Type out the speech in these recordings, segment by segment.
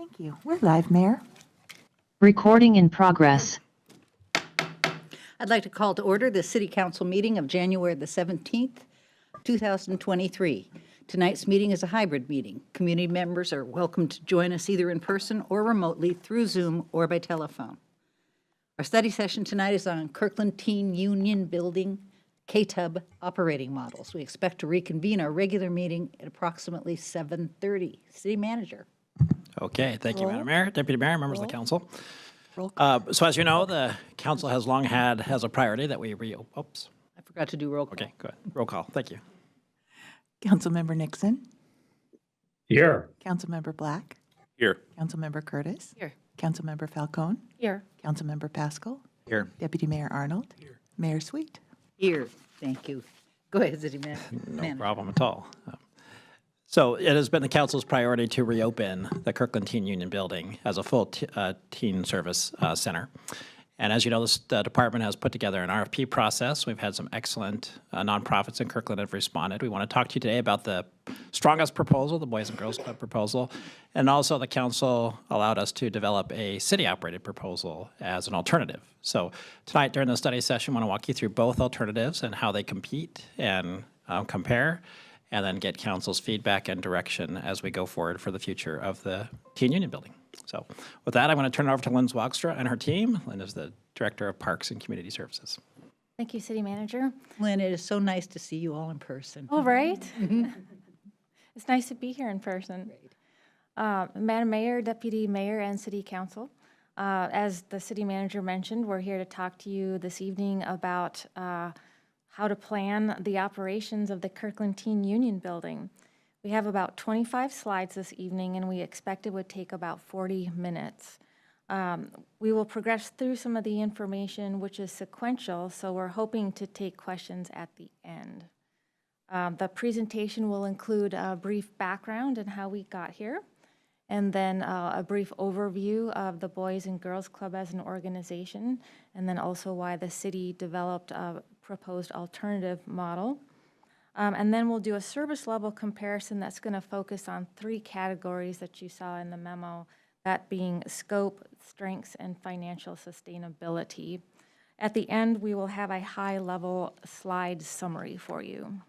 Thank you. We're live, Mayor. Recording in progress. I'd like to call to order the City Council meeting of January the 17th, 2023. Tonight's meeting is a hybrid meeting. Community members are welcome to join us either in person or remotely through Zoom or by telephone. Our study session tonight is on Kirkland Teen Union Building KTUB operating models. We expect to reconvene our regular meeting at approximately 7:30. City Manager. Okay, thank you, Madam Mayor, Deputy Mayor, members of the council. So as you know, the council has long had as a priority that we oops. I forgot to do roll call. Okay, good. Roll call. Thank you. Councilmember Nixon. Here. Councilmember Black. Here. Councilmember Curtis. Here. Councilmember Falcone. Here. Councilmember Pascal. Here. Deputy Mayor Arnold. Here. Mayor Sweet. Here. Thank you. Go ahead, City Manager. No problem at all. So it has been the council's priority to reopen the Kirkland Teen Union Building as a full teen service center. And as you know, this department has put together an RFP process. We've had some excellent nonprofits in Kirkland have responded. We want to talk to you today about the strongest proposal, the Boys and Girls Club proposal, and also the council allowed us to develop a city-operated proposal as an alternative. So tonight during the study session, I want to walk you through both alternatives and how they compete and compare, and then get council's feedback and direction as we go forward for the future of the Teen Union Building. So with that, I'm going to turn it over to Lynn Zwagstra and her team. Lynn is the Director of Parks and Community Services. Thank you, City Manager. Lynn, it is so nice to see you all in person. All right. It's nice to be here in person. Madam Mayor, Deputy Mayor, and City Council, as the City Manager mentioned, we're here to talk to you this evening about how to plan the operations of the Kirkland Teen Union Building. We have about 25 slides this evening, and we expect it would take about 40 minutes. We will progress through some of the information, which is sequential, so we're hoping to take questions at the end. The presentation will include a brief background and how we got here, and then a brief overview of the Boys and Girls Club as an organization, and then also why the city developed a proposed alternative model. And then we'll do a service level comparison that's going to focus on 3 categories that you saw in the memo, that being scope, strengths, and financial sustainability. At the end, we will have a high-level slide summary for you.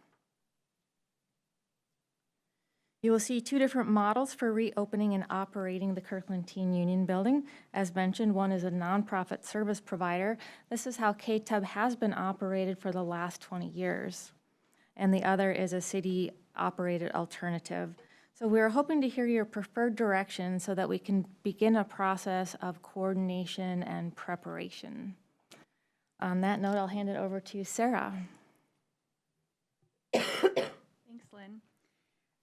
You will see 2 different models for reopening and operating the Kirkland Teen Union Building. As mentioned, one is a nonprofit service provider. This is how KTUB has been operated for the last 20 years. And the other is a city-operated alternative. So we're hoping to hear your preferred direction so that we can begin a process of coordination and preparation. On that note, I'll hand it over to Sarah. Thanks, Lynn.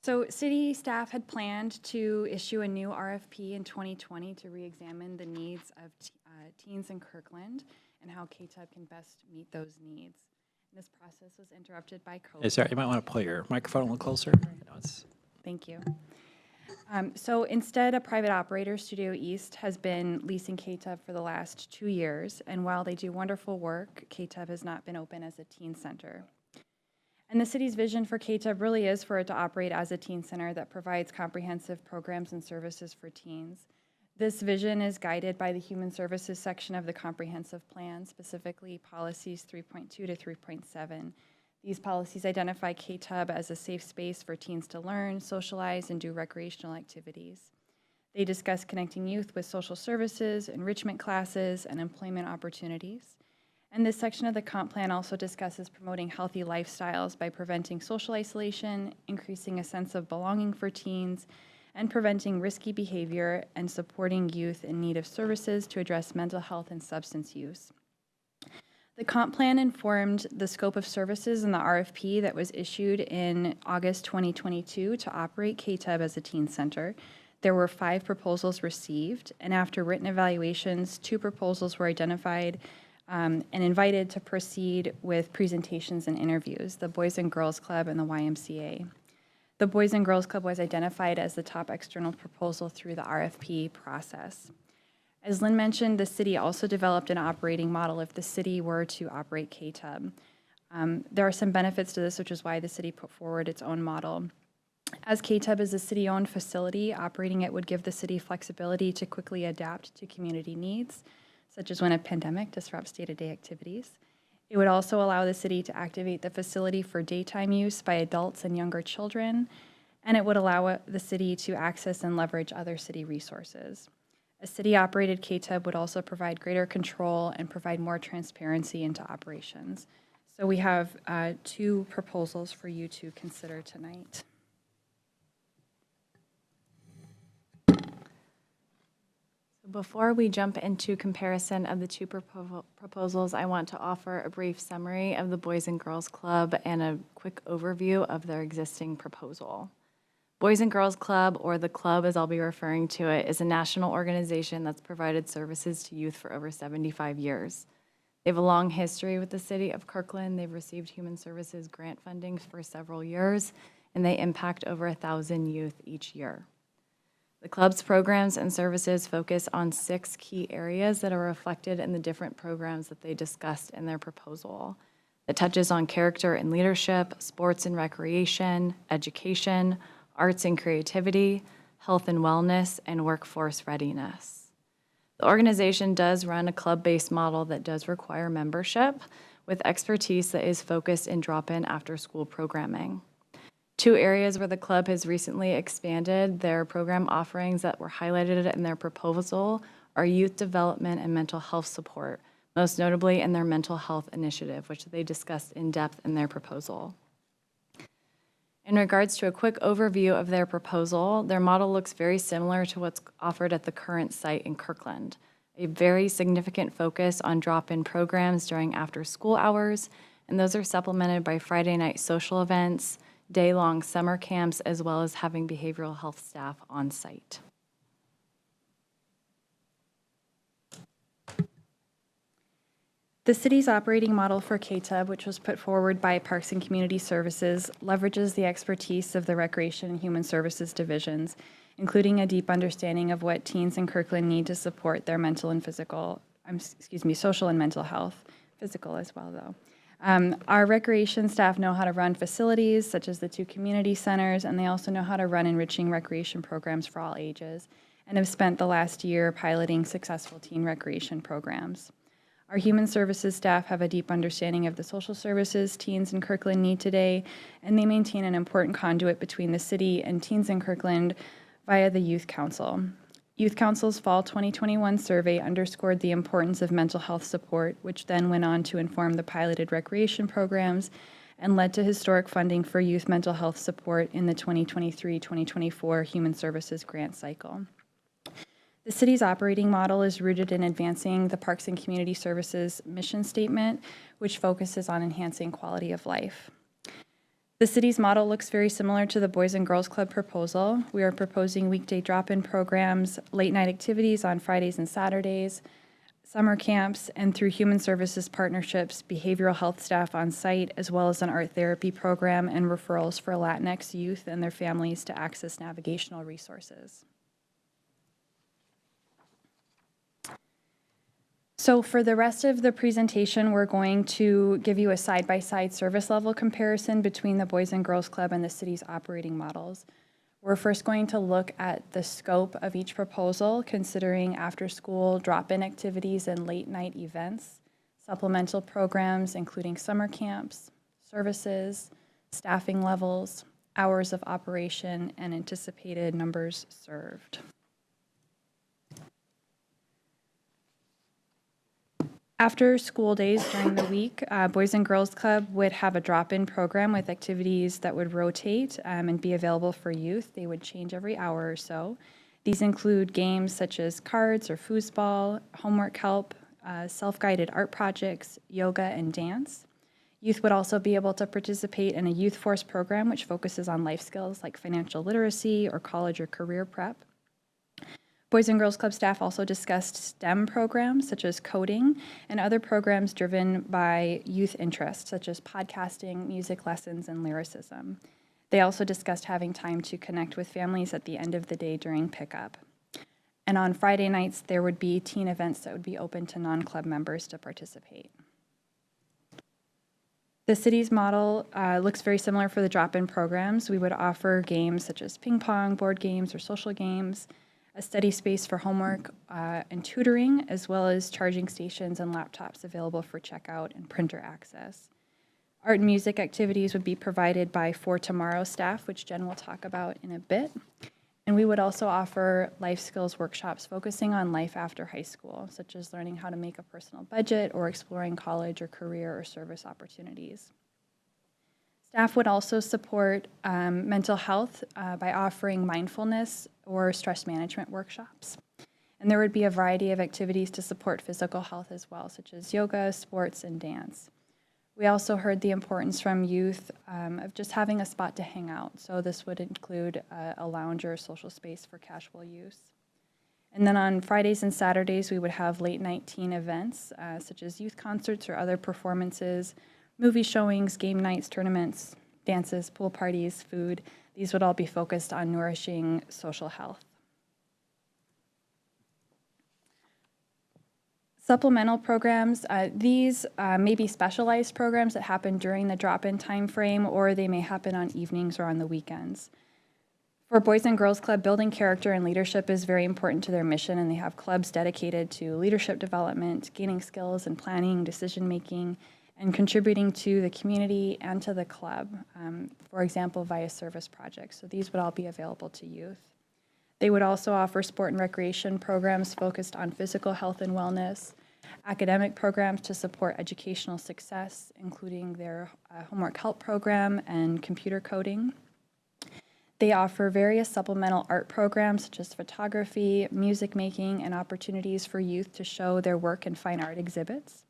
So city staff had planned to issue a new RFP in 2020 to re-examine the needs of teens in Kirkland and how KTUB can best meet those needs. This process was interrupted by COVID. Hey, Sarah, you might want to pull your microphone a little closer. Thank you. So instead, a private operator, Studio East, has been leasing KTUB for the last 2 years, and while they do wonderful work, KTUB has not been open as a teen center. And the city's vision for KTUB really is for it to operate as a teen center that provides comprehensive programs and services for teens. This vision is guided by the Human Services section of the Comprehensive Plan, specifically policies 3.2 to 3.7. These policies identify KTUB as a safe space for teens to learn, socialize, and do recreational activities. They discuss connecting youth with social services, enrichment classes, and employment opportunities. And this section of the comp plan also discusses promoting healthy lifestyles by preventing social isolation, increasing a sense of belonging for teens, and preventing risky behavior and supporting youth in need of services to address mental health and substance use. The comp plan informed the scope of services in the RFP that was issued in August 2022 to operate KTUB as a teen center. There were 5 proposals received, and after written evaluations, 2 proposals were identified and invited to proceed with presentations and interviews, the Boys and Girls Club and the YMCA. The Boys and Girls Club was identified as the top external proposal through the RFP process. As Lynn mentioned, the city also developed an operating model if the city were to operate KTUB. There are some benefits to this, which is why the city put forward its own model. As KTUB is a city-owned facility, operating it would give the city flexibility to quickly adapt to community needs, such as when a pandemic disrupts day-to-day activities. It would also allow the city to activate the facility for daytime use by adults and younger children, and it would allow the city to access and leverage other city resources. A city-operated KTUB would also provide greater control and provide more transparency into operations. So we have 2 proposals for you to consider tonight. Before we jump into comparison of the 2 proposals, I want to offer a brief summary of the Boys and Girls Club and a quick overview of their existing proposal. Boys and Girls Club, or the club as I'll be referring to it, is a national organization that's provided services to youth for over 75 years. They have a long history with the city of Kirkland. They've received human services grant funding for several years, and they impact over 1,000 youth each year. The club's programs and services focus on 6 key areas that are reflected in the different programs that they discussed in their proposal. It touches on character and leadership, sports and recreation, education, arts and creativity, health and wellness, and workforce readiness. The organization does run a club-based model that does require membership with expertise that is focused in drop-in after-school programming. 2 areas where the club has recently expanded their program offerings that were highlighted in their proposal are youth development and mental health support, most notably in their mental health initiative, which they discussed in depth in their proposal. In regards to a quick overview of their proposal, their model looks very similar to what's offered at the current site in Kirkland. A very significant focus on drop-in programs during after-school hours, and those are supplemented by Friday night social events, day-long summer camps, as well as having behavioral health staff on site. The city's operating model for KTUB, which was put forward by Parks and Community Services, leverages the expertise of the Recreation and Human Services divisions, including a deep understanding of what teens in Kirkland need to support their social and mental health, physical as well, though. Our recreation staff know how to run facilities, such as the 2 community centers, and they also know how to run enriching recreation programs for all ages, and have spent the last year piloting successful teen recreation programs. Our human services staff have a deep understanding of the social services teens in Kirkland need today, and they maintain an important conduit between the city and teens in Kirkland via the Youth Council. Youth Council's fall 2021 survey underscored the importance of mental health support, which then went on to inform the piloted recreation programs and led to historic funding for youth mental health support in the 2023-2024 Human Services grant cycle. The city's operating model is rooted in advancing the Parks and Community Services mission statement, which focuses on enhancing quality of life. The city's model looks very similar to the Boys and Girls Club proposal. We are proposing weekday drop-in programs, late-night activities on Fridays and Saturdays, summer camps, and through human services partnerships, behavioral health staff on site, as well as an art therapy program and referrals for Latinx youth and their families to access navigational resources. So for the rest of the presentation, we're going to give you a side-by-side service level comparison between the Boys and Girls Club and the city's operating models. We're first going to look at the scope of each proposal, considering after-school drop-in activities and late-night events, supplemental programs, including summer camps, services, staffing levels, hours of operation, and anticipated numbers served. After school days during the week, Boys and Girls Club would have a drop-in program with activities that would rotate and be available for youth. They would change every hour or so. These include games such as cards or foosball, homework help, self-guided art projects, yoga, and dance. Youth would also be able to participate in a youth force program which focuses on life skills like financial literacy or college or career prep. Boys and Girls Club staff also discussed STEM programs such as coding and other programs driven by youth interests such as podcasting, music lessons, and lyricism. They also discussed having time to connect with families at the end of the day during pickup. And on Friday nights, there would be teen events that would be open to non-club members to participate. The city's model looks very similar for the drop-in programs. We would offer games such as ping pong, board games, or social games, a study space for homework and tutoring, as well as charging stations and laptops available for checkout and printer access. Art and music activities would be provided by For Tomorrow staff, which Jen will talk about in a bit. And we would also offer life skills workshops focusing on life after high school, such as learning how to make a personal budget or exploring college or career or service opportunities. Staff would also support mental health by offering mindfulness or stress management workshops. And there would be a variety of activities to support physical health as well, such as yoga, sports, and dance. We also heard the importance from youth of just having a spot to hang out. So this would include a lounge or a social space for casual use. And then on Fridays and Saturdays, we would have late night teen events, such as youth concerts or other performances, movie showings, game nights, tournaments, dances, pool parties, food. These would all be focused on nourishing social health. Supplemental programs, these may be specialized programs that happen during the drop-in time frame, or they may happen on evenings or on the weekends. For Boys and Girls Club, building character and leadership is very important to their mission, and they have clubs dedicated to leadership development, gaining skills in planning, decision-making, and contributing to the community and to the club, for example, via service projects. So these would all be available to youth. They would also offer sport and recreation programs focused on physical health and wellness, academic programs to support educational success, including their homework help program and computer coding. They offer various supplemental art programs such as photography, music making, and opportunities for youth to show their work in fine art exhibits.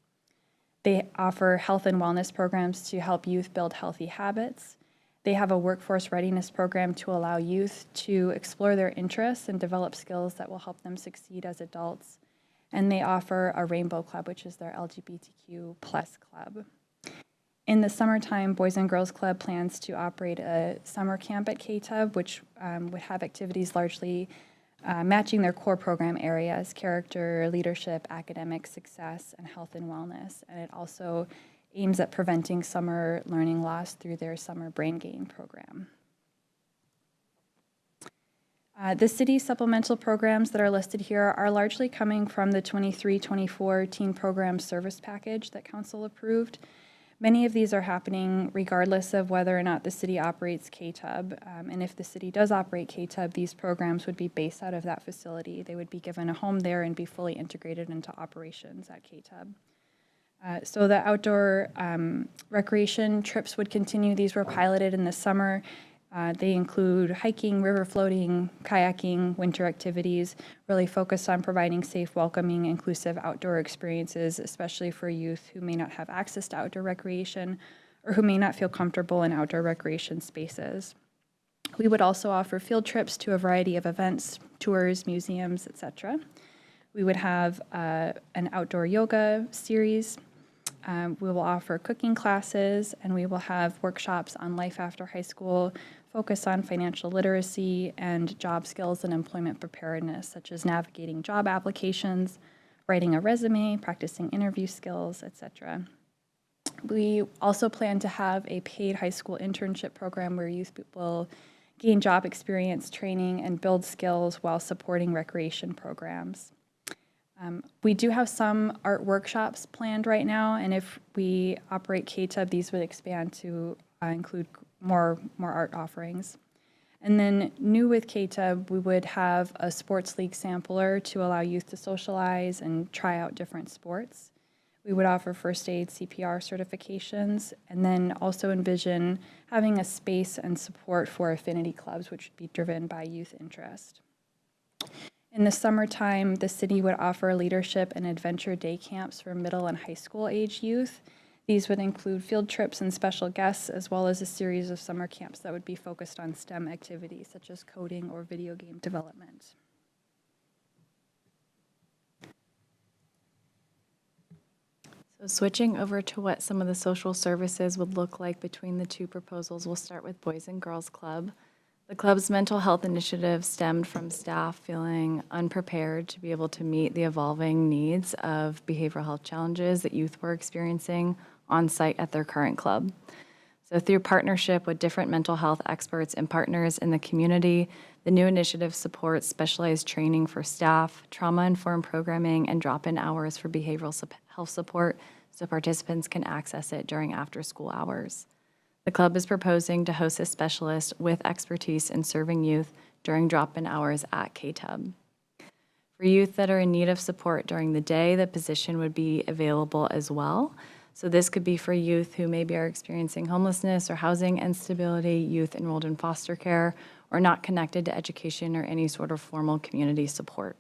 They offer health and wellness programs to help youth build healthy habits. They have a workforce readiness program to allow youth to explore their interests and develop skills that will help them succeed as adults. And they offer a Rainbow Club, which is their LGBTQ+ club. In the summertime, Boys and Girls Club plans to operate a summer camp at KTUB, which would have activities largely matching their core program areas: character, leadership, academic success, and health and wellness. And it also aims at preventing summer learning loss through their summer brain gain program. The city supplemental programs that are listed here are largely coming from the 23-24 teen program service package that council approved. Many of these are happening regardless of whether or not the city operates KTUB. And if the city does operate KTUB, these programs would be based out of that facility. They would be given a home there and be fully integrated into operations at KTUB. So the outdoor recreation trips would continue. These were piloted in the summer. They include hiking, river floating, kayaking, winter activities, really focused on providing safe, welcoming, inclusive outdoor experiences, especially for youth who may not have access to outdoor recreation or who may not feel comfortable in outdoor recreation spaces. We would also offer field trips to a variety of events, tours, museums, etc. We would have an outdoor yoga series. We will offer cooking classes, and we will have workshops on life after high school, focus on financial literacy and job skills and employment preparedness, such as navigating job applications, writing a resume, practicing interview skills, etc. We also plan to have a paid high school internship program where youth will gain job experience, training, and build skills while supporting recreation programs. We do have some art workshops planned right now, and if we operate KTUB, these would expand to include more art offerings. And then new with KTUB, we would have a sports league sampler to allow youth to socialize and try out different sports. We would offer first aid CPR certifications, and then also envision having a space and support for affinity clubs, which would be driven by youth interest. In the summertime, the city would offer leadership and adventure day camps for middle and high school age youth. These would include field trips and special guests, as well as a series of summer camps that would be focused on STEM activities, such as coding or video game development. So switching over to what some of the social services would look like between the two proposals, we'll start with Boys and Girls Club. The club's mental health initiative stemmed from staff feeling unprepared to be able to meet the evolving needs of behavioral health challenges that youth were experiencing on site at their current club. So through partnership with different mental health experts and partners in the community, the new initiative supports specialized training for staff, trauma-informed programming, and drop-in hours for behavioral health support so participants can access it during after-school hours. The club is proposing to host a specialist with expertise in serving youth during drop-in hours at KTUB. For youth that are in need of support during the day, the position would be available as well. So this could be for youth who maybe are experiencing homelessness or housing instability, youth enrolled in foster care, or not connected to education or any sort of formal community support.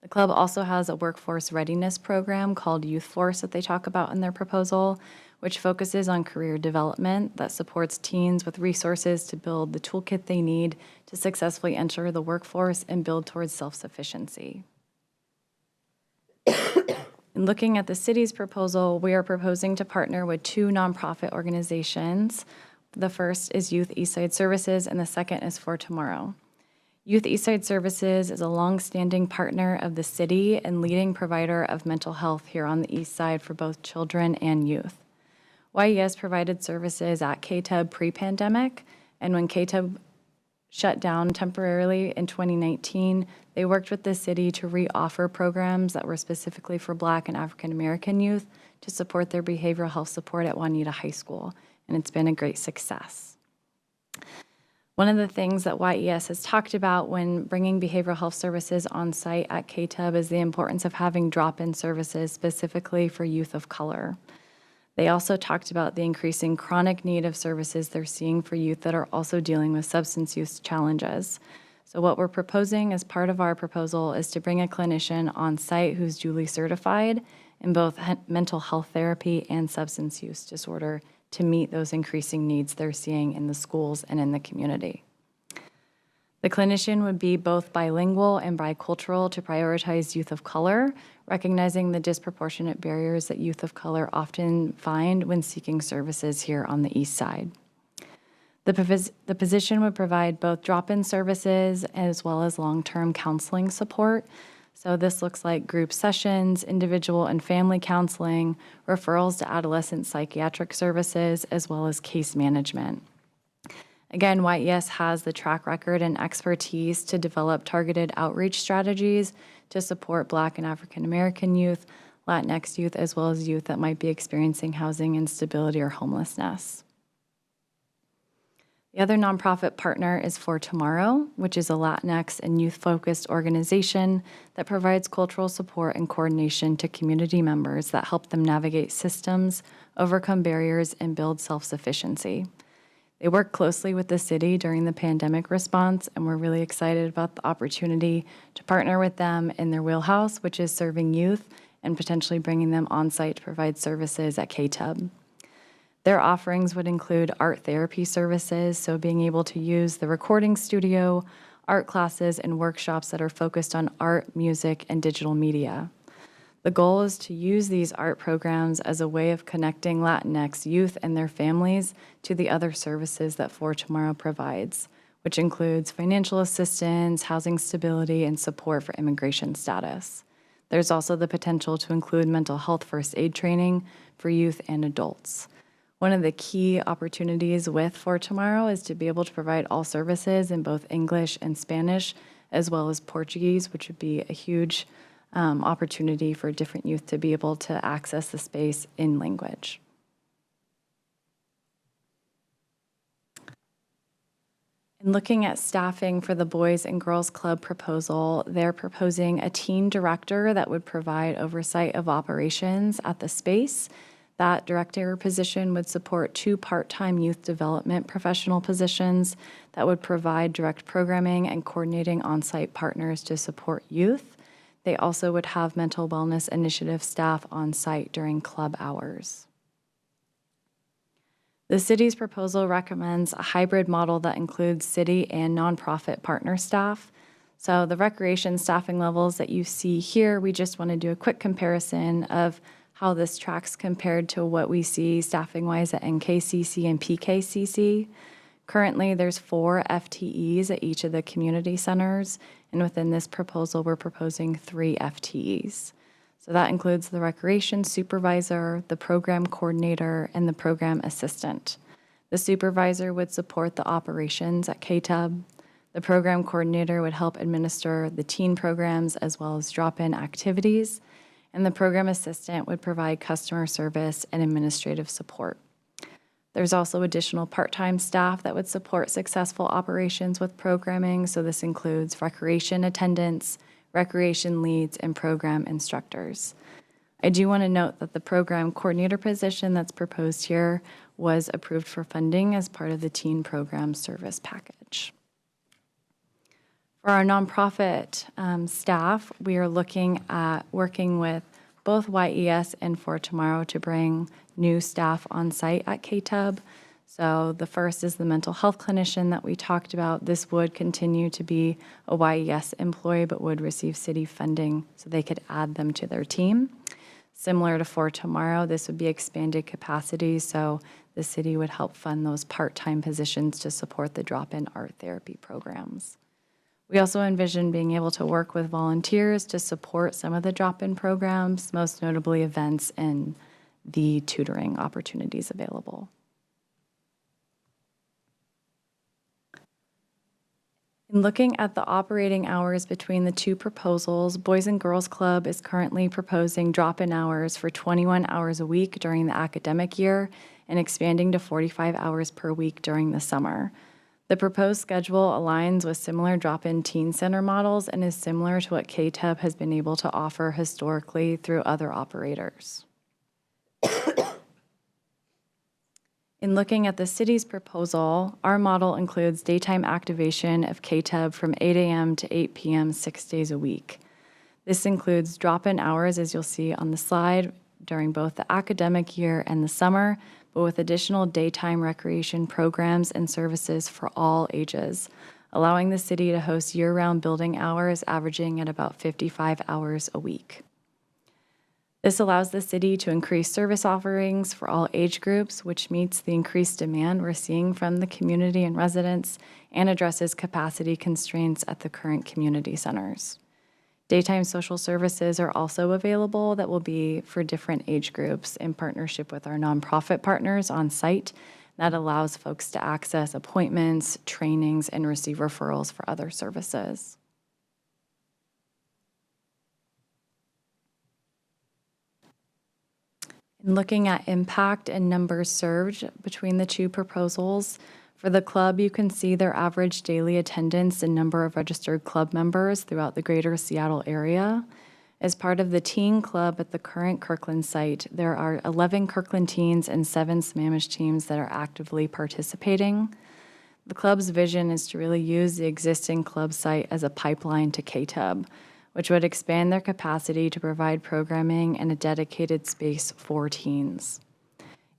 The club also has a workforce readiness program called Youth Force that they talk about in their proposal, which focuses on career development that supports teens with resources to build the toolkit they need to successfully enter the workforce and build towards self-sufficiency. In looking at the city's proposal, we are proposing to partner with two nonprofit organizations. The first is Youth Eastside Services, and the second is For Tomorrow. Youth Eastside Services is a long-standing partner of the city and leading provider of mental health here on the east side for both children and youth. YES provided services at KTUB pre-pandemic, and when KTUB shut down temporarily in 2019, they worked with the city to re-offer programs that were specifically for Black and African American youth to support their behavioral health support at Juanita High School, and it's been a great success. One of the things that YES has talked about when bringing behavioral health services on site at KTUB is the importance of having drop-in services specifically for youth of color. They also talked about the increasing chronic need of services they're seeing for youth that are also dealing with substance use challenges. So what we're proposing as part of our proposal is to bring a clinician on site who's duly certified in both mental health therapy and substance use disorder to meet those increasing needs they're seeing in the schools and in the community. The clinician would be both bilingual and bicultural to prioritize youth of color, recognizing the disproportionate barriers that youth of color often find when seeking services here on the east side. The position would provide both drop-in services as well as long-term counseling support. So this looks like group sessions, individual and family counseling, referrals to adolescent psychiatric services, as well as case management. Again, YES has the track record and expertise to develop targeted outreach strategies to support Black and African American youth, Latinx youth, as well as youth that might be experiencing housing instability or homelessness. The other nonprofit partner is For Tomorrow, which is a Latinx and youth-focused organization that provides cultural support and coordination to community members that help them navigate systems, overcome barriers, and build self-sufficiency. They work closely with the city during the pandemic response, and we're really excited about the opportunity to partner with them in their wheelhouse, which is serving youth and potentially bringing them on site to provide services at KTUB. Their offerings would include art therapy services, so being able to use the recording studio, art classes, and workshops that are focused on art, music, and digital media. The goal is to use these art programs as a way of connecting Latinx youth and their families to the other services that For Tomorrow provides, which includes financial assistance, housing stability, and support for immigration status. There's also the potential to include mental health first aid training for youth and adults. One of the key opportunities with For Tomorrow is to be able to provide all services in both English and Spanish, as well as Portuguese, which would be a huge opportunity for different youth to be able to access the space in language. In looking at staffing for the Boys and Girls Club proposal, they're proposing a teen director that would provide oversight of operations at the space. That director position would support 2 part-time youth development professional positions that would provide direct programming and coordinating on-site partners to support youth. They also would have mental wellness initiative staff on site during club hours. The city's proposal recommends a hybrid model that includes city and nonprofit partner staff. So the recreation staffing levels that you see here, we just want to do a quick comparison of how this tracks compared to what we see staffing-wise at NKCC and PKCC. Currently, there's 4 FTEs at each of the community centers, and within this proposal, we're proposing 3 FTEs. So that includes the recreation supervisor, the program coordinator, and the program assistant. The supervisor would support the operations at KTUB. The program coordinator would help administer the teen programs as well as drop-in activities, and the program assistant would provide customer service and administrative support. There's also additional part-time staff that would support successful operations with programming, so this includes recreation attendants, recreation leads, and program instructors. I do want to note that the program coordinator position that's proposed here was approved for funding as part of the teen program service package. For our nonprofit staff, we are looking at working with both YES and For Tomorrow to bring new staff on site at KTUB. So the first is the mental health clinician that we talked about. This would continue to be a YES employee, but would receive city funding so they could add them to their team. Similar to For Tomorrow, this would be expanded capacity, so the city would help fund those part-time positions to support the drop-in art therapy programs. We also envision being able to work with volunteers to support some of the drop-in programs, most notably events and the tutoring opportunities available. In looking at the operating hours between the two proposals, Boys and Girls Club is currently proposing drop-in hours for 21 hours a week during the academic year and expanding to 45 hours per week during the summer. The proposed schedule aligns with similar drop-in teen center models and is similar to what KTUB has been able to offer historically through other operators. In looking at the city's proposal, our model includes daytime activation of KTUB from 8 a.m. to 8 p.m. 6 days a week. This includes drop-in hours, as you'll see on the slide, during both the academic year and the summer, but with additional daytime recreation programs and services for all ages, allowing the city to host year-round building hours averaging at about 55 hours a week. This allows the city to increase service offerings for all age groups, which meets the increased demand we're seeing from the community and residents and addresses capacity constraints at the current community centers. Daytime social services are also available that will be for different age groups in partnership with our nonprofit partners on site. That allows folks to access appointments, trainings, and receive referrals for other services. In looking at impact and numbers served between the two proposals, for the club, you can see their average daily attendance and number of registered club members throughout the greater Seattle area. As part of the teen club at the current Kirkland site, there are 11 Kirkland teens and 7 Sammamish teams that are actively participating. The club's vision is to really use the existing club site as a pipeline to KTUB, which would expand their capacity to provide programming and a dedicated space for teens.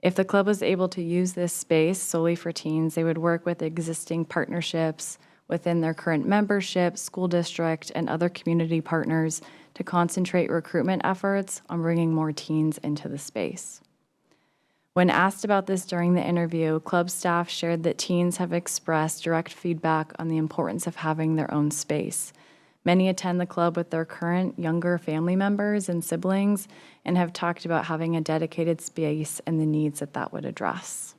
If the club was able to use this space solely for teens, they would work with existing partnerships within their current membership, school district, and other community partners to concentrate recruitment efforts on bringing more teens into the space. When asked about this during the interview, club staff shared that teens have expressed direct feedback on the importance of having their own space. Many attend the club with their current younger family members and siblings and have talked about having a dedicated space and the needs that that would address.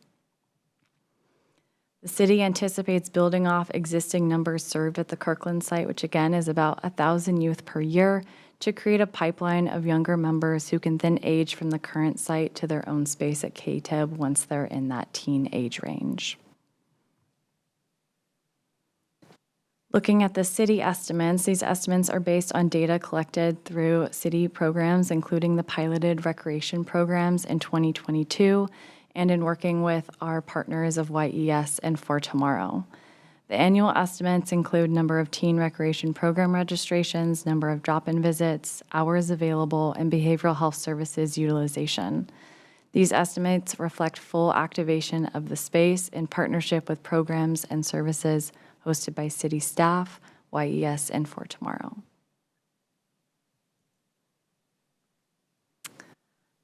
The city anticipates building off existing numbers served at the Kirkland site, which again is about 1,000 youth per year, to create a pipeline of younger members who can then age from the current site to their own space at KTUB once they're in that teen age range. Looking at the city estimates, these estimates are based on data collected through city programs, including the piloted recreation programs in 2022, and in working with our partners of YES and For Tomorrow. The annual estimates include number of teen recreation program registrations, number of drop-in visits, hours available, and behavioral health services utilization. These estimates reflect full activation of the space in partnership with programs and services hosted by city staff, YES, and For Tomorrow.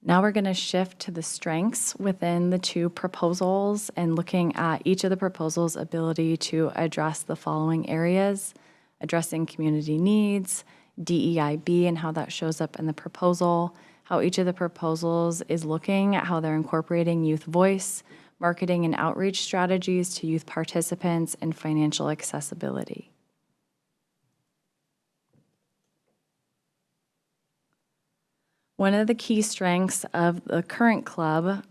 Now we're going to shift to the strengths within the two proposals and looking at each of the proposals' ability to address the following areas: addressing community needs, DEIB and how that shows up in the proposal, how each of the proposals is looking at how they're incorporating youth voice, marketing and outreach strategies to youth participants, and financial accessibility. One of the key strengths of the current club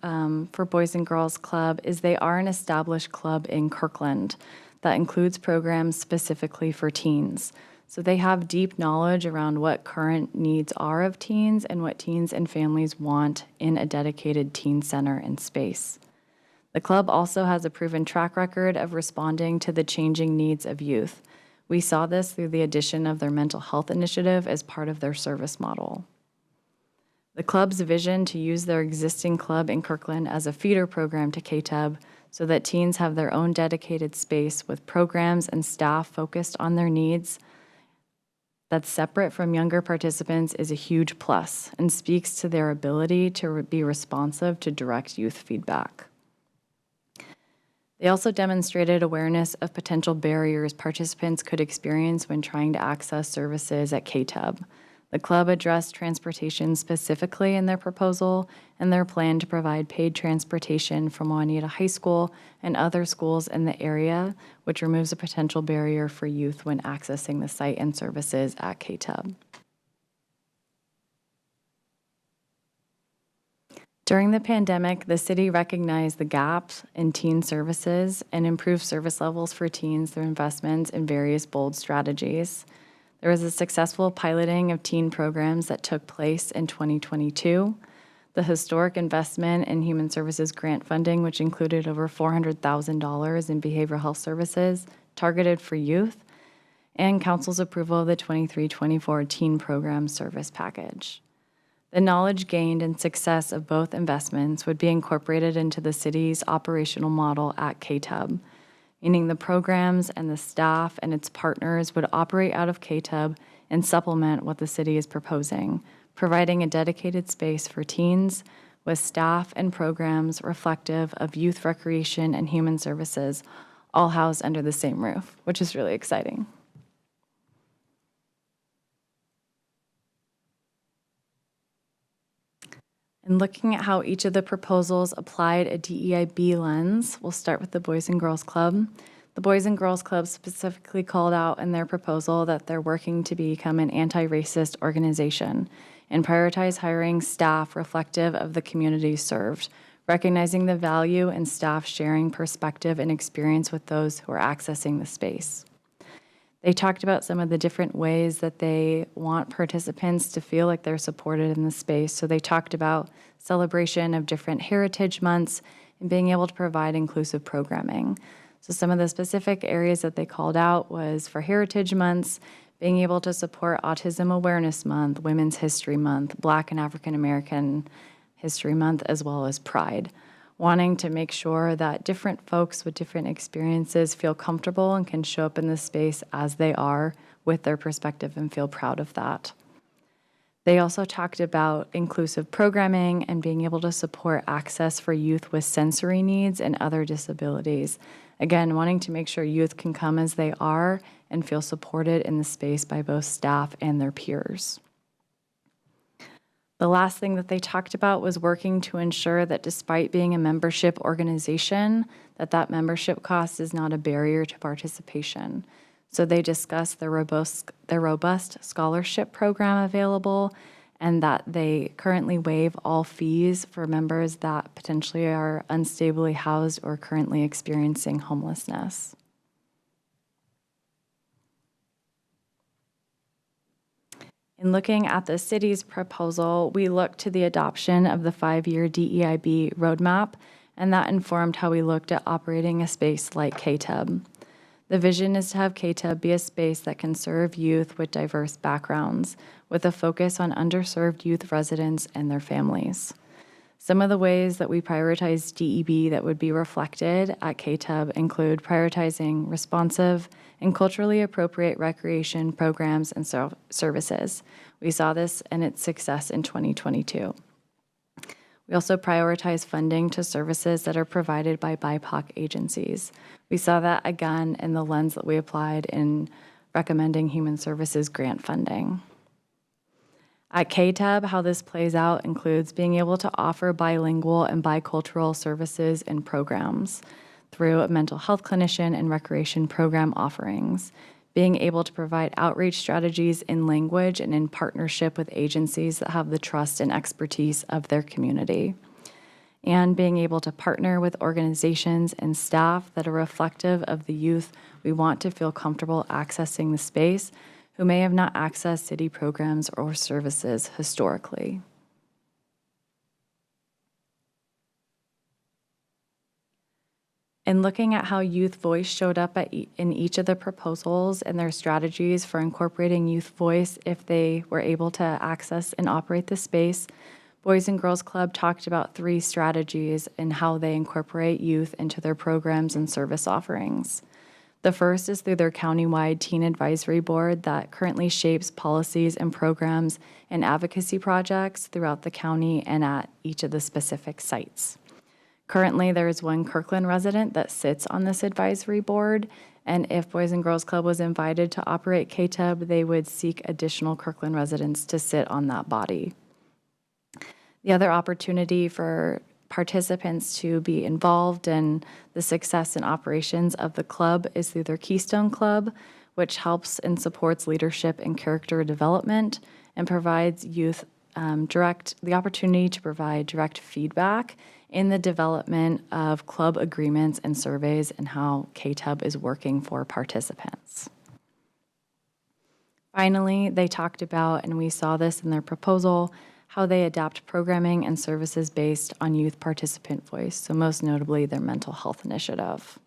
for Boys and Girls Club is they are an established club in Kirkland that includes programs specifically for teens. So they have deep knowledge around what current needs are of teens and what teens and families want in a dedicated teen center and space. The club also has a proven track record of responding to the changing needs of youth. We saw this through the addition of their mental health initiative as part of their service model. The club's vision to use their existing club in Kirkland as a feeder program to KTUB so that teens have their own dedicated space with programs and staff focused on their needs that's separate from younger participants is a huge plus and speaks to their ability to be responsive to direct youth feedback. They also demonstrated awareness of potential barriers participants could experience when trying to access services at KTUB. The club addressed transportation specifically in their proposal and their plan to provide paid transportation from Juanita High School and other schools in the area, which removes a potential barrier for youth when accessing the site and services at KTUB. During the pandemic, the city recognized the gaps in teen services and improved service levels for teens through investments in various bold strategies. There was a successful piloting of teen programs that took place in 2022. The historic investment in human services grant funding, which included over $400,000 in behavioral health services targeted for youth, and council's approval of the 23-24 teen program service package. The knowledge gained and success of both investments would be incorporated into the city's operational model at KTUB, meaning the programs and the staff and its partners would operate out of KTUB and supplement what the city is proposing, providing a dedicated space for teens with staff and programs reflective of youth recreation and human services, all housed under the same roof, which is really exciting. And looking at how each of the proposals applied a DEIB lens, we'll start with the Boys and Girls Club. The Boys and Girls Club specifically called out in their proposal that they're working to become an anti-racist organization and prioritize hiring staff reflective of the communities served, recognizing the value in staff sharing perspective and experience with those who are accessing the space. They talked about some of the different ways that they want participants to feel like they're supported in the space. So they talked about celebration of different heritage months and being able to provide inclusive programming. So some of the specific areas that they called out was for heritage months, being able to support Autism Awareness Month, Women's History Month, Black and African American History Month, as well as Pride. Wanting to make sure that different folks with different experiences feel comfortable and can show up in this space as they are with their perspective and feel proud of that. They also talked about inclusive programming and being able to support access for youth with sensory needs and other disabilities. Again, wanting to make sure youth can come as they are and feel supported in the space by both staff and their peers. The last thing that they talked about was working to ensure that despite being a membership organization, that membership cost is not a barrier to participation. So they discussed the robust scholarship program available and that they currently waive all fees for members that potentially are unstably housed or currently experiencing homelessness. In looking at the city's proposal, we looked to the adoption of the 5-year DEIB roadmap, and that informed how we looked at operating a space like KTUB. The vision is to have KTUB be a space that can serve youth with diverse backgrounds, with a focus on underserved youth residents and their families. Some of the ways that we prioritize DEB that would be reflected at KTUB include prioritizing responsive and culturally appropriate recreation programs and services. We saw this and its success in 2022. We also prioritize funding to services that are provided by BIPOC agencies. We saw that again in the lens that we applied in recommending human services grant funding. At KTUB, how this plays out includes being able to offer bilingual and bicultural services and programs through a mental health clinician and recreation program offerings, being able to provide outreach strategies in language and in partnership with agencies that have the trust and expertise of their community, and being able to partner with organizations and staff that are reflective of the youth we want to feel comfortable accessing the space who may have not accessed city programs or services historically. In looking at how youth voice showed up in each of the proposals and their strategies for incorporating youth voice if they were able to access and operate the space, Boys and Girls Club talked about 3 strategies in how they incorporate youth into their programs and service offerings. The first is through their countywide teen advisory board that currently shapes policies and programs and advocacy projects throughout the county and at each of the specific sites. Currently, there is one Kirkland resident that sits on this advisory board, and if Boys and Girls Club was invited to operate KTUB, they would seek additional Kirkland residents to sit on that body. The other opportunity for participants to be involved in the success and operations of the club is through their Keystone Club, which helps and supports leadership and character development and provides youth the opportunity to provide direct feedback in the development of club agreements and surveys and how KTUB is working for participants. Finally, they talked about, and we saw this in their proposal, how they adapt programming and services based on youth participant voice, so most notably their mental health initiative.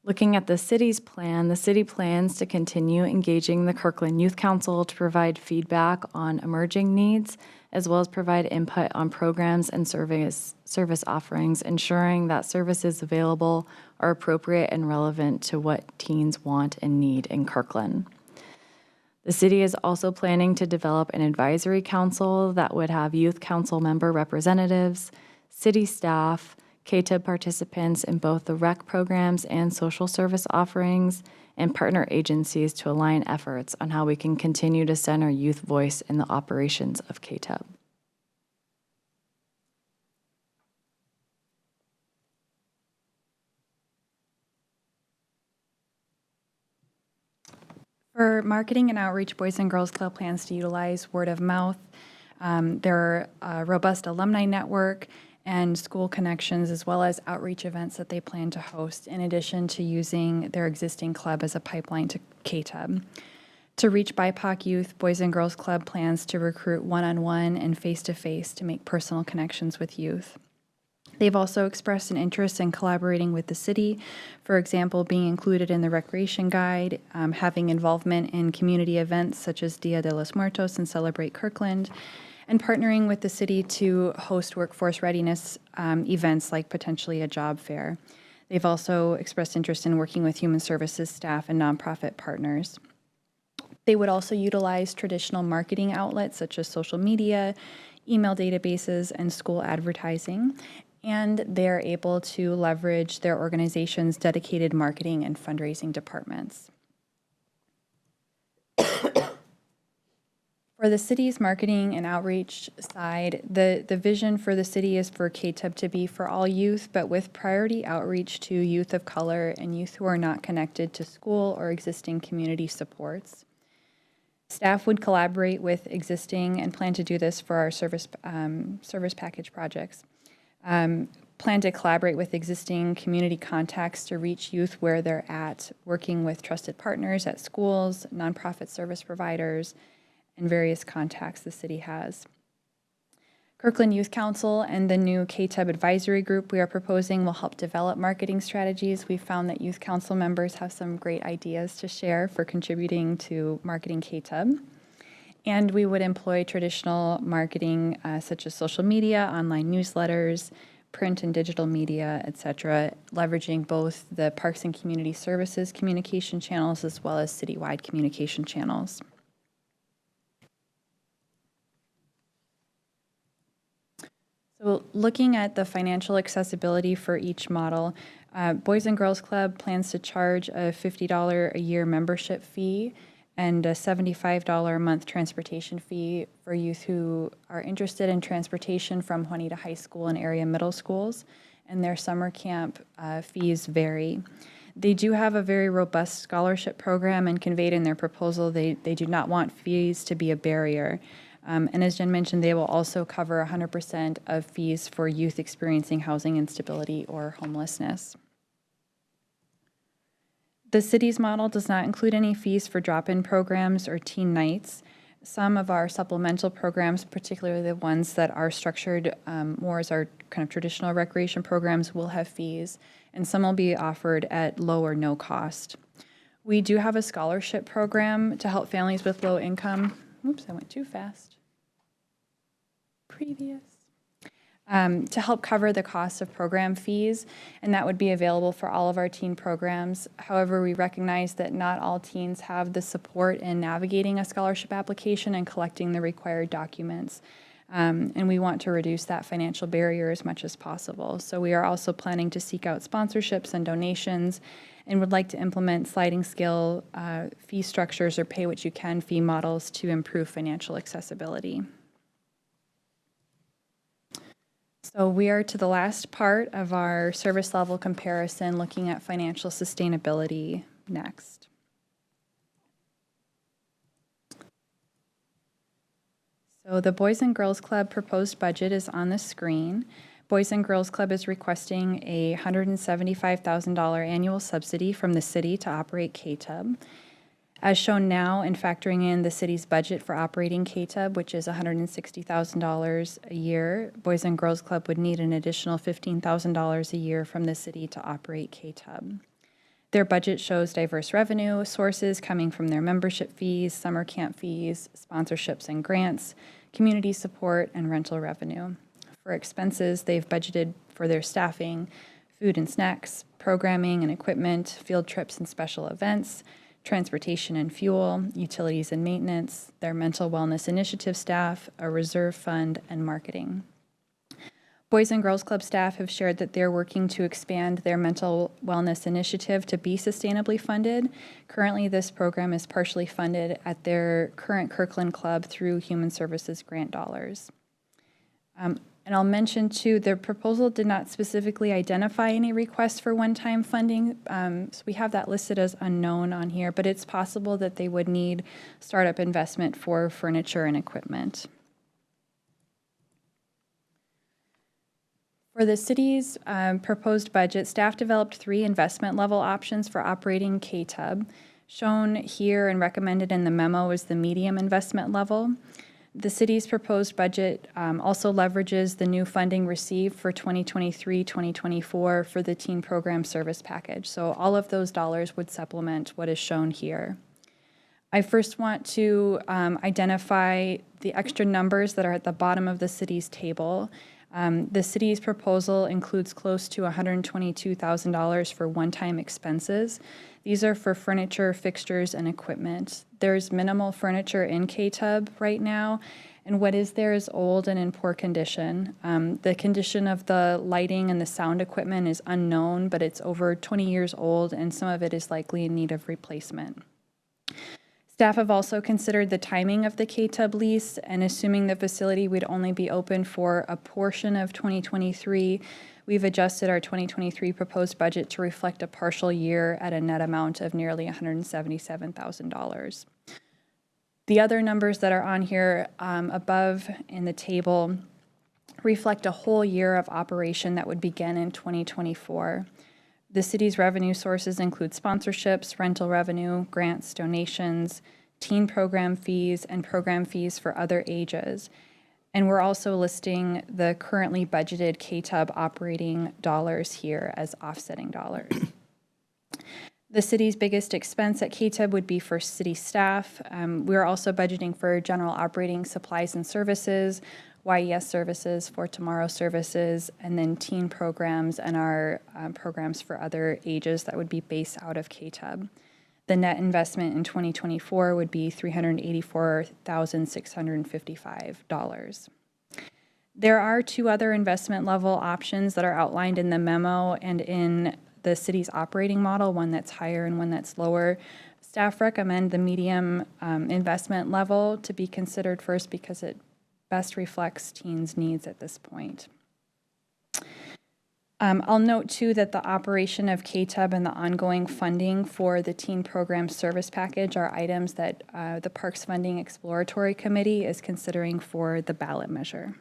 Looking at the city's plan, the city plans to continue engaging the Kirkland Youth Council to provide feedback on emerging needs, as well as provide input on programs and service offerings, ensuring that services available are appropriate and relevant to what teens want and need in Kirkland. The city is also planning to develop an advisory council that would have youth council member representatives, city staff, KTUB participants in both the rec programs and social service offerings, and partner agencies to align efforts on how we can continue to center youth voice in the operations of KTUB. For marketing and outreach, Boys and Girls Club plans to utilize word of mouth, their robust alumni network, and school connections, as well as outreach events that they plan to host, in addition to using their existing club as a pipeline to KTUB. To reach BIPOC youth, Boys and Girls Club plans to recruit one-on-one and face-to-face to make personal connections with youth. They've also expressed an interest in collaborating with the city, for example, being included in the recreation guide, having involvement in community events such as Dia de los Muertos and Celebrate Kirkland, and partnering with the city to host workforce readiness events like potentially a job fair. They've also expressed interest in working with human services staff and nonprofit partners. They would also utilize traditional marketing outlets such as social media, email databases, and school advertising, and they're able to leverage their organization's dedicated marketing and fundraising departments. For the city's marketing and outreach side, the vision for the city is for KTUB to be for all youth, but with priority outreach to youth of color and youth who are not connected to school or existing community supports. Staff would collaborate with existing and plan to do this for our service package projects. Plan to collaborate with existing community contacts to reach youth where they're at, working with trusted partners at schools, nonprofit service providers, and various contacts the city has. Kirkland Youth Council and the new KTUB advisory group we are proposing will help develop marketing strategies. We found that youth council members have some great ideas to share for contributing to marketing KTUB. And we would employ traditional marketing such as social media, online newsletters, print and digital media, etc., leveraging both the Parks and Community Services communication channels as well as citywide communication channels. So looking at the financial accessibility for each model, Boys and Girls Club plans to charge a $50 a year membership fee and a $75 a month transportation fee for youth who are interested in transportation from Juanita High School and area middle schools, and their summer camp fees vary. They do have a very robust scholarship program, and conveyed in their proposal, they do not want fees to be a barrier. And as Jen mentioned, they will also cover 100% of fees for youth experiencing housing instability or homelessness. The city's model does not include any fees for drop-in programs or teen nights. Some of our supplemental programs, particularly the ones that are structured more as our kind of traditional recreation programs, will have fees, and some will be offered at low or no cost. We do have a scholarship program to help families with low income. Oops, I went too fast. To help cover the cost of program fees, and that would be available for all of our teen programs. However, we recognize that not all teens have the support in navigating a scholarship application and collecting the required documents. And we want to reduce that financial barrier as much as possible. So we are also planning to seek out sponsorships and donations, and would like to implement sliding scale fee structures or pay-what-you-can fee models to improve financial accessibility. So we are to the last part of our service level comparison, looking at financial sustainability next. So the Boys and Girls Club proposed budget is on the screen. Boys and Girls Club is requesting a $175,000 annual subsidy from the city to operate KTUB. As shown now, and factoring in the city's budget for operating KTUB, which is $160,000 a year, Boys and Girls Club would need an additional $15,000 a year from the city to operate KTUB. Their budget shows diverse revenue sources coming from their membership fees, summer camp fees, sponsorships and grants, community support, and rental revenue. For expenses, they've budgeted for their staffing, food and snacks, programming and equipment, field trips and special events, transportation and fuel, utilities and maintenance, their mental wellness initiative staff, a reserve fund, and marketing. Boys and Girls Club staff have shared that they're working to expand their mental wellness initiative to be sustainably funded. Currently, this program is partially funded at their current Kirkland Club through Human Services grant dollars. And I'll mention too, their proposal did not specifically identify any requests for one-time funding. So we have that listed as unknown on here, but it's possible that they would need startup investment for furniture and equipment. For the city's proposed budget, staff developed 3 investment level options for operating KTUB. Shown here and recommended in the memo is the medium investment level. The city's proposed budget also leverages the new funding received for 2023-2024 for the teen program service package. So all of those dollars would supplement what is shown here. I first want to identify the extra numbers that are at the bottom of the city's table. The city's proposal includes close to $122,000 for one-time expenses. These are for furniture, fixtures, and equipment. There's minimal furniture in KTUB right now, and what is there is old and in poor condition. The condition of the lighting and the sound equipment is unknown, but it's over 20 years old, and some of it is likely in need of replacement. Staff have also considered the timing of the KTUB lease, and assuming the facility would only be open for a portion of 2023, we've adjusted our 2023 proposed budget to reflect a partial year at a net amount of nearly $177,000. The other numbers that are on here above in the table reflect a whole year of operation that would begin in 2024. The city's revenue sources include sponsorships, rental revenue, grants, donations, teen program fees, and program fees for other ages. And we're also listing the currently budgeted KTUB operating dollars here as offsetting dollars. The city's biggest expense at KTUB would be for city staff. We're also budgeting for general operating supplies and services, YES services, For Tomorrow services, and then teen programs and our programs for other ages that would be based out of KTUB. The net investment in 2024 would be $384,655. There are 2 other investment level options that are outlined in the memo and in the city's operating model, one that's higher and one that's lower. Staff recommend the medium investment level to be considered first because it best reflects teens' needs at this point. I'll note too that the operation of KTUB and the ongoing funding for the teen program service package are items that the Parks Funding Exploratory Committee is considering for the ballot measure.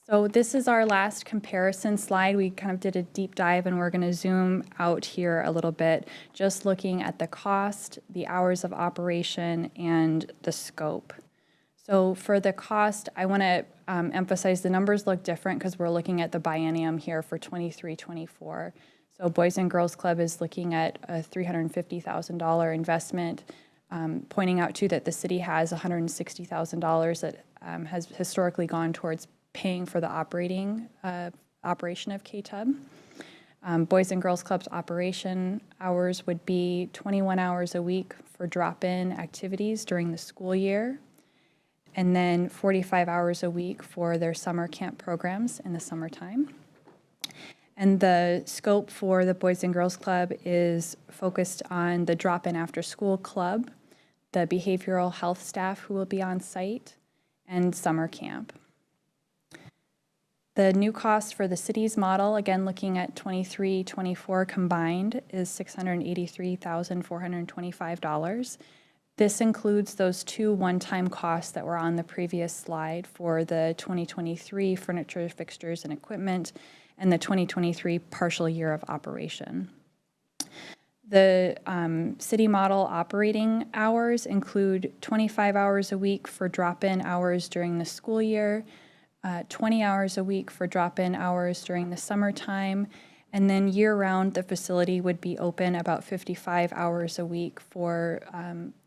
So this is our last comparison slide. We kind of did a deep dive and we're going to zoom out here a little bit, just looking at the cost, the hours of operation, and the scope. So for the cost, I want to emphasize the numbers look different because we're looking at the biennium here for 23-24. So Boys and Girls Club is looking at a $350,000 investment, pointing out too that the city has $160,000 that has historically gone towards paying for the operation of KTUB. Boys and Girls Club's operation hours would be 21 hours a week for drop-in activities during the school year, and then 45 hours a week for their summer camp programs in the summertime. And the scope for the Boys and Girls Club is focused on the drop-in after-school club, the behavioral health staff who will be on site, and summer camp. The new cost for the city's model, again looking at 23-24 combined, is $683,425. This includes those two one-time costs that were on the previous slide for the 2023 furniture, fixtures, and equipment, and the 2023 partial year of operation. The city model operating hours include 25 hours a week for drop-in hours during the school year, 20 hours a week for drop-in hours during the summertime, and then year-round the facility would be open about 55 hours a week for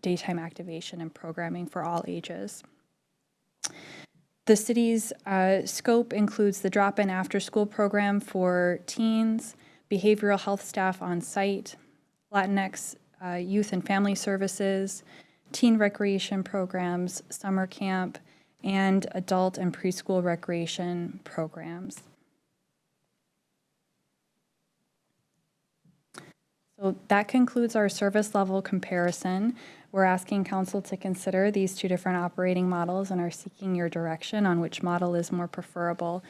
daytime activation and programming for all ages. The city's scope includes the drop-in after-school program for teens, behavioral health staff on site, Latinx youth and family services, teen recreation programs, summer camp, and adult and preschool recreation programs. So that concludes our service level comparison. We're asking council to consider these two different operating models and are seeking your direction on which model is more preferable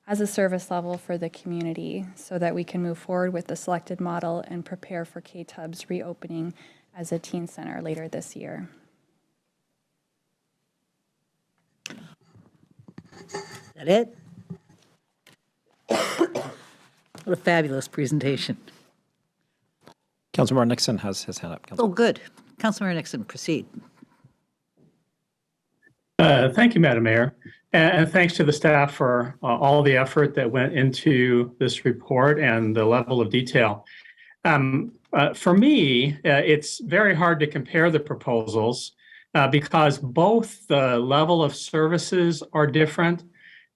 as a service level for the community so that we can move forward with the selected model and prepare for KTUB's reopening as a teen center later this year. Is that it? What a fabulous presentation. Councilmember Nixon has his hand up. Oh, good. Councilmember Nixon, proceed. Thank you, Madam Mayor. And thanks to the staff for all the effort that went into this report and the level of detail. For me, it's very hard to compare the proposals because both the level of services are different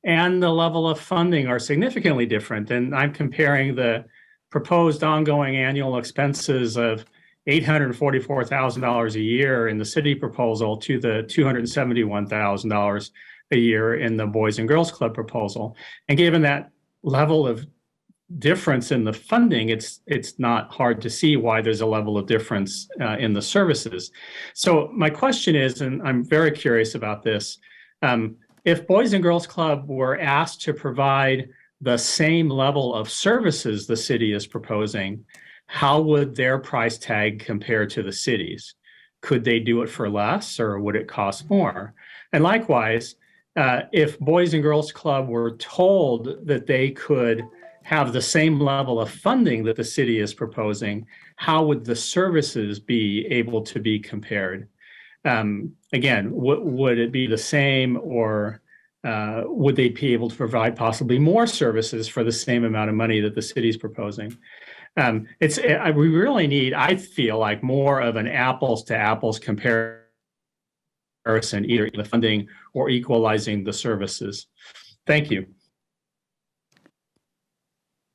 and the level of funding are significantly different. And I'm comparing the proposed ongoing annual expenses of $844,000 a year in the city proposal to the $271,000 a year in the Boys and Girls Club proposal. And given that level of difference in the funding, it's not hard to see why there's a level of difference in the services. So my question is, and I'm very curious about this, if Boys and Girls Club were asked to provide the same level of services the city is proposing, how would their price tag compare to the city's? Could they do it for less or would it cost more? And likewise, if Boys and Girls Club were told that they could have the same level of funding that the city is proposing, how would the services be able to be compared? Again, would it be the same, or would they be able to provide possibly more services for the same amount of money that the city is proposing? We really need, I feel like, more of an apples to apples comparison, either the funding or equalizing the services. Thank you.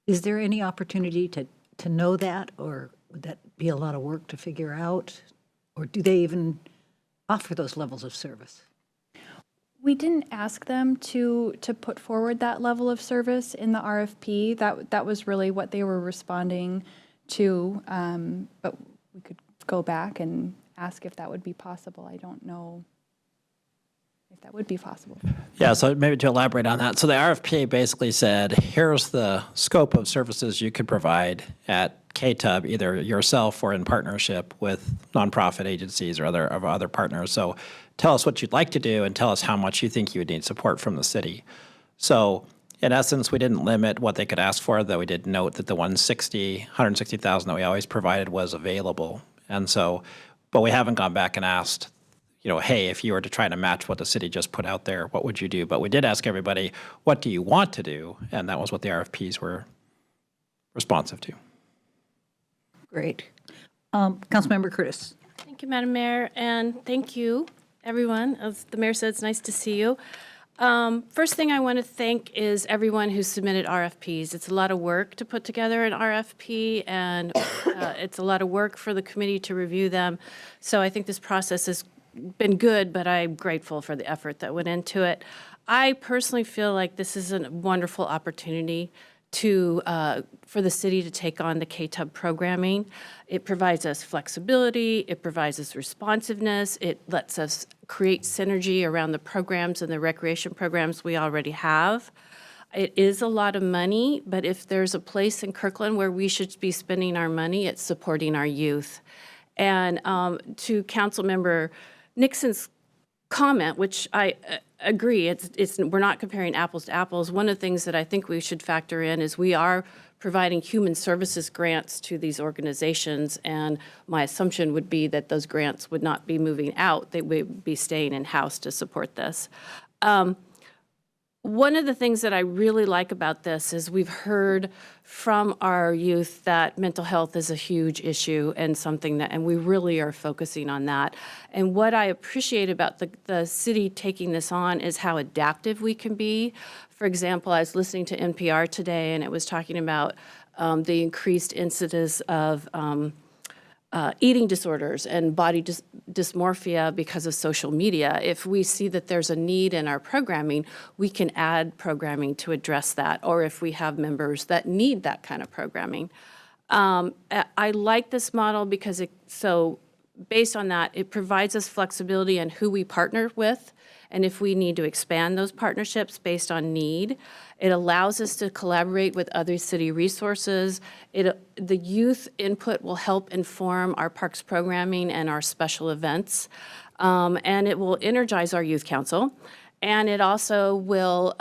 Is there any opportunity to know that, or would that be a lot of work to figure out? Or do they even offer those levels of service? We didn't ask them to put forward that level of service in the RFP. That was really what they were responding to. But we could go back and ask if that would be possible. I don't know if that would be possible. Yeah, so maybe to elaborate on that. So the RFP basically said, here's the scope of services you could provide at KTUB, either yourself or in partnership with nonprofit agencies or other partners. So tell us what you'd like to do and tell us how much you think you would need support from the city. So in essence, we didn't limit what they could ask for, though we did note that the $160,000 that we always provided was available. And so, but we haven't gone back and asked, hey, if you were to try to match what the city just put out there, what would you do? But we did ask everybody, what do you want to do? And that was what the RFPs were responsive to. Great. Councilmember Curtis. Thank you, Madam Mayor, and thank you, everyone. As the mayor said, it's nice to see you. First thing I want to thank is everyone who submitted RFPs. It's a lot of work to put together an RFP, and it's a lot of work for the committee to review them. So I think this process has been good, but I'm grateful for the effort that went into it. I personally feel like this is a wonderful opportunity for the city to take on the KTUB programming. It provides us flexibility, it provides us responsiveness, it lets us create synergy around the programs and the recreation programs we already have. It is a lot of money, but if there's a place in Kirkland where we should be spending our money, it's supporting our youth. And to Councilmember Nixon's comment, which I agree, we're not comparing apples to apples. One of the things that I think we should factor in is we are providing human services grants to these organizations, and my assumption would be that those grants would not be moving out. They would be staying in-house to support this. One of the things that I really like about this is we've heard from our youth that mental health is a huge issue and and we really are focusing on that. And what I appreciate about the city taking this on is how adaptive we can be. For example, I was listening to NPR today, and it was talking about the increased incidence of eating disorders and body dysmorphia because of social media. If we see that there's a need in our programming, we can add programming to address that, or if we have members that need that kind of programming. I like this model because based on that, it provides us flexibility in who we partner with, and if we need to expand those partnerships based on need. It allows us to collaborate with other city resources. The youth input will help inform our parks programming and our special events, and it will energize our youth council. And it also will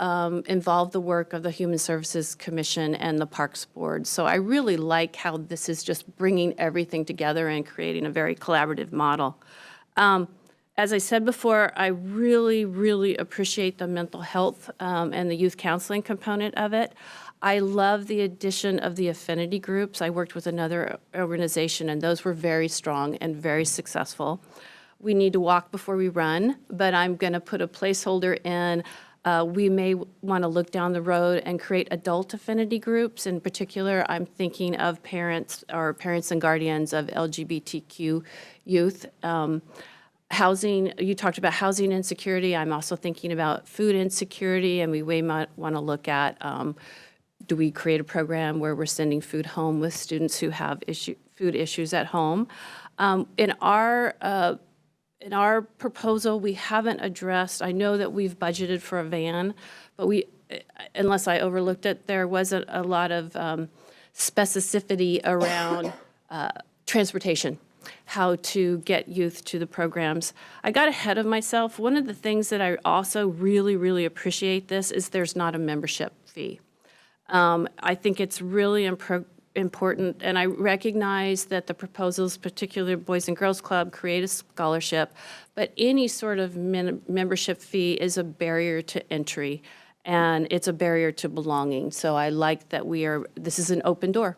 involve the work of the Human Services Commission and the Parks Board. So I really like how this is just bringing everything together and creating a very collaborative model. As I said before, I really, really appreciate the mental health and the youth counseling component of it. I love the addition of the affinity groups. I worked with another organization, and those were very strong and very successful. We need to walk before we run, but I'm going to put a placeholder in. We may want to look down the road and create adult affinity groups. In particular, I'm thinking of parents and guardians of LGBTQ youth. Housing, you talked about housing insecurity. I'm also thinking about food insecurity, and we might want to look at, do we create a program where we're sending food home with students who have food issues at home? In our proposal, we haven't addressed, I know that we've budgeted for a van, but unless I overlooked it, there wasn't a lot of specificity around transportation, how to get youth to the programs. I got ahead of myself. One of the things that I also really, really appreciate this is there's not a membership fee. I think it's really important, and I recognize that the proposals, particularly Boys and Girls Club, create a scholarship, but any sort of membership fee is a barrier to entry, and it's a barrier to belonging. So I like that this is an open door,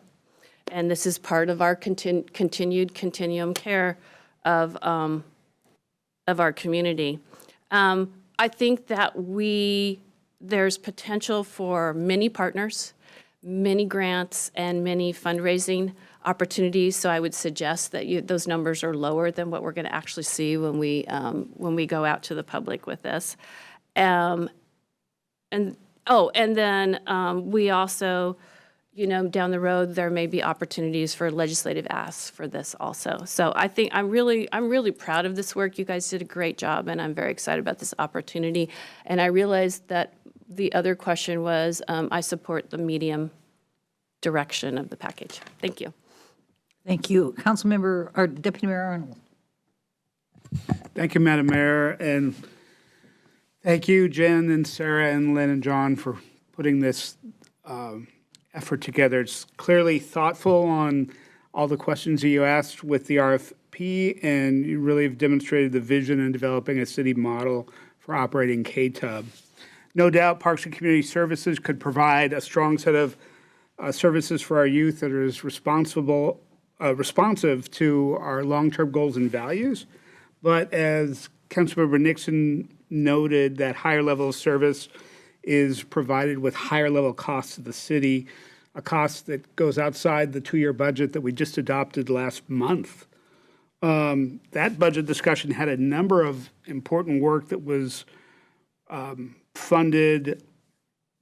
and this is part of our continued continuum care of our community. I think that there's potential for many partners, many grants, and many fundraising opportunities. So I would suggest that those numbers are lower than what we're going to actually see when we go out to the public with this. And then we also, down the road, there may be opportunities for legislative asks for this also. So I think I'm really proud of this work. You guys did a great job, and I'm very excited about this opportunity. And I realized that the other question was, I support the medium direction of the package. Thank you. Thank you. Councilmember, or Deputy Mayor Arnold. Thank you, Madam Mayor, and thank you, Jen and Sarah and Lynn and John, for putting this effort together. It's clearly thoughtful on all the questions that you asked with the RFP, and you really have demonstrated the vision in developing a city model for operating KTUB. No doubt, Parks and Community Services could provide a strong set of services for our youth that is responsive to our long-term goals and values. But as Councilmember Nixon noted, that higher level of service is provided with higher level costs to the city, a cost that goes outside the 2-year budget that we just adopted last month. That budget discussion had a number of important work that was funded,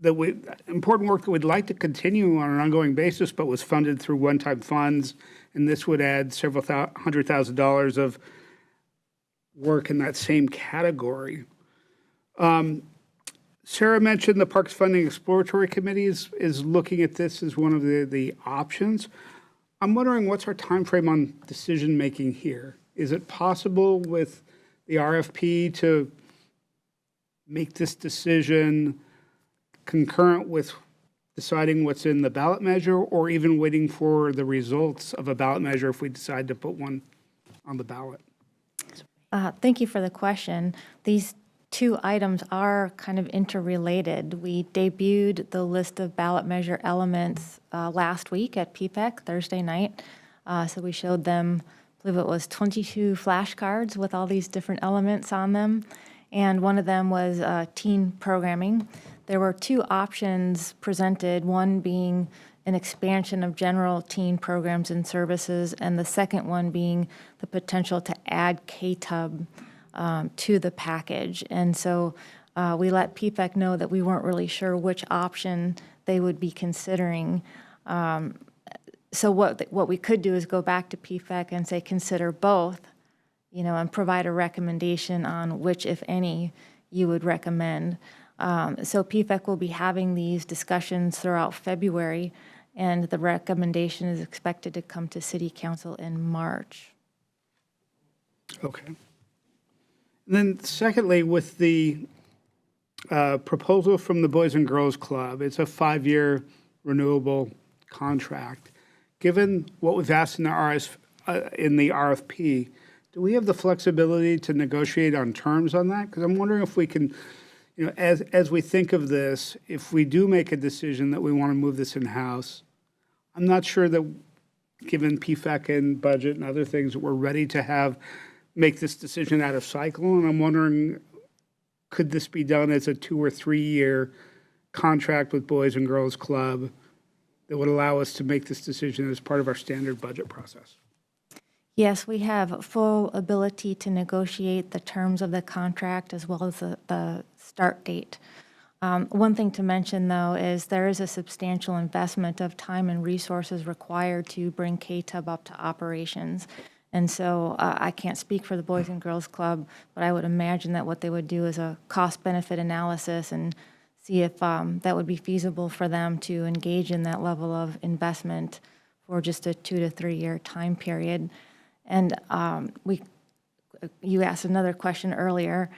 important work that we'd like to continue on an ongoing basis, but was funded through one-time funds. And this would add several $100,000 of work in that same category. Sarah mentioned the Parks Funding Exploratory Committee is looking at this as one of the options. I'm wondering, what's our time frame on decision-making here? Is it possible with the RFP to make this decision concurrent with deciding what's in the ballot measure, or even waiting for the results of a ballot measure if we decide to put one on the ballot? Thank you for the question. These two items are kind of interrelated. We debuted the list of ballot measure elements last week at PPEC, Thursday night. So we showed them, I believe it was 22 flashcards with all these different elements on them. And one of them was teen programming. There were two options presented, one being an expansion of general teen programs and services, and the second one being the potential to add KTUB to the package. And so we let PPEC know that we weren't really sure which option they would be considering. So what we could do is go back to PPEC and say, consider both, and provide a recommendation on which, if any, you would recommend. So PPEC will be having these discussions throughout February, and the recommendation is expected to come to City Council in March. Okay. And then secondly, with the proposal from the Boys and Girls Club, it's a 5-year renewable contract. Given what we've asked in the RFP, do we have the flexibility to negotiate on terms on that? Because I'm wondering if we can, as we think of this, if we do make a decision that we want to move this in-house, I'm not sure that, given PFAC and budget and other things, that we're ready to make this decision out of cycle. And I'm wondering, could this be done as a 2 or 3 year contract with Boys and Girls Club that would allow us to make this decision as part of our standard budget process? Yes, we have full ability to negotiate the terms of the contract as well as the start date. One thing to mention, though, is there is a substantial investment of time and resources required to bring KTUB up to operations. And so I can't speak for the Boys and Girls Club, but I would imagine that what they would do is a cost-benefit analysis and see if that would be feasible for them to engage in that level of investment for just a 2 to 3 year time period. And you asked another question earlier.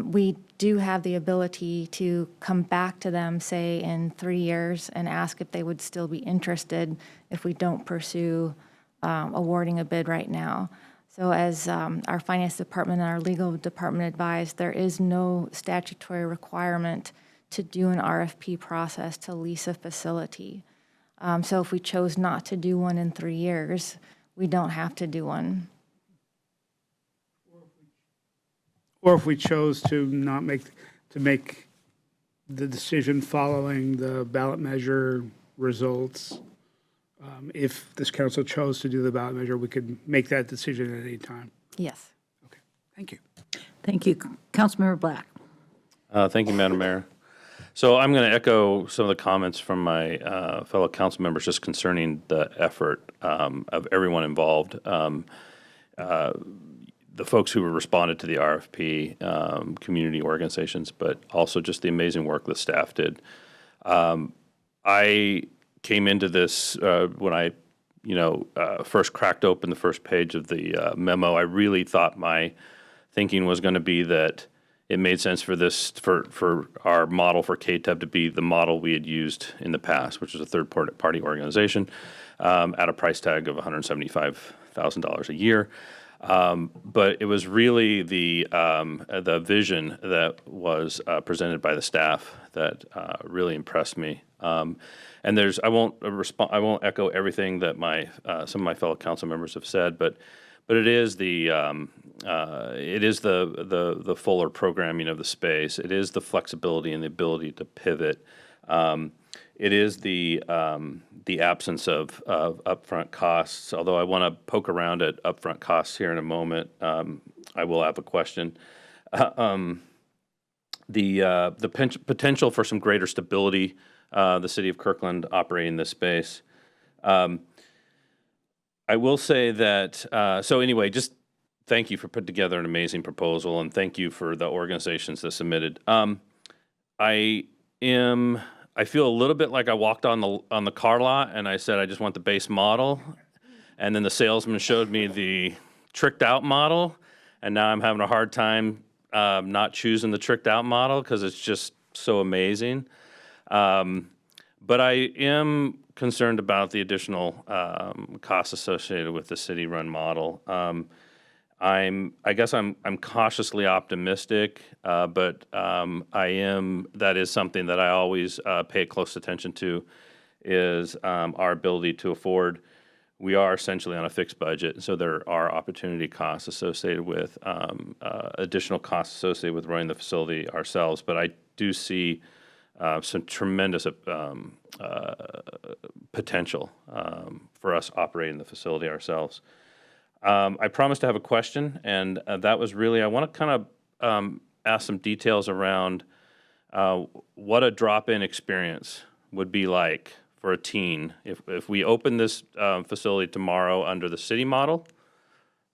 We do have the ability to come back to them, say, in 3 years and ask if they would still be interested if we don't pursue awarding a bid right now. So as our finance department and our legal department advised, there is no statutory requirement to do an RFP process to lease a facility. So if we chose not to do one in 3 years, we don't have to do one. Or if we chose to not make the decision following the ballot measure results, if this council chose to do the ballot measure, we could make that decision at any time. Yes. Okay, thank you. Thank you. Councilmember Black. Thank you, Madam Mayor. So I'm going to echo some of the comments from my fellow council members just concerning the effort of everyone involved. The folks who responded to the RFP, community organizations, but also just the amazing work the staff did. I came into this when I, first cracked open the first page of the memo. I really thought my thinking was going to be that it made sense for this, for our model for KTEB to be the model we had used in the past, which was a third-party organization at a price tag of $175,000 a year. But it was really the vision that was presented by the staff that really impressed me. And I won't echo everything that some of my fellow council members have said, but it is the fuller programming of the space. It is the flexibility and the ability to pivot. It is the absence of upfront costs. Although I want to poke around at upfront costs here in a moment, I will have a question. The potential for some greater stability. The city of Kirkland operating this space. I will say that, so anyway, just thank you for putting together an amazing proposal, and thank you for the organizations that submitted. I feel a little bit like I walked on the car lot and I said, I just want the base model. And then the salesman showed me the tricked out model. And now I'm having a hard time not choosing the tricked out model because it's just so amazing. But I am concerned about the additional costs associated with the city-run model. I guess I'm cautiously optimistic, but that is something that I always pay close attention to, is our ability to afford. We are essentially on a fixed budget, so there are opportunity costs associated with additional costs associated with running the facility ourselves. But I do see some tremendous potential for us operating the facility ourselves. I promised to have a question, and that was really, I want to kind of ask some details around what a drop-in experience would be like for a teen if we open this facility tomorrow under the city model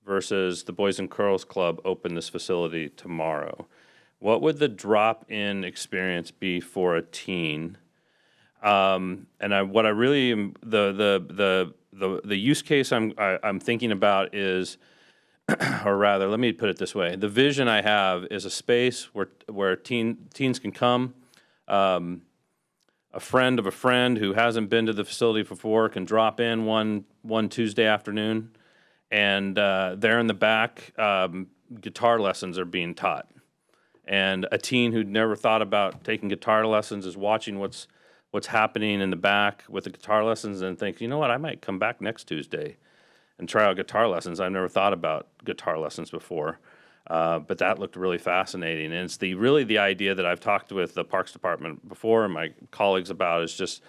versus the Boys and Girls Club open this facility tomorrow. What would the drop-in experience be for a teen? What I really am, the use case I'm thinking about is, or rather, let me put it this way: the vision I have is a space where teens can come. A friend of a friend who hasn't been to the facility before can drop in one Tuesday afternoon, and there in the back, guitar lessons are being taught. And a teen who'd never thought about taking guitar lessons is watching what's happening in the back with the guitar lessons and thinks, you know what, I might come back next Tuesday and try out guitar lessons. I've never thought about guitar lessons before, but that looked really fascinating. And it's really the idea that I've talked with the Parks Department before and my colleagues about is just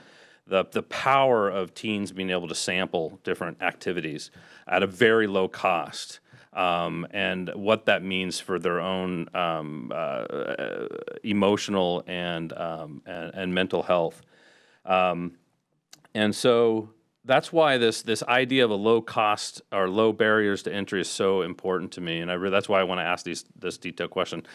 the power of teens being able to sample different activities at a very low cost. And what that means for their own emotional and mental health. And so that's why this idea of a low cost or low barriers to entry is so important to me. And that's why I want to ask this detailed question.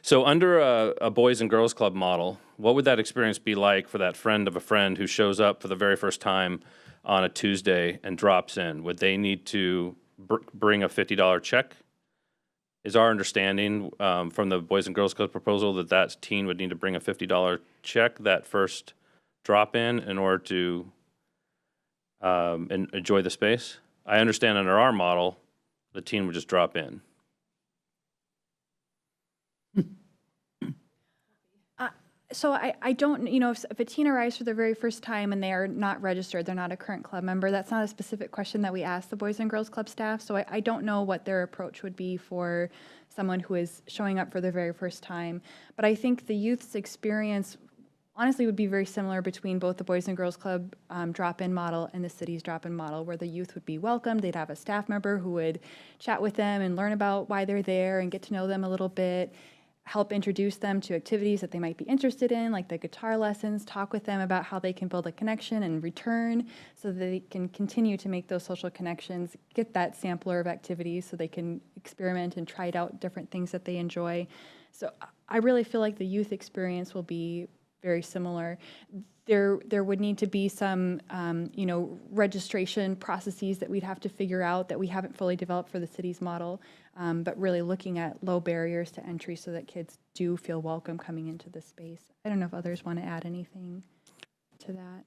So under a Boys and Girls Club model, what would that experience be like for that friend of a friend who shows up for the very first time on a Tuesday and drops in? Would they need to bring a $50 check? Is our understanding from the Boys and Girls Club proposal that teen would need to bring a $50 check that first drop in order to enjoy the space? I understand under our model, the teen would just drop in. So I don't, if a teen arrives for the very first time and they are not registered, they're not a current club member, that's not a specific question that we ask the Boys and Girls Club staff. So I don't know what their approach would be for someone who is showing up for the very first time. But I think the youth's experience honestly would be very similar between both the Boys and Girls Club drop-in model and the city's drop-in model, where the youth would be welcomed. They'd have a staff member who would chat with them and learn about why they're there and get to know them a little bit. help introduce them to activities that they might be interested in, like the guitar lessons, talk with them about how they can build a connection and return so that they can continue to make those social connections, get that sampler of activities so they can experiment and try out different things that they enjoy. So I really feel like the youth experience will be very similar. There would need to be some, registration processes that we'd have to figure out that we haven't fully developed for the city's model, but really looking at low barriers to entry so that kids do feel welcome coming into the space. I don't know if others want to add anything to that.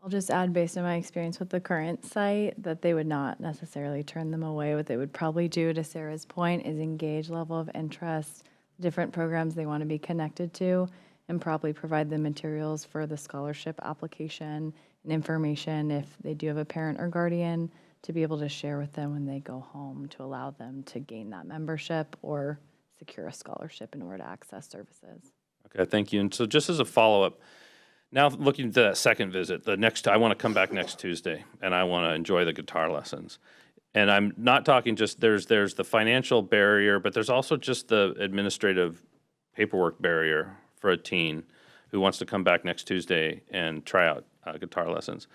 I'll just add, based on my experience with the current site, that they would not necessarily turn them away. What they would probably do, to Sarah's point, is engage level of interest, different programs they want to be connected to, and probably provide the materials for the scholarship application and information if they do have a parent or guardian to be able to share with them when they go home to allow them to gain that membership or secure a scholarship in order to access services. Okay, thank you. And so just as a follow-up, now looking to that second visit, I want to come back next Tuesday and I want to enjoy the guitar lessons. And I'm not talking just, there's the financial barrier, but there's also just the administrative paperwork barrier for a teen who wants to come back next Tuesday and try out guitar lessons.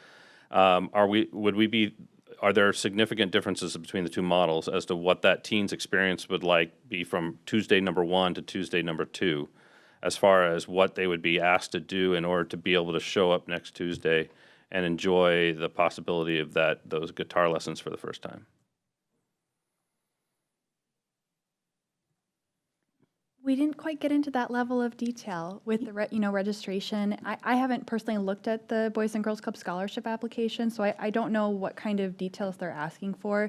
Are there significant differences between the two models as to what that teen's experience would be from Tuesday number 1 to Tuesday number 2, as far as what they would be asked to do in order to be able to show up next Tuesday and enjoy the possibility of those guitar lessons for the first time? We didn't quite get into that level of detail with the registration. I haven't personally looked at the Boys and Girls Club scholarship application, so I don't know what kind of details they're asking for.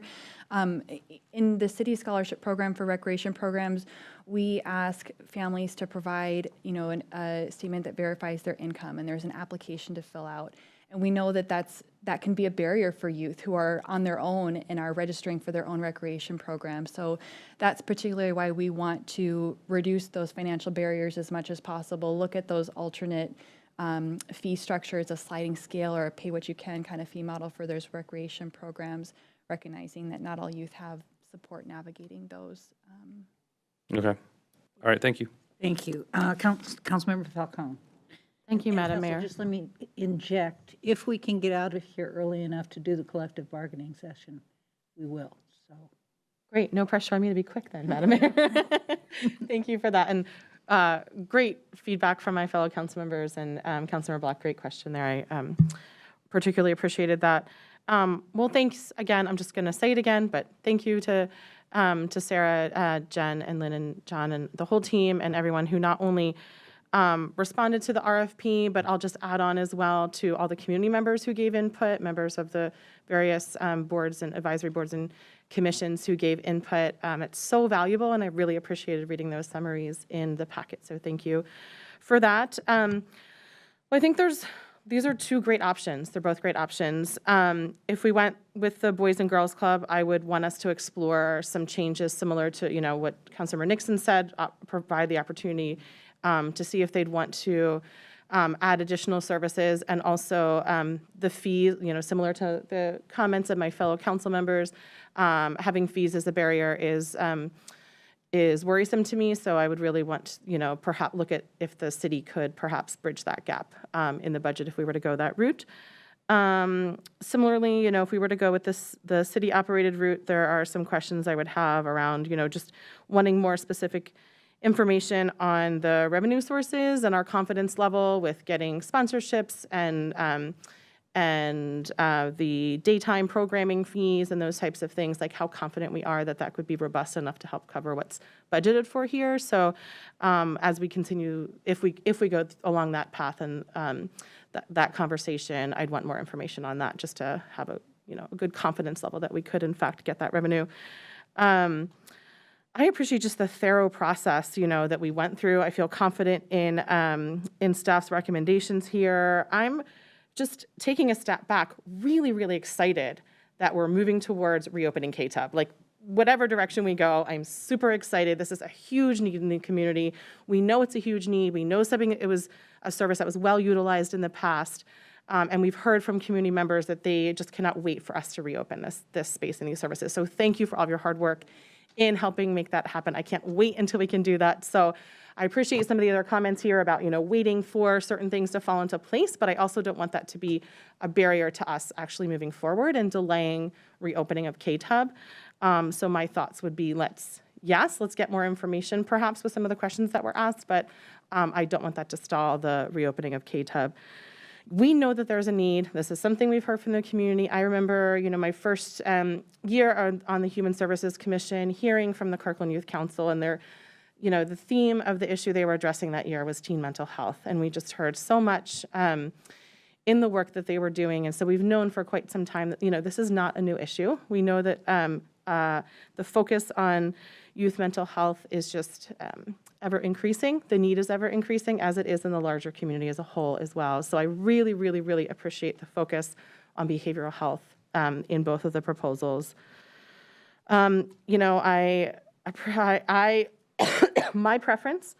In the city scholarship program for recreation programs, we ask families to provide a statement that verifies their income, and there's an application to fill out. And we know that that can be a barrier for youth who are on their own and are registering for their own recreation program. So that's particularly why we want to reduce those financial barriers as much as possible, look at those alternate fee structures, a sliding scale or a pay-what-you-can kind of fee model for those recreation programs, recognizing that not all youth have support navigating those. Okay. All right, thank you. Thank you. Councilmember Falcone. Thank you, Madam Council, Mayor. just let me inject, if we can get out of here early enough to do the collective bargaining session, we will, so. Great, no pressure on me to be quick then, Madam Mayor. Thank you for that, and great feedback from my fellow council members, and Councilmember Block, great question there. I particularly appreciated that. Well, thanks again, I'm just gonna say it again, but thank you to Sarah, Jen, and Lynn, and John, and the whole team, and everyone who not only responded to the RFP, but I'll just add on as well to all the community members who gave input, members of the various boards and advisory boards and commissions who gave input. It's so valuable, and I really appreciated reading those summaries in the packet, so thank you for that. Well, I think these are two great options. They're both great options. If we went with the Boys and Girls Club, I would want us to explore some changes similar to what Councilmember Nixon said, provide the opportunity to see if they'd want to add additional services, and also the fees, similar to the comments of my fellow council members, having fees as a barrier is worrisome to me. So I would really want, perhaps look at if the city could perhaps bridge that gap in the budget if we were to go that route. Similarly, if we were to go with the city operated route, there are some questions I would have around, just wanting more specific information on the revenue sources and our confidence level with getting sponsorships and the daytime programming fees and those types of things, like how confident we are that could be robust enough to help cover what's budgeted for here. So as we continue, if we go along that path and that conversation, I'd want more information on that just to have a good confidence level that we could in fact get that revenue. I appreciate just the thorough process, that we went through. I feel confident in staff's recommendations here. I'm just taking a step back, really, really excited that we're moving towards reopening KTUB. Like, whatever direction we go, I'm super excited. This is a huge need in the community. We know it's a huge need. We know it was a service that was well utilized in the past. And we've heard from community members that they just cannot wait for us to reopen this space and these services. So thank you for all of your hard work in helping make that happen. I can't wait until we can do that. So I appreciate some of the other comments here about, waiting for certain things to fall into place, but I also don't want that to be a barrier to us actually moving forward and delaying reopening of KTUB. So my thoughts would be, let's get more information perhaps with some of the questions that were asked, but I don't want that to stall the reopening of KTUB. We know that there's a need. This is something we've heard from the community. I remember, my first year on the Human Services Commission, hearing from the Kirkland Youth Council, and the theme of the issue they were addressing that year was teen mental health. And we just heard so much in the work that they were doing. And so we've known for quite some time that, this is not a new issue. We know that the focus on youth mental health is just ever increasing. The need is ever increasing, as it is in the larger community as a whole as well. So I really, really, really appreciate the focus on behavioral health in both of the proposals. My preference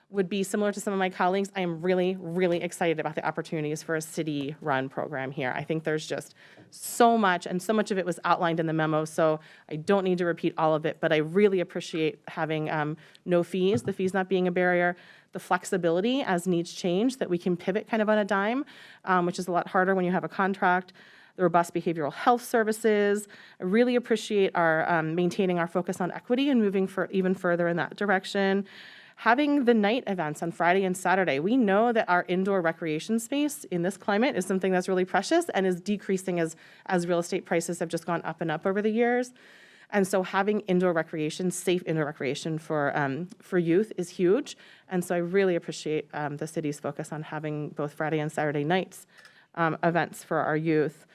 would be similar to some of my colleagues. I am really, really excited about the opportunities for a city-run program here. I think there's just so much, and so much of it was outlined in the memo, so I don't need to repeat all of it, but I really appreciate having no fees, the fees not being a barrier, the flexibility as needs change, that we can pivot kind of on a dime, which is a lot harder when you have a contract. The robust behavioral health services. I really appreciate our maintaining our focus on equity and moving even further in that direction. Having the night events on Friday and Saturday. We know that our indoor recreation space in this climate is something that's really precious and is decreasing as real estate prices have just gone up and up over the years. And so having indoor recreation, safe indoor recreation for youth is huge. And so I really appreciate the city's focus on having both Friday and Saturday nights events for our youth.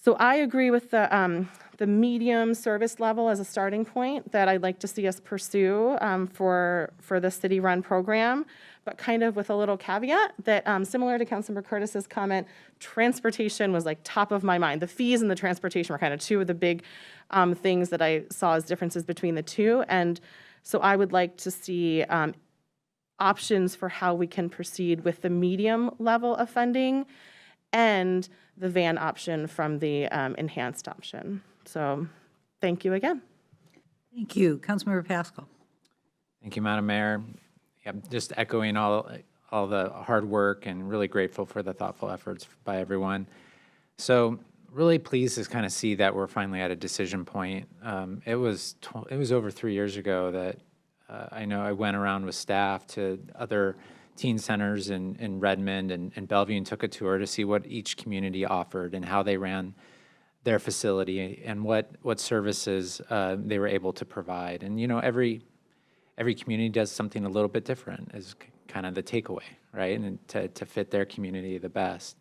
So I agree with the medium service level as a starting point that I'd like to see us pursue for the city-run program, but kind of with a little caveat that similar to Councilmember Curtis's comment, transportation was like top of my mind. The fees and the transportation were kind of two of the big things that I saw as differences between the two. And so I would like to see options for how we can proceed with the medium level of funding and the van option from the enhanced option. So thank you again. Thank you. Councilmember Pascal. Thank you, Madam Mayor. Yeah, just echoing all the hard work and really grateful for the thoughtful efforts by everyone. So really pleased to kind of see that we're finally at a decision point. It was over 3 years ago that I know I went around with staff to other teen centers in Redmond and Bellevue and took a tour to see what each community offered and how they ran their facility and what services they were able to provide. And every community does something a little bit different is kind of the takeaway, right? And to fit their community the best.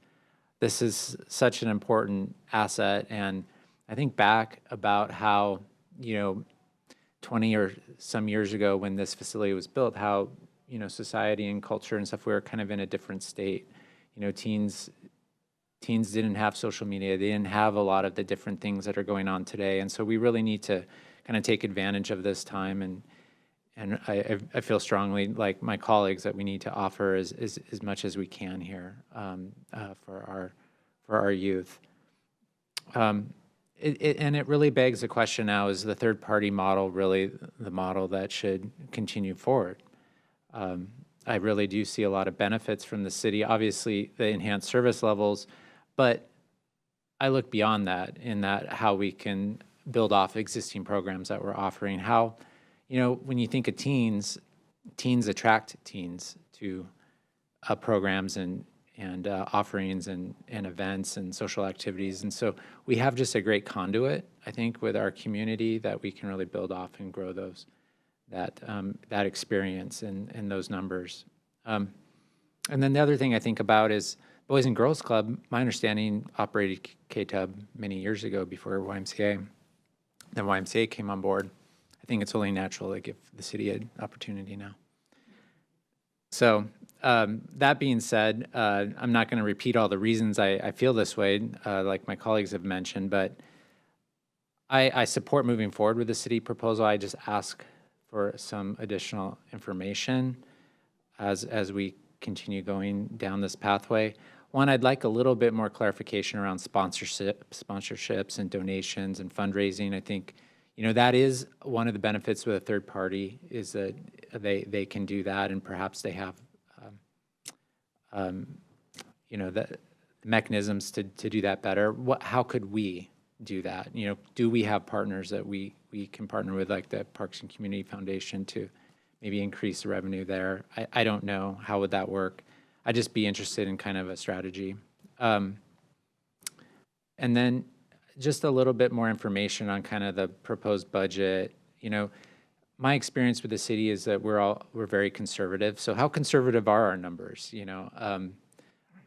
This is such an important asset, and I think back about how 20 or some years ago when this facility was built, how society and culture and stuff, we were kind of in a different state. Teens didn't have social media. They didn't have a lot of the different things that are going on today. And so we really need to kind of take advantage of this time. And I feel strongly, like my colleagues, that we need to offer as much as we can here for our youth. And it really begs the question now, is the third-party model really the model that should continue forward? I really do see a lot of benefits from the city, obviously the enhanced service levels, but I look beyond that in that how we can build off existing programs that we're offering. How, when you think of teens attract teens to programs and offerings and events and social activities. And so we have just a great conduit, I think, with our community that we can really build off and grow that experience and those numbers. And then the other thing I think about is Boys and Girls Club. My understanding operated KTUB many years ago before YMCA. Then YMCA came on board. I think it's only natural to give the city an opportunity now. So that being said, I'm not going to repeat all the reasons I feel this way, like my colleagues have mentioned, but I support moving forward with the city proposal. I just ask for some additional information as we continue going down this pathway. One, I'd like a little bit more clarification around sponsorships and donations and fundraising. I think, that is one of the benefits with a third party is that they can do that, and perhaps they have, the mechanisms to do that better. How could we do that? Do we have partners that we can partner with, like the Parks and Community Foundation, to maybe increase the revenue there? I don't know. How would that work? I'd just be interested in kind of a strategy. And then just a little bit more information on kind of the proposed budget. My experience with the city is that we're very conservative. So how conservative are our numbers?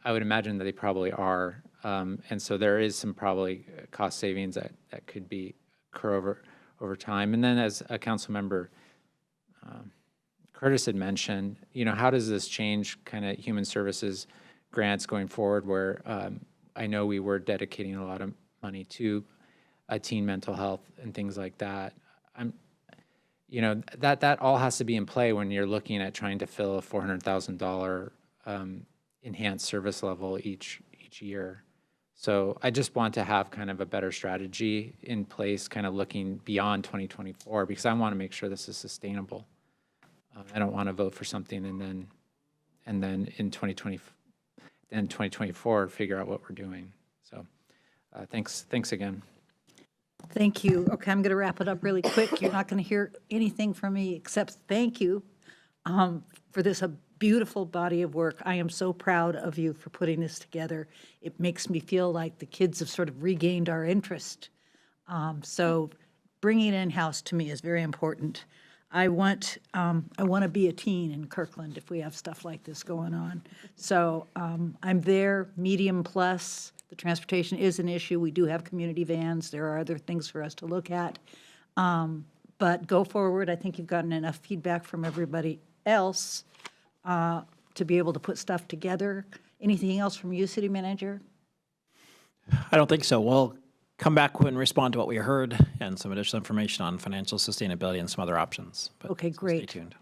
I would imagine that they probably are. And so there is some probably cost savings that could be occur over time. And then, as a council member Curtis had mentioned, how does this change kind of human services grants going forward, where I know we were dedicating a lot of money to teen mental health and things like that. That all has to be in play when you're looking at trying to fill a $400,000 enhanced service level each year. So I just want to have kind of a better strategy in place, kind of looking beyond 2024, because I want to make sure this is sustainable. I don't want to vote for something and then in 2024 figure out what we're doing. So thanks again. Thank you. Okay, I'm going to wrap it up really quick. You're not going to hear anything from me except thank you for this beautiful body of work. I am so proud of you for putting this together. It makes me feel like the kids have sort of regained our interest. So bringing it in-house to me is very important. I want to be a teen in Kirkland if we have stuff like this going on. So I'm there, medium plus. The transportation is an issue. We do have community vans. There are other things for us to look at. But go forward. I think you've gotten enough feedback from everybody else to be able to put stuff together. Anything else from you, City Manager? I don't think so. We'll come back and respond to what we heard and some additional information on financial sustainability and some other options. But Okay, so great. Stay tuned.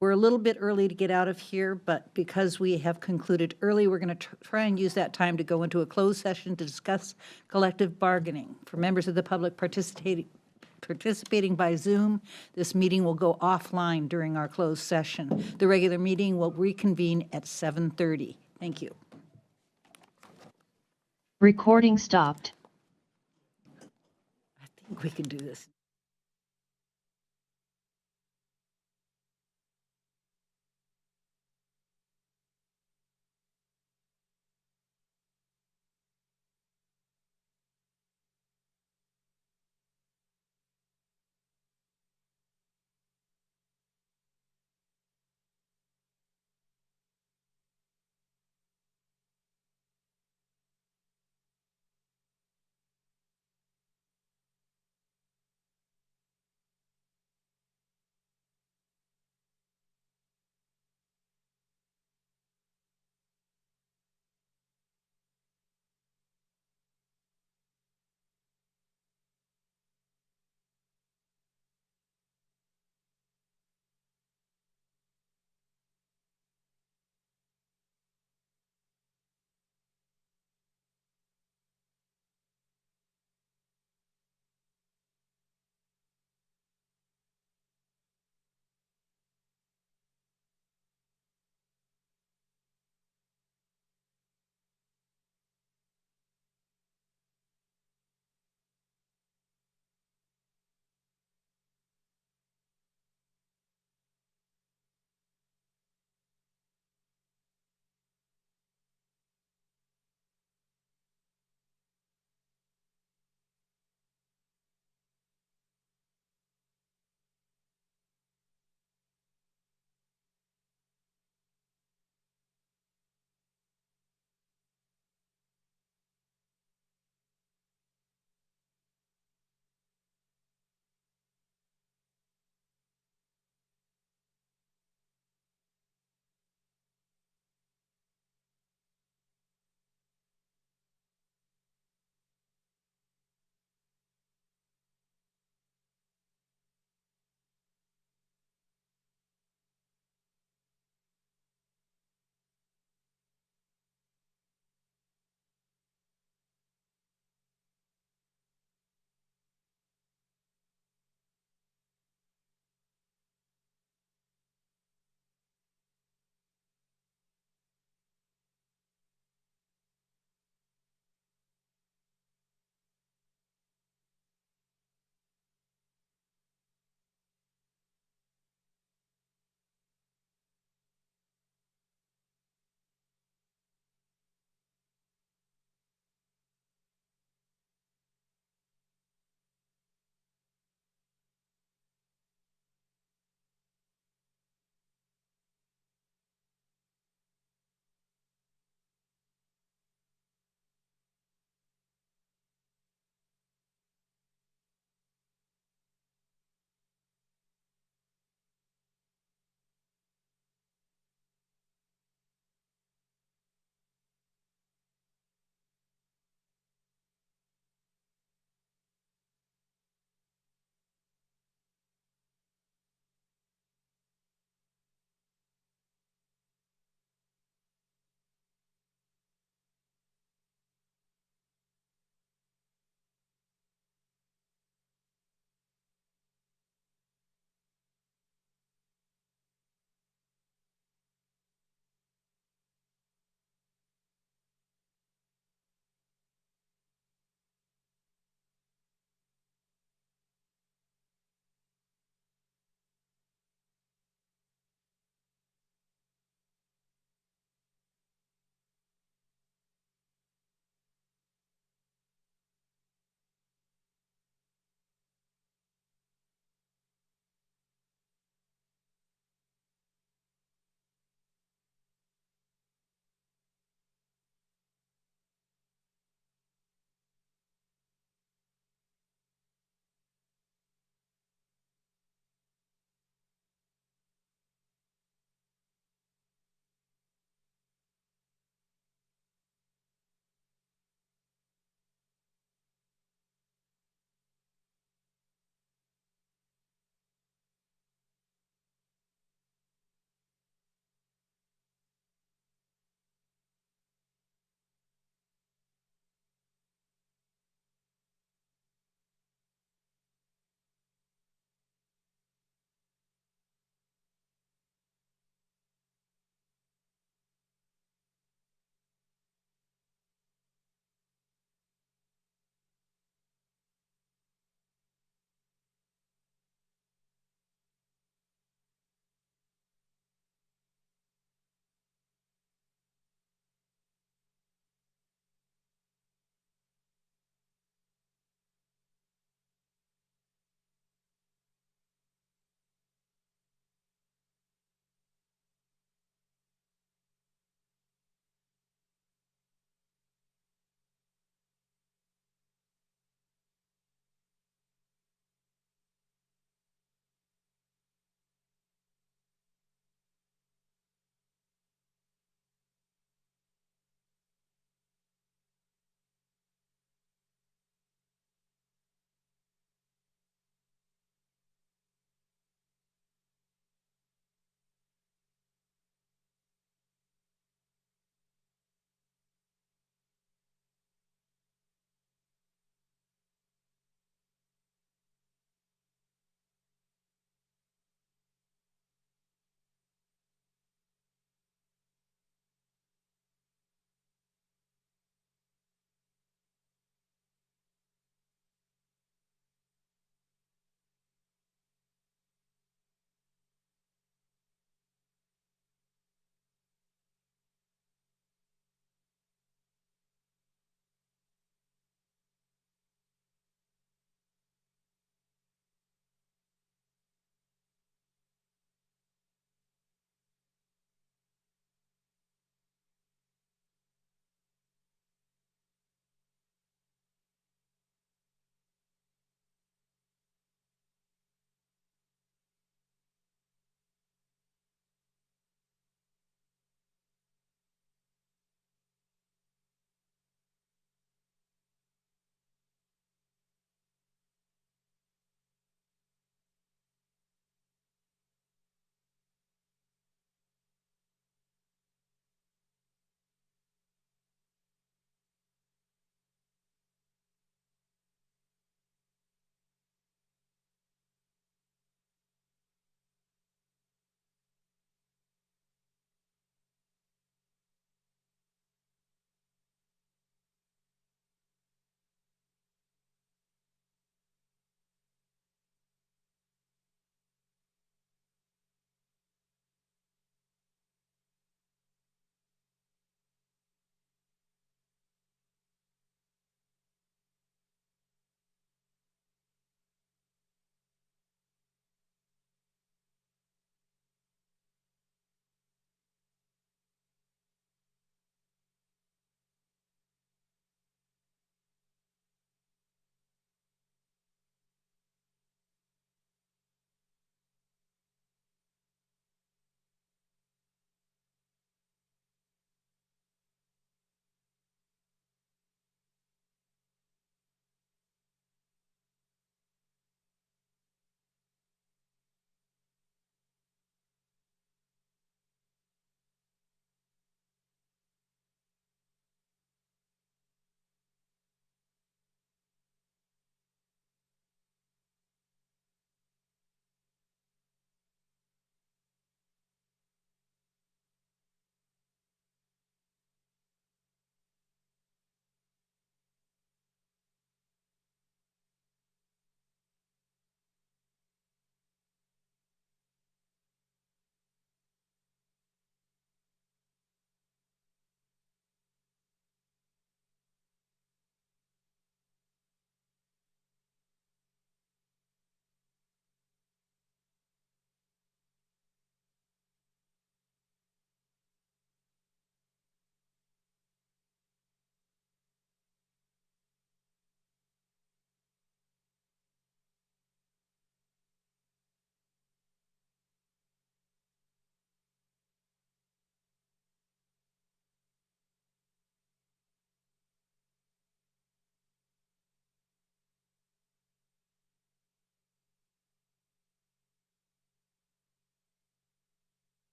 We're a little bit early to get out of here, but because we have concluded early, we're going to try and use that time to go into a closed session to discuss collective bargaining. For members of the public participating by Zoom, this meeting will go offline during our closed session. The regular meeting will reconvene at 7:30. Thank you. Recording stopped. I think we can do this.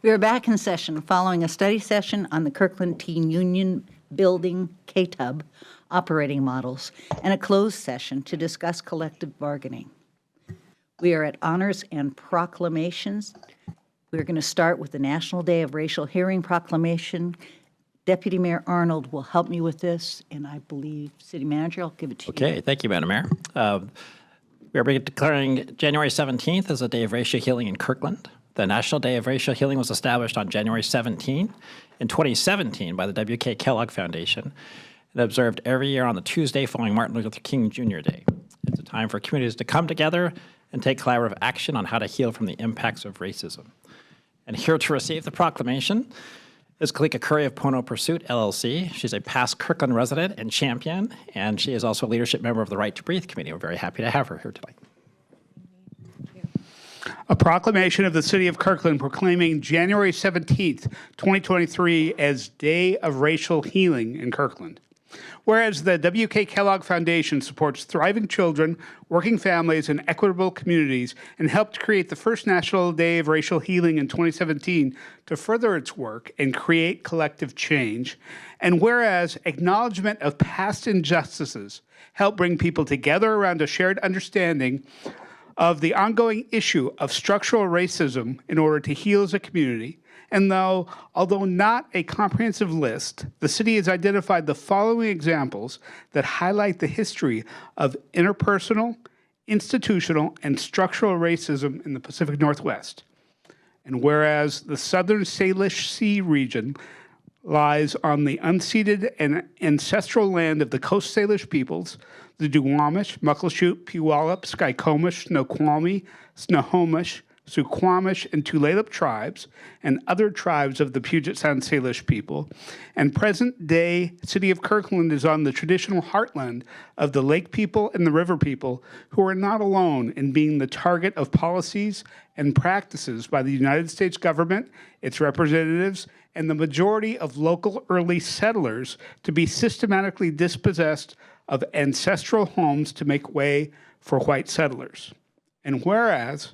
We are back in session following a study session on the Kirkland Teen Union Building KTUB operating models and a closed session to discuss collective bargaining. We are at honors and proclamations. We're going to start with the National Day of Racial Hearing proclamation. Deputy Mayor Arnold will help me with this, and I believe City Manager, I'll give it to you. Okay, thank you, Madam Mayor. We are declaring January 17th as a Day of Racial Healing in Kirkland. The National Day of Racial Healing was established on January 17 in 2017 by the W.K. Kellogg Foundation and observed every year on the Tuesday following Martin Luther King Jr. Day. It's a time for communities to come together and take collaborative action on how to heal from the impacts of racism. And here to receive the proclamation is Kalika Curry of Pono Pursuit, LLC. She's a past Kirkland resident and champion, and she is also a leadership member of the Right to Breathe Committee. We're very happy to have her here tonight. A proclamation of the City of Kirkland proclaiming January 17th, 2023 as Day of Racial Healing in Kirkland. Whereas the W.K. Kellogg Foundation supports thriving children, working families, and equitable communities, and helped create the first National Day of Racial Healing in 2017 to further its work and create collective change. And whereas acknowledgement of past injustices help bring people together around a shared understanding of the ongoing issue of structural racism in order to heal as a community. And although not a comprehensive list, the city has identified the following examples that highlight the history of interpersonal, institutional, and structural racism in the Pacific Northwest. And whereas the southern Salish Sea region lies on the unceded and ancestral land of the Coast Salish peoples, the Duwamish, Muckleshoot, Puyallup, Skykomish, Snoqualmie, Snohomish, Suquamish, and Tulalip tribes, and other tribes of the Puget Sound Salish people. And present-day City of Kirkland is on the traditional heartland of the Lake people and the River people, who are not alone in being the target of policies and practices by the United States government, its representatives, and the majority of local early settlers to be systematically dispossessed of ancestral homes to make way for white settlers. And whereas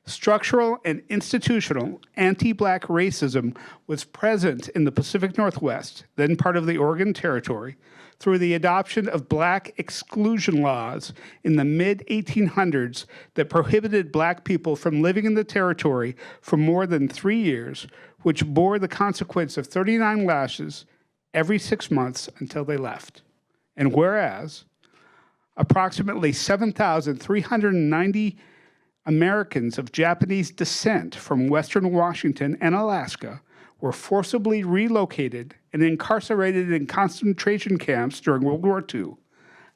structural and institutional anti-Black racism was present in the Pacific Northwest, then part of the Oregon Territory, through the adoption of Black exclusion laws in the mid-1800s that prohibited Black people from living in the territory for more than 3 years, which bore the consequence of 39 lashes every 6 months until they left. And whereas approximately 7,390 Americans of Japanese descent from Western Washington and Alaska were forcibly relocated and incarcerated in concentration camps during World War II,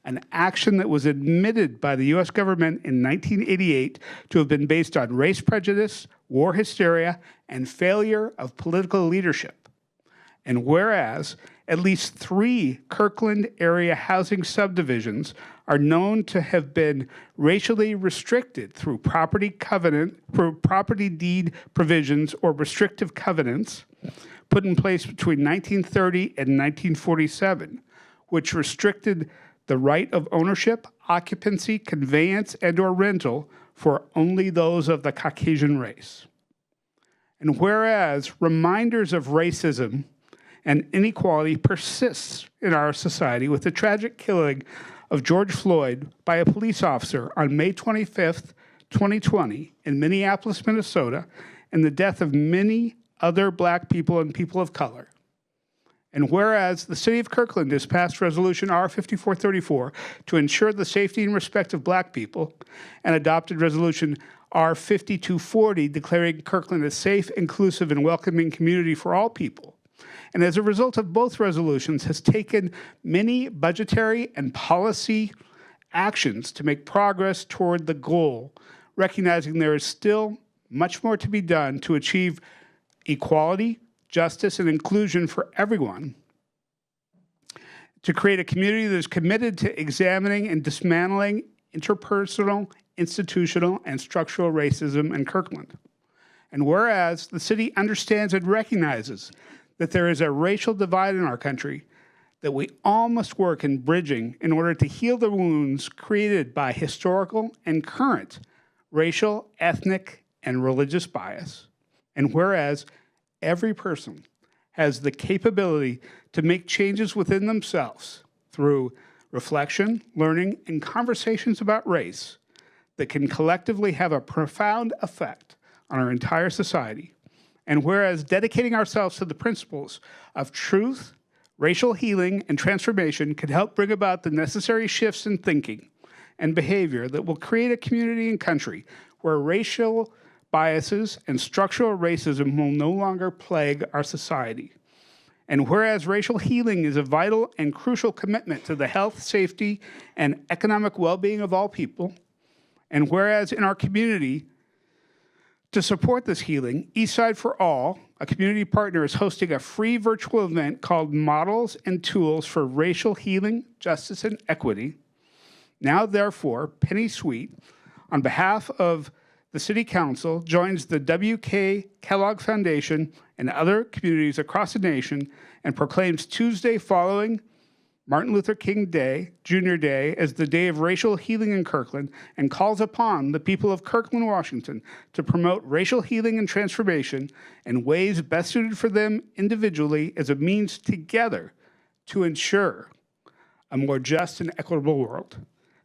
an action that was admitted by the U.S. government in 1988 to have been based on race prejudice, war hysteria, and failure of political leadership. And whereas at least 3 Kirkland area housing subdivisions are known to have been racially restricted through property deed provisions or restrictive covenants put in place between 1930 and 1947, which restricted the right of ownership, occupancy, conveyance, and/or rental for only those of the Caucasian race. And whereas reminders of racism and inequality persists in our society with the tragic killing of George Floyd by a police officer on May 25th, 2020 in Minneapolis, Minnesota, and the death of many other Black people and people of color. And whereas the City of Kirkland has passed Resolution R-5434 to ensure the safety and respect of Black people, and adopted Resolution R-5240 declaring Kirkland a safe, inclusive, and welcoming community for all people, and as a result of both resolutions has taken many budgetary and policy actions to make progress toward the goal, recognizing there is still much more to be done to achieve equality, justice, and inclusion for everyone, to create a community that is committed to examining and dismantling interpersonal, institutional, and structural racism in Kirkland. And whereas the city understands and recognizes that there is a racial divide in our country that we all must work in bridging in order to heal the wounds created by historical and current racial, ethnic, and religious bias. And whereas every person has the capability to make changes within themselves through reflection, learning, and conversations about race that can collectively have a profound effect on our entire society. And whereas dedicating ourselves to the principles of truth, racial healing, and transformation can help bring about the necessary shifts in thinking and behavior that will create a community and country where racial biases and structural racism will no longer plague our society. And whereas racial healing is a vital and crucial commitment to the health, safety, and economic well-being of all people, and whereas in our community, to support this healing, Eastside for All, a community partner, is hosting a free virtual event called Models and Tools for Racial Healing, Justice, and Equity. Now, therefore, Penny Sweet, on behalf of the City Council, joins the W.K. Kellogg Foundation and other communities across the nation and proclaims Tuesday following Martin Luther King Day, Jr. Day, as the day of racial healing in Kirkland, and calls upon the people of Kirkland, Washington, to promote racial healing and transformation in ways best suited for them individually as a means together to ensure a more just and equitable world.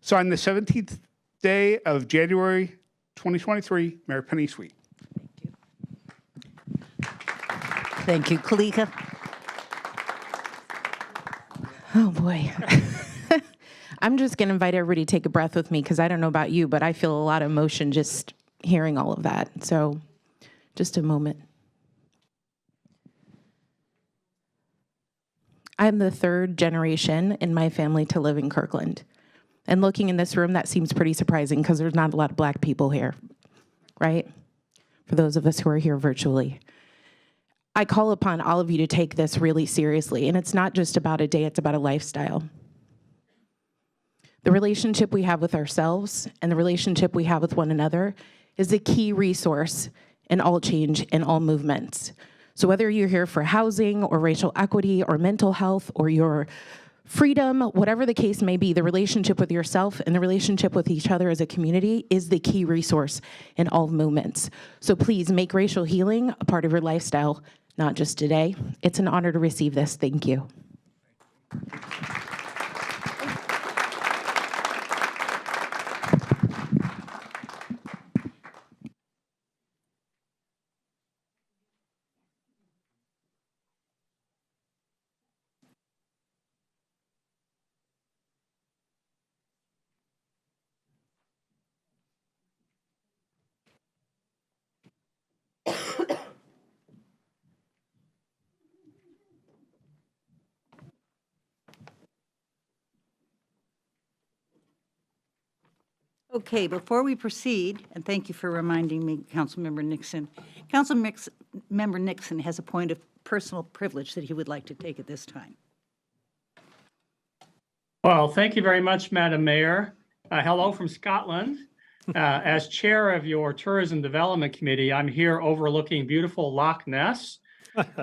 Signed the 17th day of January 2023, Mayor Penny Sweet. Thank you. Kalika? Oh, boy. I'm just going to invite everybody to take a breath with me because I don't know about you, but I feel a lot of emotion just hearing all of that. So just a moment. I'm the third generation in my family to live in Kirkland. And looking in this room, that seems pretty surprising because there's not a lot of Black people here, right? For those of us who are here virtually. I call upon all of you to take this really seriously, and it's not just about a day, it's about a lifestyle. The relationship we have with ourselves and the relationship we have with one another is a key resource in all change and all movements. So whether you're here for housing or racial equity or mental health or your freedom, whatever the case may be, the relationship with yourself and the relationship with each other as a community is the key resource in all movements. So please make racial healing a part of your lifestyle, not just today. It's an honor to receive this. Thank you. Okay, before we proceed, and thank you for reminding me, Councilmember Nixon. Councilmember Nixon has a point of personal privilege that he would like to take at this time. Well, thank you very much, Madam Mayor. Hello from Scotland. As chair of your Tourism Development Committee, I'm here overlooking beautiful Loch Ness,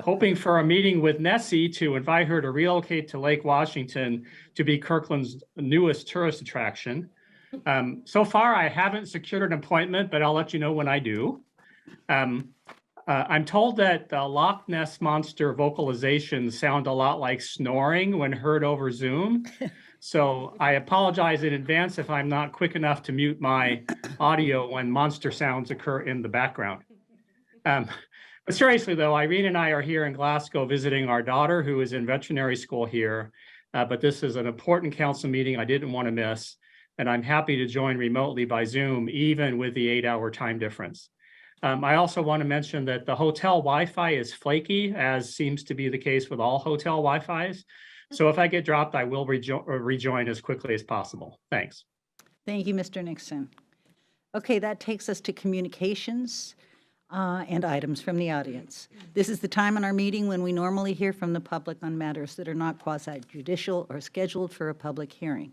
hoping for a meeting with Nessie to invite her to relocate to Lake Washington to be Kirkland's newest tourist attraction. So far, I haven't secured an appointment, but I'll let you know when I do. I'm told that the Loch Ness Monster vocalizations sound a lot like snoring when heard over Zoom. So I apologize in advance if I'm not quick enough to mute my audio when monster sounds occur in the background. But seriously, though, Irene and I are here in Glasgow visiting our daughter who is in veterinary school here. But this is an important council meeting I didn't want to miss. And I'm happy to join remotely by Zoom, even with the 8-hour time difference. I also want to mention that the hotel Wi-Fi is flaky, as seems to be the case with all hotel Wi-Fis. So if I get dropped, I will rejoin as quickly as possible. Thanks. Thank you, Mr. Nixon. Okay, that takes us to communications and items from the audience. This is the time in our meeting when we normally hear from the public on matters that are not quasi-judicial or scheduled for a public hearing.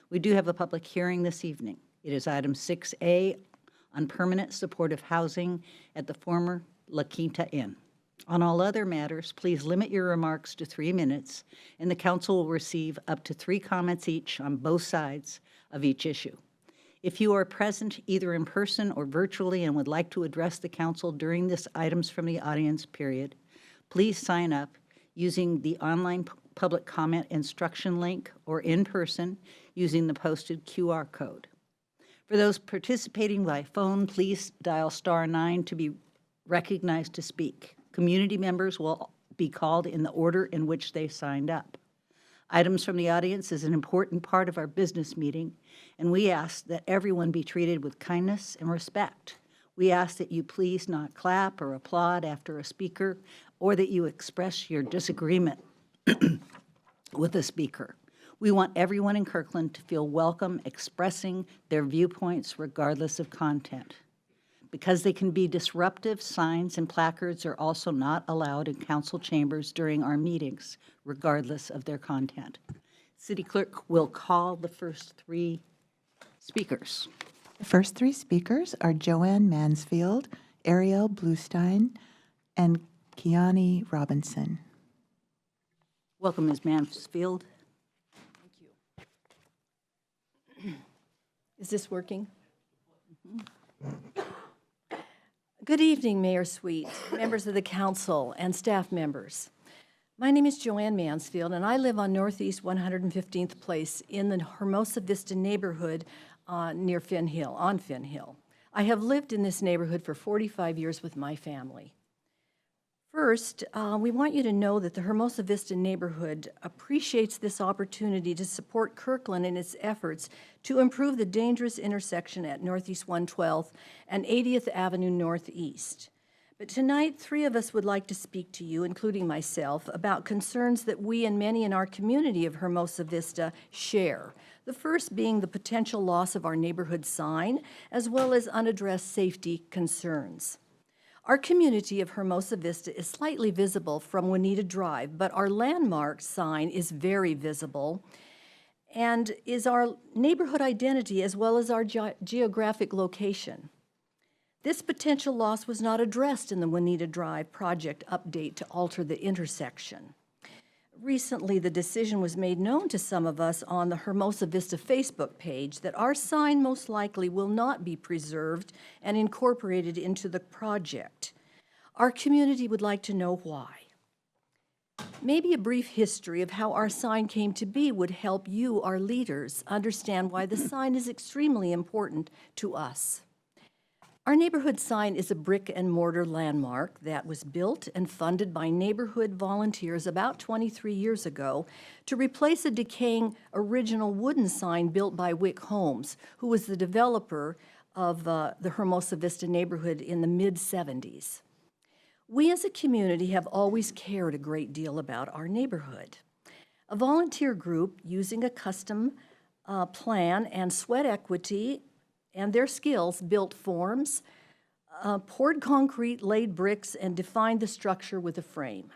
We do have a public hearing this evening. It is item 6A on permanent supportive housing at the former La Quinta Inn. On all other matters, please limit your remarks to 3 minutes, and the council will receive up to 3 comments each on both sides of each issue. If you are present either in person or virtually and would like to address the council during this items from the audience period, Please sign up using the online public comment instruction link or in person using the posted QR code. For those participating by phone, please dial *9 to be recognized to speak. Community members will be called in the order in which they signed up. Items from the audience is an important part of our business meeting, and we ask that everyone be treated with kindness and respect. We ask that you please not clap or applaud after a speaker, or that you express your disagreement with the speaker. We want everyone in Kirkland to feel welcome expressing their viewpoints regardless of content. Because they can be disruptive, signs and placards are also not allowed in council chambers during our meetings, regardless of their content. City Clerk will call the first three speakers. The first three speakers are Joanne Mansfield, Ariel Bluestein, and Kiani Robinson. Welcome, Ms. Mansfield. Is this working? Good evening, Mayor Sweet, members of the council, and staff members. My name is Joanne Mansfield, and I live on Northeast 115th Place in the Hermosa Vista neighborhood near Finn Hill, on Finn Hill. I have lived in this neighborhood for 45 years with my family. First, we want you to know that the Hermosa Vista neighborhood appreciates this opportunity to support Kirkland in its efforts to improve the dangerous intersection at Northeast 112th and 80th Avenue Northeast. But tonight, three of us would like to speak to you, including myself, about concerns that we and many in our community of Hermosa Vista share. The first being the potential loss of our neighborhood sign, as well as unaddressed safety concerns. Our community of Hermosa Vista is slightly visible from Juanita Drive, but our landmark sign is very visible and is our neighborhood identity as well as our geographic location. This potential loss was not addressed in the Juanita Drive project update to alter the intersection. Recently, the decision was made known to some of us on the Hermosa Vista Facebook page that our sign most likely will not be preserved and incorporated into the project. Our community would like to know why. Maybe a brief history of how our sign came to be would help you, our leaders, understand why the sign is extremely important to us. Our neighborhood sign is a brick and mortar landmark that was built and funded by neighborhood volunteers about 23 years ago to replace a decaying original wooden sign built by Wick Holmes, who was the developer of the Hermosa Vista neighborhood in the mid-70s. We as a community have always cared a great deal about our neighborhood. A volunteer group using a custom plan and sweat equity and their skills built forms, poured concrete, laid bricks, and defined the structure with a frame.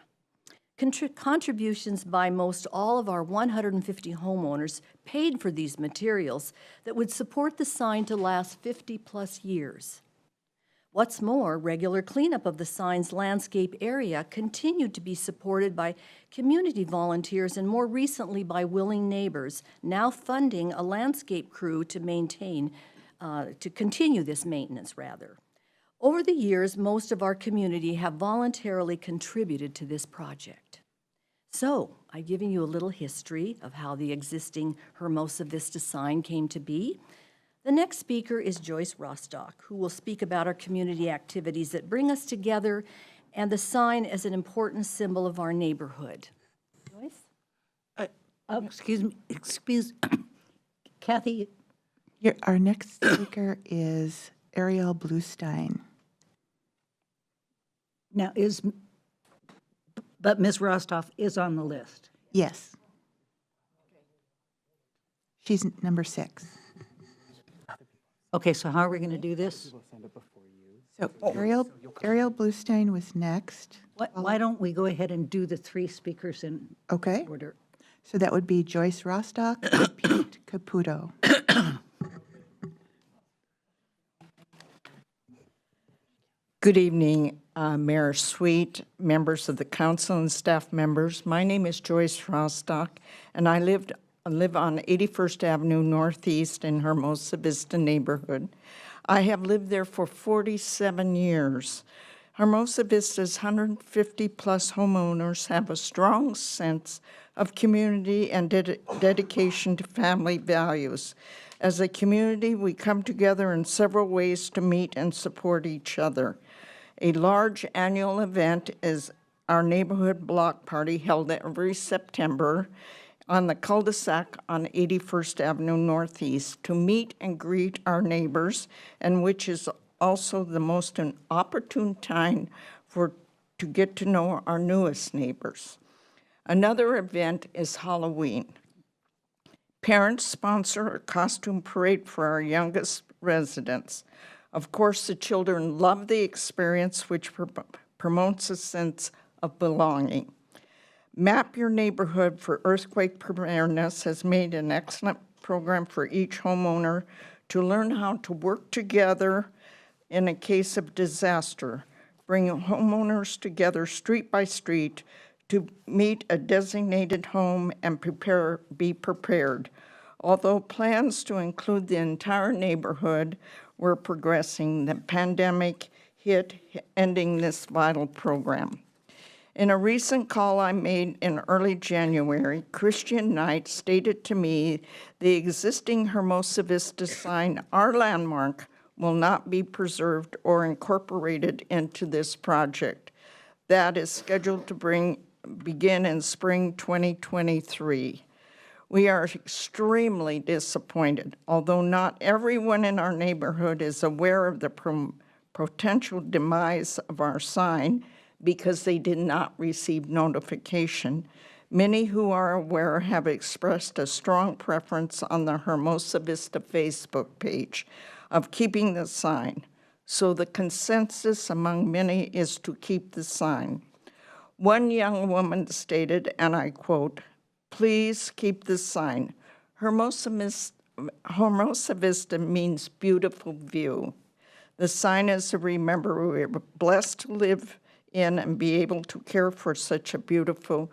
Contributions by most all of our 150 homeowners paid for these materials that would support the sign to last 50-plus years. What's more, regular cleanup of the sign's landscape area continued to be supported by community volunteers and more recently by willing neighbors, now funding a landscape crew to continue this maintenance, rather. Over the years, most of our community have voluntarily contributed to this project. So, I've given you a little history of how the existing Hermosa Vista sign came to be. The next speaker is Joyce Rostock, who will speak about our community activities that bring us together and the sign as an important symbol of our neighborhood. Joyce? Excuse, Kathy. Our next speaker is Ariel Bluestein. Now but Ms. Rostoff is on the list. Yes. She's number 6. Okay, so how are we going to do this? So Ariel Bluestein was next. Why don't we go ahead and do the three speakers in order? So that would be Joyce Rostock and Pete Caputo. Good evening, Mayor Sweet, members of the council and staff members. My name is Joyce Rostock, and I live on 81st Avenue Northeast in Hermosa Vista neighborhood. I have lived there for 47 years. Hermosa Vista's 150-plus homeowners have a strong sense of community and dedication to family values. As a community, we come together in several ways to meet and support each other. A large annual event is our neighborhood block party held every September on the cul-de-sac on 81st Avenue Northeast to meet and greet our neighbors, and which is also the most an opportune time to get to know our newest neighbors. Another event is Halloween. Parents sponsor a costume parade for our youngest residents. Of course, the children love the experience, which promotes a sense of belonging. Map Your Neighborhood for Earthquake Preparedness has made an excellent program for each homeowner to learn how to work together in a case of disaster, bring homeowners together street by street to meet a designated home and be prepared. Although plans to include the entire neighborhood were progressing, the pandemic hit, ending this vital program. In a recent call I made in early January, Christian Knight stated to me the existing Hermosa Vista sign, our landmark, will not be preserved or incorporated into this project. That is scheduled to begin in spring 2023. We are extremely disappointed, although not everyone in our neighborhood is aware of the potential demise of our sign because they did not receive notification. Many who are aware have expressed a strong preference on the Hermosa Vista Facebook page of keeping the sign. So the consensus among many is to keep the sign. One young woman stated, and I quote, "Please keep the sign. Hermosa Vista means beautiful view. The sign is to remember we are blessed to live in and be able to care for such a beautiful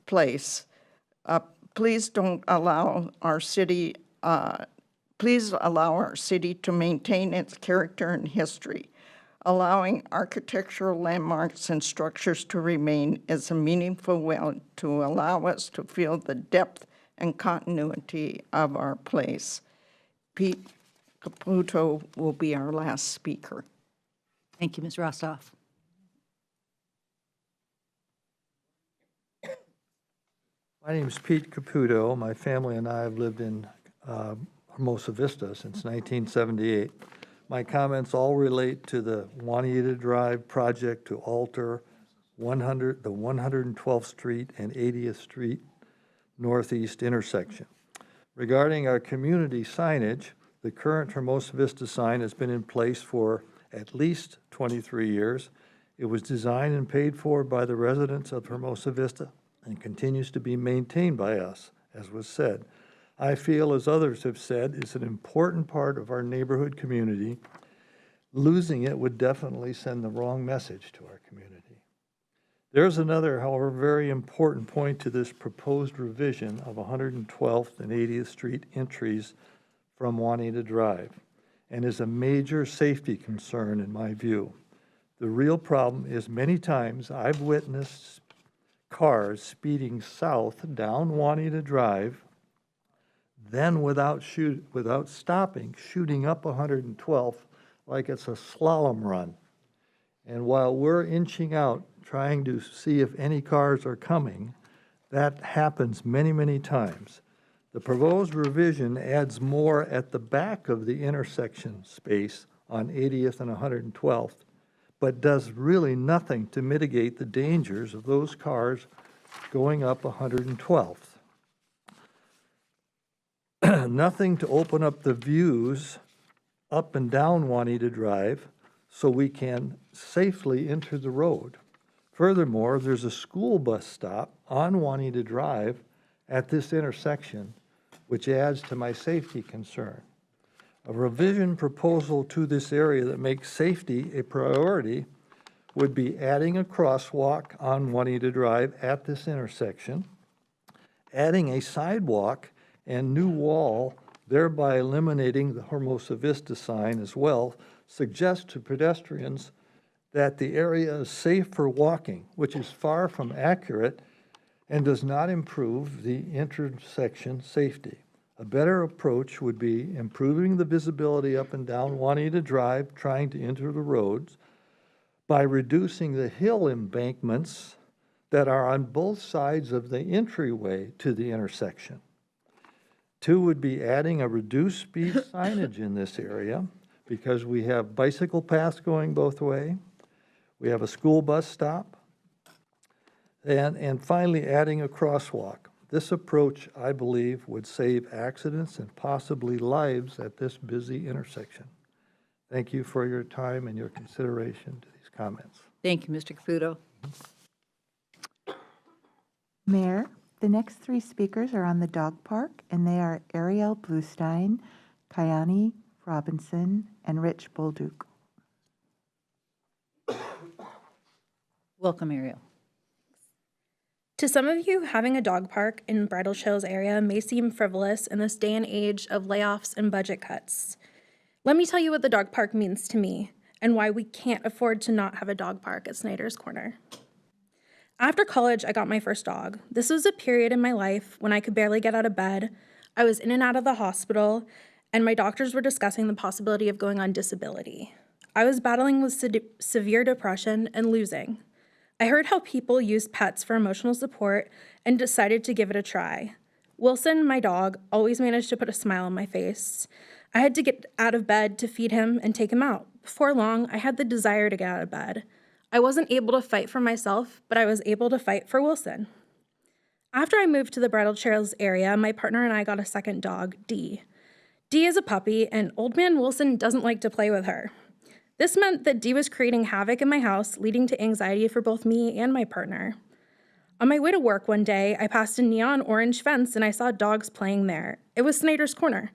place. Please allow our city to maintain its character and history. Allowing architectural landmarks and structures to remain is a meaningful way to allow us to feel the depth and continuity of our place." Pete Caputo will be our last speaker. Thank you, Ms. Rostoff. My name is Pete Caputo. My family and I have lived in Hermosa Vista since 1978. My comments all relate to the Juanita Drive project to alter the 112th Street and 80th Street Northeast intersection. Regarding our community signage, the current Hermosa Vista sign has been in place for at least 23 years. It was designed and paid for by the residents of Hermosa Vista and continues to be maintained by us, as was said. I feel, as others have said, it's an important part of our neighborhood community. Losing it would definitely send the wrong message to our community. There's another, however, very important point to this proposed revision of 112th and 80th Street entries from Juanita Drive, and is a major safety concern in my view. The real problem is many times I've witnessed cars speeding south down Juanita Drive, then without stopping, shooting up 112th like it's a slalom run. And while we're inching out, trying to see if any cars are coming, that happens many, many times. The proposed revision adds more at the back of the intersection space on 80th and 112th, but does really nothing to mitigate the dangers of those cars going up 112th. Nothing to open up the views up and down Juanita Drive so we can safely enter the road. Furthermore, there's a school bus stop on Juanita Drive at this intersection, which adds to my safety concern. A revision proposal to this area that makes safety a priority would be adding a crosswalk on Juanita Drive at this intersection, adding a sidewalk and new wall, thereby eliminating the Hermosa Vista sign as well, suggest to pedestrians that the area is safe for walking, which is far from accurate and does not improve the intersection safety. A better approach would be improving the visibility up and down Juanita Drive, trying to enter the roads, by reducing the hill embankments that are on both sides of the entryway to the intersection. 2 would be adding a reduced speed signage in this area because we have bicycle paths going both ways. We have a school bus stop. And finally, adding a crosswalk. This approach, I believe, would save accidents and possibly lives at this busy intersection. Thank you for your time and your consideration to these comments. Thank you, Mr. Caputo. Mayor, the next 3 speakers are on the dog park, and they are Ariel Bluestein, Kiani Robinson, and Rich Bolduc. Welcome, Ariel. To some of you, having a dog park in Bridal Trails area may seem frivolous in this day and age of layoffs and budget cuts. Let me tell you what the dog park means to me and why we can't afford to not have a dog park at Snyder's Corner. After college, I got my first dog. This was a period in my life when I could barely get out of bed. I was in and out of the hospital, and my doctors were discussing the possibility of going on disability. I was battling with severe depression and losing. I heard how people use pets for emotional support and decided to give it a try. Wilson, my dog, always managed to put a smile on my face. I had to get out of bed to feed him and take him out. Before long, I had the desire to get out of bed. I wasn't able to fight for myself, but I was able to fight for Wilson. After I moved to the Bridal Trails area, my partner and I got a second dog, Dee. Dee is a puppy, and old man Wilson doesn't like to play with her. This meant that Dee was creating havoc in my house, leading to anxiety for both me and my partner. On my way to work one day, I passed a neon orange fence and I saw dogs playing there. It was Snyder's Corner.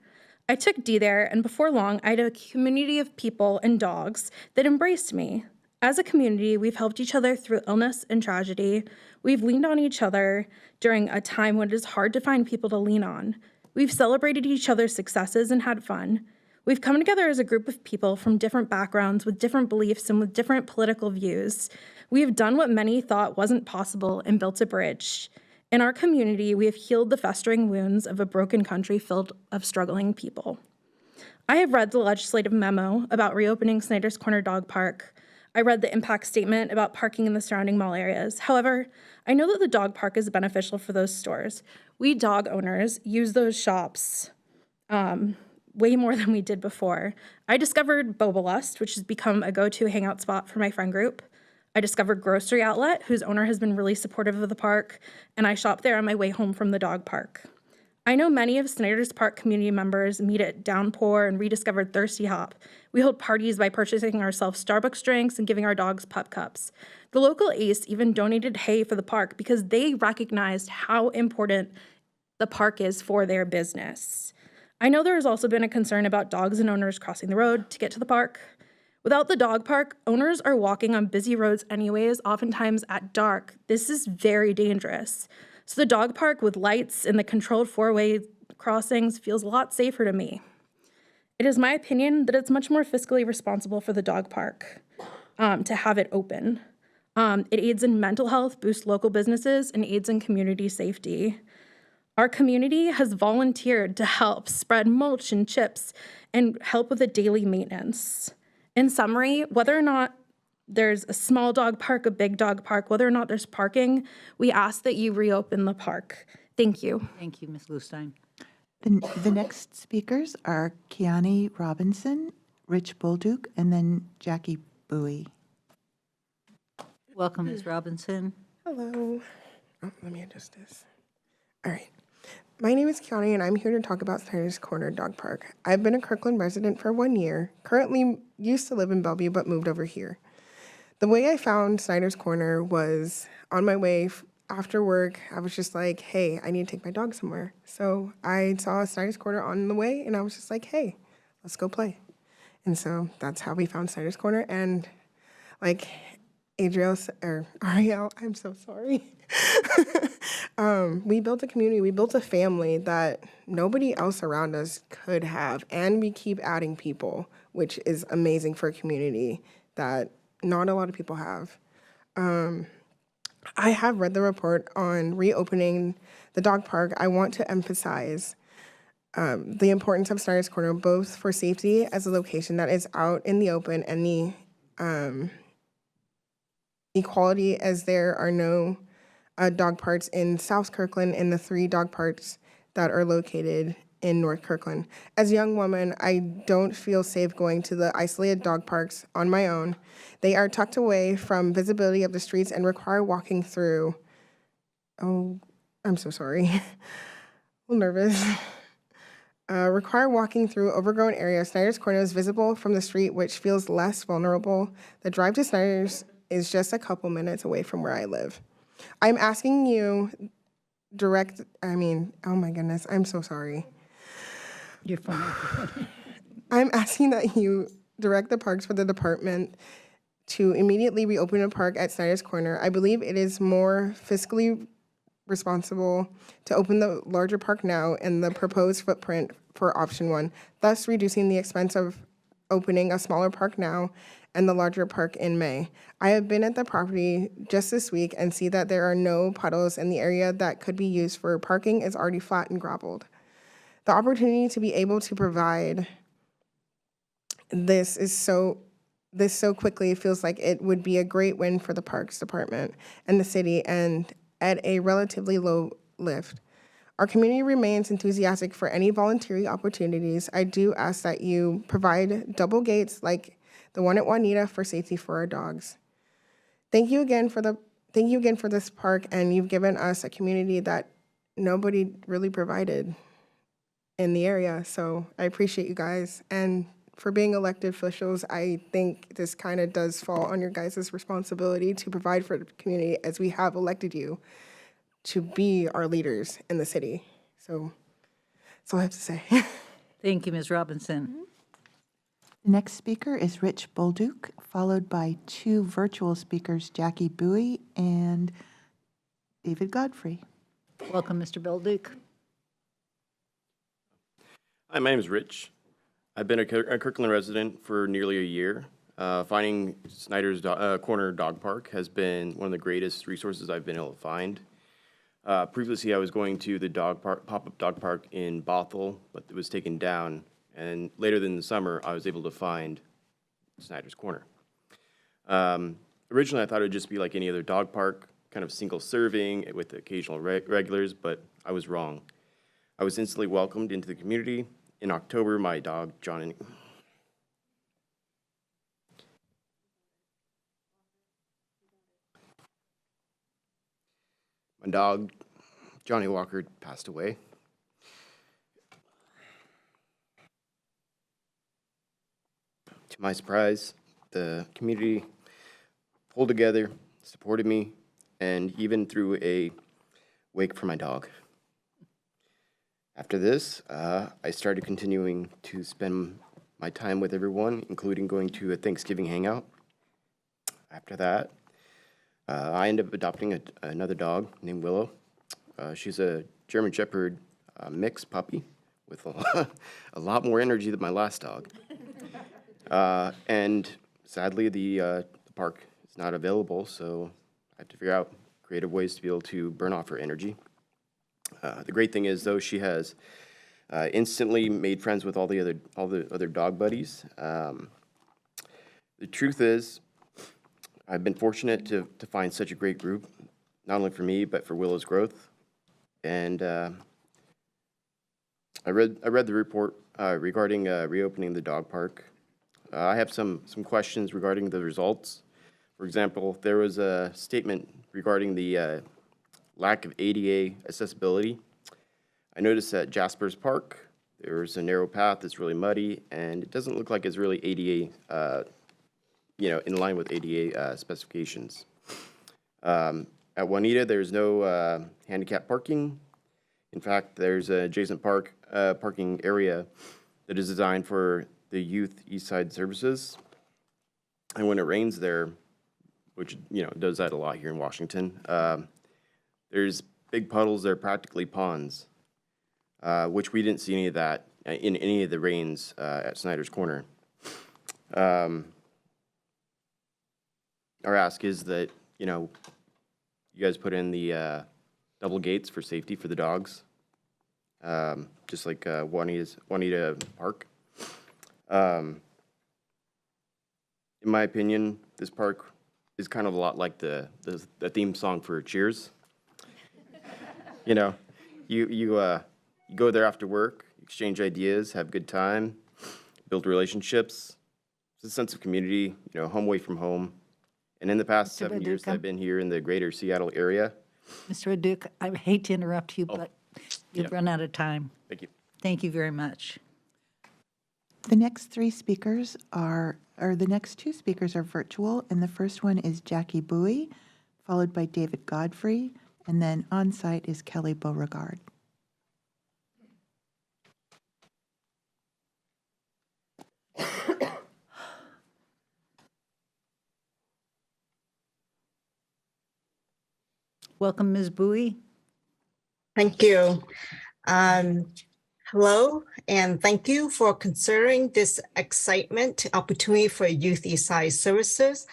I took Dee there, and before long, I had a community of people and dogs that embraced me. As a community, we've helped each other through illness and tragedy. We've leaned on each other during a time when it is hard to find people to lean on. We've celebrated each other's successes and had fun. We've come together as a group of people from different backgrounds, with different beliefs and with different political views. We have done what many thought wasn't possible and built a bridge. In our community, we have healed the festering wounds of a broken country filled of struggling people. I have read the legislative memo about reopening Snyder's Corner Dog Park. I read the impact statement about parking in the surrounding mall areas. However, I know that the dog park is beneficial for those stores. We dog owners use those shops way more than we did before. I discovered Bobalust, which has become a go-to hangout spot for my friend group. I discovered Grocery Outlet, whose owner has been really supportive of the park, and I shop there on my way home from the dog park. I know many of Snyder's Park community members meet at Downpour and rediscovered Thirsty Hop. We hold parties by purchasing ourselves Starbucks drinks and giving our dogs pup cups. The local Ace even donated hay for the park because they recognized how important the park is for their business. I know there has also been a concern about dogs and owners crossing the road to get to the park. Without the dog park, owners are walking on busy roads anyways, oftentimes at dark. This is very dangerous. So the dog park with lights and the controlled four-way crossings feels a lot safer to me. It is my opinion that it's much more fiscally responsible for the dog park to have it open. It aids in mental health, boosts local businesses, and aids in community safety. Our community has volunteered to help spread mulch and chips and help with the daily maintenance. In summary, whether or not there's a small dog park, a big dog park, whether or not there's parking, we ask that you reopen the park. Thank you. Thank you, Ms. Bluestein. The next speakers are Kiani Robinson, Rich Bolduc, and then Jackie Bowie. Welcome, Ms. Robinson. Hello. Oh, let me adjust this. All right. My name is Kiani, and I'm here to talk about Snyder's Corner Dog Park. I've been a Kirkland resident for 1 year, currently used to live in Bellevue, but moved over here. The way I found Snyder's Corner was on my way after work. I was just like, hey, I need to take my dog somewhere. So I saw Snyder's Corner on the way, and I was just like, hey, let's go play. And so that's how we found Snyder's Corner. And like Ariel, I'm so sorry. We built a community, we built a family that nobody else around us could have. And we keep adding people, which is amazing for a community that not a lot of people have. I have read the report on reopening the dog park. I want to emphasize the importance of Snyder's Corner, both for safety as a location that is out in the open and the equality, as there are no dog parks in South Kirkland and the 3 dog parks that are located in North Kirkland. As a young woman, I don't feel safe going to the isolated dog parks on my own. They are tucked away from visibility of the streets and require walking through. Oh, I'm so sorry. A little nervous. Require walking through overgrown areas. Snyder's Corner is visible from the street, which feels less vulnerable. The drive to Snyder's is just a couple minutes away from where I live. I'm asking you oh my goodness, I'm so sorry. You're fine. I'm asking that you direct the parks for the department to immediately reopen a park at Snyder's Corner. I believe it is more fiscally responsible to open the larger park now and the proposed footprint for option 1, thus reducing the expense of opening a smaller park now and the larger park in May. I have been at the property just this week and see that there are no puddles, and the area that could be used for parking is already flat and gravelled. The opportunity to be able to provide this so quickly feels like it would be a great win for the Parks Department and the city, and at a relatively low lift. Our community remains enthusiastic for any volunteering opportunities. I do ask that you provide double gates like the one at Juanita for safety for our dogs. Thank you again for this park, and you've given us a community that nobody really provided in the area. So I appreciate you guys. And for being elected officials, I think this kind of does fall on your guys' responsibility to provide for the community, as we have elected you to be our leaders in the city. So that's all I have to say. Thank you, Ms. Robinson. The next speaker is Rich Bolduc, followed by 2 virtual speakers, Jackie Bowie and David Godfrey. Welcome, Mr. Bolduc. Hi, my name is Rich. I've been a Kirkland resident for nearly a year. Finding Snyder's Corner Dog Park has been one of the greatest resources I've been able to find. Previously, I was going to the pop-up dog park in Bothell, but it was taken down. And later in the summer, I was able to find Snyder's Corner. Originally, I thought it would just be like any other dog park, kind of single serving with occasional regulars, but I was wrong. I was instantly welcomed into the community. In October, my dog, Johnny, Walker, passed away. To my surprise, the community pulled together, supported me, and even threw a wake for my dog. After this, I started continuing to spend my time with everyone, including going to a Thanksgiving hangout. After that, I ended up adopting another dog named Willow. She's a German Shepherd mixed puppy with a lot more energy than my last dog. And sadly, the park is not available, so I have to figure out creative ways to be able to burn off her energy. The great thing is, though, she has instantly made friends with all the other dog buddies. The truth is, I've been fortunate to find such a great group, not only for me but for Willow's growth. And I read the report regarding reopening the dog park. I have some questions regarding the results. For example, there was a statement regarding the lack of ADA accessibility. I noticed at Jasper's Park, there's a narrow path that's really muddy, and it doesn't look like it's really ADA, in line with ADA specifications. At Juanita, there's no handicap parking. In fact, there's an adjacent parking area that is designed for the youth East Side services. And when it rains there, which does that a lot here in Washington, there's big puddles. They're practically ponds, which we didn't see any of that in any of the rains at Snyder's Corner. our ask is that, you know, you guys put in the double gates for safety for the dogs, just like Juanita Park. In my opinion, this park is kind of a lot like the theme song for Cheers. You know, you go there after work, exchange ideas, have a good time, build relationships. It's a sense of community, you know, home away from home. And in the past 7 years that I've been here in the greater Seattle area. Mr. Aduk, I hate to interrupt you, but you've run out of time. Thank you. Thank you very much. The next two speakers are virtual, and the first one is Jackie Bowie, followed by David Godfrey, and then on site is Kelly Beauregard. Welcome, Ms. Bowie. Thank you. Hello, and thank you for considering this excitement opportunity for Youth Eastside Services.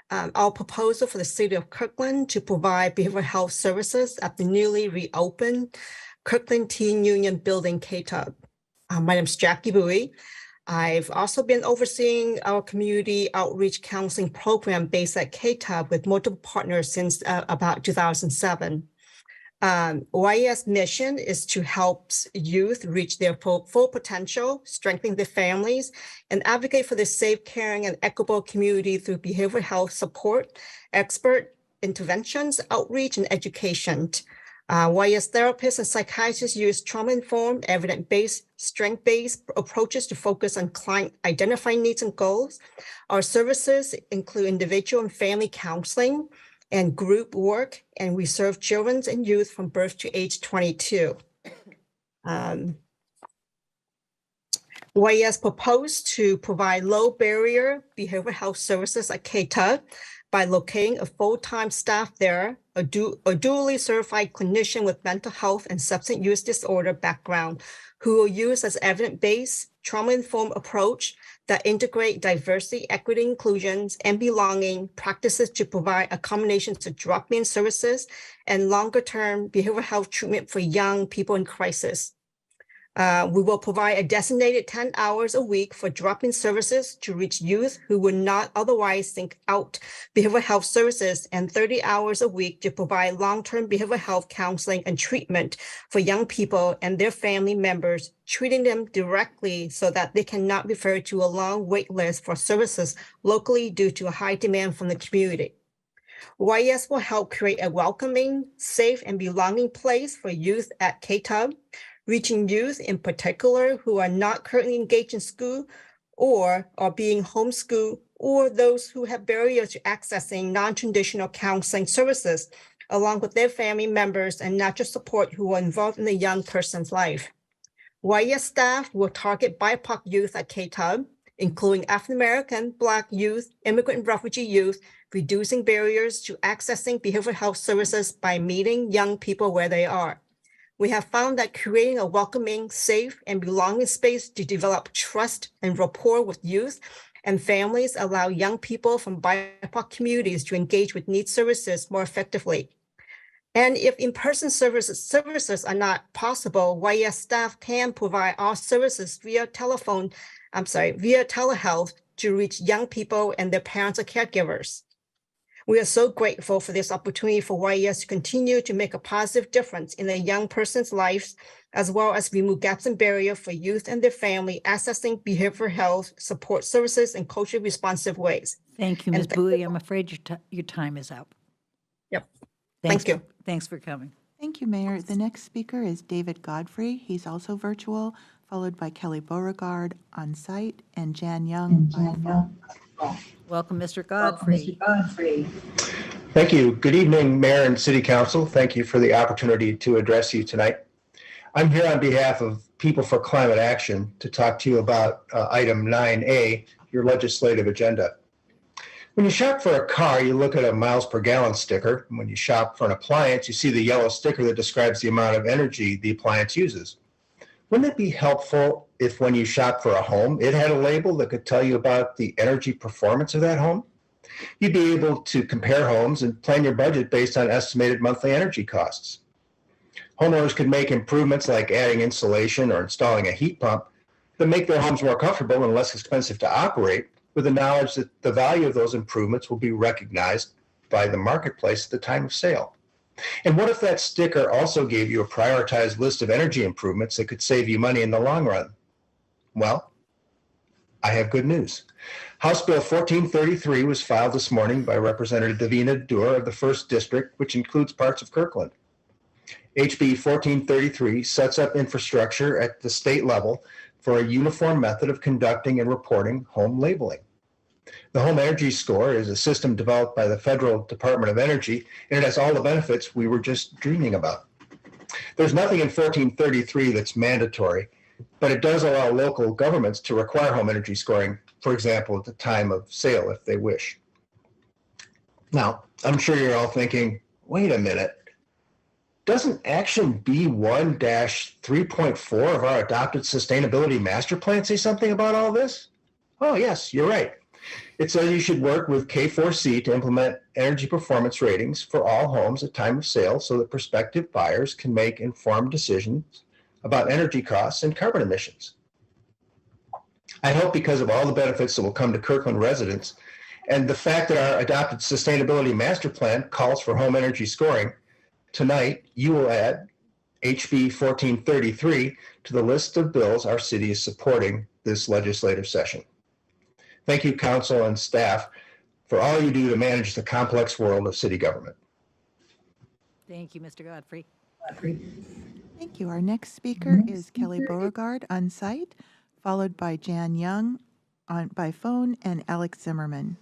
Our proposal for the City of Kirkland to provide behavioral health services at the newly reopened Kirkland Teen Union Building, KTUB. My name is Jackie Bowie. I've also been overseeing our community outreach counseling program based at KTUB with multiple partners since about 2007. YES mission is to help youth reach their full potential, strengthen their families, and advocate for the safe, caring, and equitable community through behavioral health support, expert interventions, outreach, and education. YES therapists and psychiatrists use trauma-informed, evidence-based, strength-based approaches to focus on client identifying needs and goals. Our services include individual and family counseling and group work, and we serve children and youth from birth to age 22. YES proposed to provide low-barrier behavioral health services at KTUB by locating a full-time staff there, a dually certified clinician with mental health and substance use disorder background who will use as evidence-based, trauma-informed approach that integrate diversity, equity, inclusions, and belonging practices to provide accommodations to drop-in services and longer-term behavioral health treatment for young people in crisis. We will provide a designated 10 hours a week for drop-in services to reach youth who would not otherwise seek out behavioral health services, and 30 hours a week to provide long-term behavioral health counseling and treatment for young people and their family members, treating them directly so that they cannot refer to a long wait list for services locally due to a high demand from the community. YES will help create a welcoming, safe, and belonging place for youth at KTUB, reaching youth in particular who are not currently engaged in school or are being homeschooled, or those who have barriers to accessing non-traditional counseling services, along with their family members and natural support who are involved in the young person's life. YES staff will target BIPOC youth at KTUB, including African American, Black youth, immigrant and refugee youth, reducing barriers to accessing behavioral health services by meeting young people where they are. We have found that creating a welcoming, safe, and belonging space to develop trust and rapport with youth and families allow young people from BIPOC communities to engage with needs services more effectively. And if in-person services are not possible, YES staff can provide all services via telehealth to reach young people and their parents or caregivers. We are so grateful for this opportunity for YES to continue to make a positive difference in a young person's lives, as well as remove gaps and barriers for youth and their family accessing behavioral health support services in culturally responsive ways. Thank you, Ms. Bowie. I'm afraid your time is up. Yep. Thank you. Thanks for coming. Thank you, Mayor. The next speaker is David Godfrey. He's also virtual, followed by Kelly Beauregard on site and Jan Young by phone. Welcome, Mr. Godfrey. Thank you. Good evening, Mayor and City Council. Thank you for the opportunity to address you tonight. I'm here on behalf of People for Climate Action to talk to you about item 9A, your legislative agenda. When you shop for a car, you look at a miles per gallon sticker. When you shop for an appliance, you see the yellow sticker that describes the amount of energy the appliance uses. Wouldn't it be helpful if when you shop for a home, it had a label that could tell you about the energy performance of that home? You'd be able to compare homes and plan your budget based on estimated monthly energy costs. Homeowners could make improvements like adding insulation or installing a heat pump that make their homes more comfortable and less expensive to operate, with the knowledge that the value of those improvements will be recognized by the marketplace at the time of sale. And what if that sticker also gave you a prioritized list of energy improvements that could save you money in the long run? Well, I have good news. House Bill 1433 was filed this morning by Representative Davina Dewar of the 1st District, which includes parts of Kirkland. HB 1433 sets up infrastructure at the state level for a uniform method of conducting and reporting home labeling. The Home Energy Score is a system developed by the Federal Department of Energy, and it has all the benefits we were just dreaming about. There's nothing in 1433 that's mandatory, but it does allow local governments to require home energy scoring, for example, at the time of sale if they wish. Now, I'm sure you're all thinking, wait a minute, doesn't Action B1-3.4 of our adopted Sustainability Master Plan say something about all this? Oh, yes, you're right. It says you should work with K4C to implement energy performance ratings for all homes at time of sale so that prospective buyers can make informed decisions about energy costs and carbon emissions. I hope because of all the benefits that will come to Kirkland residents and the fact that our adopted Sustainability Master Plan calls for home energy scoring, tonight you will add HB 1433 to the list of bills our city is supporting this legislative session. Thank you, council and staff, for all you do to manage the complex world of city government. Thank you, Mr. Godfrey. Thank you. Our next speaker is Kelly Beauregard on site, followed by Jan Young by phone and Alex Zimmerman.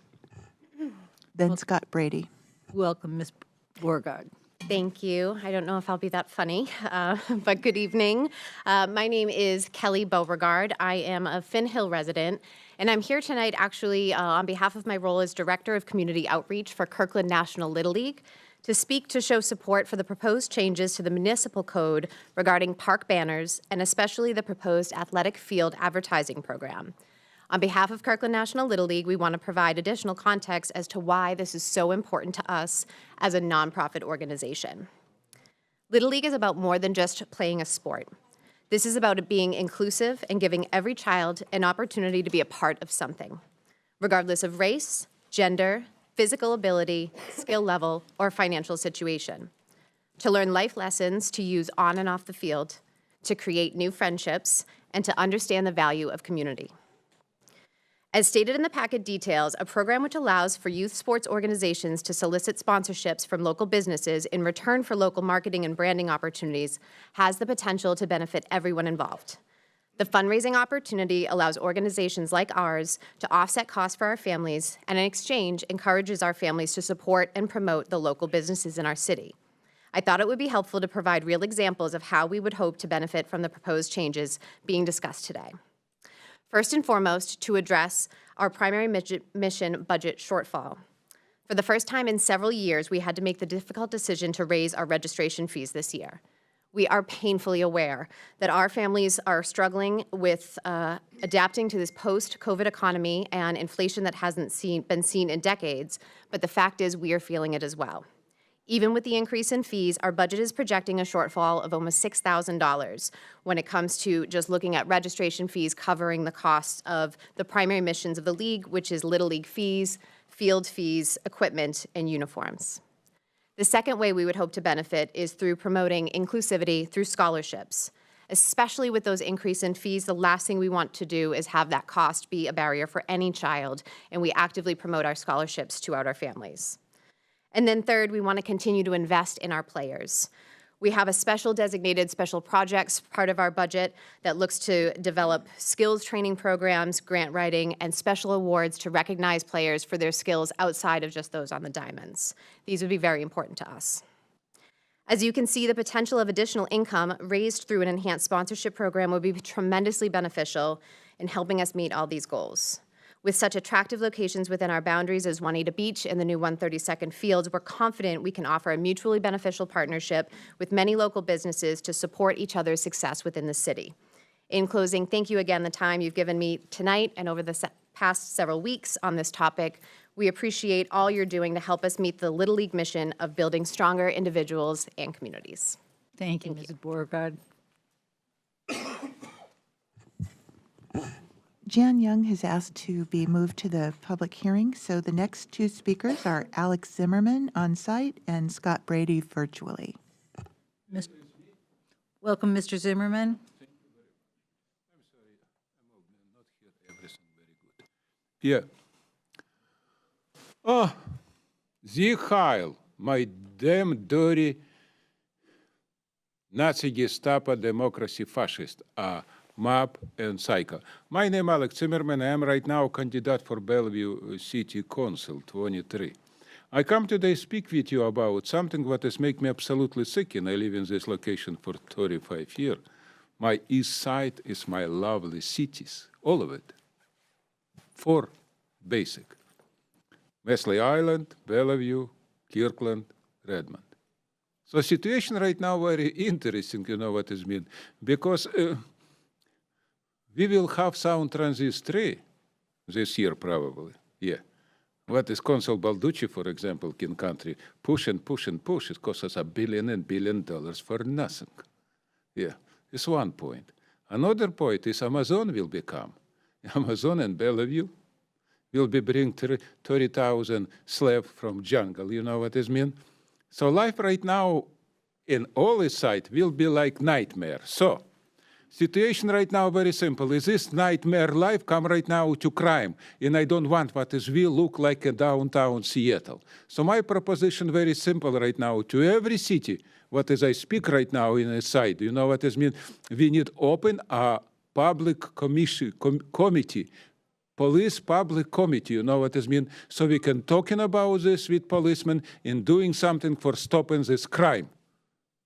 Then Scott Brady. Welcome, Ms. Beauregard. Thank you. I don't know if I'll be that funny, but good evening. My name is Kelly Beauregard. I am a Finn Hill resident, and I'm here tonight actually on behalf of my role as Director of Community Outreach for Kirkland National Little League to speak to show support for the proposed changes to the municipal code regarding park banners and especially the proposed athletic field advertising program. On behalf of Kirkland National Little League, we want to provide additional context as to why this is so important to us as a nonprofit organization. Little League is about more than just playing a sport. This is about it being inclusive and giving every child an opportunity to be a part of something, regardless of race, gender, physical ability, skill level, or financial situation. To learn life lessons to use on and off the field, to create new friendships, and to understand the value of community. As stated in the packet details, a program which allows for youth sports organizations to solicit sponsorships from local businesses in return for local marketing and branding opportunities has the potential to benefit everyone involved. The fundraising opportunity allows organizations like ours to offset costs for our families and in exchange encourages our families to support and promote the local businesses in our city. I thought it would be helpful to provide real examples of how we would hope to benefit from the proposed changes being discussed today. First and foremost, to address our primary mission budget shortfall. For the first time in several years, we had to make the difficult decision to raise our registration fees this year. We are painfully aware that our families are struggling with adapting to this post-COVID economy and inflation that hasn't been seen in decades, but the fact is we are feeling it as well. Even with the increase in fees, our budget is projecting a shortfall of almost $6,000 when it comes to just looking at registration fees covering the costs of the primary missions of the league, which is Little League fees, field fees, equipment, and uniforms. The second way we would hope to benefit is through promoting inclusivity through scholarships. Especially with those increase in fees, the last thing we want to do is have that cost be a barrier for any child, and we actively promote our scholarships to our families. And then third, we want to continue to invest in our players. We have a special designated special projects part of our budget that looks to develop skills training programs, grant writing, and special awards to recognize players for their skills outside of just those on the diamonds. These would be very important to us. As you can see, the potential of additional income raised through an enhanced sponsorship program would be tremendously beneficial in helping us meet all these goals. With such attractive locations within our boundaries as Juanita Beach and the new 132nd Fields, we're confident we can offer a mutually beneficial partnership with many local businesses to support each other's success within the city. In closing, thank you again the time you've given me tonight and over the past several weeks on this topic. We appreciate all you're doing to help us meet the Little League mission of building stronger individuals and communities. Thank you, Mrs. Beauregard. Jan Young has asked to be moved to the public hearing, so the next two speakers are Alex Zimmerman on site and Scott Brady virtually. Welcome, Mr. Zimmerman. Yeah. Oh, the Heil, my damn dirty Nazi Gestapo democracy fascist, MAP and psycho. My name Alex Zimmerman. I am right now candidate for Bellevue City Council 23. I come today speak with you about something that has made me absolutely sick, and I live in this location for 35 years. My east side is my lovely cities, all of it. 4 basic. Wesley Island, Bellevue, Kirkland, Redmond. So situation right now very interesting, you know what it means, because we will have Sound Transit 3 this year probably, yeah. What is Consul Balducci, for example, in country, push and push and push, it costs us $1 billion and $1 billion for nothing. Yeah, it's one point. Another point is Amazon will become. Amazon and Bellevue will be bring 30,000 slaves from jungle, you know what it means? So life right now in all this side will be like nightmare. So situation right now very simple. Is this nightmare life come right now to crime? And I don't want what is will look like a downtown Seattle. So my proposition very simple right now to every city, what as I speak right now in a side, you know what it means? We need open a public committee, police public committee, you know what it means? So we can talking about this with policemen and doing something for stopping this crime.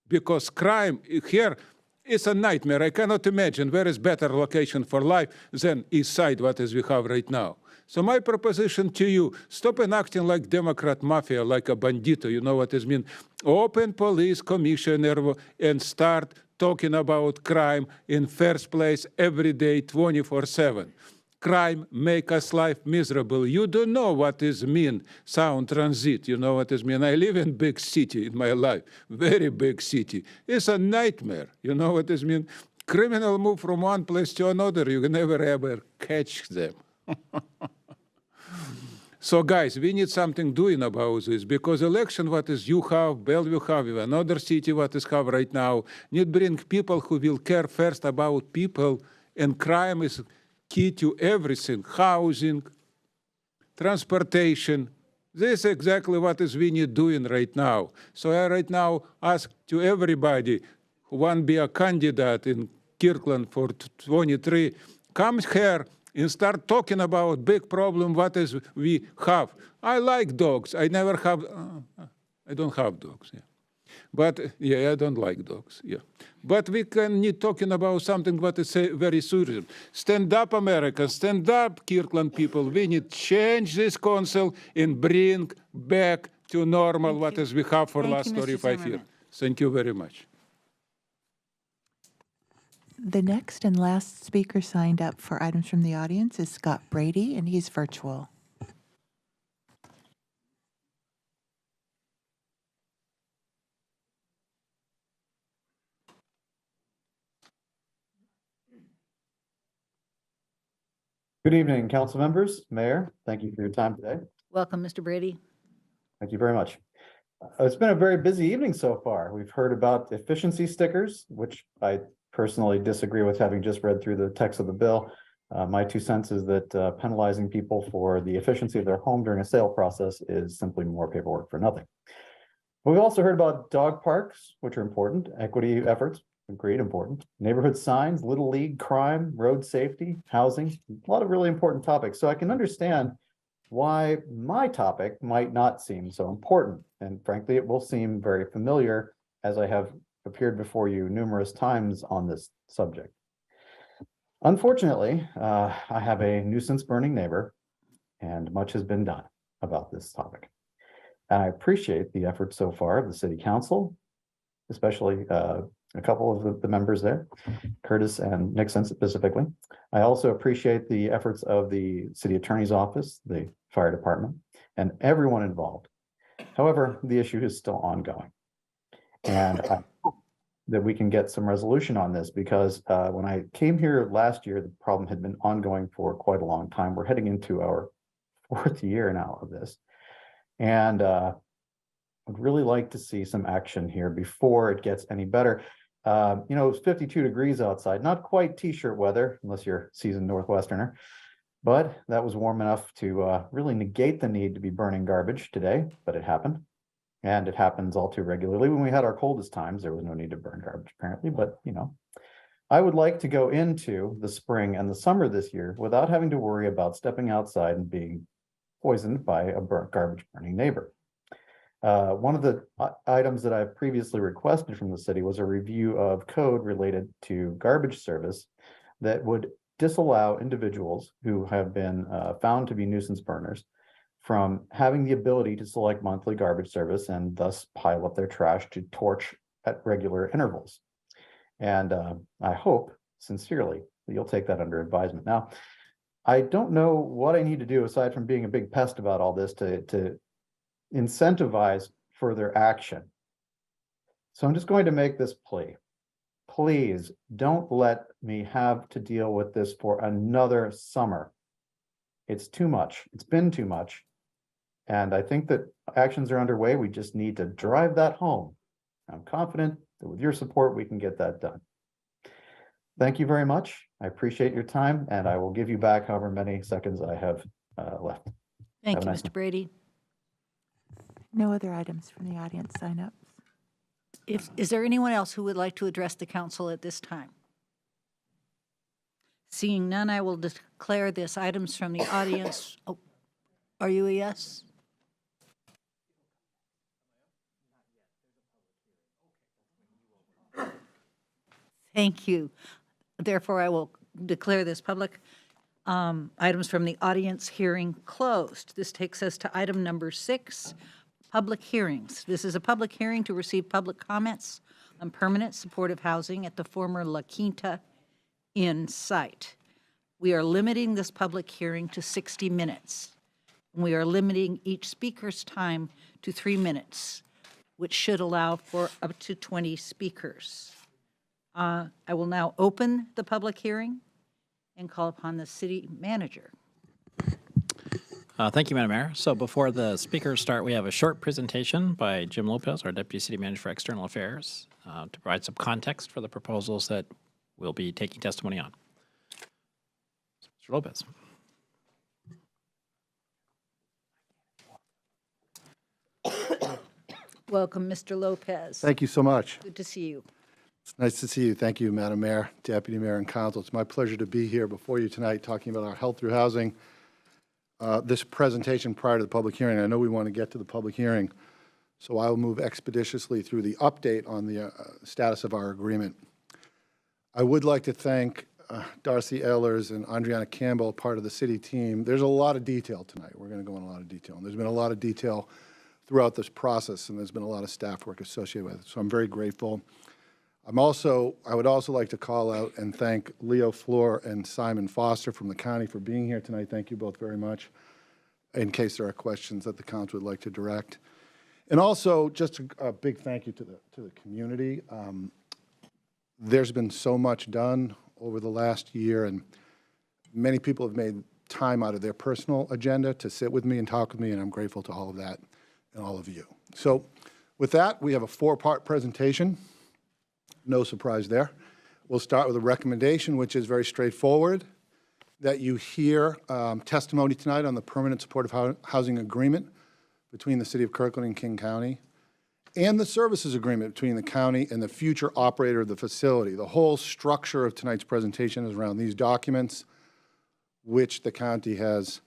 Because crime here is a nightmare. I cannot imagine where is better location for life than east side, what is we have right now. So my proposition to you, stop acting like Democrat mafia, like a bandito, you know what it means? Open police commissioner and start talking about crime in first place every day, 24/7. Crime make us life miserable. You don't know what is mean Sound Transit. You know what is mean. I live in big city in my life, very big city. It's a nightmare. You know what is mean. Criminal move from one place to another. You can never ever catch them. So guys, we need something doing about this because election what is you have, Bellevue have, another city what is have right now, need bring people who will care first about people, and crime is key to everything, housing, transportation. This is exactly what is we need doing right now. So I right now ask to everybody who want to be a candidate in Kirkland for 23, come here and start talking about big problem what is we have. I like dogs. I never have, I don't have dogs. Yeah. But yeah, I don't like dogs. Yeah, but we can need talking about something what is very serious. Stand up, America. Stand up, Kirkland people. We need change this council and bring back to normal what is we have for last 35 years. Thank you very much. The next and last speaker signed up for items from the audience is Scott Brady, and he's virtual. Good evening, council members, mayor. Thank you for your time today. Welcome, Mr. Brady. Thank you very much. It's been a very busy evening so far. We've heard about efficiency stickers, which I personally disagree with, having just read through the text of the bill. My 2 cents is that penalizing people for the efficiency of their home during a sale process is simply more paperwork for nothing. We've also heard about dog parks, which are important, equity efforts, great, important, neighborhood signs, little league, crime, road safety, housing, a lot of really important topics. So I can understand why my topic might not seem so important. And frankly, it will seem very familiar as I have appeared before you numerous times on this subject. Unfortunately, I have a nuisance burning neighbor, and much has been done about this topic. And I appreciate the efforts so far of the city council, especially a couple of the members there, Curtis and Nixon specifically. I also appreciate the efforts of the city attorney's office, the fire department, and everyone involved. However, the issue is still ongoing. And I hope that we can get some resolution on this because when I came here last year, the problem had been ongoing for quite a long time. We're heading into our 4th year now of this. And I'd really like to see some action here before it gets any better. You know, it's 52 degrees outside, not quite t-shirt weather, unless you're a seasoned Northwesterner, but that was warm enough to really negate the need to be burning garbage today, but it happened. And it happens all too regularly. When we had our coldest times, there was no need to burn garbage apparently, but you know, I would like to go into the spring and the summer this year without having to worry about stepping outside and being poisoned by a garbage burning neighbor. One of the items that I've previously requested from the city was a review of code related to garbage service that would disallow individuals who have been found to be nuisance burners from having the ability to select monthly garbage service and thus pile up their trash to torch at regular intervals. And I hope sincerely that you'll take that under advisement. Now, I don't know what I need to do aside from being a big pest about all this to incentivize further action. So I'm just going to make this plea. Please don't let me have to deal with this for another summer. It's too much. It's been too much. And I think that actions are underway. We just need to drive that home. I'm confident that with your support, we can get that done. Thank you very much. I appreciate your time, and I will give you back however many seconds I have left. Thank Have a you, nice Mr. Brady. No other items from the audience sign-ups. Is there anyone else who would like to address the council at this time? Seeing none, I will declare this items from the audience. Oh, are you a yes? Thank you. Therefore, I will declare this public items from the audience hearing closed. This takes us to item number 6, public hearings. This is a public hearing to receive public comments on permanent supportive housing at the former La Quinta Inn site. We are limiting this public hearing to 60 minutes. We are limiting each speaker's time to 3 minutes, which should allow for up to 20 speakers. I will now open the public hearing and call upon the city manager. Thank you, Madam Mayor. So before the speakers start, we have a short presentation by Jim Lopez, our Deputy City Manager for External Affairs, to provide some context for the proposals that we'll be taking testimony on. Mr. Lopez. Welcome, Mr. Lopez. Thank you so much. Good to see you. It's nice to see you. Thank you, Madam Mayor, Deputy Mayor, and Council. It's my pleasure to be here before you tonight talking about our health through housing. This presentation prior to the public hearing, I know we want to get to the public hearing, so I will move expeditiously through the update on the status of our agreement. I would like to thank Darcy Ehlers and Andriana Campbell, part of the city team. There's a lot of detail tonight. We're going to go in a lot of detail. And there's been a lot of detail throughout this process, and there's been a lot of staff work associated with it. So I'm very grateful. I would also like to call out and thank Leo Floor and Simon Foster from the county for being here tonight. Thank you both very much, in case there are questions that the council would like to direct. And also, just a big thank you to the community. There's been so much done over the last year, and many people have made time out of their personal agenda to sit with me and talk with me, and I'm grateful to all of that and all of you. So with that, we have a 4-part presentation. No surprise there. We'll start with a recommendation, which is very straightforward, that you hear testimony tonight on the permanent supportive housing agreement between the City of Kirkland and King County, and the services agreement between the county and the future operator of the facility. The whole structure of tonight's presentation is around these documents, which the county has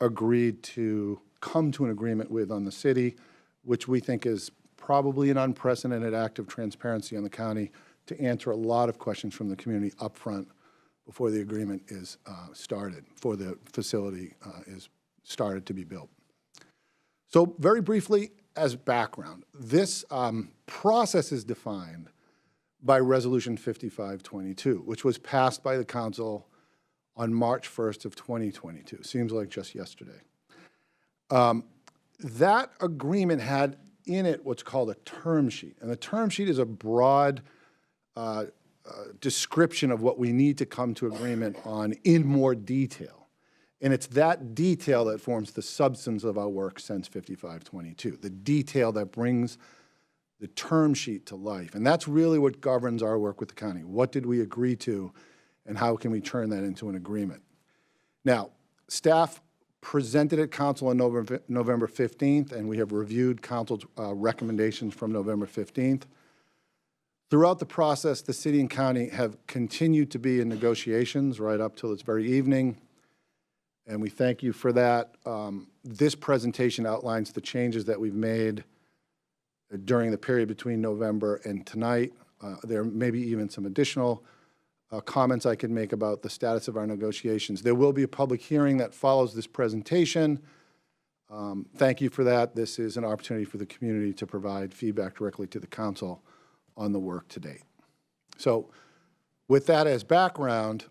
agreed to come to an agreement with on the city, which we think is probably an unprecedented act of transparency on the county to answer a lot of questions from the community up front before the agreement is started, before the facility is started to be built. So very briefly, as background, this process is defined by Resolution 5522, which was passed by the council on March 1st of 2022. Seems like just yesterday. That agreement had in it what's called a term sheet. And the term sheet is a broad description of what we need to come to agreement on in more detail. And it's that detail that forms the substance of our work since 5522, the detail that brings the term sheet to life. And that's really what governs our work with the county. What did we agree to, and how can we turn that into an agreement? Now, staff presented at council on November 15th, and we have reviewed council's recommendations from November 15th. Throughout the process, the city and county have continued to be in negotiations right up till this very evening, and we thank you for that. This presentation outlines the changes that we've made during the period between November and tonight. There may be even some additional comments I could make about the status of our negotiations. There will be a public hearing that follows this presentation. Thank you for that. This is an opportunity for the community to provide feedback directly to the council on the work to date. So with that as background,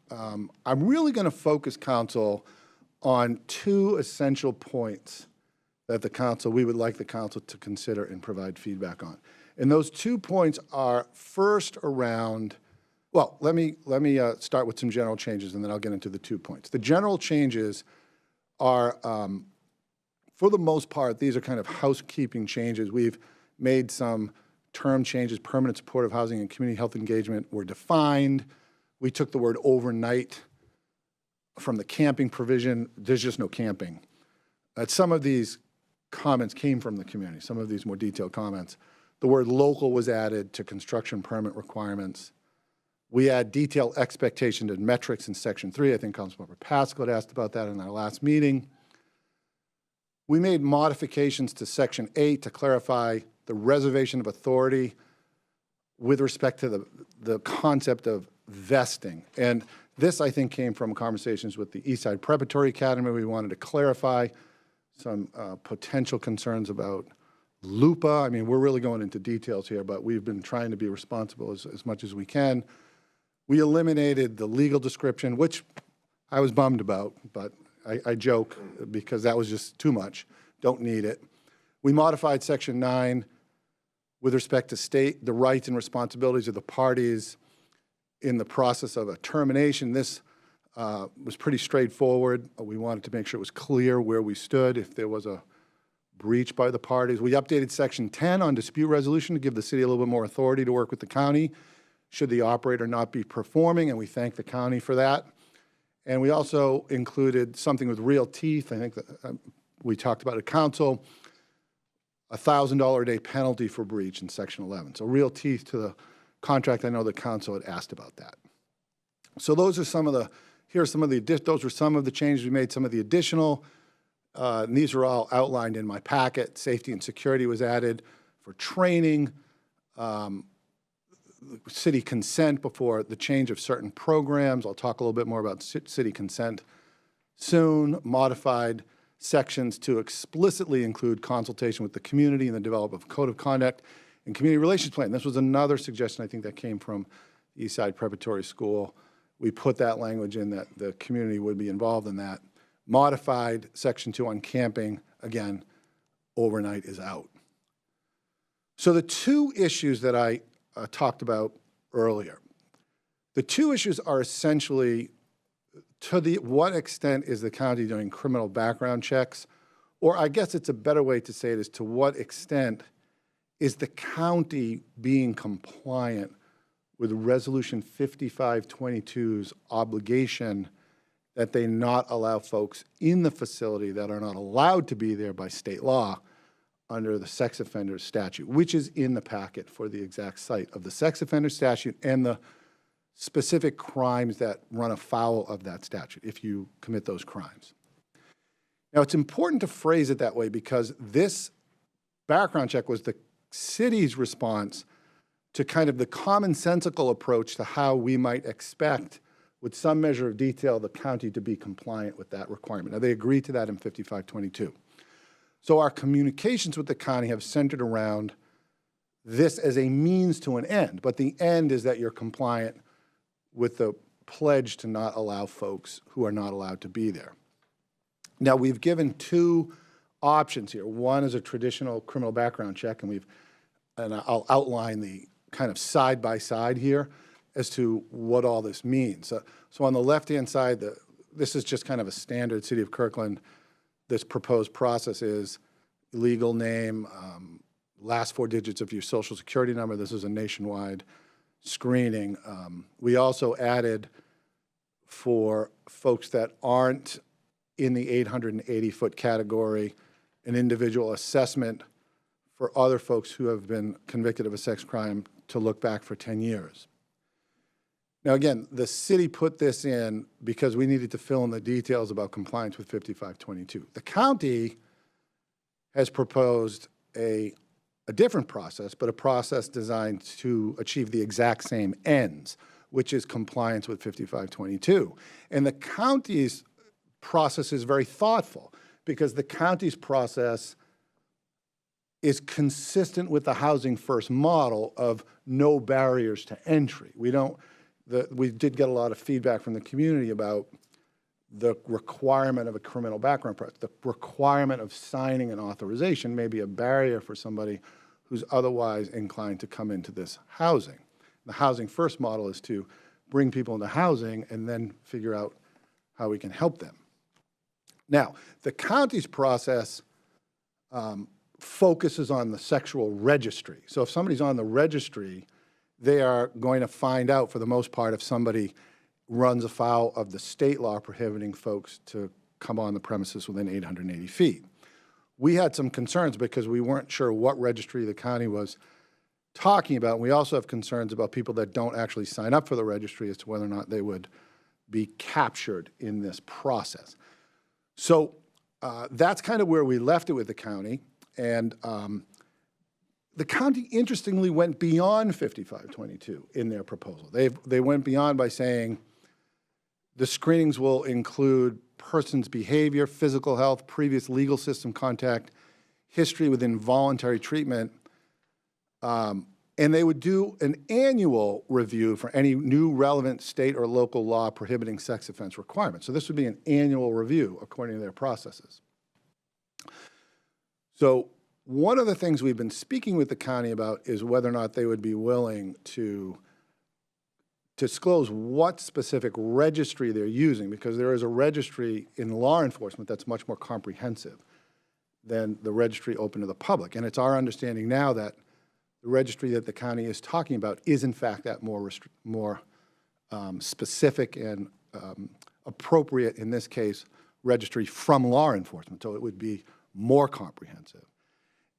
I'm really going to focus council on two essential points that we would like the council to consider and provide feedback on. And those 2 points are first around, well, let me start with some general changes and then I'll get into the 2 points. The general changes are, for the most part, these are kind of housekeeping changes. We've made some term changes. Permanent supportive housing and community health engagement were defined. We took the word overnight from the camping provision. There's just no camping. Some of these comments came from the community, some of these more detailed comments. The word local was added to construction permit requirements. We add detailed expectations and metrics in Section 3. I think Councilmember Pascal had asked about that in our last meeting. We made modifications to Section 8 to clarify the reservation of authority with respect to the concept of vesting. And this, I think, came from conversations with the Eastside Preparatory Academy. We wanted to clarify some potential concerns about LUPA. I mean, we're really going into details here, but we've been trying to be responsible as much as we can. We eliminated the legal description, which I was bummed about, but I joke because that was just too much. Don't need it. We modified Section 9 with respect to state the rights and responsibilities of the parties in the process of a termination. This was pretty straightforward. We wanted to make sure it was clear where we stood if there was a breach by the parties. We updated Section 10 on dispute resolution to give the city a little bit more authority to work with the county should the operator not be performing, and we thank the county for that. And we also included something with real teeth. I think that we talked about at council, a $1,000 a day penalty for breach in Section 11. So real teeth to the contract. I know the council had asked about that. So those are some of the, those were some of the changes we made, some of the additional. And these are all outlined in my packet. Safety and security was added for training, city consent before the change of certain programs. I'll talk a little bit more about city consent soon. Modified sections to explicitly include consultation with the community and the development of code of conduct and community relations plan. This was another suggestion I think that came from the Eastside Preparatory School. We put that language in that the community would be involved in that. Modified Section 2 on camping, again, overnight is out. So the two issues that I talked about earlier, the two issues are essentially to what extent is the county doing criminal background checks, or I guess it's a better way to say it is to what extent is the county being compliant with Resolution 5522's obligation that they not allow folks in the facility that are not allowed to be there by state law under the sex offender statute, which is in the packet for the exact site of the sex offender statute and the specific crimes that run afoul of that statute if you commit those crimes. Now, it's important to phrase it that way because this background check was the city's response to kind of the commonsensical approach to how we might expect, with some measure of detail, the county to be compliant with that requirement. Now, they agreed to that in 5522. So our communications with the county have centered around this as a means to an end, but the end is that you're compliant with the pledge to not allow folks who are not allowed to be there. Now, we've given two options here. One is a traditional criminal background check, and I'll outline the kind of side by side here as to what all this means. So on the left-hand side, this is just kind of a standard City of Kirkland. This proposed process is legal name, last four digits of your social security number. This is a nationwide screening. We also added for folks that aren't in the 880-foot category, an individual assessment for other folks who have been convicted of a sex crime to look back for 10 years. Now, again, the city put this in because we needed to fill in the details about compliance with 5522. The county has proposed a different process, but a process designed to achieve the exact same ends, which is compliance with 5522. And the county's process is very thoughtful because the county's process is consistent with the Housing First model of no barriers to entry. We did get a lot of feedback from the community about the requirement of a criminal background process. The requirement of signing an authorization may be a barrier for somebody who's otherwise inclined to come into this housing. The Housing First model is to bring people into housing and then figure out how we can help them. Now, the county's process focuses on the sexual registry. So if somebody's on the registry, they are going to find out, for the most part, if somebody runs afoul of the state law prohibiting folks to come on the premises within 880 feet. We had some concerns because we weren't sure what registry the county was talking about. We also have concerns about people that don't actually sign up for the registry as to whether or not they would be captured in this process. So that's kind of where we left it with the county. And the county, interestingly, went beyond 5522 in their proposal. They went beyond by saying the screenings will include person's behavior, physical health, previous legal system contact, history with involuntary treatment, and they would do an annual review for any new relevant state or local law prohibiting sex offense requirements. So this would be an annual review according to their processes. So one of the things we've been speaking with the county about is whether or not they would be willing to disclose what specific registry they're using, because there is a registry in law enforcement that's much more comprehensive than the registry open to the public. And it's our understanding now that the registry that the county is talking about is, in fact, that more specific and appropriate, in this case, registry from law enforcement. So it would be more comprehensive.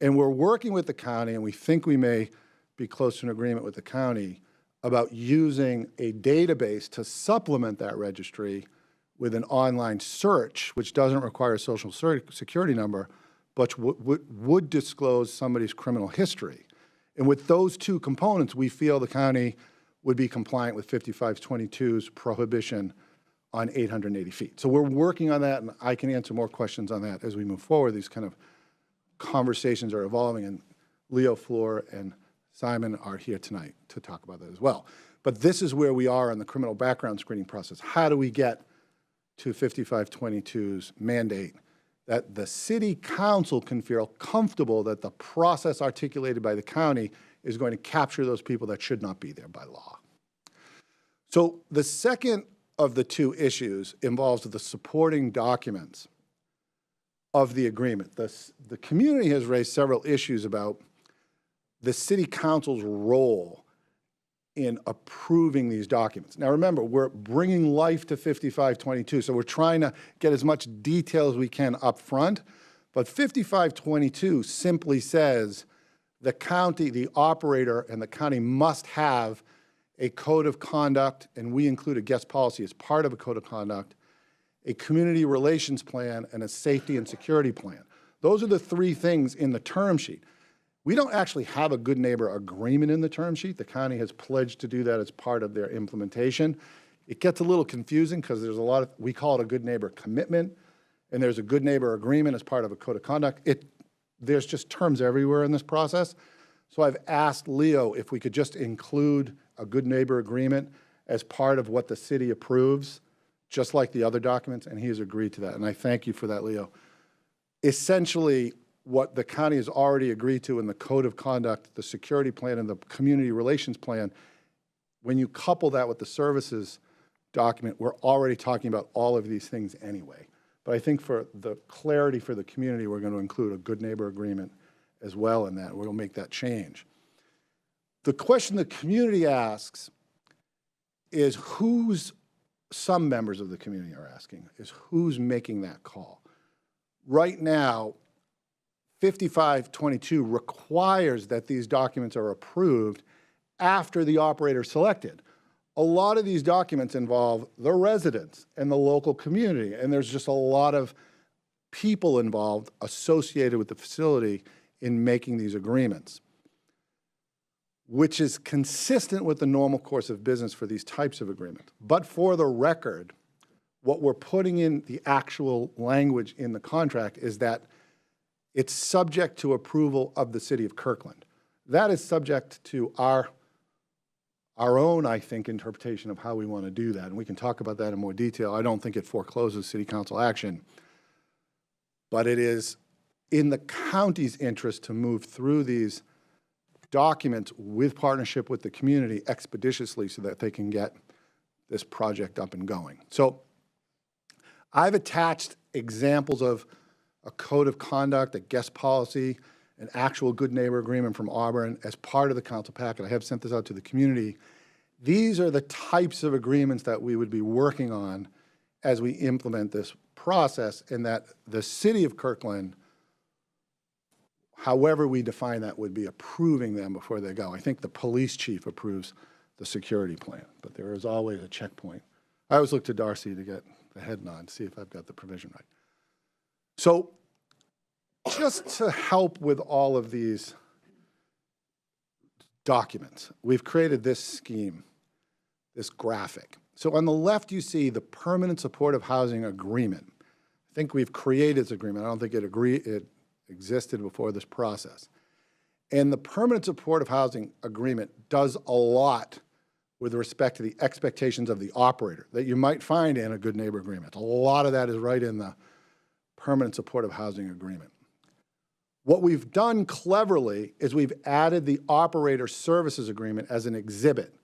And we're working with the county, and we think we may be close to an agreement with the county about using a database to supplement that registry with an online search, which doesn't require a social security number, but would disclose somebody's criminal history. And with those two components, we feel the county would be compliant with 5522's prohibition on 880 feet. So we're working on that, and I can answer more questions on that as we move forward. These kind of conversations are evolving, and Leo Fleur and Simon are here tonight to talk about that as well. But this is where we are in the criminal background screening process. How do we get to 5522's mandate that the city council can feel comfortable that the process articulated by the county is going to capture those people that should not be there by law? So the second of the two issues involves the supporting documents of the agreement. The community has raised several issues about the city council's role in approving these documents. Now remember, we're bringing life to 5522, so we're trying to get as much detail as we can up front, but 5522 simply says the county, the operator, and the county must have a code of conduct, and we include a guest policy as part of a code of conduct, a community relations plan, and a safety and security plan. Those are the three things in the term sheet. We don't actually have a good neighbor agreement in the term sheet. The county has pledged to do that as part of their implementation. It gets a little confusing because there's a lot of, we call it a good neighbor commitment, and there's a good neighbor agreement as part of a code of conduct. There's just terms everywhere in this process. So I've asked Leo if we could just include a good neighbor agreement as part of what the city approves, just like the other documents, and he has agreed to that. And I thank you for that, Leo. Essentially, what the county has already agreed to in the code of conduct, the security plan, and the community relations plan, when you couple that with the services document, we're already talking about all of these things anyway. But I think for the clarity for the community, we're going to include a good neighbor agreement as well in that. We'll make that change. The question the community asks is some members of the community are asking, is who's making that call? Right now, 5522 requires that these documents are approved after the operator selected. A lot of these documents involve the residents and the local community, and there's just a lot of people involved associated with the facility in making these agreements, which is consistent with the normal course of business for these types of agreements. But for the record, what we're putting in the actual language in the contract is that it's subject to approval of the city of Kirkland. That is subject to our own, I think, interpretation of how we want to do that. And we can talk about that in more detail. I don't think it forecloses city council action, but it is in the county's interest to move through these documents with partnership with the community expeditiously so that they can get this project up and going. So I've attached examples of a code of conduct, a guest policy, an actual good neighbor agreement from Auburn as part of the council packet. I have sent this out to the community. These are the types of agreements that we would be working on as we implement this process, and that the city of Kirkland, however we define that, would be approving them before they go. I think the police chief approves the security plan, but there is always a checkpoint. I always look to Darcy to get the head nod, see if I've got the provision right. So just to help with all of these documents, we've created this scheme, this graphic. So on the left, you see the permanent supportive housing agreement. I think we've created this agreement. I don't think it existed before this process. And the permanent supportive housing agreement does a lot with respect to the expectations of the operator that you might find in a good neighbor agreement. A lot of that is right in the permanent supportive housing agreement. What we've done cleverly is we've added the operator services agreement as an exhibit.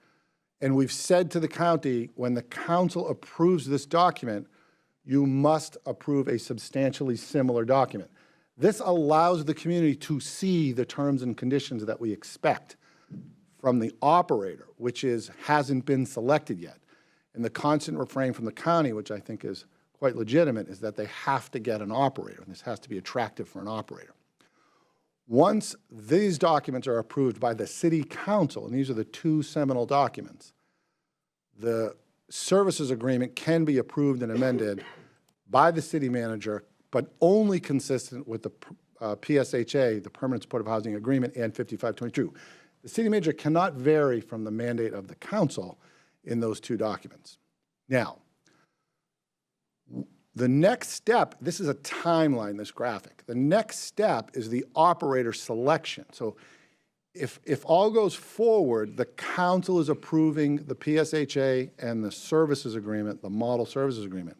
And we've said to the county, when the council approves this document, you must approve a substantially similar document. This allows the community to see the terms and conditions that we expect from the operator, which hasn't been selected yet. And the constant refrain from the county, which I think is quite legitimate, is that they have to get an operator, and this has to be attractive for an operator. Once these documents are approved by the city council, and these are the two seminal documents, the services agreement can be approved and amended by the city manager, but only consistent with the PSHA, the Permanent Supportive Housing Agreement, and 5522. The city manager cannot vary from the mandate of the council in those two documents. Now, the next step, this is a timeline, this graphic. The next step is the operator selection. So if all goes forward, the council is approving the PSHA and the services agreement, the model services agreement.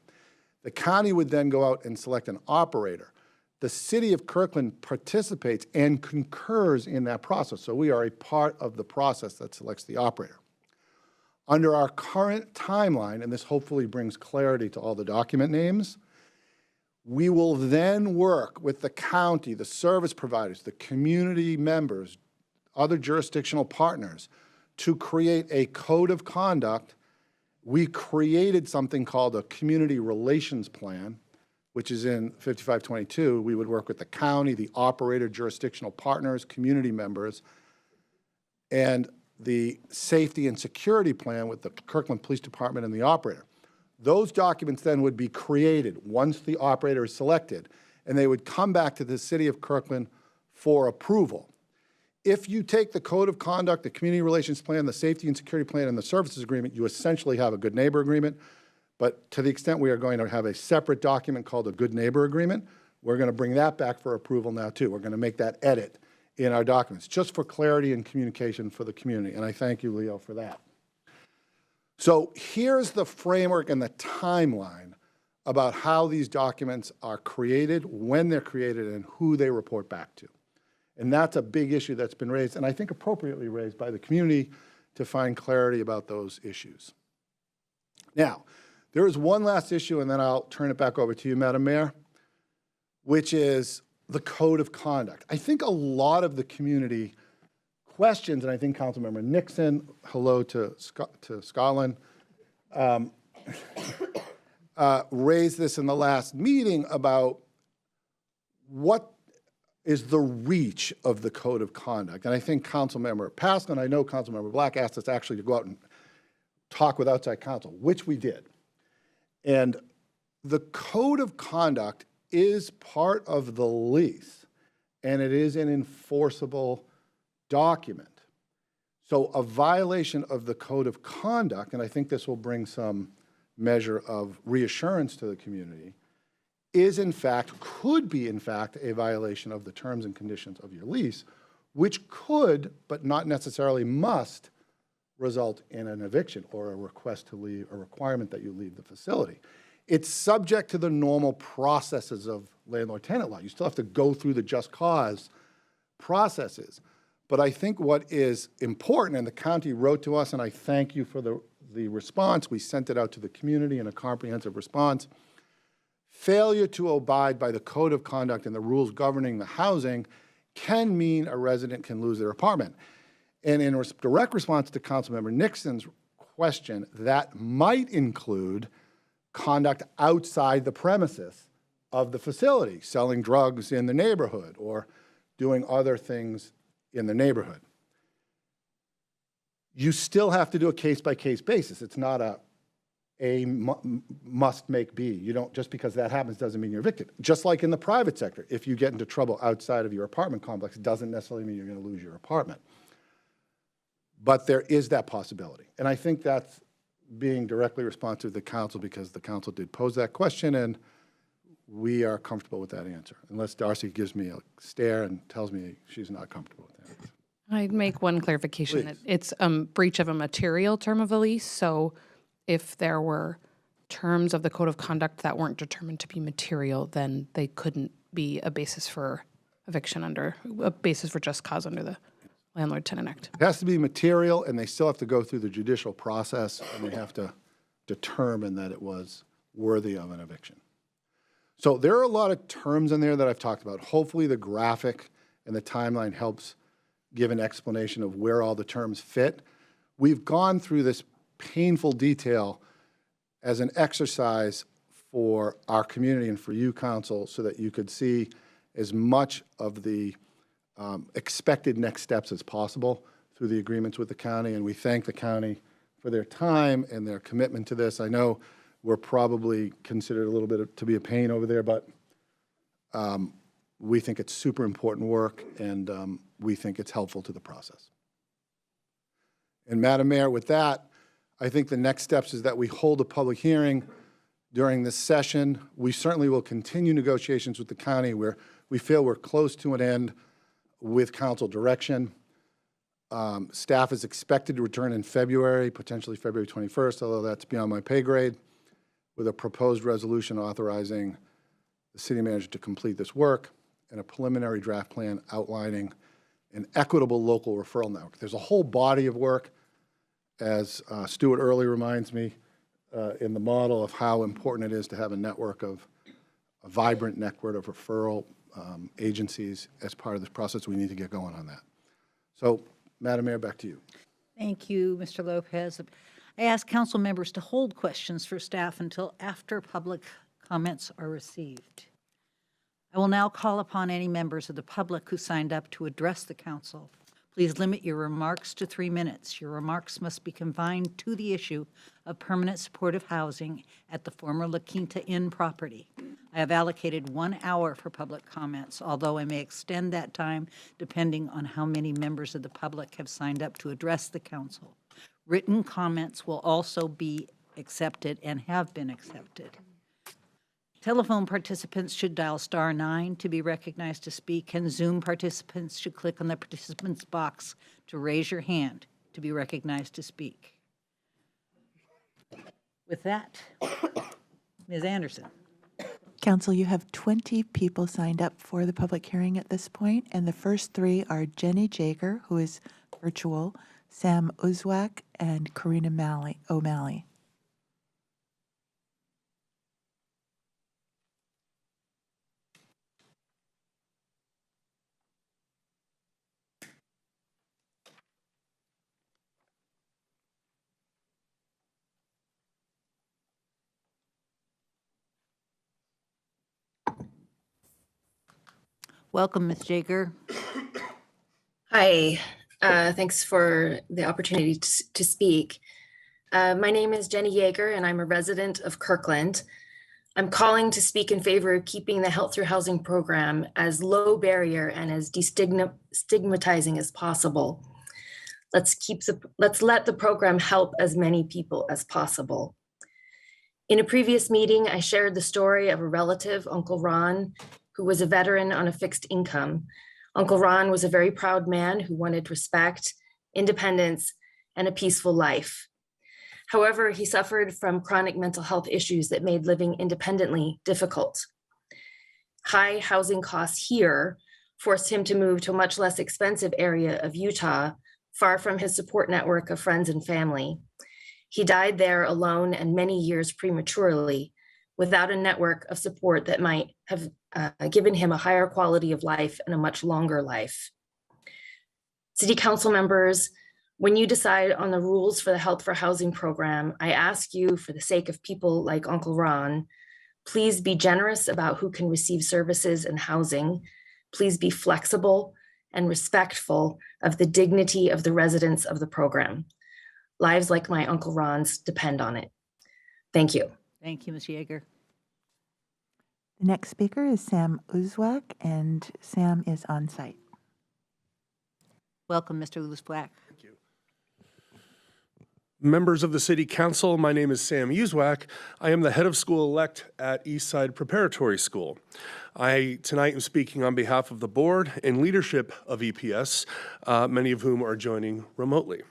The county would then go out and select an operator. The city of Kirkland participates and concurs in that process. So we are a part of the process that selects the operator. Under our current timeline, and this hopefully brings clarity to all the document names, we will then work with the county, the service providers, the community members, other jurisdictional partners to create a code of conduct. We created something called a community relations plan, which is in 5522. We would work with the county, the operator, jurisdictional partners, community members, and the safety and security plan with the Kirkland Police Department and the operator. Those documents then would be created once the operator is selected, and they would come back to the city of Kirkland for approval. If you take the code of conduct, the community relations plan, the safety and security plan, and the services agreement, you essentially have a good neighbor agreement. But to the extent we are going to have a separate document called a good neighbor agreement, we're going to bring that back for approval now too. We're going to make that edit in our documents, just for clarity and communication for the community. And I thank you, Leo, for that. So here's the framework and the timeline about how these documents are created, when they're created, and who they report back to. And that's a big issue that's been raised, and I think appropriately raised by the community to find clarity about those issues. Now, there is one last issue, and then I'll turn it back over to you, Madam Mayor, which is the code of conduct. I think a lot of the community questions, and I think Councilmember Nixon, hello to Scotland, raised this in the last meeting about what is the reach of the code of conduct. And I think Councilmember Pascal, and I know Councilmember Black asked us actually to go out and talk with outside counsel, which we did. And the code of conduct is part of the lease, and it is an enforceable document. So a violation of the code of conduct, and I think this will bring some measure of reassurance to the community, is in fact, could be in fact, a violation of the terms and conditions of your lease, which could, but not necessarily must, result in an eviction or a request to leave, a requirement that you leave the facility. It's subject to the normal processes of landlord-tenant law. You still have to go through the just cause processes. But I think what is important, and the county wrote to us, and I thank you for the response. We sent it out to the community in a comprehensive response. Failure to abide by the code of conduct and the rules governing the housing can mean a resident can lose their apartment. And in direct response to Councilmember Nixon's question, that might include conduct outside the premises of the facility, selling drugs in the neighborhood or doing other things in the neighborhood. You still have to do a case-by-case basis. It's not a must make B. You don't, just because that happens doesn't mean you're evicted. Just like in the private sector, if you get into trouble outside of your apartment complex, it doesn't necessarily mean you're going to lose your apartment. But there is that possibility. And I think that's being directly responsive to the council because the council did pose that question and we are comfortable with that answer. Unless Darcy gives me a stare and tells me she's not comfortable with that answer. I'd make one clarification. Please. It's breach of a material term of a lease. So if there were terms of the code of conduct that weren't determined to be material, then they couldn't be a basis for eviction under, a basis for just cause under the Landlord-Tenant Act. It has to be material, and they still have to go through the judicial process, and they have to determine that it was worthy of an eviction. So there are a lot of terms in there that I've talked about. Hopefully the graphic and the timeline helps give an explanation of where all the terms fit. We've gone through this painful detail as an exercise for our community and for you, council, so that you could see as much of the expected next steps as possible through the agreements with the county. And we thank the county for their time and their commitment to this. I know we're probably considered a little bit to be a pain over there, but we think it's super important work, and we think it's helpful to the process. And Madam Mayor, with that, I think the next steps is that we hold a public hearing during this session. We certainly will continue negotiations with the county where we feel we're close to an end with council direction. Staff is expected to return in February, potentially February 21st, although that's beyond my pay grade, with a proposed resolution authorizing the city manager to complete this work and a preliminary draft plan outlining an equitable local referral network. There's a whole body of work, as Stuart earlier reminds me, in the model of how important it is to have a network of, a vibrant network of referral agencies as part of this process. We need to get going on that. So, Madam Mayor, back to you. Thank you, Mr. Lopez. I ask council members to hold questions for staff until after public comments are received. I will now call upon any members of the public who signed up to address the council. Please limit your remarks to 3 minutes. Your remarks must be confined to the issue of permanent supportive housing at the former La Quinta Inn property. I have allocated 1 hour for public comments, although I may extend that time depending on how many members of the public have signed up to address the council. Written comments will also be accepted and have been accepted. Telephone participants should dial *9 to be recognized to speak, and Zoom participants should click on the participants box to raise your hand to be recognized to speak. With that, Ms. Anderson. Council, you have 20 people signed up for the public hearing at this point, and the first 3 are Jenny Jager, who is virtual, Sam Uzwak, and Karina O'Malley. Welcome, Ms. Jager. Hi, thanks for the opportunity to speak. My name is Jenny Yeager, and I'm a resident of Kirkland. I'm calling to speak in favor of keeping the Health Through Housing program as low barrier and as destigmatizing as possible. Let's let the program help as many people as possible. In a previous meeting, I shared the story of a relative, Uncle Ron, who was a veteran on a fixed income. Uncle Ron was a very proud man who wanted respect, independence, and a peaceful life. However, he suffered from chronic mental health issues that made living independently difficult. High housing costs here forced him to move to a much less expensive area of Utah, far from his support network of friends and family. He died there alone and many years prematurely, without a network of support that might have given him a higher quality of life and a much longer life. City Council members, when you decide on the rules for the Health for Housing program, I ask you, for the sake of people like Uncle Ron, please be generous about who can receive services and housing. Please be flexible and respectful of the dignity of the residents of the program. Lives like my Uncle Ron's depend on it. Thank you. Thank you, Ms. Yeager. The next speaker is Sam Uzwak, and Sam is on site. Welcome, Mr. Uzwak. Thank you. Members of the City Council, my name is Sam Uzwak. I am the head of school-elect at Eastside Preparatory School. I tonight am speaking on behalf of the board and leadership of EPS, many of whom are joining remotely.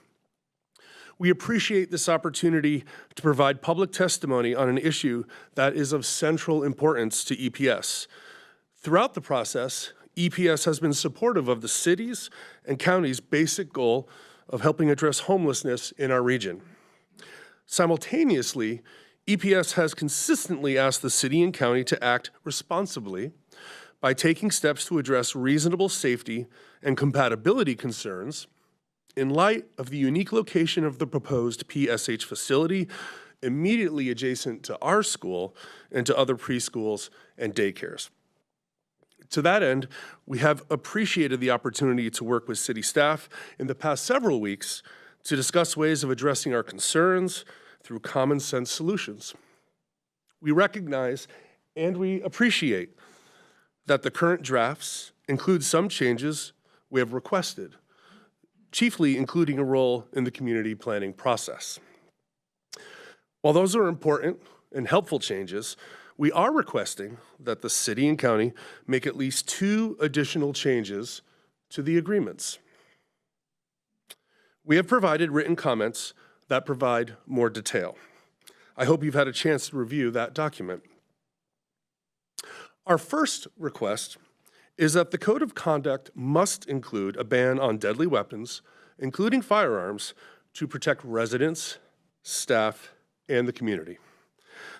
We appreciate this opportunity to provide public testimony on an issue that is of central importance to EPS. Throughout the process, EPS has been supportive of the city's and county's basic goal of helping address homelessness in our region. Simultaneously, EPS has consistently asked the city and county to act responsibly by taking steps to address reasonable safety and compatibility concerns in light of the unique location of the proposed PSH facility immediately adjacent to our school and to other preschools and daycares. To that end, we have appreciated the opportunity to work with city staff in the past several weeks to discuss ways of addressing our concerns through common sense solutions. We recognize and we appreciate that the current drafts include some changes we have requested, chiefly including a role in the community planning process. While those are important and helpful changes, we are requesting that the city and county make at least 2 additional changes to the agreements. We have provided written comments that provide more detail. I hope you've had a chance to review that document. Our first request is that the code of conduct must include a ban on deadly weapons, including firearms, to protect residents, staff, and the community.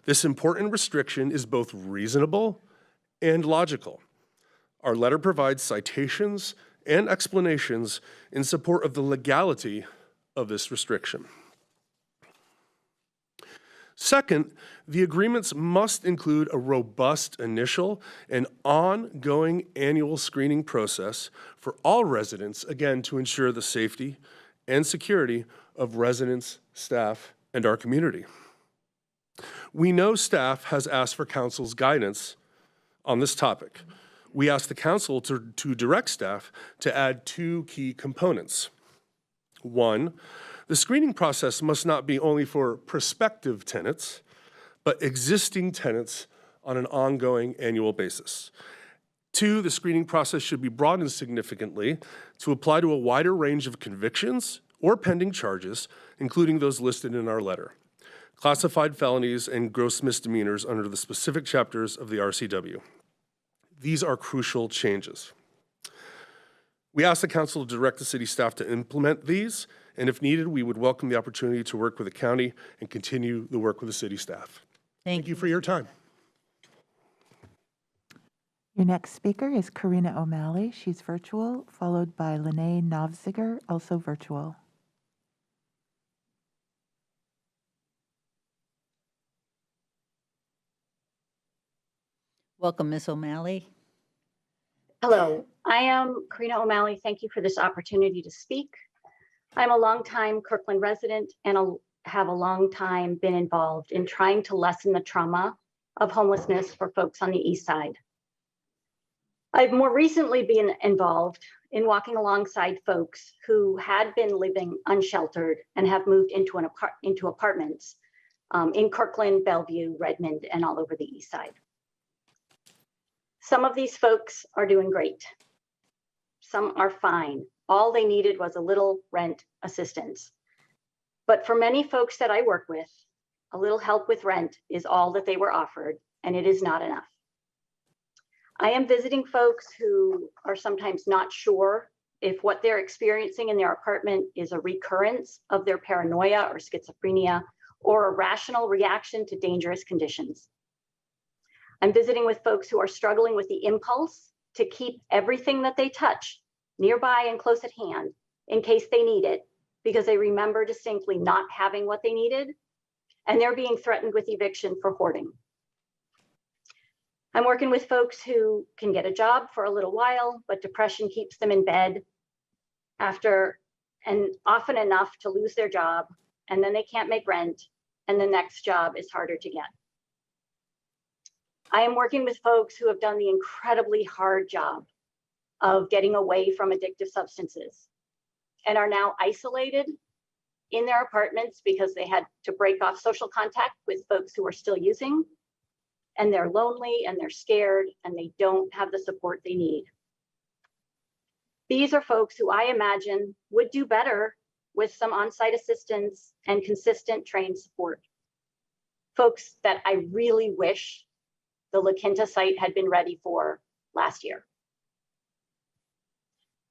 This important restriction is both reasonable and logical. Our letter provides citations and explanations in support of the legality of this restriction. Second, the agreements must include a robust initial and ongoing annual screening process for all residents, again, to ensure the safety and security of residents, staff, and our community. We know staff has asked for council's guidance on this topic. We asked the council to direct staff to add 2 key components. 1, the screening process must not be only for prospective tenants, but existing tenants on an ongoing annual basis. 2, the screening process should be broadened significantly to apply to a wider range of convictions or pending charges, including those listed in our letter, classified felonies and gross misdemeanors under the specific chapters of the RCW. These are crucial changes. We ask the council to direct the city staff to implement these, and if needed, we would welcome the opportunity to work with the county and continue the work with the city staff. Thank you for your time. Your next speaker is Karina O'Malley. She's virtual, followed by Lene Novziger, also virtual. Welcome, Ms. O'Malley. Hello, I am Karina O'Malley. Thank you for this opportunity to speak. I'm a longtime Kirkland resident and have a long time been involved in trying to lessen the trauma of homelessness for folks on the East Side. I've more recently been involved in walking alongside folks who had been living unsheltered and have moved into apartments in Kirkland, Bellevue, Redmond, and all over the East Side. Some of these folks are doing great. Some are fine. All they needed was a little rent assistance. But for many folks that I work with, a little help with rent is all that they were offered, and it is not enough. I am visiting folks who are sometimes not sure if what they're experiencing in their apartment is a recurrence of their paranoia or schizophrenia or a rational reaction to dangerous conditions. I'm visiting with folks who are struggling with the impulse to keep everything that they touch nearby and close at hand in case they need it, because they remember distinctly not having what they needed, and they're being threatened with eviction for hoarding. I'm working with folks who can get a job for a little while, but depression keeps them in bed after and often enough to lose their job, and then they can't make rent, and the next job is harder to get. I am working with folks who have done the incredibly hard job of getting away from addictive substances and are now isolated in their apartments because they had to break off social contact with folks who are still using, and they're lonely and they're scared and they don't have the support they need. These are folks who I imagine would do better with some on-site assistance and consistent trained support. Folks that I really wish the La Quinta site had been ready for last year.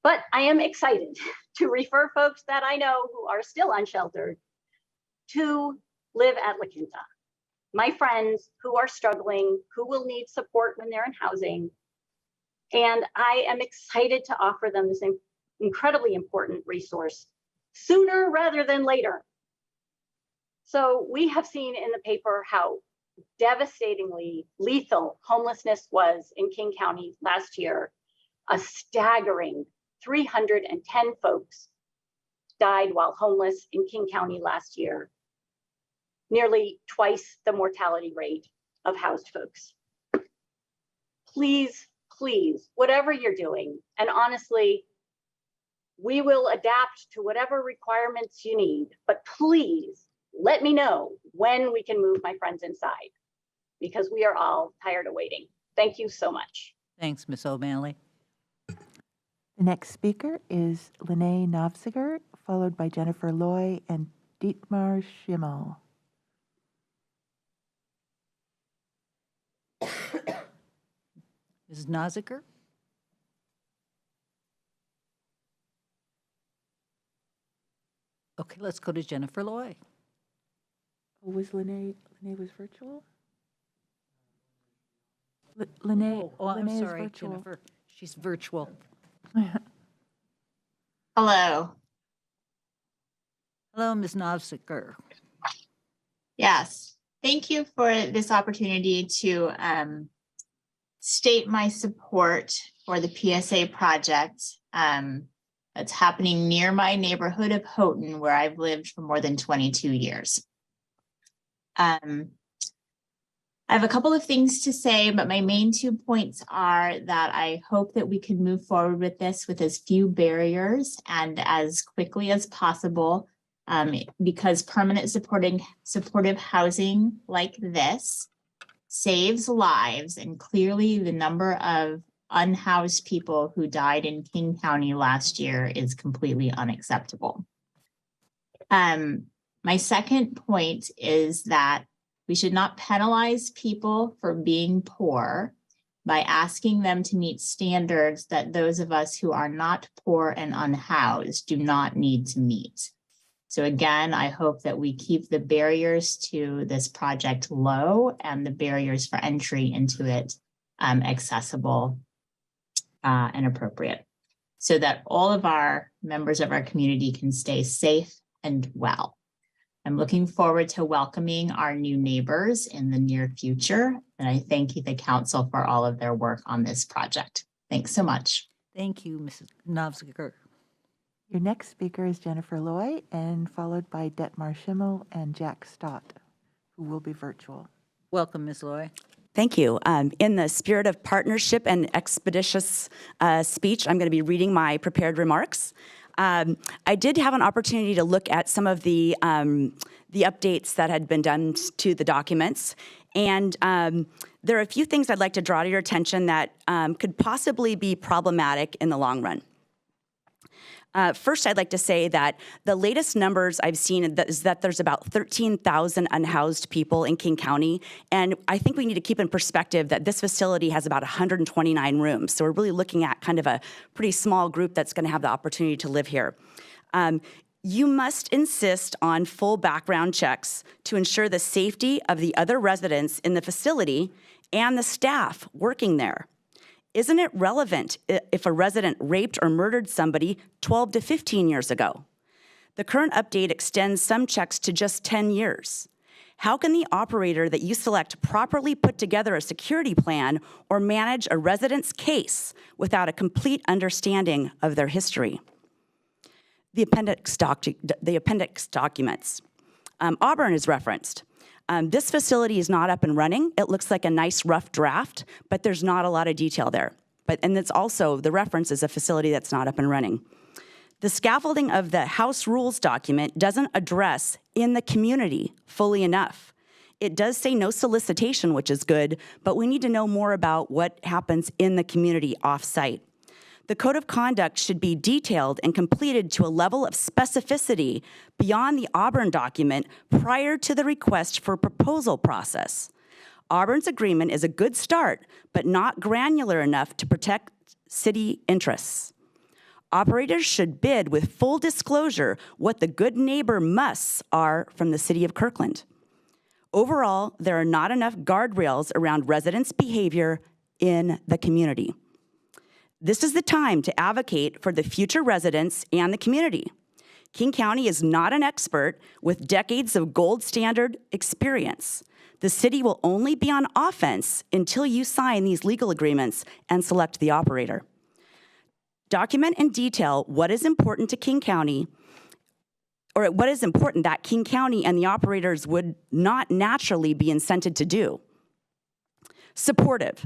But I am excited to refer folks that I know who are still unsheltered to live at La Quinta. My friends who are struggling, who will need support when they're in housing. And I am excited to offer them this incredibly important resource sooner rather than later. So we have seen in the paper how devastatingly lethal homelessness was in King County last year. A staggering 310 folks died while homeless in King County last year, nearly twice the mortality rate of housed folks. Please, please, whatever you're doing, and honestly, we will adapt to whatever requirements you need, but please let me know when we can move my friends inside, because we are all tired of waiting. Thank you so much. Thanks, Ms. O'Malley. The next speaker is Lene Novziger, followed by Jennifer Loy and Dietmar Schimmel. Ms. Noziger? Okay, let's go to Jennifer Loy. Oh, was Lene was virtual? Lene, I'm Lene sorry, is virtual. Jennifer. She's virtual. Hello. Hello, Ms. Noziger. Yes. Thank you for this opportunity to state my support for the PSA project that's happening near my neighborhood of Houghton, where I've lived for more than 22 years. I have a couple of things to say, but my main 2 points are that I hope that we can move forward with this with as few barriers and as quickly as possible, because permanent supportive housing like this saves lives, and clearly the number of unhoused people who died in King County last year is completely unacceptable. My second point is that we should not penalize people for being poor by asking them to meet standards that those of us who are not poor and unhoused do not need to meet. So again, I hope that we keep the barriers to this project low and the barriers for entry into it accessible and appropriate, so that all of our members of our community can stay safe and well. I'm looking forward to welcoming our new neighbors in the near future, and I thank the council for all of their work on this project. Thanks so much. Thank you, Mrs. Novziger. Your next speaker is Jennifer Loy, and followed by Detmar Schimmel and Jack Stott, who will be virtual. Welcome, Ms. Loy. Thank you. In the spirit of partnership and expeditious speech, I'm going to be reading my prepared remarks. I did have an opportunity to look at some of the updates that had been done to the documents, and there are a few things I'd like to draw to your attention that could possibly be problematic in the long run. First, I'd like to say that the latest numbers I've seen is that there's about 13,000 unhoused people in King County, and I think we need to keep in perspective that this facility has about 129 rooms, so we're really looking at kind of a pretty small group that's going to have the opportunity to live here. You must insist on full background checks to ensure the safety of the other residents in the facility and the staff working there. Isn't it relevant if a resident raped or murdered somebody 12 to 15 years ago? The current update extends some checks to just 10 years. How can the operator that you select properly put together a security plan or manage a resident's case without a complete understanding of their history? The appendix documents. Auburn is referenced. This facility is not up and running. It looks like a nice rough draft, but there's not a lot of detail there. And it's also, the reference is a facility that's not up and running. The scaffolding of the House Rules document doesn't address in the community fully enough. It does say no solicitation, which is good, but we need to know more about what happens in the community off-site. The code of conduct should be detailed and completed to a level of specificity beyond the Auburn document prior to the request for proposal process. Auburn's agreement is a good start, but not granular enough to protect city interests. Operators should bid with full disclosure what the good neighbor musts are from the city of Kirkland. Overall, there are not enough guardrails around residents' behavior in the community. This is the time to advocate for the future residents and the community. King County is not an expert with decades of gold standard experience. The city will only be on offense until you sign these legal agreements and select the operator. Document in detail what is important to King County, or what is important that King County and the operators would not naturally be incented to do. Supportive.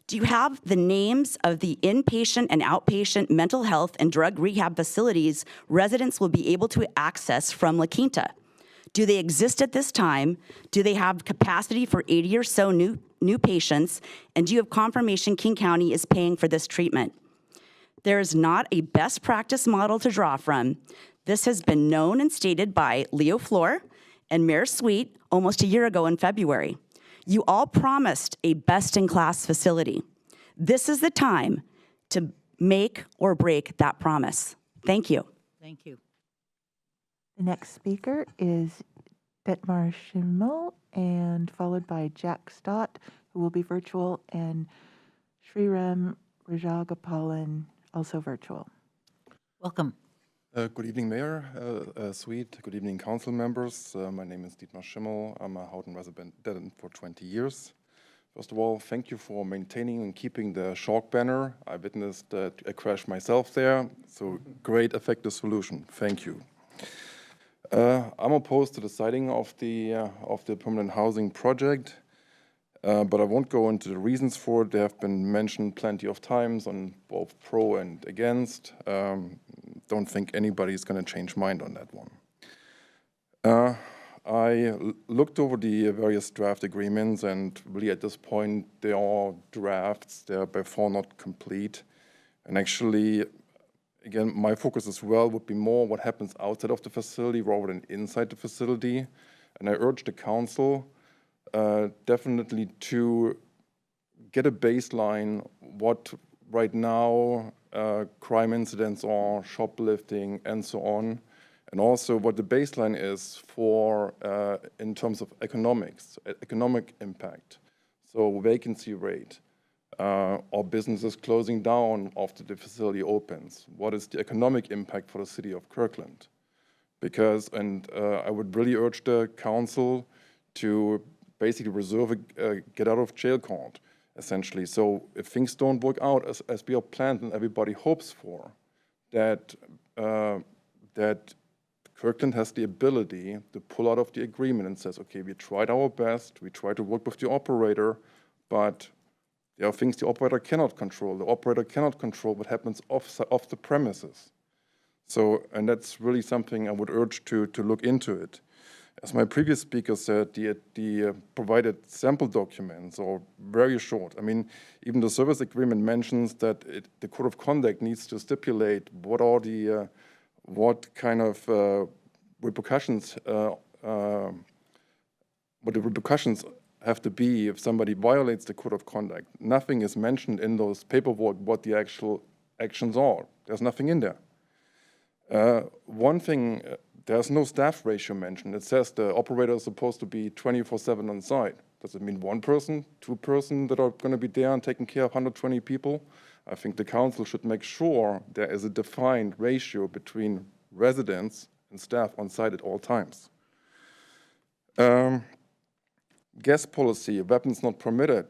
Do you have the names of the inpatient and outpatient mental health and drug rehab facilities residents will be able to access from La Quinta? Do they exist at this time? Do they have capacity for 80 or so new patients? And do you have confirmation King County is paying for this treatment? There is not a best practice model to draw from. This has been known and stated by Leo Flor and Mayor Sweet almost a year ago in February. You all promised a best-in-class facility. This is the time to make or break that promise. Thank you. Thank you. The next speaker is Detmar Schimmel, and followed by Jack Stott, who will be virtual, and Sriram Rajagapalan, also virtual. Welcome. Good evening, Mayor Sweet. Good evening, council members. My name is Detmar Schimmel. I'm a Houghton resident for 20 years. First of all, thank you for maintaining and keeping the chalk banner. I witnessed a crash myself there, so great effective solution. Thank you. I'm opposed to the siting of the permanent housing project, but I won't go into the reasons for it. They have been mentioned plenty of times on both pro and against. Don't think anybody's going to change mind on that one. looked over the various draft agreements, and really at this point, they are drafts. They're by far not complete. And actually, again, my focus as well would be more what happens outside of the facility rather than inside the facility. And I urge the council definitely to get a baseline what right now crime incidents are, shoplifting, and so on. And also what the baseline is for in terms of economics, economic impact. So vacancy rate, or businesses closing down after the facility opens. What is the economic impact for the city of Kirkland? Because, and I would really urge the council to basically reserve a get out of jail card, essentially. So if things don't work out as we are planned and everybody hopes for, that Kirkland has the ability to pull out of the agreement and says, okay, we tried our best, we tried to work with the operator, but there are things the operator cannot control. The operator cannot control what happens off the premises. So, and that's really something I would urge to look into it. As my previous speaker said, the provided sample documents are very short. I mean, even the service agreement mentions that the code of conduct needs to stipulate what are the what kind of repercussions, what the repercussions have to be if somebody violates the code of conduct. Nothing is mentioned in those paperwork what the actual actions are. There's nothing in there. One thing, there's no staff ratio mentioned. It says the operator is supposed to be 24/7 on site. Does it mean one person, two person that are going to be there and taking care of 120 people? I think the council should make sure there is a defined ratio between residents and staff on site at all times. Gas policy, weapons not permitted.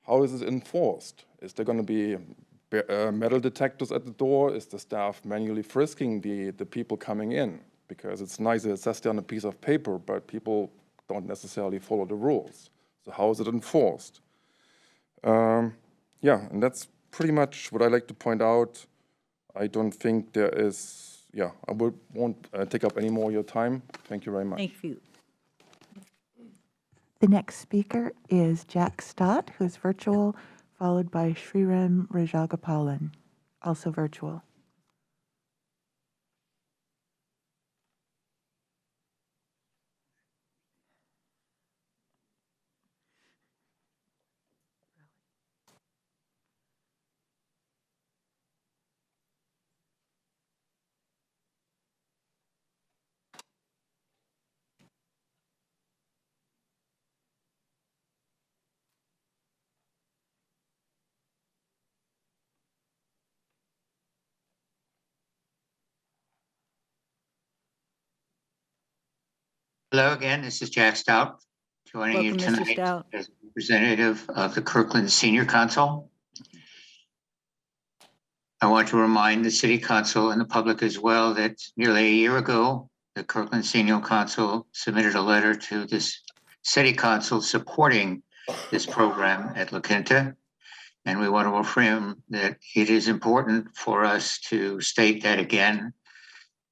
How is it enforced? Is there going to be metal detectors at the door? Is the staff manually frisking the people coming in? Because it's nice that it says there on a piece of paper, but people don't necessarily follow the rules. So how is it enforced? Yeah, and that's pretty much what I like to point out. I don't think there is, yeah, I won't take up any more of your time. Thank you very much. Thank you. The next speaker is Jack Stott, who is virtual, followed by Sriram Rajagapalan, also virtual. Hello again, this is Jack Stout, joining Welcome, you Mr. tonight Stout. as representative of the Kirkland Senior Council. I want to remind the City Council and the public as well that nearly a year ago, the Kirkland Senior Council submitted a letter to this City Council supporting this program at La Quinta. And we want to affirm that it is important for us to state that again.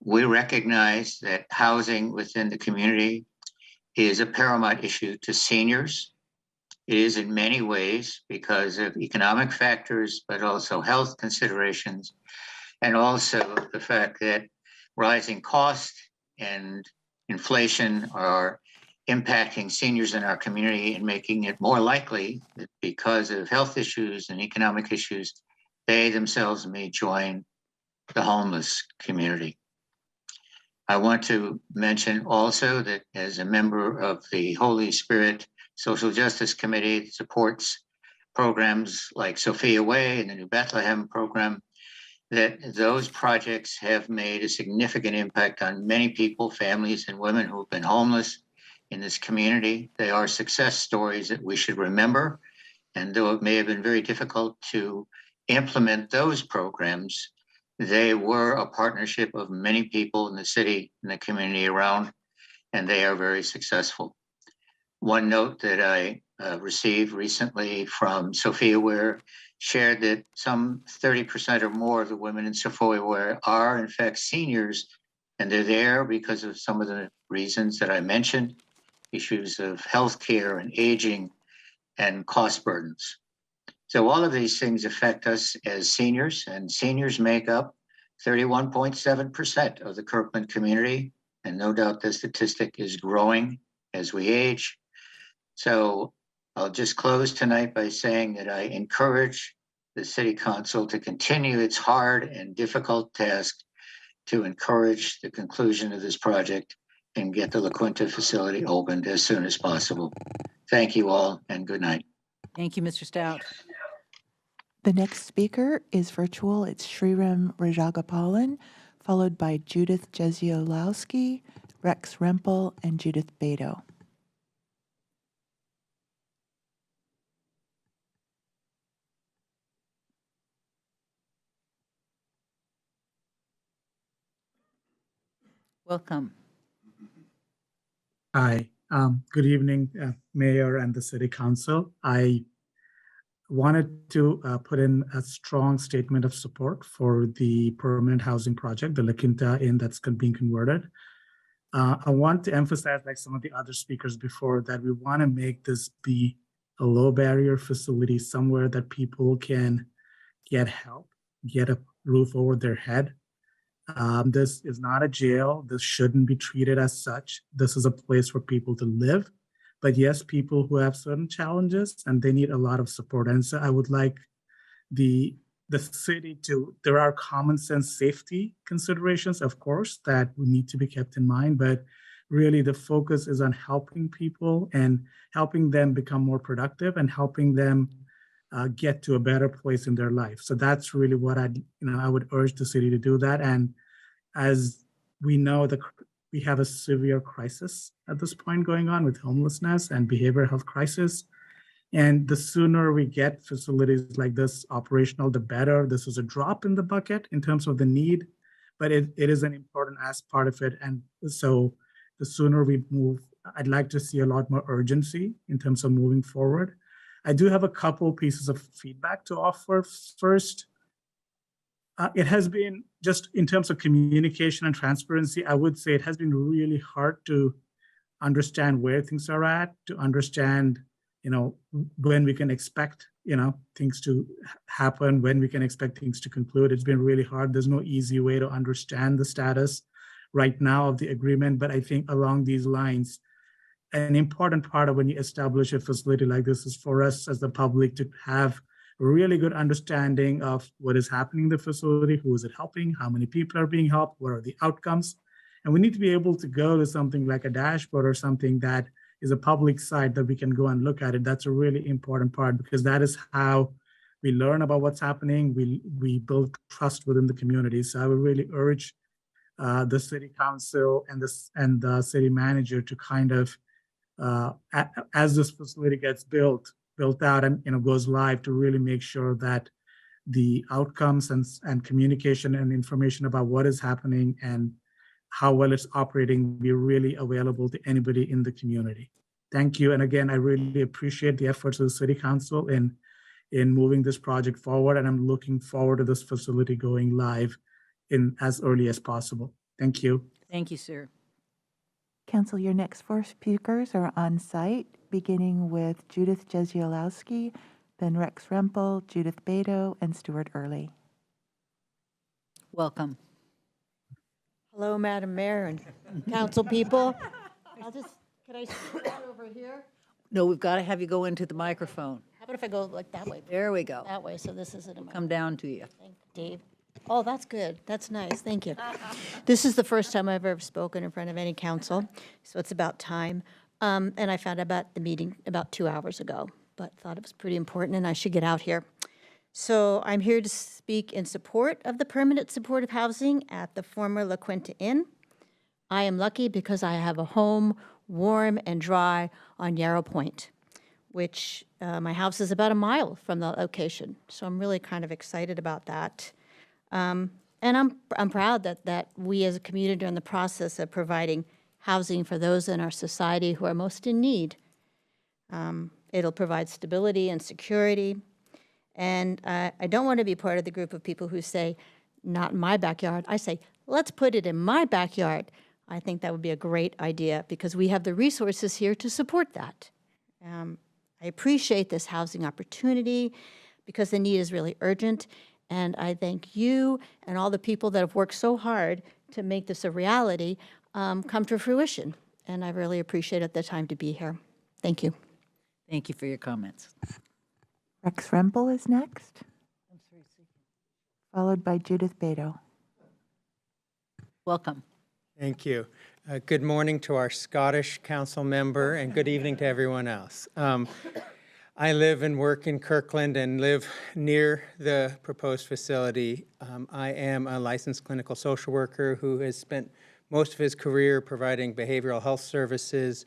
We recognize that housing within the community is a paramount issue to seniors. It is in many ways because of economic factors, but also health considerations, and also the fact that rising costs and inflation are impacting seniors in our community and making it more likely that because of health issues and economic issues, they themselves may join the homeless community. I want to mention also that as a member of the Holy Spirit Social Justice Committee that supports programs like Sophia Way and the New Bethlehem program, that those projects have made a significant impact on many people, families, and women who have been homeless in this community. They are success stories that we should remember. And though it may have been very difficult to implement those programs, they were a partnership of many people in the city and the community around, and they are very successful. One note that I received recently from Sophia Ware shared that some 30% or more of the women in Sophia Ware are in fact seniors And they're there because of some of the reasons that I mentioned, issues of healthcare and aging and cost burdens. So all of these things affect us as seniors, and seniors make up 31.7% of the Kirkland community. And no doubt the statistic is growing as we age. So I'll just close tonight by saying that I encourage the City Council to continue its hard and difficult task to encourage the conclusion of this project and get the La Quinta facility opened as soon as possible. Thank you all and good night. Thank you, Mr. Stout. The next speaker is virtual. It's Sriram Rajagapalan, followed by Judith Jeziolowski, Rex Rempel, and Judith Beto. Welcome. Hi, good evening, Mayor and the City Council. I wanted to put in a strong statement of support for the permanent housing project, the La Quinta Inn that's being converted. I want to emphasize, like some of the other speakers before, that we want to make this be a low barrier facility, somewhere that people can get help, get a roof over their head. This is not a jail. This shouldn't be treated as such. This is a place for people to live. But yes, people who have certain challenges and they need a lot of support. And so I would like the city to, there are common sense safety considerations, of course, that need to be kept in mind, but really the focus is on helping people and helping them become more productive and helping them get to a better place in their life. So that's really what I would urge the city to do that. And as we know, we have a severe crisis at this point going on with homelessness and behavioral health crisis. And the sooner we get facilities like this operational, the better. This is a drop in the bucket in terms of the need, but it is an important part of it. And so the sooner we move, I'd like to see a lot more urgency in terms of moving forward. I do have a couple pieces of feedback to offer. First, it has been, just in terms of communication and transparency, I would say it has been really hard to understand where things are at, to understand, when we can expect, things to happen, when we can expect things to conclude. It's been really hard. There's no easy way to understand the status right now of the agreement. But I think along these lines, an important part of when you establish a facility like this is for us as the public to have a really good understanding of what is happening in the facility, who is it helping, how many people are being helped, what are the outcomes. And we need to be able to go to something like a dashboard or something that is a public site that we can go and look at it. That's a really important part, because that is how we learn about what's happening. We build trust within the community. So I would really urge the city council and the city manager to kind of, as this facility gets built out and goes live, to really make sure that the outcomes and communication and information about what is happening and how well it's operating be really available to anybody in the community. Thank you. And again, I really appreciate the efforts of the city council in moving this project forward. And I'm looking forward to this facility going live in as early as possible. Thank you. Thank you, sir. Council, your next four speakers are on site, beginning with Judith Jeziolowski, then Rex Rempel, Judith Beto, and Stuart Early. Welcome. Hello, Madam Mayor and council people. Can I sit down over here? No, we've got to have you go into the microphone. How about if I go like that way? There we go. That way, so this isn't a Come down to you. Thank you, Dave. Oh, that's good. That's nice. Thank you. This is the first time I've ever spoken in front of any council, so it's about time. And I found out about the meeting about 2 hours ago, but thought it was pretty important and I should get out here. So I'm here to speak in support of the permanent supportive housing at the former La Quinta Inn. I am lucky because I have a home warm and dry on Yarrow Point, which my house is about a mile from the location. So I'm really kind of excited about that. And I'm proud that we as a community are in the process of providing housing for those in our society who are most in need. It'll provide stability and security. And I don't want to be part of the group of people who say, not in my backyard. I say, let's put it in my backyard. I think that would be a great idea because we have the resources here to support that. I appreciate this housing opportunity because the need is really urgent. And I thank you and all the people that have worked so hard to make this a reality come to fruition. And I really appreciated the time to be here. Thank you. Thank you for your comments. Rex Rempel is next, followed by Judith Beto. Welcome. Thank you. Good morning to our Scottish council member and good evening to everyone else. I live and work in Kirkland and live near the proposed facility. I am a licensed clinical social worker who has spent most of his career providing behavioral health services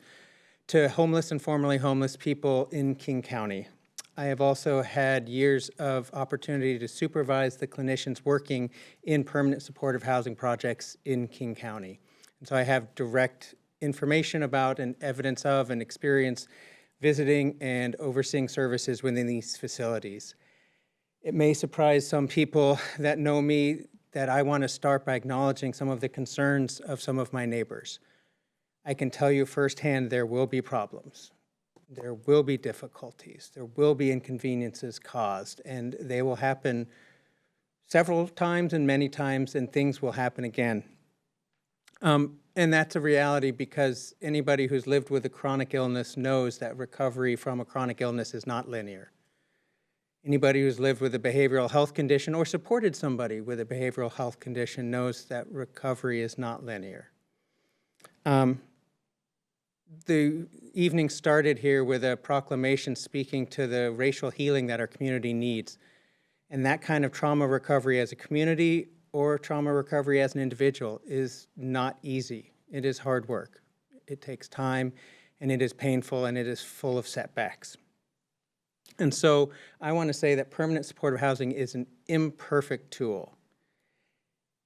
to homeless and formerly homeless people in King County. I have also had years of opportunity to supervise the clinicians working in permanent supportive housing projects in King County. And so I have direct information about and evidence of and experience visiting and overseeing services within these facilities. It may surprise some people that know me that I want to start by acknowledging some of the concerns of some of my neighbors. I can tell you firsthand there will be problems. There will be difficulties. There will be inconveniences caused, and they will happen several times and many times, and things will happen again. And that's a reality because anybody who's lived with a chronic illness knows that recovery from a chronic illness is not linear. Anybody who's lived with a behavioral health condition or supported somebody with a behavioral health condition knows that recovery is not linear. The evening started here with a proclamation speaking to the racial healing that our community needs. And that kind of trauma recovery as a community or trauma recovery as an individual is not easy. It is hard work. It takes time, and it is painful, and it is full of setbacks. And so I want to say that permanent supportive housing is an imperfect tool.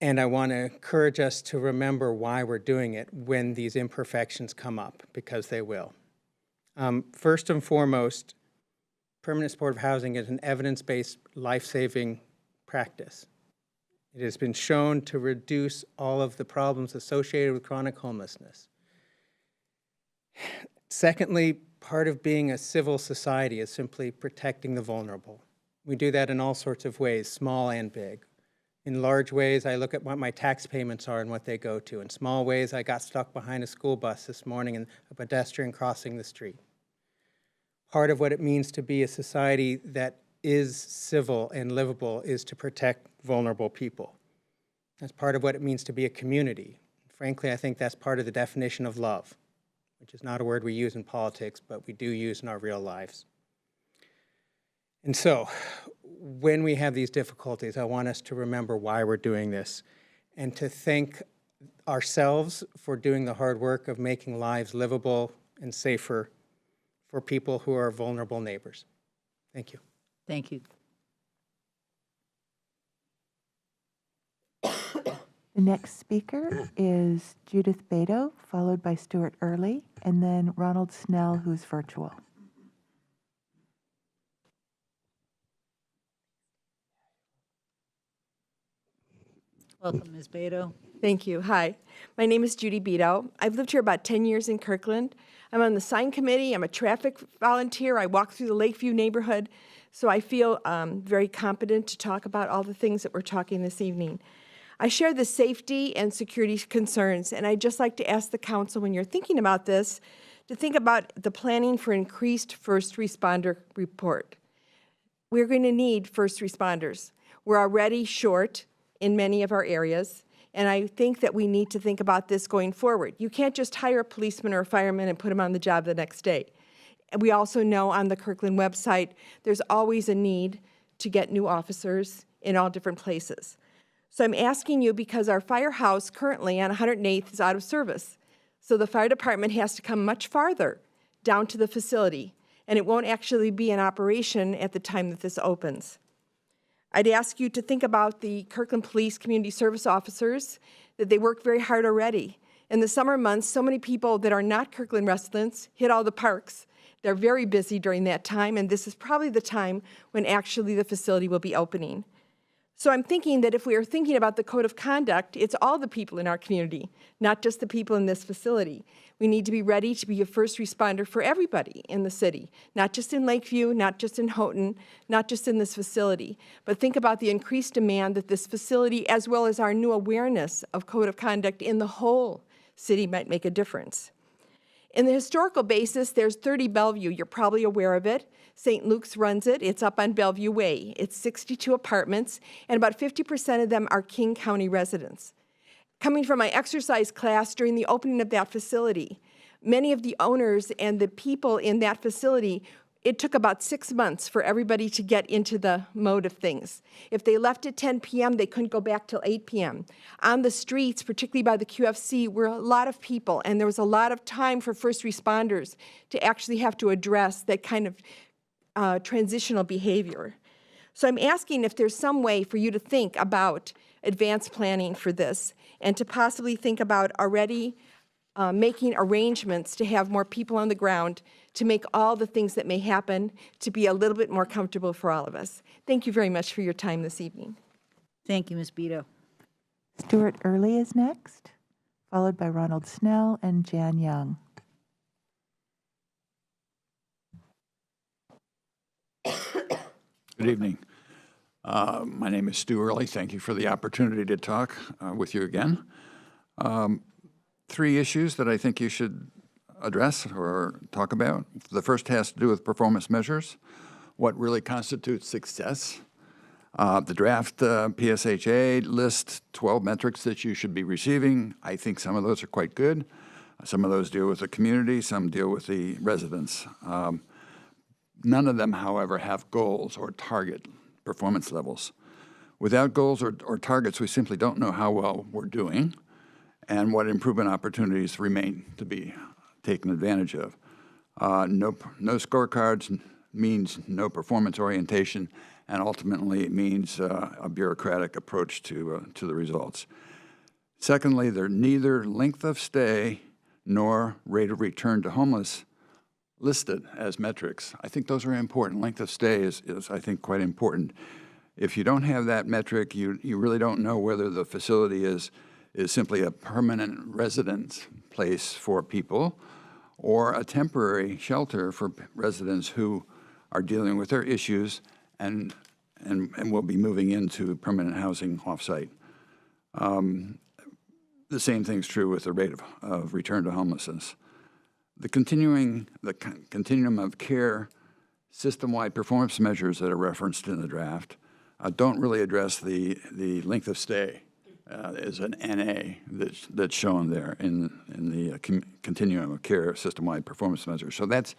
And I want to encourage us to remember why we're doing it when these imperfections come up, because they will. First and foremost, permanent supportive housing is an evidence-based, life-saving practice. It has been shown to reduce all of the problems associated with chronic homelessness. Secondly, part of being a civil society is simply protecting the vulnerable. We do that in all sorts of ways, small and big. In large ways, I look at what my tax payments are and what they go to. In small ways, I got stuck behind a school bus this morning and a pedestrian crossing the street. Part of what it means to be a society that is civil and livable is to protect vulnerable people. That's part of what it means to be a community. Frankly, I think that's part of the definition of love, which is not a word we use in politics, but we do use in our real lives. And so, when we have these difficulties, I want us to remember why we're doing this and to thank ourselves for doing the hard work of making lives livable and safer for people who are vulnerable neighbors. Thank you. Thank you. The next speaker is Judith Beto, followed by Stuart Early, and then Ronald Snell, who's virtual. Welcome, Ms. Beto. Thank you. Hi, my name is Judy Beto. I've lived here about 10 years in Kirkland. I'm on the sign committee. I'm a traffic volunteer. I walk through the Lakeview neighborhood, so I feel very competent to talk about all the things that we're talking this evening. I share the safety and security concerns, and I'd just like to ask the council, when you're thinking about this, to think about the planning for increased first responder report. We're going to need first responders. We're already short in many of our areas, and I think that we need to think about this going forward. You can't just hire a policeman or a fireman and put them on the job the next day. And we also know on the Kirkland website, there's always a need to get new officers in all different places. So I'm asking you because our firehouse currently on 108th is out of service. So the fire department has to come much farther down to the facility, and it won't actually be in operation at the time that this opens. I'd ask you to think about the Kirkland Police Community Service officers, that they work very hard already. In the summer months, so many people that are not Kirkland residents hit all the parks. They're very busy during that time, and this is probably the time when actually the facility will be opening. So I'm thinking that if we are thinking about the code of conduct, it's all the people in our community, not just the people in this facility. We need to be ready to be a first responder for everybody in the city, not just in Lakeview, not just in Houghton, not just in this facility, but think about the increased demand that this facility, as well as our new awareness of code of conduct in the whole city, might make a difference. In the historical basis, there's 30 Bellevue. You're probably aware of it. St. Luke's runs it. It's up on Bellevue Way. It's 62 apartments, and about 50% of them are King County residents. Coming from my exercise class during the opening of that facility, many of the owners and the people in that facility, it took about 6 months for everybody to get into the mode of things. If they left at 10 p.m., they couldn't go back till 8 p.m. On the streets, particularly by the QFC, were a lot of people, and there was a lot of time for first responders to actually have to address that kind of transitional behavior. So I'm asking if there's some way for you to think about advanced planning for this and to possibly think about already making arrangements to have more people on the ground to make all the things that may happen to be a little bit more comfortable for all of us. Thank you very much for your time this evening. Thank you, Ms. Beto. Stuart Early is next, followed by Ronald Snell and Jan Young. Good evening. My name is Stu Early. Thank you for the opportunity to talk with you again. 3 issues that I think you should address or talk about. The first has to do with performance measures, what really constitutes success. The draft PSHA lists 12 metrics that you should be receiving. I think some of those are quite good. Some of those deal with the community, some deal with the residents. None of them, however, have goals or target performance levels. Without goals or targets, we simply don't know how well we're doing and what improvement opportunities remain to be taken advantage of. No scorecards means no performance orientation, and ultimately it means a bureaucratic approach to the results. Secondly, they're neither length of stay nor rate of return to homeless listed as metrics. I think those are important. Length of stay is I think, quite important. If you don't have that metric, you really don't know whether the facility is simply a permanent residence place for people or a temporary shelter for residents who are dealing with their issues and will be moving into permanent housing off-site. The same thing's true with the rate of return to homelessness. The continuum of care system-wide performance measures that are referenced in the draft don't really address the length of stay as an NA that's shown there in the continuum of care system-wide performance measures. So that's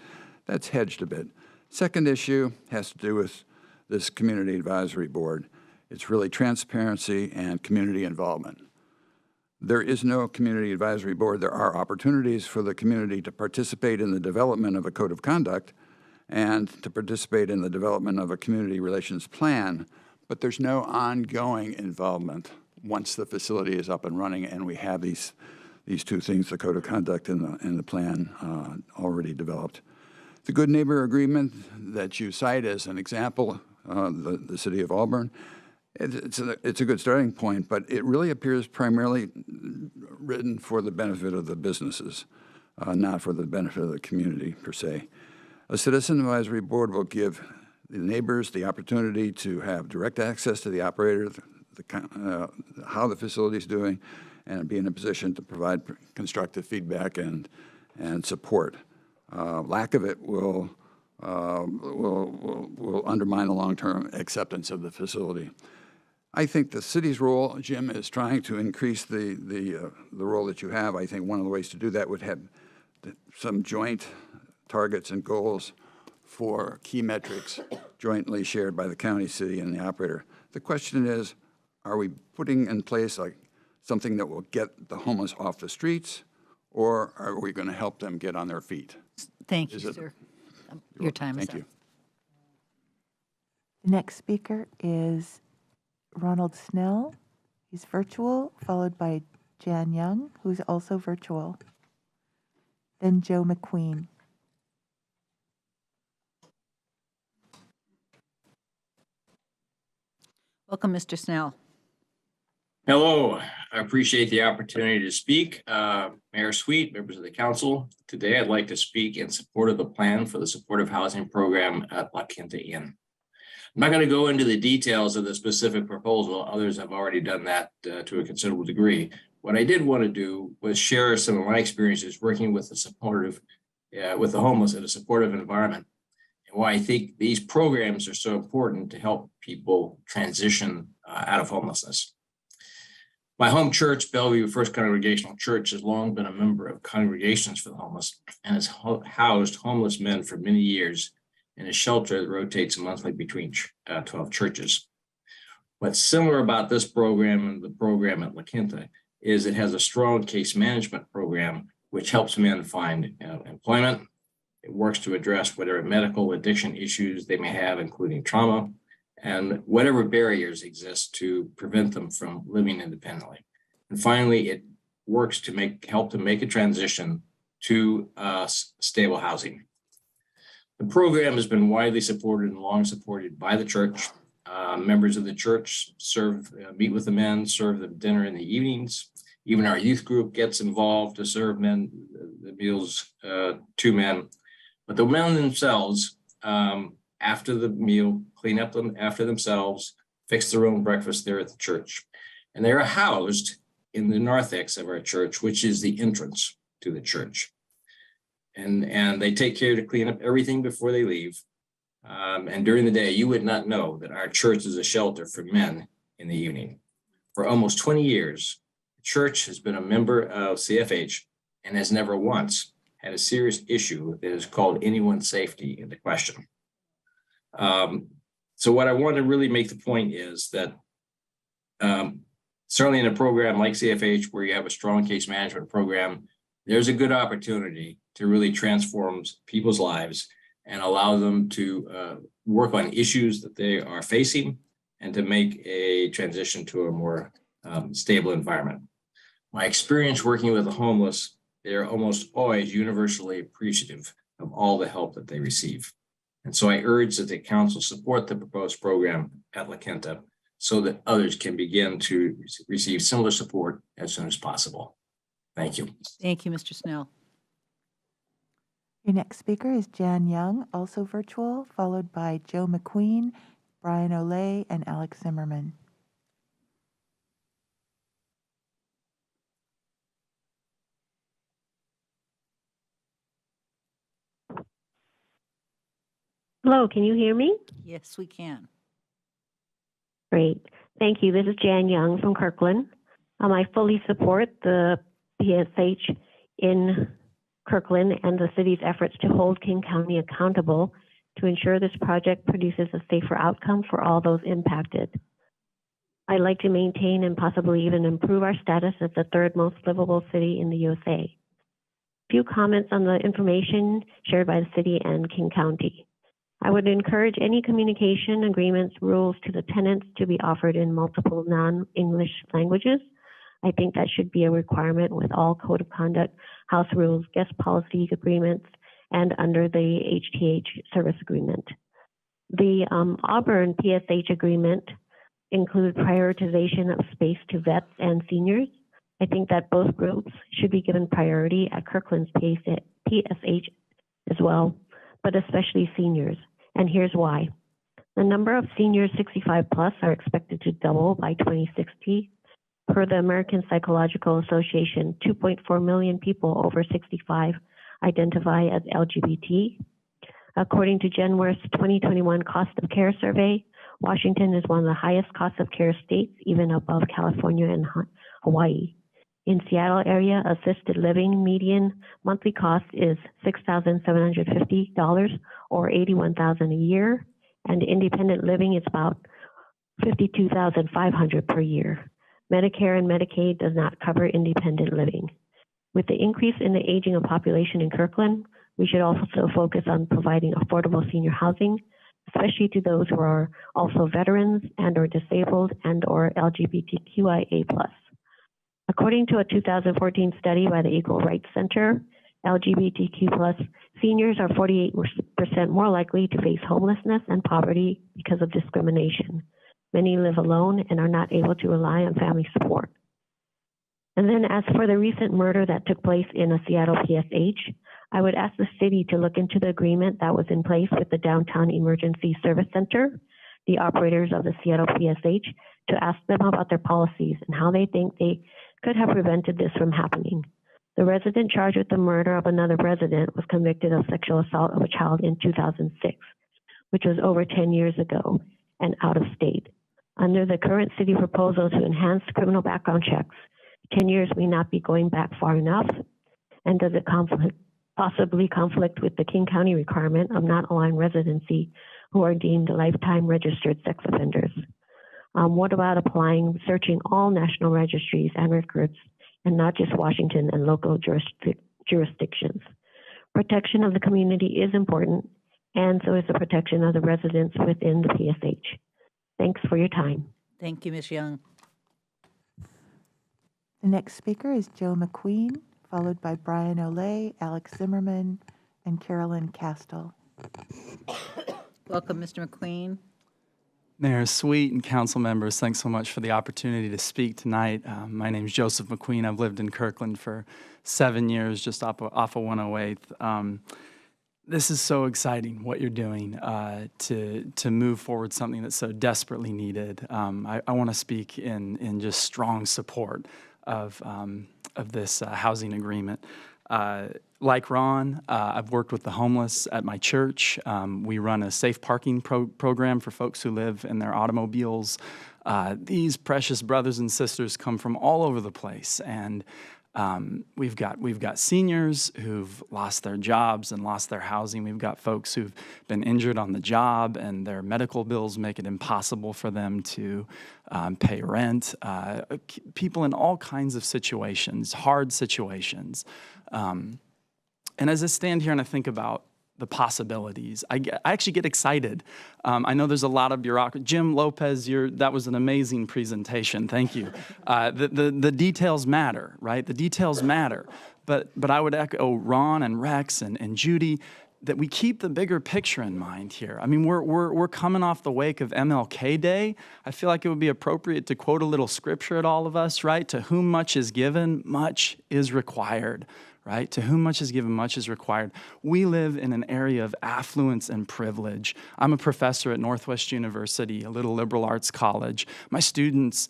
hedged a bit. Second issue has to do with this community advisory board. It's really transparency and community involvement. There is no community advisory board. There are opportunities for the community to participate in the development of a code of conduct and to participate in the development of a community relations plan, but there's no ongoing involvement once the facility is up and running and we have these 2 things, the code of conduct and the plan already developed. The Good Neighbor Agreement that you cite as an example, the City of Auburn, it's a good starting point, but it really appears primarily written for the benefit of the businesses, not for the benefit of the community per se. A citizen advisory board will give the neighbors the opportunity to have direct access to the operator, how the facility is doing, and be in a position to provide constructive feedback and support. Lack of it will undermine the long-term acceptance of the facility. I think the city's role, Jim, is trying to increase the role that you have. I think one of the ways to do that would have some joint targets and goals for key metrics jointly shared by the county, city, and the operator. The question is, are we putting in place something that will get the homeless off the streets, or are we going to help them get on their feet? Thank you, sir. Your time is up. Thank you. The next speaker is Ronald Snell. He's virtual, followed by Jan Young, who's also virtual. Then Joe McQueen. Welcome, Mr. Snell. Hello, I appreciate the opportunity to speak. Mayor Sweet, members of the council, today I'd like to speak in support of the plan for the supportive housing program at La Quinta Inn. I'm not going to go into the details of the specific proposal. Others have already done that to a considerable degree. What I did want to do was share some of my experiences working with with the homeless in a supportive environment, and why I think these programs are so important to help people transition out of homelessness. My home church, Bellevue First Congregational Church, has long been a member of Congregations for the Homeless and has housed homeless men for many years in a shelter that rotates monthly between 12 churches. What's similar about this program and the program at La Quinta is it has a strong case management program which helps men find employment. It works to address whatever medical addiction issues they may have, including trauma, and whatever barriers exist to prevent them from living independently. And finally, it works to help them make a transition to stable housing. The program has been widely supported and long supported by the church. Members of the church meet with the men, serve them dinner in the evenings. Even our youth group gets involved to serve men the meals to men. But the men themselves, after the meal, clean up them after themselves, fix their own breakfast there at the church. And they are housed in the narthex of our church, which is the entrance to the church. And they take care to clean up everything before they leave. And during the day, you would not know that our church is a shelter for men in the evening. For almost 20 years, the church has been a member of CFH and has never once had a serious issue that has called anyone's safety into question. So what I want to really make the point is that certainly in a program like CFH, where you have a strong case management program, there's a good opportunity to really transform people's lives and allow them to work on issues that they are facing and to make a transition to a more stable environment. My experience working with the homeless, they are almost always universally appreciative of all the help that they receive. And so I urge that the council support the proposed program at La Quinta so that others can begin to receive similar support as soon as possible. Thank you. Thank you, Mr. Snell. Your next speaker is Jan Young, also virtual, followed by Joe McQueen, Brian Olay, and Alex Zimmerman. Hello, can you hear me? Yes, we can. Great. Thank you. This is Jan Young from Kirkland. I fully support the PSH in Kirkland and the city's efforts to hold King County accountable to ensure this project produces a safer outcome for all those impacted. I'd like to maintain and possibly even improve our status as the third most livable city in the USA. A few comments on the information shared by the city and King County. I would encourage any communication agreements, rules to the tenants to be offered in multiple non-English languages. I think that should be a requirement with all code of conduct, house rules, guest policy agreements, and under the HTH service agreement. The Auburn PSH agreement include prioritization of space to vets and seniors. I think that both groups should be given priority at Kirkland's PSH as well, but especially seniors. And here's why. The number of seniors 65 plus are expected to double by 2060. Per the American Psychological Association, 2.4 million people over 65 identify as LGBT. According to Genworth's 2021 Cost of Care Survey, Washington is one of the highest cost of care states, even above California and Hawaii. In Seattle area, assisted living median monthly cost is $6,750 or $81,000 a year, and independent living is about $52,500 per year. Medicare and Medicaid does not cover independent living. With the increase in the aging of population in Kirkland, we should also focus on providing affordable senior housing, especially to those who are also veterans and or disabled and or LGBTQIA+. According to a 2014 study by the Equal Rights Center, LGBTQ+ seniors are 48% more likely to face homelessness and poverty because of discrimination. Many live alone and are not able to rely on family support. And then as for the recent murder that took place in a Seattle PSH, I would ask the city to look into the agreement that was in place with the Downtown Emergency Service Center, the operators of the Seattle PSH, to ask them about their policies and how they think they could have prevented this from happening. The resident charged with the murder of another resident was convicted of sexual assault of a child in 2006, which was over 10 years ago and out of state. Under the current city proposal to enhance criminal background checks, 10 years may not be going back far enough. And does it possibly conflict with the King County requirement of not allowing residency who are deemed lifetime registered sex offenders? What about searching all national registries and records and not just Washington and local jurisdictions? Protection of the community is important, and so is the protection of the residents within the PSH. Thanks for your time. Thank you, Ms. Young. The next speaker is Joe McQueen, followed by Brian Olay, Alex Zimmerman, and Carolyn Castle. Welcome, Mr. McQueen. Mayor Sweet and council members, thanks so much for the opportunity to speak tonight. My name is Joseph McQueen. I've lived in Kirkland for 7 years, just off of 108th. This is so exciting what you're doing to move forward something that's so desperately needed. I want to speak in just strong support of this housing agreement. Like Ron, I've worked with the homeless at my church. We run a safe parking program for folks who live in their automobiles. These precious brothers and sisters come from all over the place, and we've got seniors who've lost their jobs and lost their housing. We've got folks who've been injured on the job, and their medical bills make it impossible for them to pay rent. People in all kinds of situations, hard situations. And as I stand here and I think about the possibilities, I actually get excited. I know there's a lot of bureaucracy. Jim Lopez, that was an amazing presentation. Thank you. The details matter, right? The details matter. But I would echo Ron and Rex and Judy that we keep the bigger picture in mind here. I mean, we're coming off the wake of MLK Day. I feel like it would be appropriate to quote a little scripture at all of us, right? To whom much is given, much is required. Right? To whom much is given, much is required. We live in an area of affluence and privilege. I'm a professor at Northwest University, a little liberal arts college. My students,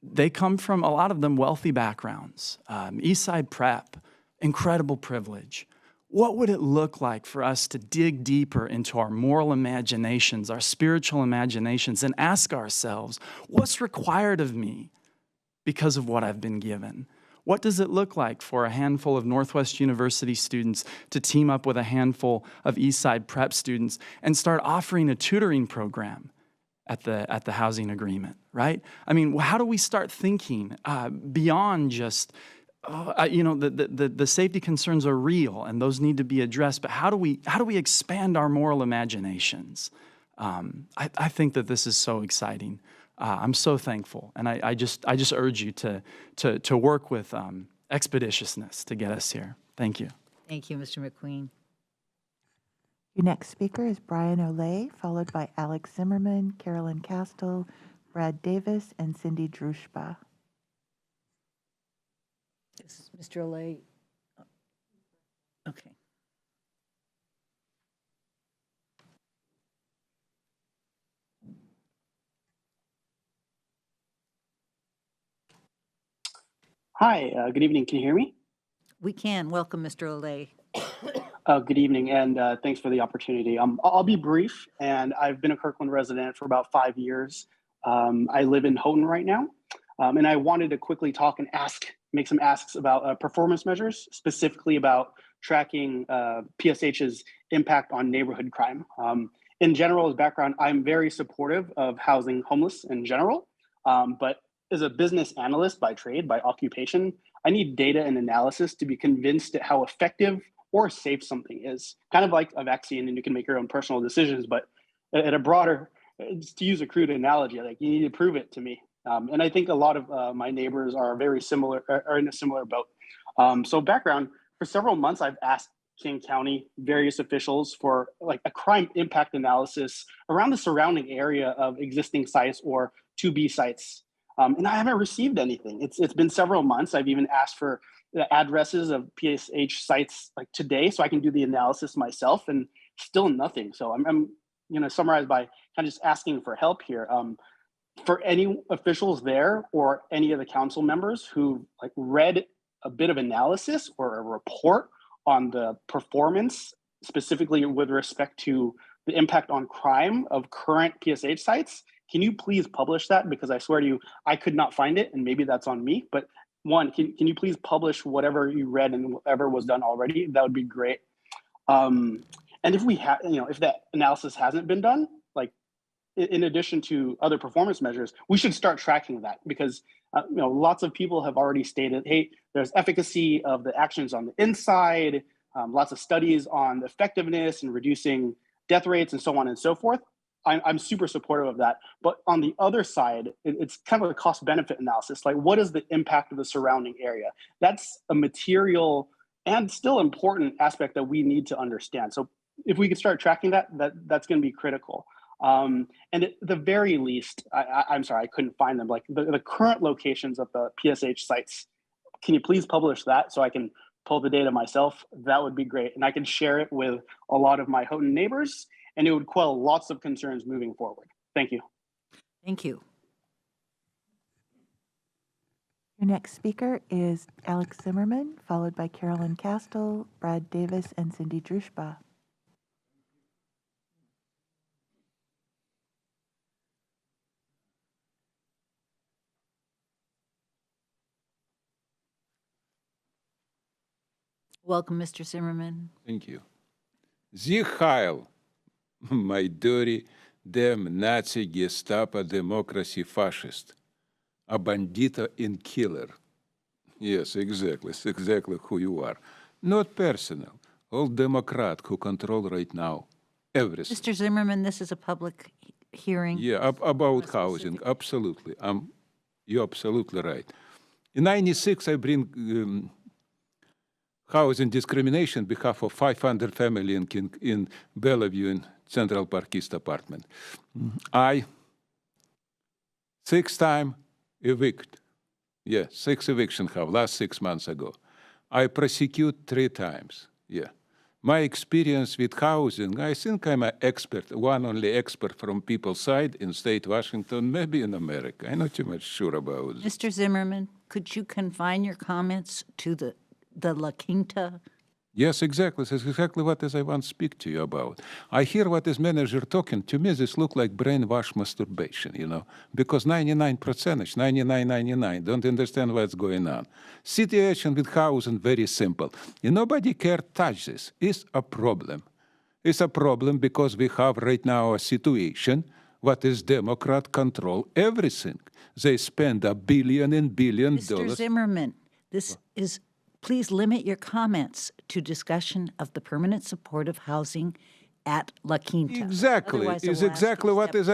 they come from, a lot of them, wealthy backgrounds. Eastside Prep, incredible privilege. What would it look like for us to dig deeper into our moral imaginations, our spiritual imaginations, and ask ourselves, what's required of me because of what I've been given? What does it look like for a handful of Northwest University students to team up with a handful of Eastside Prep students and start offering a tutoring program at the housing agreement, right? I mean, how do we start thinking beyond just, the safety concerns are real and those need to be addressed, but how do we expand our moral imaginations? I think that this is so exciting. I'm so thankful, and I just urge you to work with expeditiousness to get us here. Thank you. Thank you, Mr. McQueen. Your next speaker is Brian Olay, followed by Alex Zimmerman, Carolyn Castle, Brad Davis, and Cindy Drushba. Is Mr. Olay? Okay. Hi, good evening. Can you hear me? We can. Welcome, Mr. Olay. Good evening, and thanks for the opportunity. I'll be brief, and I've been a Kirkland resident for about 5 years. I live in Houghton right now, and I wanted to quickly talk and make some asks about performance measures, specifically about tracking PSH's impact on neighborhood crime. In general, as background, I'm very supportive of housing homeless in general, but as a business analyst by trade, by occupation, I need data and analysis to be convinced at how effective or safe something is. Kind of like a vaccine, and you can make your own personal decisions, but at a broader, just to use a crude analogy, like you need to prove it to me. And I think a lot of my neighbors are very similar, are in a similar boat. So background, for several months, I've asked King County, various officials for like a crime impact analysis around the surrounding area of existing sites or to be sites. And I haven't received anything. It's been several months. I've even asked for the addresses of PSH sites like today so I can do the analysis myself, and still nothing. So I'm summarize by kind of just asking for help here. For any officials there or any of the council members who like read a bit of analysis or a report on the performance, specifically with respect to the impact on crime of current PSH sites, can you please publish that? Because I swear to you, I could not find it, and maybe that's on me. But one, can you please publish whatever you read and whatever was done already? That would be great. And if we have, if that analysis hasn't been done, like in addition to other performance measures, we should start tracking that because lots of people have already stated, hey, there's efficacy of the actions on the inside, lots of studies on the effectiveness and reducing death rates and so on and so forth. I'm super supportive of that. But on the other side, it's kind of a cost benefit analysis. Like, what is the impact of the surrounding area? That's a material and still important aspect that we need to understand. So if we could start tracking that's going to be critical. And at the very least, I'm sorry, I couldn't find them. Like the current locations of the PSH sites, can you please publish that so I can pull the data myself? That would be great. And I can share it with a lot of my Houghton neighbors, and it would quell lots of concerns moving forward. Thank you. Thank you. Your next speaker is Alex Zimmerman, followed by Carolyn Castle, Brad Davis, and Cindy Drushba. Welcome, Mr. Zimmerman. Thank you. Sie Heil, my dirty, damn Nazi Gestapo democracy fascist, a bandito and killer. Yes, exactly. It's exactly who you are. Not personal. All Democrat who control right now everything. Mr. Zimmerman, this is a public hearing. Yeah, about housing. Absolutely. You're absolutely right. In '96, I bring housing discrimination on behalf of 500 families in Bellevue in Central Park East apartment. I 6 times evict. Yeah, 6 eviction have last 6 months ago. I prosecute 3 times. Yeah. My experience with housing, I think I'm an expert, one only expert from people's side in state Washington, maybe in America. I'm not too much sure about it. Mr. Zimmerman, could you confine your comments to the La Quinta? Yes, exactly. This is exactly what I want to speak to you about. I hear what this manager talking. To me, this look like brainwash masturbation, because 99%, 99, don't understand what's going on. Situation with housing, very simple. Nobody care touch this. It's a problem. It's a problem because we have right now a situation what is Democrat control everything. They spend $1 billion and billion dollars. Mr. Zimmerman, this is... Please limit your comments to discussion of the permanent supportive housing at La Quinta. Exactly. It's exactly what is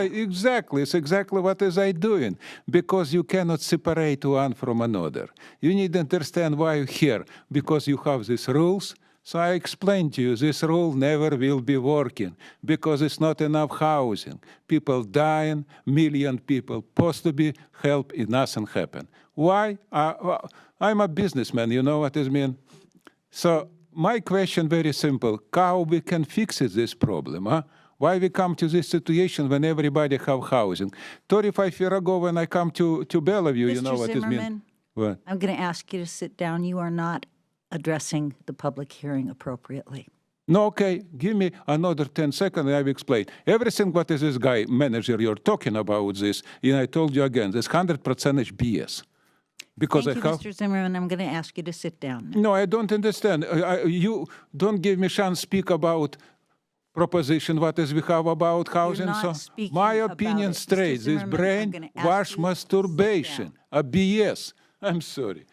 I doing. Because you cannot separate one from another. You need to understand why you're here. Because you have these rules. So I explained to you, this rule never will be working because it's not enough housing. People dying, million people supposed to be help, and nothing happen. Why? I'm a businessman, you know what I mean? So my question very simple, how we can fix this problem, huh? Why we come to this situation when everybody have housing? 35 years ago when I come to Bellevue, you know what I mean? What? I'm going to ask you to sit down. You are not addressing the public hearing appropriately. No, okay, give me another 10 seconds and I will explain. Everything what is this guy, manager, you're talking about this, and I told you again, this 100% BS. Because Thank you, Mr. Zimmerman. I'm going to ask you to sit down now. No, I don't understand. You don't give me chance to speak about proposition, what is we have about housing. You're not So my opinion straight, this brain wash masturbation, a BS. I'm sorry.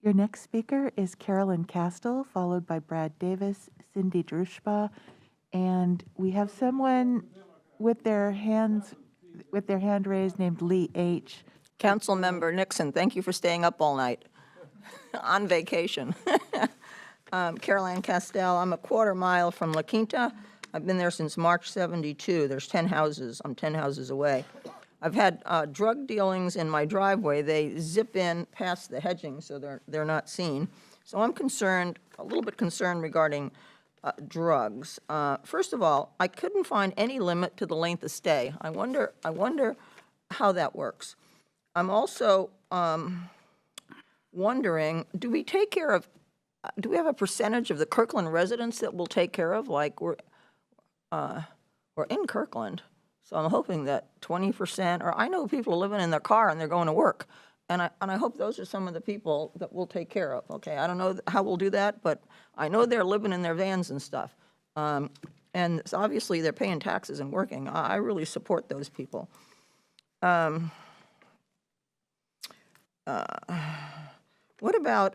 Your next speaker is Carolyn Castle, followed by Brad Davis, Cindy Drushba, and we have someone with their hand raised named Lee H. Councilmember Nixon, thank you for staying up all night. on vacation. Caroline Castell, I'm a quarter mile from La Quinta. I've been there since March 72. There's 10 houses. I'm 10 houses away. I've had drug dealings in my driveway. They zip in past the hedging, so they're not seen. So I'm concerned, a little bit concerned regarding drugs. First of all, I couldn't find any limit to the length of stay. I wonder how that works. I'm also wondering, do we have a percentage of the Kirkland residents that we'll take care of? Like we're in Kirkland, so I'm hoping that 20%, or I know people are living in their car and they're going to work. And I hope those are some of the people that we'll take care of, okay? I don't know how we'll do that, but I know they're living in their vans and stuff. And so obviously they're paying taxes and working. I really support those people. What about,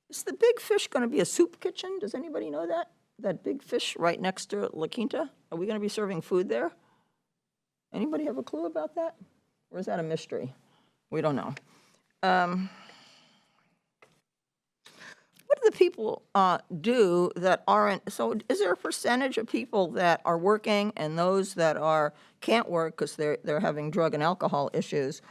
is the Big Fish going to be a soup kitchen? Does anybody know that? That Big Fish right next to La Quinta? Are we going to be serving food there? Anybody have a clue about that? Or is that a mystery? We don't know. What do the people do that aren't, so is there a percentage of people that are working and those that can't work because they're having drug and alcohol issues?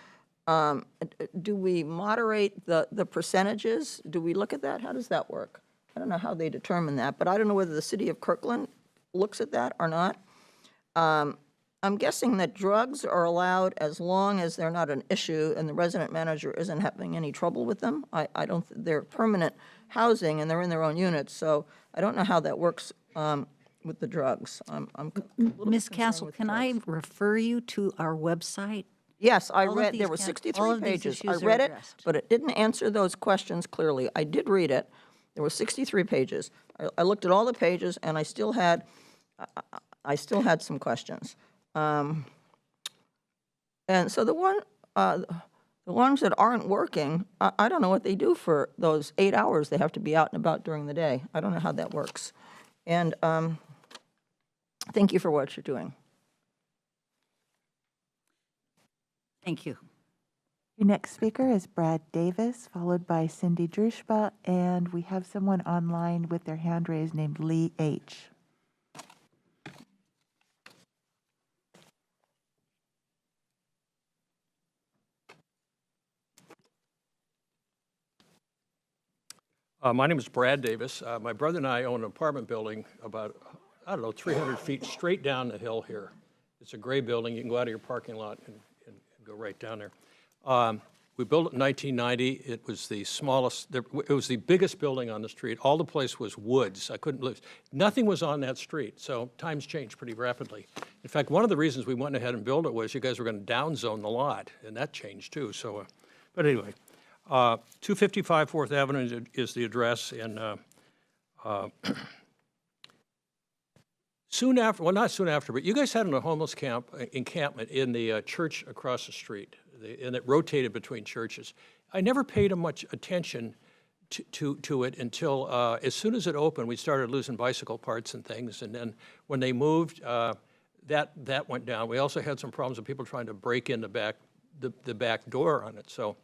Do we moderate the percentages? Do we look at that? How does that work? I don't know how they determine that, but I don't know whether the city of Kirkland looks at that or not. I'm guessing that drugs are allowed as long as they're not an issue and the resident manager isn't having any trouble with them. They're permanent housing and they're in their own units, so I don't know how that works with the drugs. Ms. Castle, can I refer you to our website? Yes, I read, there were 63 pages. I read it, but it didn't answer those questions clearly. I did read it. There were 63 pages. I looked at all the pages and I still had some questions. And so the ones that aren't working, I don't know what they do for those 8 hours they have to be out and about during the day. I don't know how that works. And thank you for what you're doing. Thank you. Your next speaker is Brad Davis, followed by Cindy Drushba, and we have someone online with their hand raised named Lee H. My name is Brad Davis. My brother and I own an apartment building about, 300 feet straight down the hill here. It's a gray building. You can go out of your parking lot and go right down there. We built it in 1990. It was the smallest, it was the biggest building on the street. All the place was woods. I couldn't live, nothing was on that street. So times changed pretty rapidly. In fact, one of the reasons we went ahead and built it was you guys were going to downzone the lot, and that changed too. So, but anyway. 255 4th Avenue is the address, and soon after, well, not soon after, but you guys had a homeless encampment in the church across the street, and it rotated between churches. I never paid much attention to it until as soon as it opened, we started losing bicycle parts and things, and then when they moved, that went down. We also had some problems with people trying to break in the back door on it, so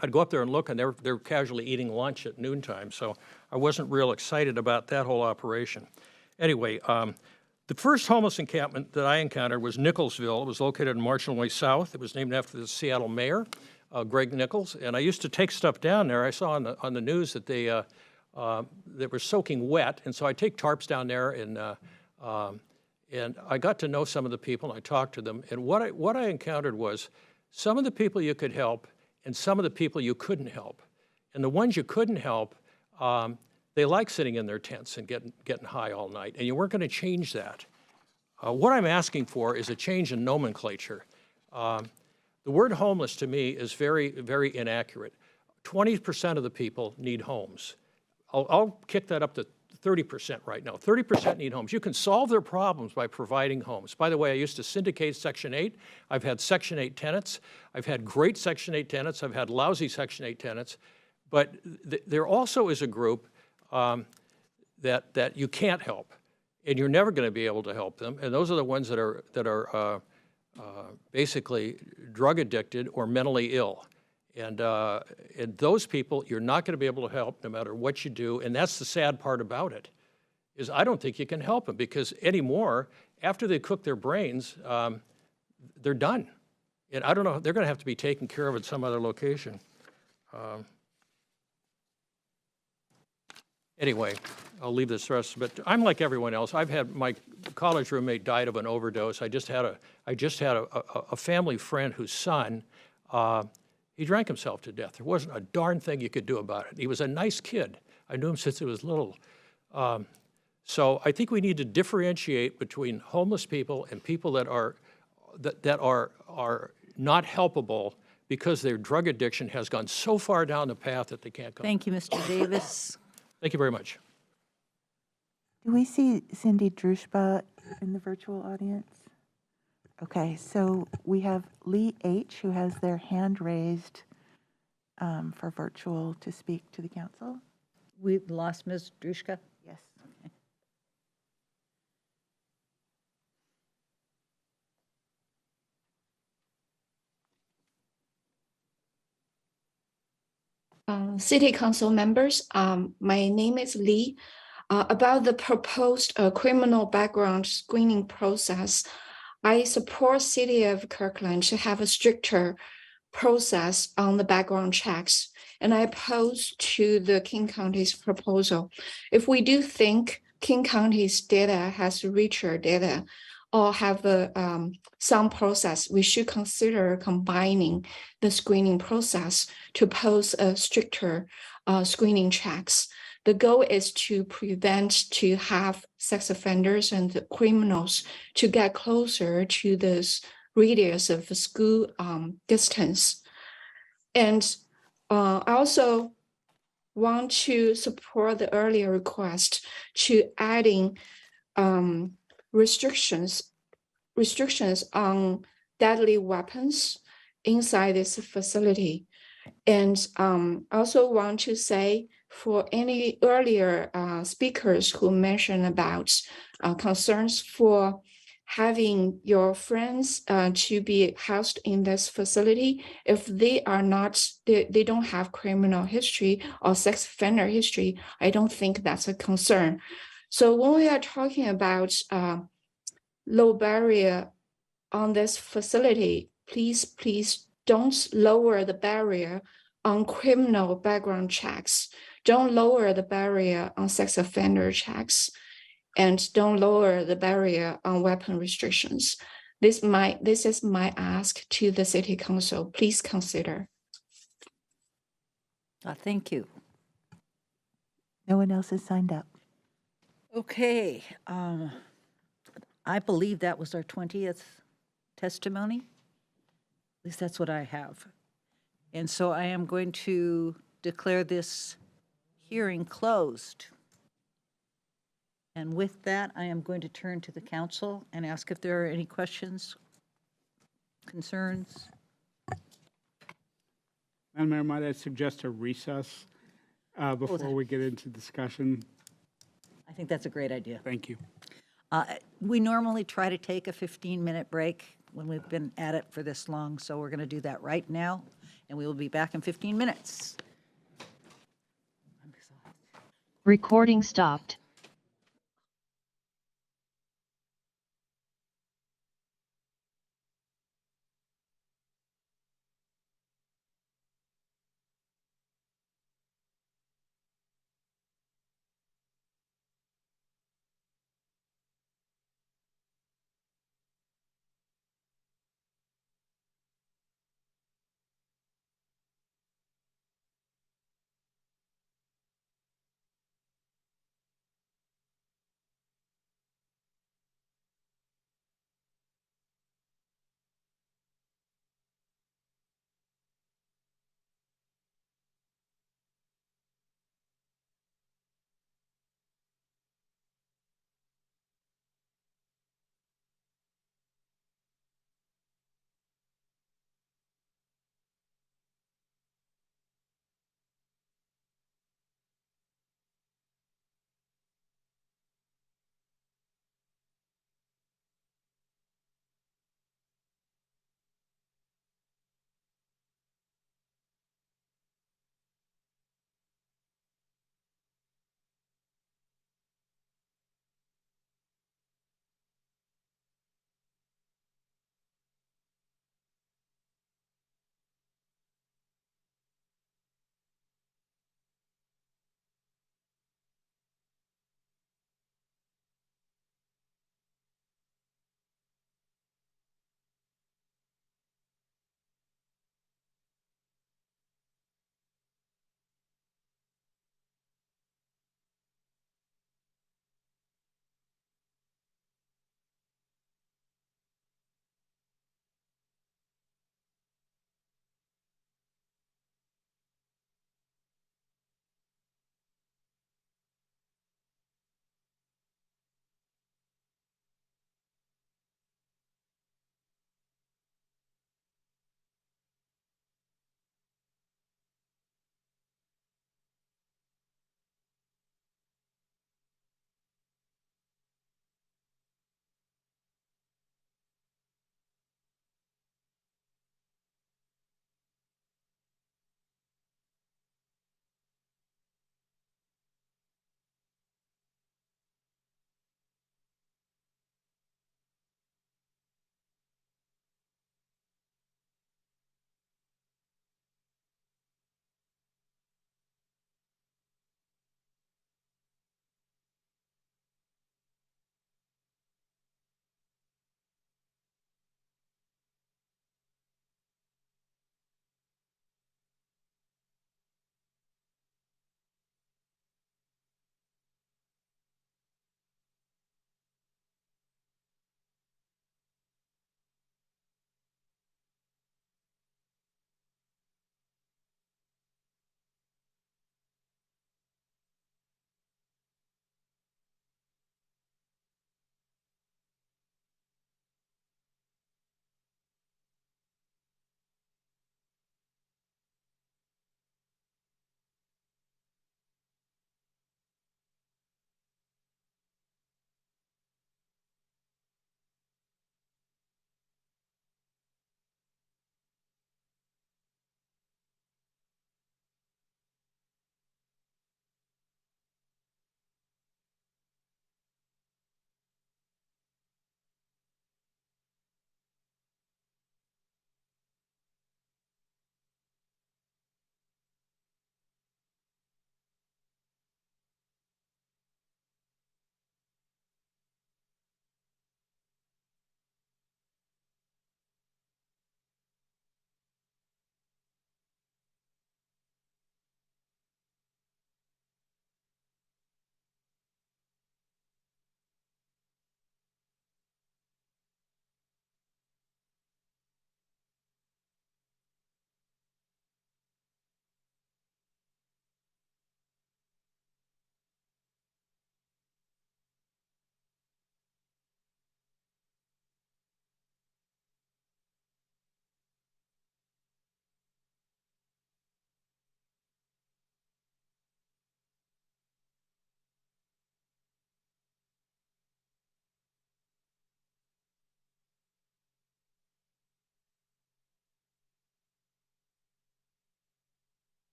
I'd go up there and look, and they're casually eating lunch at noontime, so I wasn't real excited about that whole operation. Anyway, the first homeless encampment that I encountered was Nicholsville. It was located in Marshall Way South. It was named after the Seattle mayor, Greg Nichols, and I used to take stuff down there. I saw on the news that they were soaking wet, and so I take tarps down there, and I got to know some of the people, and I talked to them, and what I encountered was some of the people you could help and some of the people you couldn't help. And the ones you couldn't help, they like sitting in their tents and getting high all night, and you weren't going to change that. What I'm asking for is a change in nomenclature. The word homeless to me is very, very inaccurate. 20% of the people need homes. I'll kick that up to 30% right now. 30% need homes. You can solve their problems by providing homes. By the way, I used to syndicate Section 8. I've had Section 8 tenants. I've had great Section 8 tenants. I've had lousy Section 8 tenants. But there also is a group that you can't help, and you're never going to be able to help them. And those are the ones that are basically drug addicted or mentally ill. And those people, you're not going to be able to help no matter what you do. And that's the sad part about it, is I don't think you can help them, because anymore, after they cook their brains, they're done. And I don't know, they're going to have to be taken care of at some other location. Anyway, I'll leave this rest, but I'm like everyone else. I've had, my college roommate died of an overdose. I just had a family friend whose son, he drank himself to death. There wasn't a darn thing you could do about it. He was a nice kid. I knew him since he was little. So I think we need to differentiate between homeless people and people that are not helpable because their drug addiction has gone so far down the path that they can't go. Thank you, Mr. Davis. Thank you very much. Do we see Cindy Drushba in the virtual audience? Okay, so we have Lee H., who has their hand raised for virtual to speak to the council. We lost Ms. Drushka? Yes. City Council members, my name is Lee. About the proposed criminal background screening process, I support City of Kirkland to have a stricter process on the background checks, and I oppose to the King County's proposal. If we do think King County's data has richer data or have some process, we should consider combining the screening process to pose a stricter screening checks. The goal is to prevent to have sex offenders and the criminals to get closer to this radius of school distance. And I also want to support the earlier request to adding restrictions on deadly weapons inside this facility. And also want to say, for any earlier speakers who mentioned about concerns for having your friends to be housed in this facility, if they are not, they don't have criminal history or sex offender history, I don't think that's a concern. So when we are talking about low barrier on this facility, please don't lower the barrier on criminal background checks. Don't lower the barrier on sex offender checks, and don't lower the barrier on weapon restrictions. This is my ask to the City Council. Please consider. Thank you. No one else has signed up. Okay. I believe that was our 20th testimony. At least that's what I have. And so I am going to declare this hearing closed. And with that, I am going to turn to the council and ask if there are any questions, concerns. Madam Mayor, might I suggest a recess before we get into discussion? I think that's a great idea. Thank you. We normally try to take a 15-minute break when we've been at it for this long, so we're going to do that right now, and we will be back in 15 minutes. Recording stopped.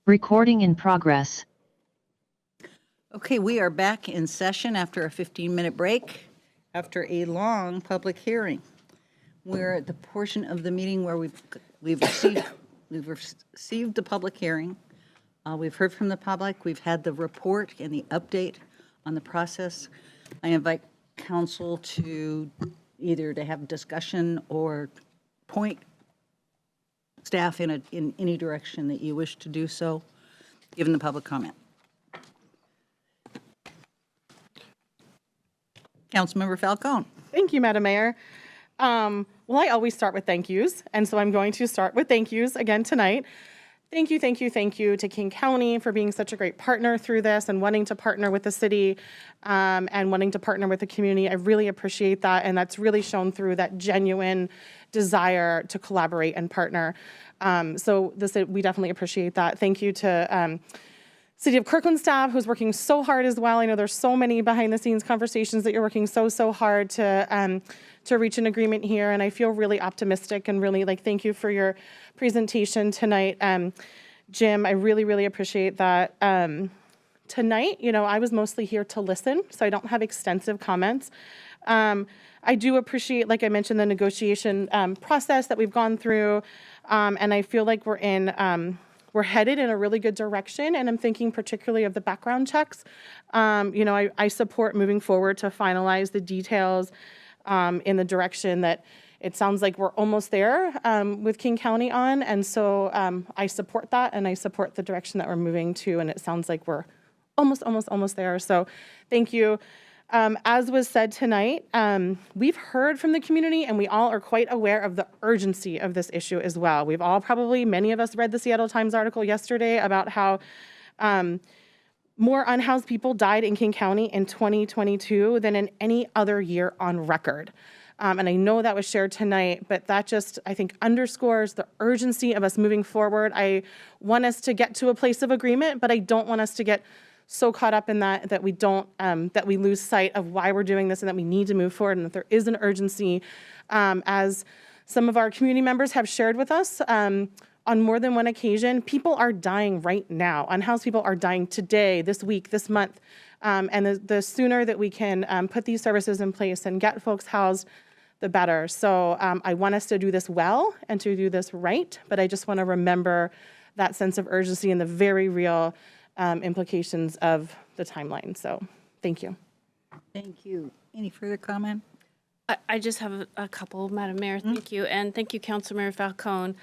Recording in progress. Okay, we are back in session after a 15-minute break, after a long public hearing. We're at the portion of the meeting where we've received the public hearing. We've heard from the public. We've had the report and the update on the process. I invite council to either to have discussion or point staff in any direction that you wish to do so, given the public comment. Councilmember Falcone. Thank you, Madam Mayor. Well, I always start with thank yous, and so I'm going to start with thank yous again tonight. Thank you, thank you, thank you to King County for being such a great partner through this and wanting to partner with the city and wanting to partner with the community. I really appreciate that, and that's really shown through that genuine desire to collaborate and partner. We definitely appreciate that. Thank you to City of Kirkland staff who's working so hard as well. I know there's so many behind the scenes conversations that you're working so hard to reach an agreement here, and I feel really optimistic and really thank you for your presentation tonight. Jim, I really appreciate that. Tonight, I was mostly here to listen, so I don't have extensive comments. I do appreciate, like I mentioned, the negotiation process that we've gone through, and I feel like we're headed in a really good direction, and I'm thinking particularly of the background checks. I support moving forward to finalize the details in the direction that it sounds like we're almost there with King County on, and so I support that, and I support the direction that we're moving to, and it sounds like we're almost there, so thank you. As was said tonight, we've heard from the community, and we all are quite aware of the urgency of this issue as well. We've all many of us read the Seattle Times article yesterday about how more unhoused people died in King County in 2022 than in any other year on record. And I know that was shared tonight, but that just, I think, underscores the urgency of us moving forward. I want us to get to a place of agreement, but I don't want us to get so caught up in that we don't, that we lose sight of why we're doing this and that we need to move forward and that there is an urgency. As some of our community members have shared with us on more than one occasion, people are dying right now. Unhoused people are dying today, this week, this month. And the sooner that we can put these services in place and get folks housed, the better. So I want us to do this well and to do this right, but I just want to remember that sense of urgency and the very real implications of the timeline. So thank you. Thank you. Any further comment? I just have a couple, Madam Mayor. Thank you. And thank you, Councilmember Falcone.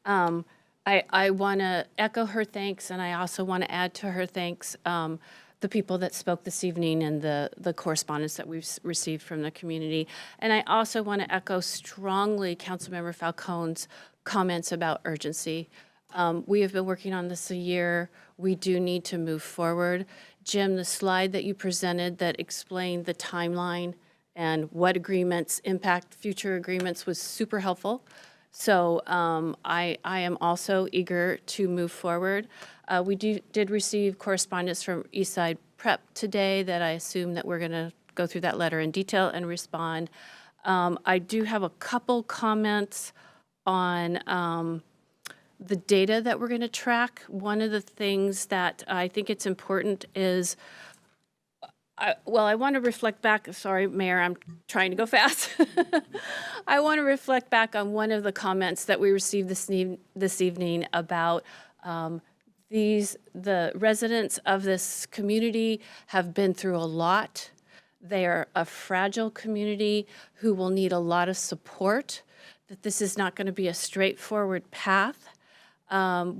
I want to echo her thanks, and I also want to add to her thanks the people that spoke this evening and the correspondence that we've received from the community. And I also want to echo strongly Councilmember Falcone's comments about urgency. We have been working on this a year. We do need to move forward. Jim, the slide that you presented that explained the timeline and what agreements impact future agreements was super helpful. So I am also eager to move forward. We did receive correspondence from Eastside Prep today that I assume that we're going to go through that letter in detail and respond. I do have a couple comments on the data that we're going to track. One of the things that I think it's important is, I want to reflect back. Sorry, Mayor, I'm trying to go fast. I want to reflect back on one of the comments that we received this evening about the residents of this community have been through a lot. They are a fragile community who will need a lot of support, that this is not going to be a straightforward path.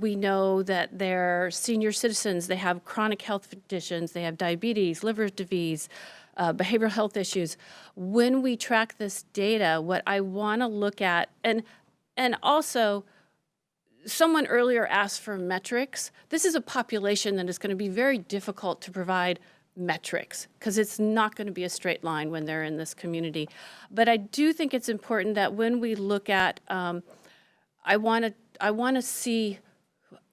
We know that they're senior citizens, they have chronic health conditions, they have diabetes, liver disease, behavioral health issues. When we track this data, what I want to look at, and also, someone earlier asked for metrics. This is a population that is going to be very difficult to provide metrics because it's not going to be a straight line when they're in this community. But I do think it's important that when we look at, I want to see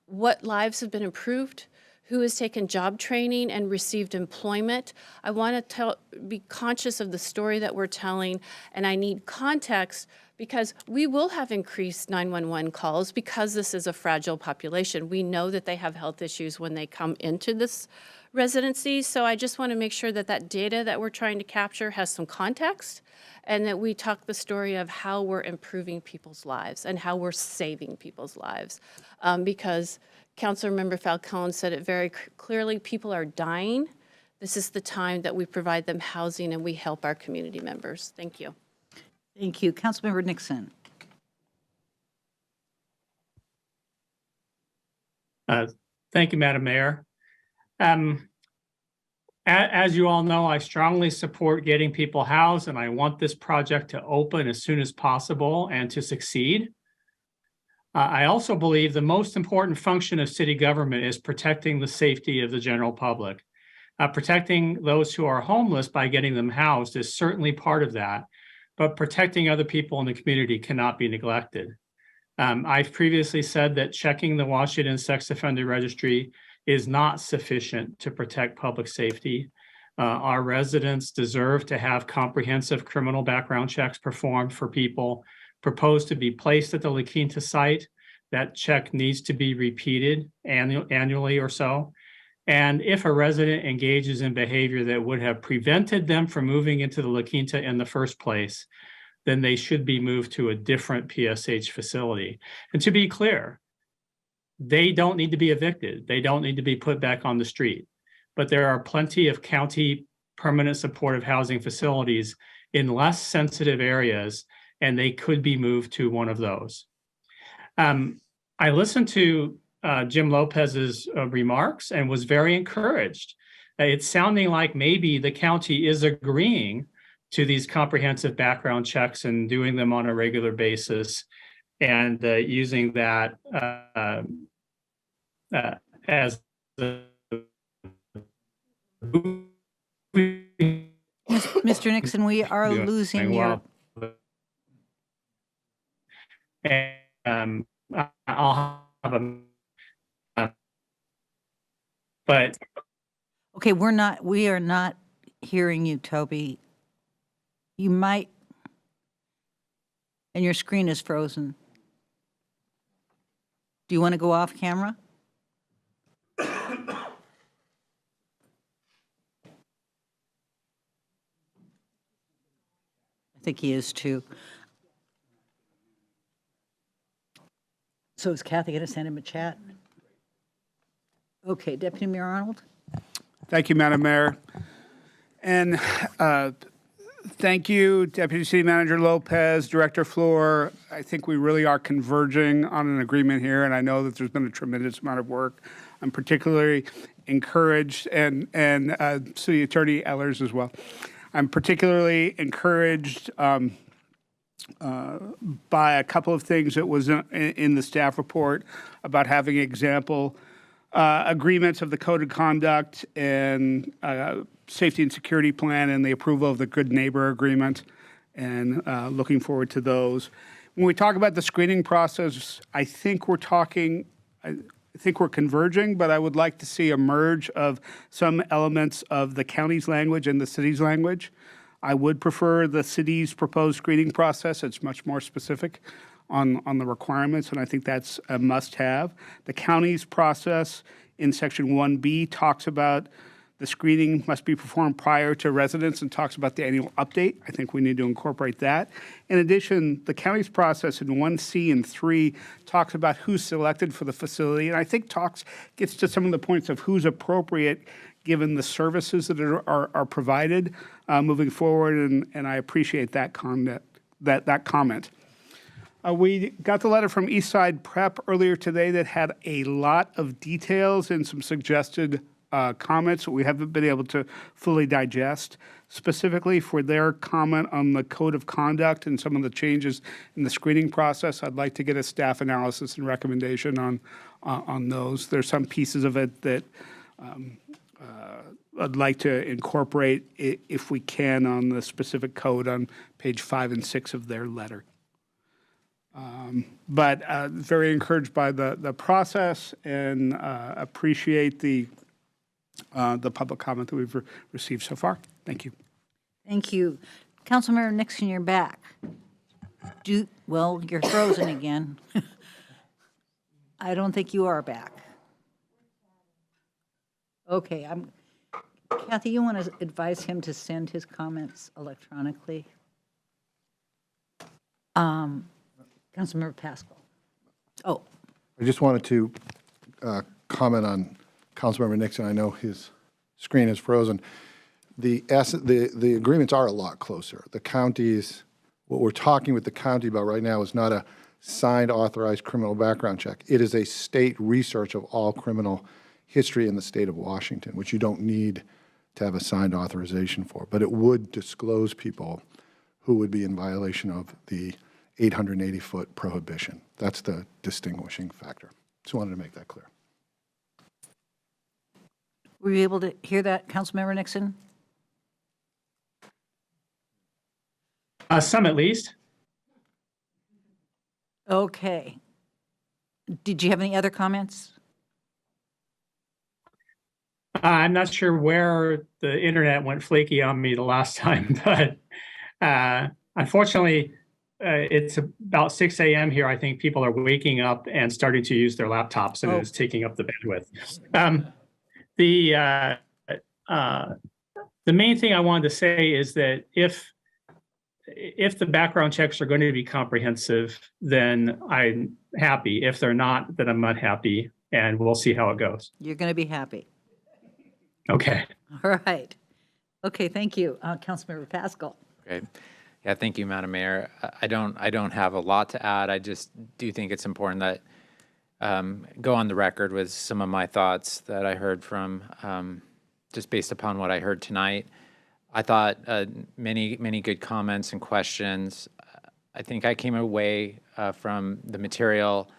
what lives have been improved, who has taken job training and received employment. I want to be conscious of the story that we're telling, and I need context because we will have increased 911 calls because this is a fragile population. We know that they have health issues when they come into this residency, so I just want to make sure that that data that we're trying to capture has some context and that we talk the story of how we're improving people's lives and how we're saving people's lives. Because Councilmember Falcone said it very clearly, people are dying. This is the time that we provide them housing and we help our community members. Thank you. Thank you. Councilmember Nixon. Thank you, Madam Mayor. As you all know, I strongly support getting people housed, and I want this project to open as soon as possible and to succeed. I also believe the most important function of city government is protecting the safety of the general public. Protecting those who are homeless by getting them housed is certainly part of that, but protecting other people in the community cannot be neglected. I've previously said that checking the Washington Sex Offender Registry is not sufficient to protect public safety. Our residents deserve to have comprehensive criminal background checks performed for people proposed to be placed at the La Quinta site. That check needs to be repeated annually or so. And if a resident engages in behavior that would have prevented them from moving into the La Quinta in the first place, then they should be moved to a different PSH facility. And to be clear, they don't need to be evicted. They don't need to be put back on the street. But there are plenty of county permanent supportive housing facilities in less sensitive areas, and they could be moved to one of those. I listened to Jim Lopez's remarks and was very encouraged. It's sounding like maybe the county is agreeing to these comprehensive background checks and doing them on a regular basis and using that as the Mr. Nixon, we are losing your. And I'll have a. But Okay, we are not hearing you, Toby. You might, and your screen is frozen. Do you want to go off camera? I think he is too. So is Kathy going to send him a chat? Okay, Deputy Mayor Arnold. thank you, Madam Mayor. And thank you, Deputy City Manager Lopez, Director Floor. I think we really are converging on an agreement here, and I know that there's been a tremendous amount of work. I'm particularly encouraged, and City Attorney Ellers as well. I'm particularly encouraged by a couple of things that was in the staff report about having example agreements of the code of conduct and safety and security plan and the approval of the good neighbor agreement, and looking forward to those. When we talk about the screening process, I think we're converging, but I would like to see a merge of some elements of the county's language and the city's language. I would prefer the city's proposed screening process. It's much more specific on the requirements, and I think that's a must-have. The county's process in Section 1B talks about the screening must be performed prior to residents and talks about the annual update. I think we need to incorporate that. In addition, the county's process in 1C and 3 talks about who's selected for the facility, and I think gets to some of the points of who's appropriate given the services that are provided moving forward, and I appreciate that comment. We got the letter from Eastside Prep earlier today that had a lot of details and some suggested comments that we haven't been able to fully digest, specifically for their comment on the code of conduct and some of the changes in the screening process. I'd like to get a staff analysis and recommendation on those. There's some pieces of it that I'd like to incorporate if we can on the specific code on page 5 and 6 of their letter. But very encouraged by the process and appreciate the public comment that we've received so far. Thank you. Thank you. Councilmember Nixon, you're back. Well, you're frozen again. I don't think you are back. Okay, Kathy, you want to advise him to send his comments electronically? Councilmember Pascal. Oh. I just wanted to comment on Councilmember Nixon. I know his screen is frozen. The agreements are a lot closer. The counties, what we're talking with the county about right now is not a signed authorized criminal background check. It is a state research of all criminal history in the state of Washington, which you don't need to have a signed authorization for. But it would disclose people who would be in violation of the 880-foot prohibition. That's the distinguishing factor. Just wanted to make that clear. Were you able to hear that, Councilmember Nixon? Some at least. Okay. Did you have any other comments? I'm not sure where the internet went flaky on me the last time, but unfortunately, it's about 6 a.m. here. I think people are waking up and starting to use their laptops, and it's taking up the bandwidth. The main thing I wanted to say is that if the background checks are going to be comprehensive, then I'm happy. If they're not, then I'm not happy, and we'll see how it goes. You're going to be happy. Okay. All right. Okay, thank you. Councilmember Pascal. Great. Yeah, thank you, Madam Mayor. I don't have a lot to add. I just do think it's important that go on the record with some of my thoughts that I heard from just based upon what I heard tonight. I thought many good comments and questions. I think I came away from the material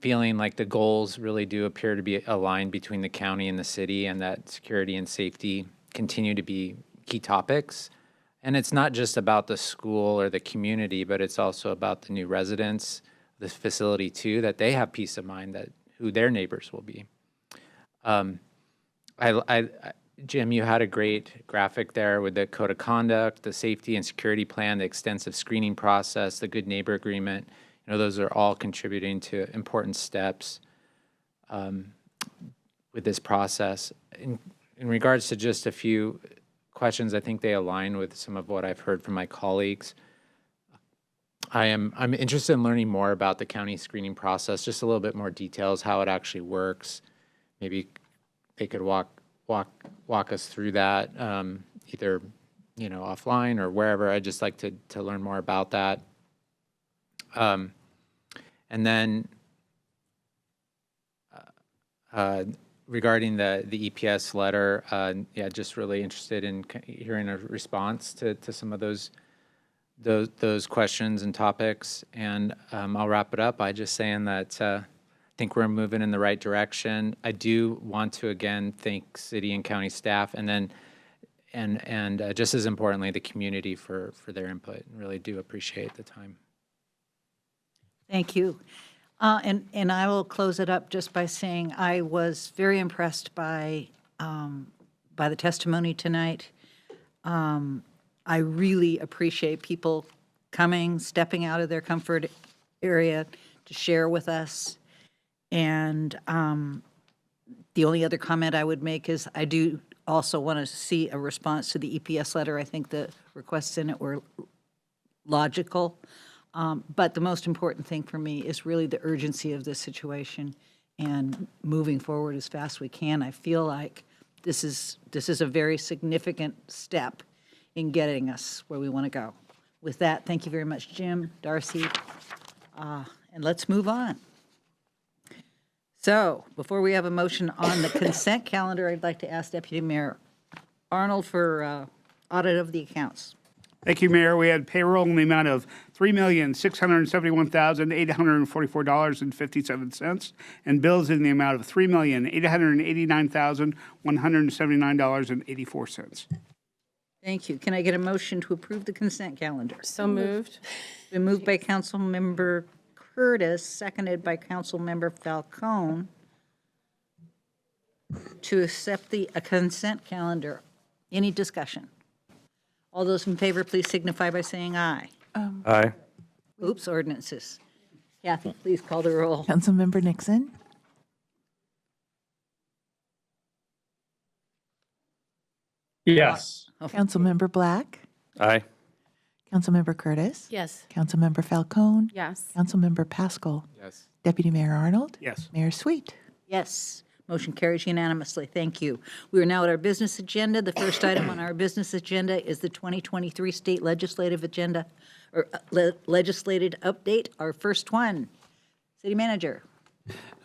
feeling like the goals really do appear to be aligned between the county and the city, and that security and safety continue to be key topics. And it's not just about the school or the community, but it's also about the new residents, the facility too, that they have peace of mind that who their neighbors will be. Jim, you had a great graphic there with the code of conduct, the safety and security plan, the extensive screening process, the good neighbor agreement. You know, those are all contributing to important steps with this process. In regards to just a few questions, I think they align with some of what I've heard from my colleagues. I'm interested in learning more about the county screening process, just a little bit more details, how it actually works. Maybe they could walk us through that, either offline or wherever. I'd just like to learn more about that. And then regarding the EPS letter, yeah, just really interested in hearing a response to some of those questions and topics. And I'll wrap it up by just saying that I think we're moving in the right direction. I do want to again thank city and county staff, and then and just as importantly, the community for their input. Really do appreciate the time. Thank you. And I will close it up just by saying I was very impressed by the testimony tonight. I really appreciate people coming, stepping out of their comfort area to share with us. And the only other comment I would make is I do also want to see a response to the EPS letter. I think the requests in it were logical. But the most important thing for me is really the urgency of this situation and moving forward as fast as we can. I feel like this is a very significant step in getting us where we want to go. With that, thank you very much, Jim, Darcy, and let's move on. So before we have a motion on the consent calendar, I'd like to ask Deputy Mayor Arnold for audit of the accounts. Thank you, Mayor. We had payroll in the amount of $3,671,844.57 and bills in the amount of $3,889,179.84. Thank you. Can I get a motion to approve the consent calendar? So moved. Been moved by Councilmember Curtis, seconded by Councilmember Falcone to accept the consent calendar. Any discussion? All those in favor, please signify by saying aye. Aye. Oops, ordinances. Kathy, please call the roll. Councilmember Nixon, Yes. Councilmember Black, Aye. Councilmember Curtis, Yes. Councilmember Falcone, Yes. Councilmember Pascal, Yes. Deputy Mayor Arnold, Yes. Mayor Sweet. Yes. Motion carries unanimously. Thank you. We are now at our business agenda. The first item on our business agenda is the 2023 state legislative agenda, or legislative update. Our first one, City Manager.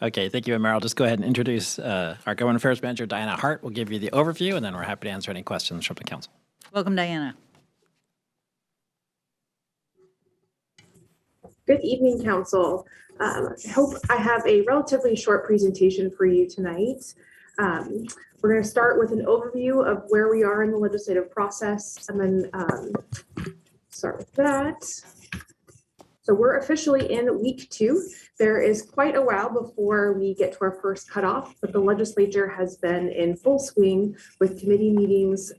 Okay, thank you, Mayor. I'll just go ahead and introduce our Government Affairs Manager, Diana Hart. Will give you the overview, and then we're happy to answer any questions from the council. Welcome, Diana. Good evening, Council. I hope I have a relatively short presentation for you tonight. We're going to start with an overview of where we are in the legislative process, and then start with that. So we're officially in week 2. There is quite a while before we get to our first cutoff, but the legislature has been in full swing with committee meetings,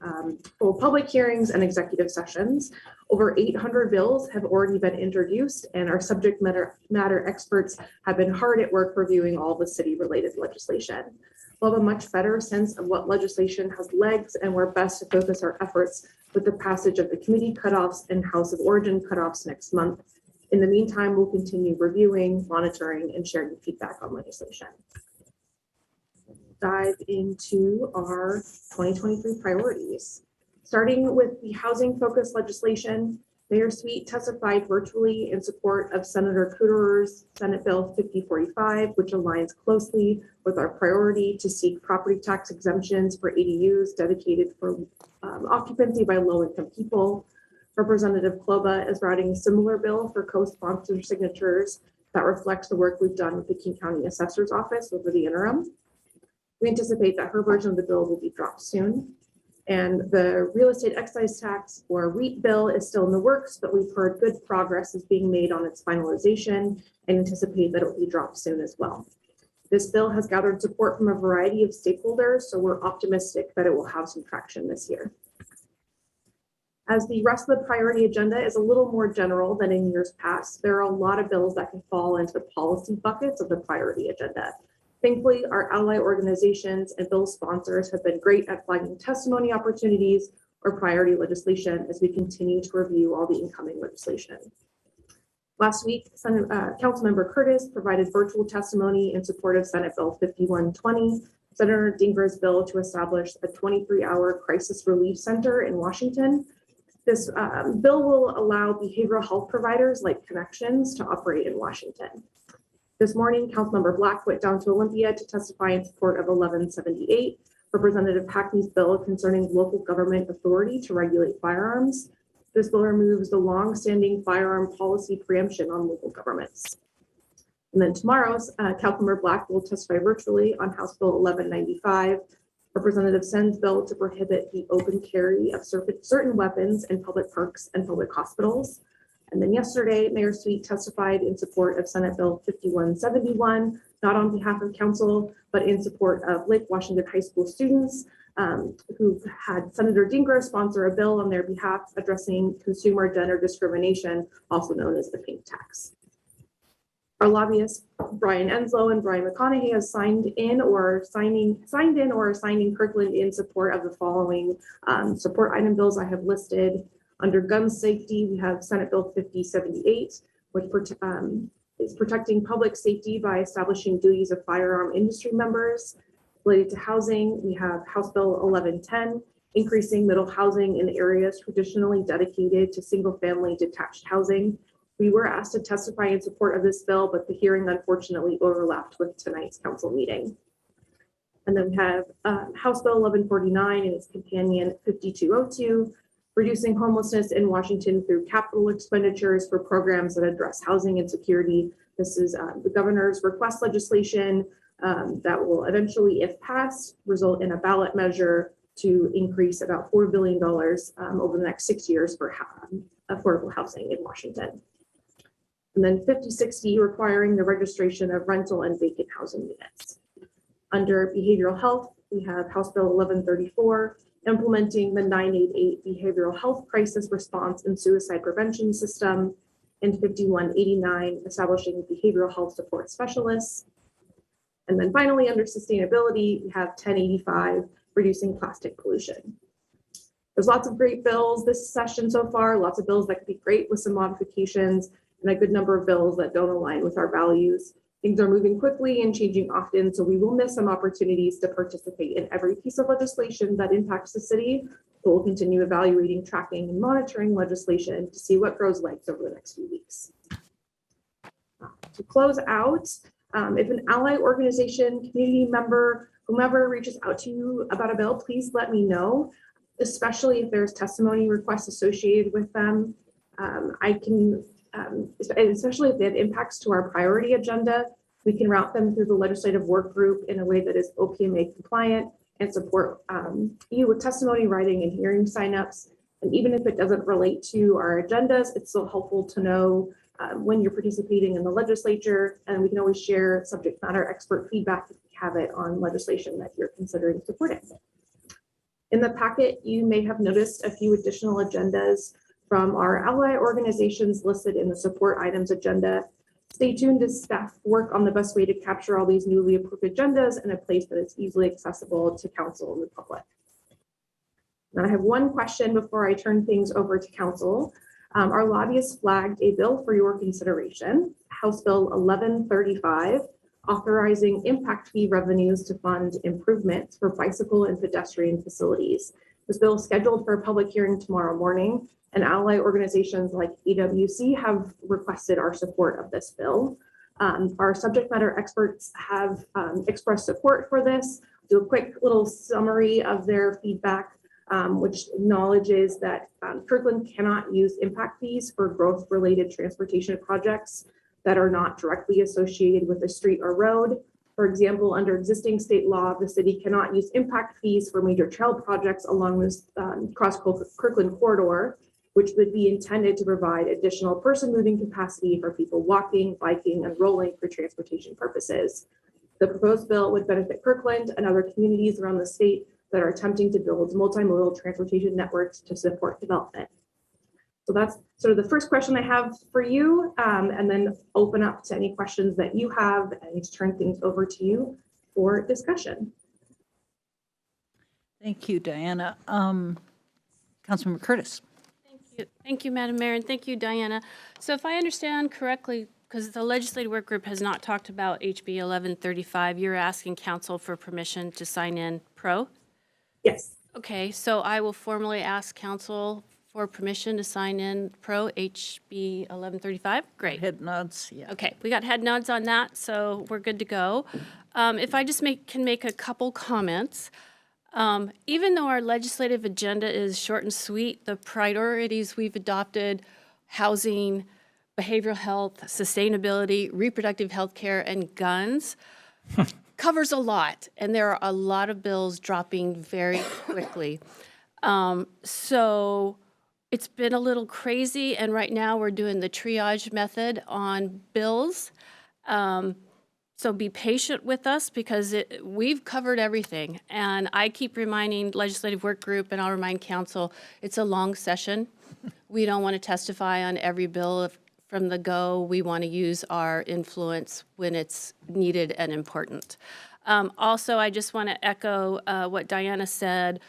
full public hearings, and executive sessions. Over 800 bills have already been introduced, and our subject matter experts have been hard at work reviewing all the city-related legislation. We'll have a much better sense of what legislation has legs and where best to focus our efforts with the passage of the committee cutoffs and House of Origin cutoffs next month. In the meantime, we'll continue reviewing, monitoring, and sharing feedback on legislation. Dive into our 2023 priorities. Starting with the housing-focused legislation, Mayor Sweet testified virtually in support of Senator Cooter's Senate Bill 5045, which aligns closely with our priority to seek property tax exemptions for ADUs dedicated for occupancy by low-income people. Representative Kloba is writing a similar bill for co-sponsor signatures that reflects the work we've done with the King County Assessor's Office over the interim. We anticipate that her version of the bill will be dropped soon. And the real estate excise tax, or REIT bill, is still in the works, but we've heard good progress is being made on its finalization and anticipate that it will be dropped soon as well. This bill has gathered support from a variety of stakeholders, so we're optimistic that it will have some traction this year. As the rest of the priority agenda is a little more general than in years past, there are a lot of bills that can fall into the policy buckets of the priority agenda. Thankfully, our ally organizations and bill sponsors have been great at flagging testimony opportunities or priority legislation as we continue to review all the incoming legislation. Last week, Councilmember Curtis provided virtual testimony in support of Senate Bill 5120, Senator Dinger's bill to establish a 23-hour crisis relief center in Washington. This bill will allow behavioral health providers like Connections to operate in Washington. This morning, Councilmember Black went down to Olympia to testify in support of 1178, Representative Hackney's bill concerning local government authority to regulate firearms. This bill removes the long-standing firearm policy preemption on local governments. And then tomorrow, Councilmember Black will testify virtually on House Bill 1195, Representative Sen's bill to prohibit the open carry of certain weapons in public parks and public hospitals. And then yesterday, Mayor Sweet testified in support of Senate Bill 5171, not on behalf of council, but in support of Lake Washington High School students who had Senator Dinger sponsor a bill on their behalf addressing consumer gender discrimination, also known as the pink tax. Our lobbyists, Brian Enslow and Brian McConaughey, has signed in or signing Kirkland in support of the following support item bills I have listed. Under gun safety, we have Senate Bill 5078, which is protecting public safety by establishing duties of firearm industry members. Related to housing, we have House Bill 1110, increasing middle housing in areas traditionally dedicated to single-family detached housing. We were asked to testify in support of this bill, but the hearing unfortunately overlapped with tonight's council meeting. And then we have House Bill 1149 and its companion 5202, reducing homelessness in Washington through capital expenditures for programs that address housing insecurity. This is the governor's request legislation that will eventually, if passed, result in a ballot measure to increase about $4 billion over the next 6 years for affordable housing in Washington. And then 5060 requiring the registration of rental and vacant housing units. Under behavioral health, we have House Bill 1134 implementing the 988 behavioral health crisis response and suicide prevention system, and 5189 establishing behavioral health support specialists. And then finally, under sustainability, we have 1085 reducing plastic pollution. There's lots of great bills this session so far, lots of bills that could be great with some modifications, and a good number of bills that don't align with our values. Things are moving quickly and changing often, so we will miss some opportunities to participate in every piece of legislation that impacts the city. But we'll continue evaluating, tracking, and monitoring legislation to see what grows legs over the next few weeks. To close out, if an ally organization, community member, whomever reaches out to you about a bill, please let me know, especially if there's testimony requests associated with them. Especially if they have impacts to our priority agenda, we can route them through the legislative work group in a way that is OPMA compliant and support you with testimony writing and hearing signups. And even if it doesn't relate to our agendas, it's still helpful to know when you're participating in the legislature, and we can always share subject matter expert feedback if we have it on legislation that you're considering supporting. In the packet, you may have noticed a few additional agendas from our ally organizations listed in the support items agenda. Stay tuned as staff work on the best way to capture all these newly approved agendas in a place that is easily accessible to council and the public. And I have one question before I turn things over to council. Our lobbyists flagged a bill for your consideration, House Bill 1135, authorizing impact fee revenues to fund improvements for bicycle and pedestrian facilities. This bill is scheduled for a public hearing tomorrow morning, and ally organizations like EWC have requested our support of this bill. Our subject matter experts have expressed support for this. Do a quick little summary of their feedback, which acknowledges that Kirkland cannot use impact fees for growth-related transportation projects that are not directly associated with a street or road. For example, under existing state law, the city cannot use impact fees for major trail projects along this cross-Kirkland corridor, which would be intended to provide additional person moving capacity for people walking, biking, and rolling for transportation purposes. The proposed bill would benefit Kirkland and other communities around the state that are attempting to build multimodal transportation networks to support development. So that's sort of the first question I have for you, and then open up to any questions that you have and turn things over to you for discussion. Thank you, Diana. Councilmember Curtis. Thank you, Madam Mayor, and thank you, Diana. So if I understand correctly, because the legislative work group has not talked about HB 1135, you're asking council for permission to sign in pro? Yes. Okay, so I will formally ask council for permission to sign in pro HB 1135. Great. Head nods, yeah. Okay, we got head nods on that, so we're good to go. If I just can make a couple comments. Even though our legislative agenda is short and sweet, the priorities we've adopted, housing, behavioral health, sustainability, reproductive health care, and guns, covers a lot. And there are a lot of bills dropping very quickly. So it's been a little crazy, and right now we're doing the triage method on bills. So be patient with us because we've covered everything. And I keep reminding legislative work group, and I'll remind council, it's a long session. We don't want to testify on every bill from the go. We want to use our influence when it's needed and important. Also, I just want to echo what Diana said.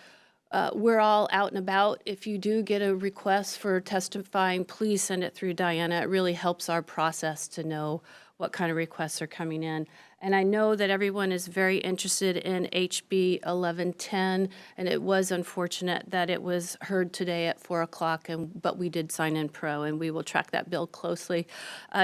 We're all out and about. If you do get a request for testifying, please send it through Diana. It really helps our process to know what kind of requests are coming in. And I know that everyone is very interested in HB 1110, and it was unfortunate that it was heard today at 4 o'clock, but we did sign in pro, and we will track that bill closely.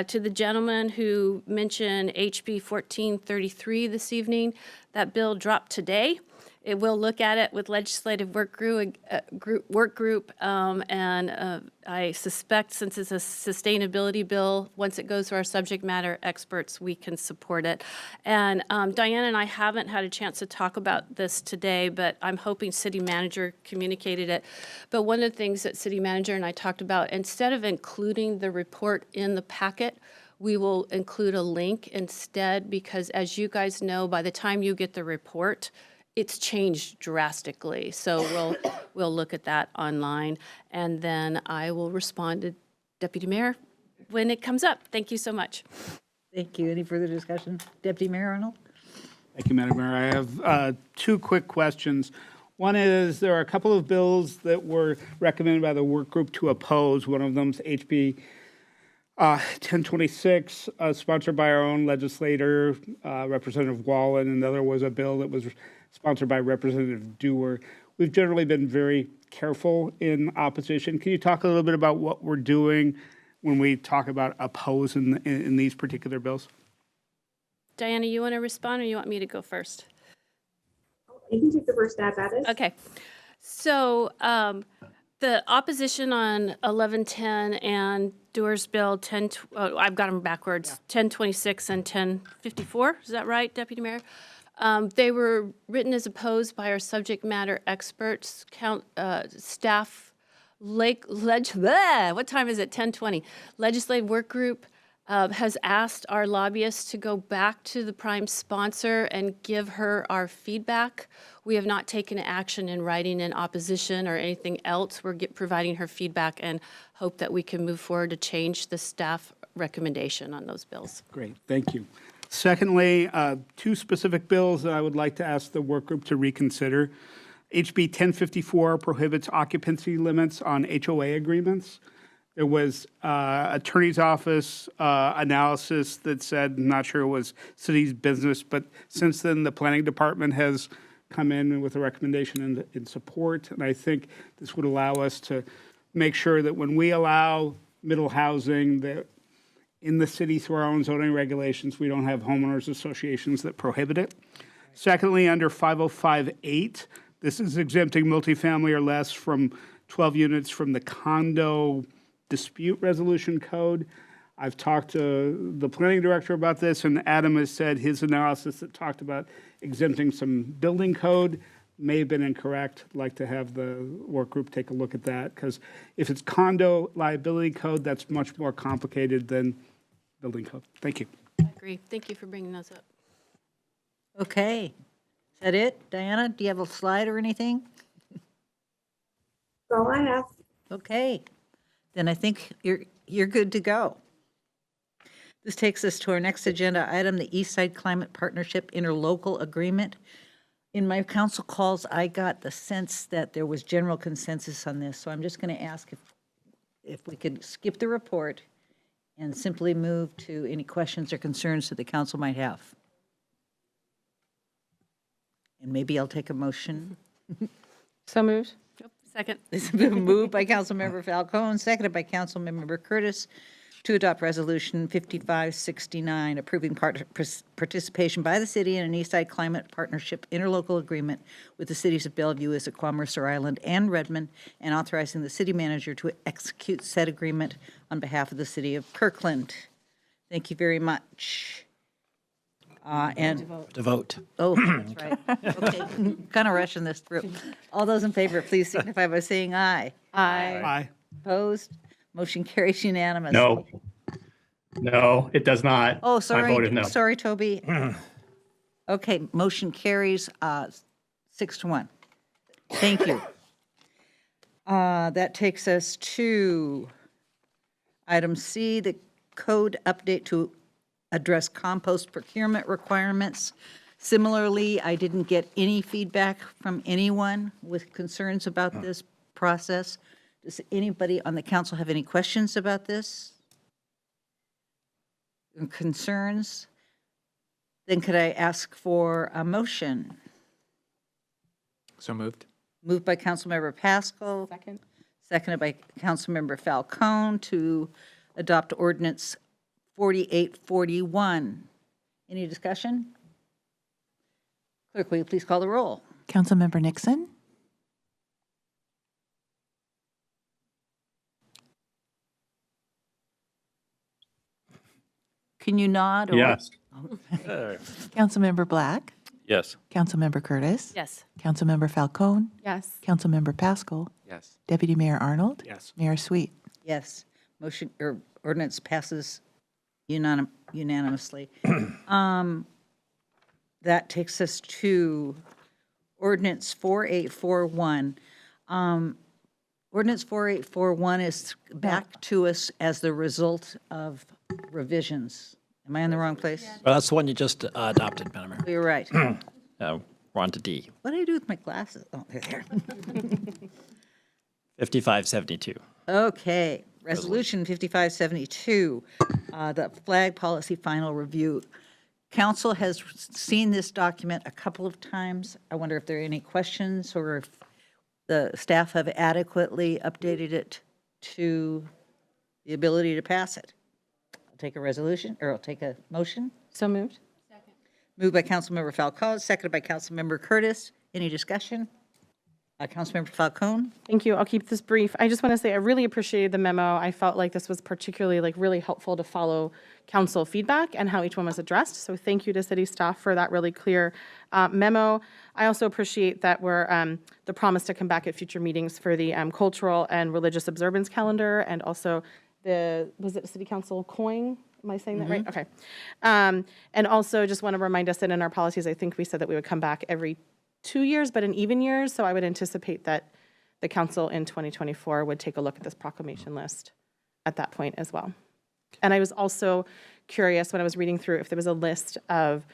To the gentleman who mentioned HB 1433 this evening, that bill dropped today. it will look at it with legislative work group, and I suspect since it's a sustainability bill, once it goes to our subject matter experts, we can support it. And Diana and I haven't had a chance to talk about this today, but I'm hoping city manager communicated it. But one of the things that city manager and I talked about, instead of including the report in the packet, we will include a link instead, because as you guys know, by the time you get the report, it's changed drastically. So we'll look at that online, and then I will respond to Deputy Mayor when it comes up. Thank you so much. Thank you. Any further discussion? Deputy Mayor Arnold? Thank you, Madam Mayor. I have two quick questions. One is there are a couple of bills that were recommended by the work group to oppose. One of them is HB 1026, sponsored by our own legislator, Representative Wallen. Another was a bill that was sponsored by Representative Dewar. We've generally been very careful in opposition. Can you talk a little bit about what we're doing when we talk about oppose in these particular bills? Diana, you want to respond, or you want me to go first? You can take the first stab at it. Okay. So the opposition on 1110 and Dewar's bill 10, I've got them backwards, 1026 and 1054. Is that right, Deputy Mayor? They were written as opposed by our subject matter experts, staff, what time is it? 10:20. Legislative work group has asked our lobbyists to go back to the prime sponsor and give her our feedback. We have not taken action in writing in opposition or anything else. We're providing her feedback and hope that we can move forward to change the staff recommendation on those bills. Great, thank you. Secondly, two specific bills that I would like to ask the work group to reconsider. HB 1054 prohibits occupancy limits on HOA agreements. There was attorney's office analysis that said, not sure it was city's business, but since then the planning department has come in with a recommendation in support. And I think this would allow us to make sure that when we allow middle housing that in the city through our own zoning regulations, we don't have homeowners associations that prohibit it. Secondly, under 5058, this is exempting multifamily or less from 12 units from the condo dispute resolution code. I've talked to the planning director about this, and Adam has said his analysis that talked about exempting some building code may have been incorrect. I'd like to have the work group take a look at that, because if it's condo liability code, that's much more complicated than building code. Thank you. I agree. Thank you for bringing those up. Okay. Is that it? Diana, do you have a slide or anything? That's all I have. Okay. Then I think you're good to go. This takes us to our next agenda item, the Eastside Climate Partnership Interlocal Agreement. In my council calls, I got the sense that there was general consensus on this, so I'm just going to ask if we could skip the report and simply move to any questions or concerns that the council might have. And maybe I'll take a motion. So moved. Second. It's been moved by Councilmember Falcone, seconded by Councilmember Curtis, to adopt Resolution 5569, approving participation by the city in an Eastside Climate Partnership interlocal agreement with the cities of Bellevue, Issaquah, Mercer Island, and Redmond, and authorizing the city manager to execute said agreement on behalf of the city of Kirkland. Thank you very much. And to vote. Oh, that's right. Okay, kind of rushing this through. All those in favor, please signify by saying aye. Aye. Aye. Opposed? Motion carries unanimous. No. No, it does not. Oh, I sorry. voted no. Sorry, Toby. Okay, motion carries 6-1. Thank you. That takes us to item C, the code update to address compost procurement requirements. Similarly, I didn't get any feedback from anyone with concerns about this process. Does anybody on the council have any questions about this? Concerns? Then could I ask for a motion? So moved. Moved by Councilmember Pascal. Second. Seconded by Councilmember Falcone to adopt ordinance 4841. Any discussion? Clerk, will you please call the roll? Councilmember Nixon? Can you nod? Or? Yes. Councilmember Black? Yes. Councilmember Curtis? Yes. Councilmember Falcone? Yes. Councilmember Pascal? Yes. Deputy Mayor Arnold? Yes. Mayor Sweet? Yes. Motion or ordinance passes unanimously. That takes us to ordinance 4841. Ordinance 4841 is back to us as the result of revisions. Am I in the wrong place? Well, that's the one you just adopted, Madam Mayor. You're right. We're on to D, What do I do with my glasses? Oh, they're there. 5572. Okay, Resolution 5572, the flag policy final review. Council has seen this document a couple of times. I wonder if there are any questions or if the staff have adequately updated it to the ability to pass it. I'll take a resolution, or I'll take a motion. So moved. Moved by Councilmember Falcone, seconded by Councilmember Curtis. Any discussion? Councilmember Falcone? Thank you. I'll keep this brief. I just want to say I really appreciated the memo. I felt like this was particularly really helpful to follow council feedback and how each one was addressed. So thank you to city staff for that really clear memo. I also appreciate that we're the promise to come back at future meetings for the cultural and religious observance calendar, and also was it city council coin? Am I saying that right? Okay. And also just want to remind us that in our policies, I think we said that we would come back every 2 years, but in even years. So I would anticipate that the council in 2024 would take a look at this proclamation list at that point as well. And I was also curious when I was reading through if there was a list of,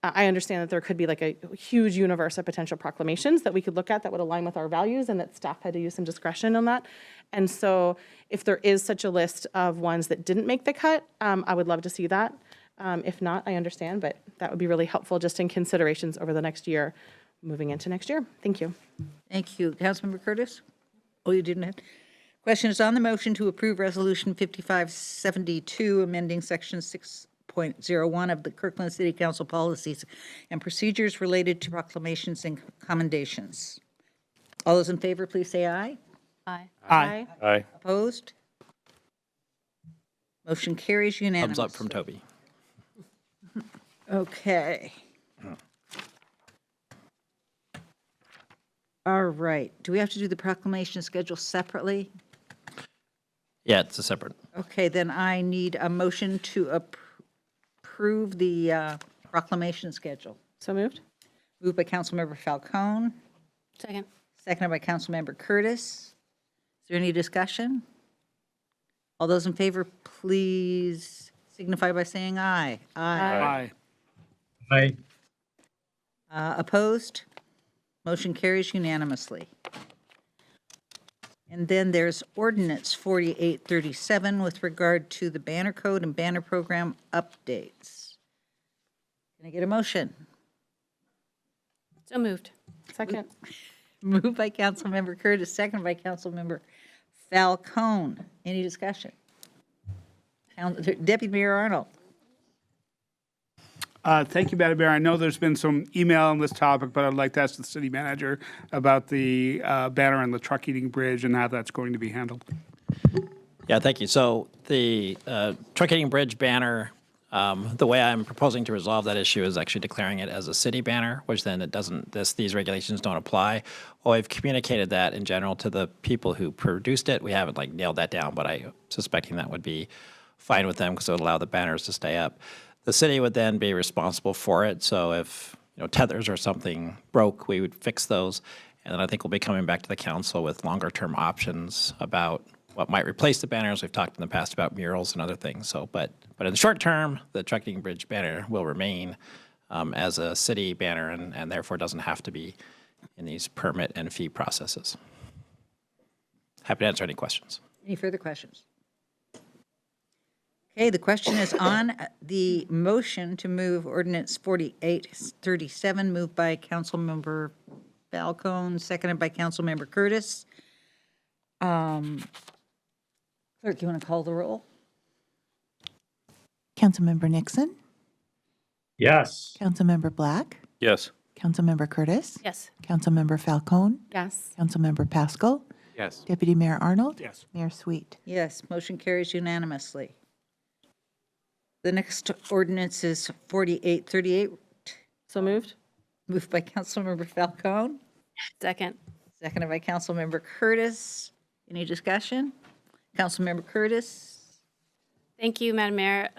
I understand that there could be like a huge universe of potential proclamations that we could look at that would align with our values, and that staff had to use some discretion on that. And so if there is such a list of ones that didn't make the cut, I would love to see that. If not, I understand, but that would be really helpful just in considerations over the next year, moving into next year. Thank you. Thank you. Councilmember Curtis? Oh, you didn't have? Question is on the motion to approve Resolution 5572, amending Section 6.01 of the Kirkland City Council Policies and Procedures related to proclamations and commendations. All those in favor, please say aye. Aye. Aye. Aye. Opposed? Motion carries unanimously. Thumbs up from Toby. Okay. All right. Do we have to do the proclamation schedule separately? Yeah, it's a separate. Okay, then I need a motion to approve the proclamation schedule. So moved. Moved by Councilmember Falcone, Second. seconded by Councilmember Curtis. Is there any discussion? All those in favor, please signify by saying aye. Aye. Aye. Opposed? Motion carries unanimously. And then there's ordinance 4837 with regard to the banner code and banner program updates. Can I get a motion? So moved. Second. Moved by Councilmember Curtis, seconded by Councilmember Falcone. Any discussion? Deputy Mayor Arnold. Thank you, Madam Mayor. I know there's been some email on this topic, but I'd like to ask the city manager about the banner on the truck eating bridge and how that's going to be handled. Yeah, thank you. So the Trucking Bridge banner, the way I'm proposing to resolve that issue is actually declaring it as a city banner, which then it doesn't, these regulations don't apply. Well, I've communicated that in general to the people who produced it. We haven't nailed that down, but I'm suspecting that would be fine with them because it would allow the banners to stay up. The city would then be responsible for it. So if tethers or something broke, we would fix those. And then I think we'll be coming back to the council with longer term options about what might replace the banners. We've talked in the past about murals and other things. So, but in the short term, the Trucking Bridge banner will remain as a city banner and therefore doesn't have to be in these permit and fee processes. Happy to answer any questions. Any further questions? Okay, the question is on the motion to move ordinance 4837, moved by Councilmember Falcone, seconded by Councilmember Curtis. Clerk, you want to call the roll? Councilmember Nixon? Yes. Councilmember Black? Yes. Councilmember Curtis? Yes. Councilmember Falcone? Yes. Councilmember Pascal? Yes. Deputy Mayor Arnold? Yes. Mayor Sweet? Yes, motion carries unanimously. The next ordinance is 4838, So moved? moved by Councilmember Falcone, Second. seconded by Councilmember Curtis. Any discussion? Councilmember Curtis? Thank you, Madam Mayor.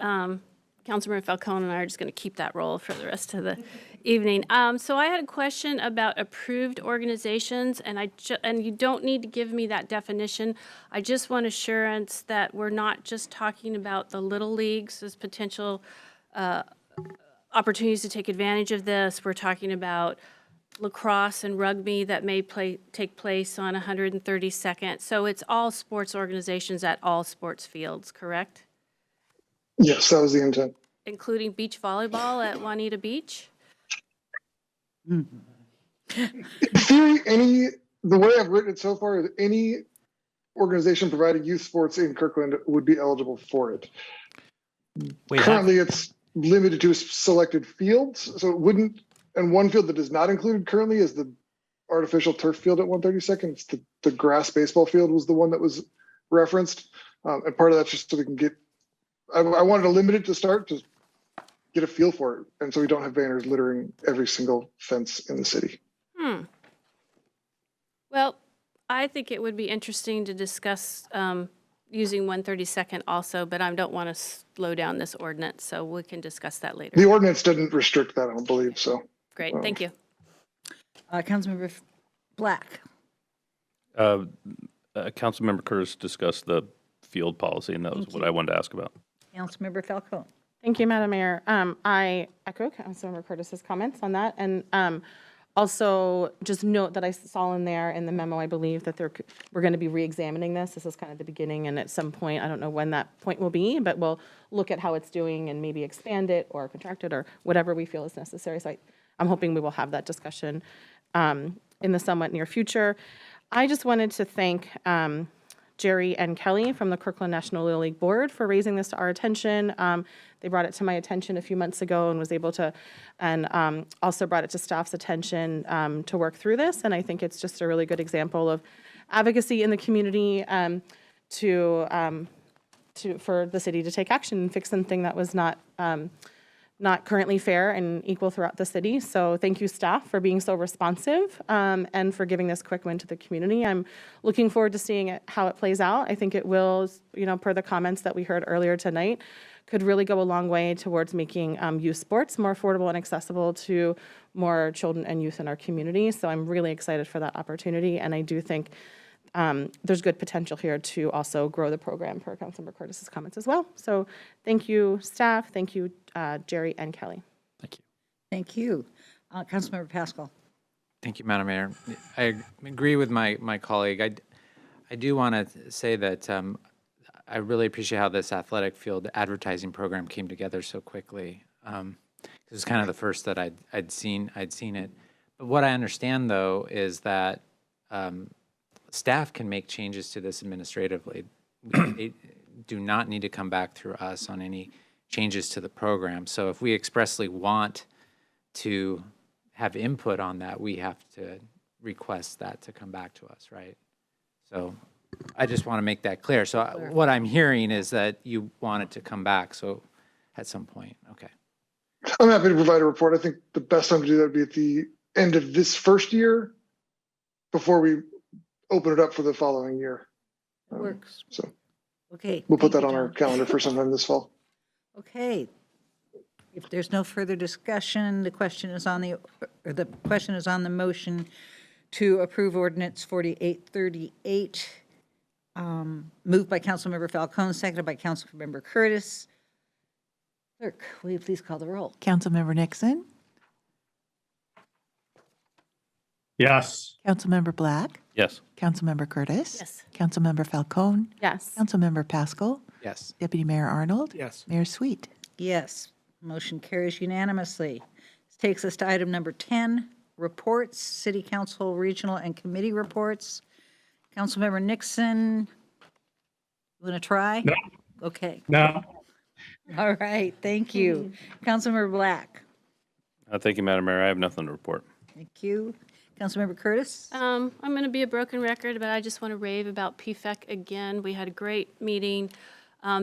Councilmember Falcone and I are just going to keep that role for the rest of the evening. So I had a question about approved organizations, and and you don't need to give me that definition. I just want assurance that we're not just talking about the little leagues as potential opportunities to take advantage of this. We're talking about lacrosse and rugby that may take place on 132nd. So it's all sports organizations at all sports fields, correct? Yes, that was the intent. Including beach volleyball at Juanita Beach? In theory, the way I've written it so far is any organization providing youth sports in Kirkland would be eligible for it. Currently, it's limited to selected fields, so it wouldn't. And one field that is not included currently is the artificial turf field at 132nd. It's the grass baseball field was the one that was referenced, and part of that's just so we can get. I wanted to limit it to start to get a feel for it, and so we don't have banners littering every single fence in the city. Well, I think it would be interesting to discuss using 132nd also, but I don't want to slow down this ordinance, so we can discuss that later. The ordinance didn't restrict that, I don't believe so. Great, thank you. Councilmember Black. Councilmember Curtis discussed the field policy, and that was what I wanted to ask about. Councilmember Falcone. Thank you, Madam Mayor. I echo Councilmember Curtis's comments on that, and also just note that I saw in there in the memo, I believe that we're going to be re-examining this. This is kind of the beginning, and at some point, I don't know when that point will be, but we'll look at how it's doing and maybe expand it or contract it or whatever we feel is necessary. So I'm hoping we will have that discussion in the somewhat near future. I just wanted to thank Jerry and Kelly from the Kirkland National Little League Board for raising this to our attention. They brought it to my attention a few months ago and was able to, and also brought it to staff's attention to work through this. And I think it's just a really good example of advocacy in the community for the city to take action and fix something that was not currently fair and equal throughout the city. So thank you, staff, for being so responsive and for giving this quick win to the community. I'm looking forward to seeing how it plays out. I think it will, per the comments that we heard earlier tonight, could really go a long way towards making youth sports more affordable and accessible to more children and youth in our community. So I'm really excited for that opportunity. And I do think there's good potential here to also grow the program per Councilmember Curtis's comments as well. So thank you, staff. Thank you, Jerry and Kelly. Thank you. Thank you. Councilmember Pascal. Thank you, Madam Mayor. I agree with my colleague. I do want to say that I really appreciate how this athletic field advertising program came together so quickly. It was kind of the first that I'd seen it. But what I understand, though, is that staff can make changes to this administratively. They do not need to come back through us on any changes to the program. So if we expressly want to have input on that, we have to request that to come back to us, right? So I just want to make that clear. So what I'm hearing is that you want it to come back, so at some point, okay. I'm happy to provide a report. I think the best time to do that would be at the end of this first year before we open it up for the following year. Works. So okay. We'll put that on our calendar for sometime this fall. Okay. If there's no further discussion, the question is on the motion to approve ordinance 4838. Moved by Councilmember Falcone, seconded by Councilmember Curtis. Clerk, will you please call the roll? Councilmember Nixon? Yes. Councilmember Black? Yes. Councilmember Curtis? Yes. Councilmember Falcone? Yes. Councilmember Pascal? Yes. Deputy Mayor Arnold? Yes. Mayor Sweet? Yes. Motion carries unanimously. This takes us to item number 10, reports, City Council, Regional, and Committee reports. Councilmember Nixon, you want to try? No. Okay. No. All right, thank you. Councilmember Black. Thank you, Madam Mayor. I have nothing to report. Thank you. Councilmember Curtis? I'm going to be a broken record, but I just want to rave about PFEC again. We had a great meeting.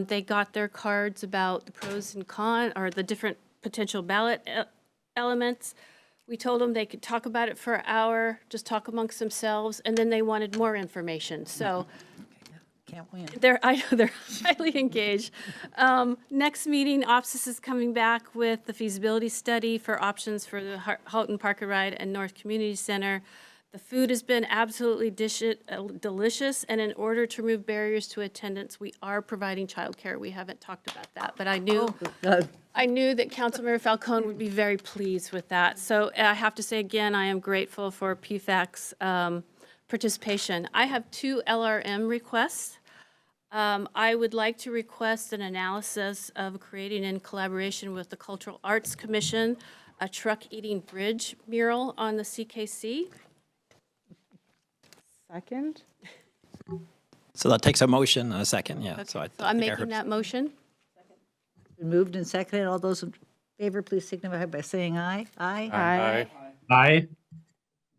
They got their cards about the pros and cons, or the different potential ballot elements. We told them they could talk about it for an hour, just talk amongst themselves, and then they wanted more information. So Can't win. I know they're highly engaged. Next meeting, OPSIS is coming back with the feasibility study for options for the Houghton Park and Ride and North Community Center. The food has been absolutely delicious, and in order to remove barriers to attendance, we are providing childcare. We haven't talked about that, but I knew that Councilmember Falcone would be very pleased with that. So I have to say again, I am grateful for PFAC's participation. I have 2 LRM requests. I would like to request an analysis of creating, in collaboration with the Cultural Arts Commission, a truck-eating bridge mural on the CKC. Second. So that takes a motion and a second, yeah. Okay, So, I so I'm think I making heard- that motion. Been moved and seconded. All those in favor, please signify by saying aye. Aye. Aye. Aye.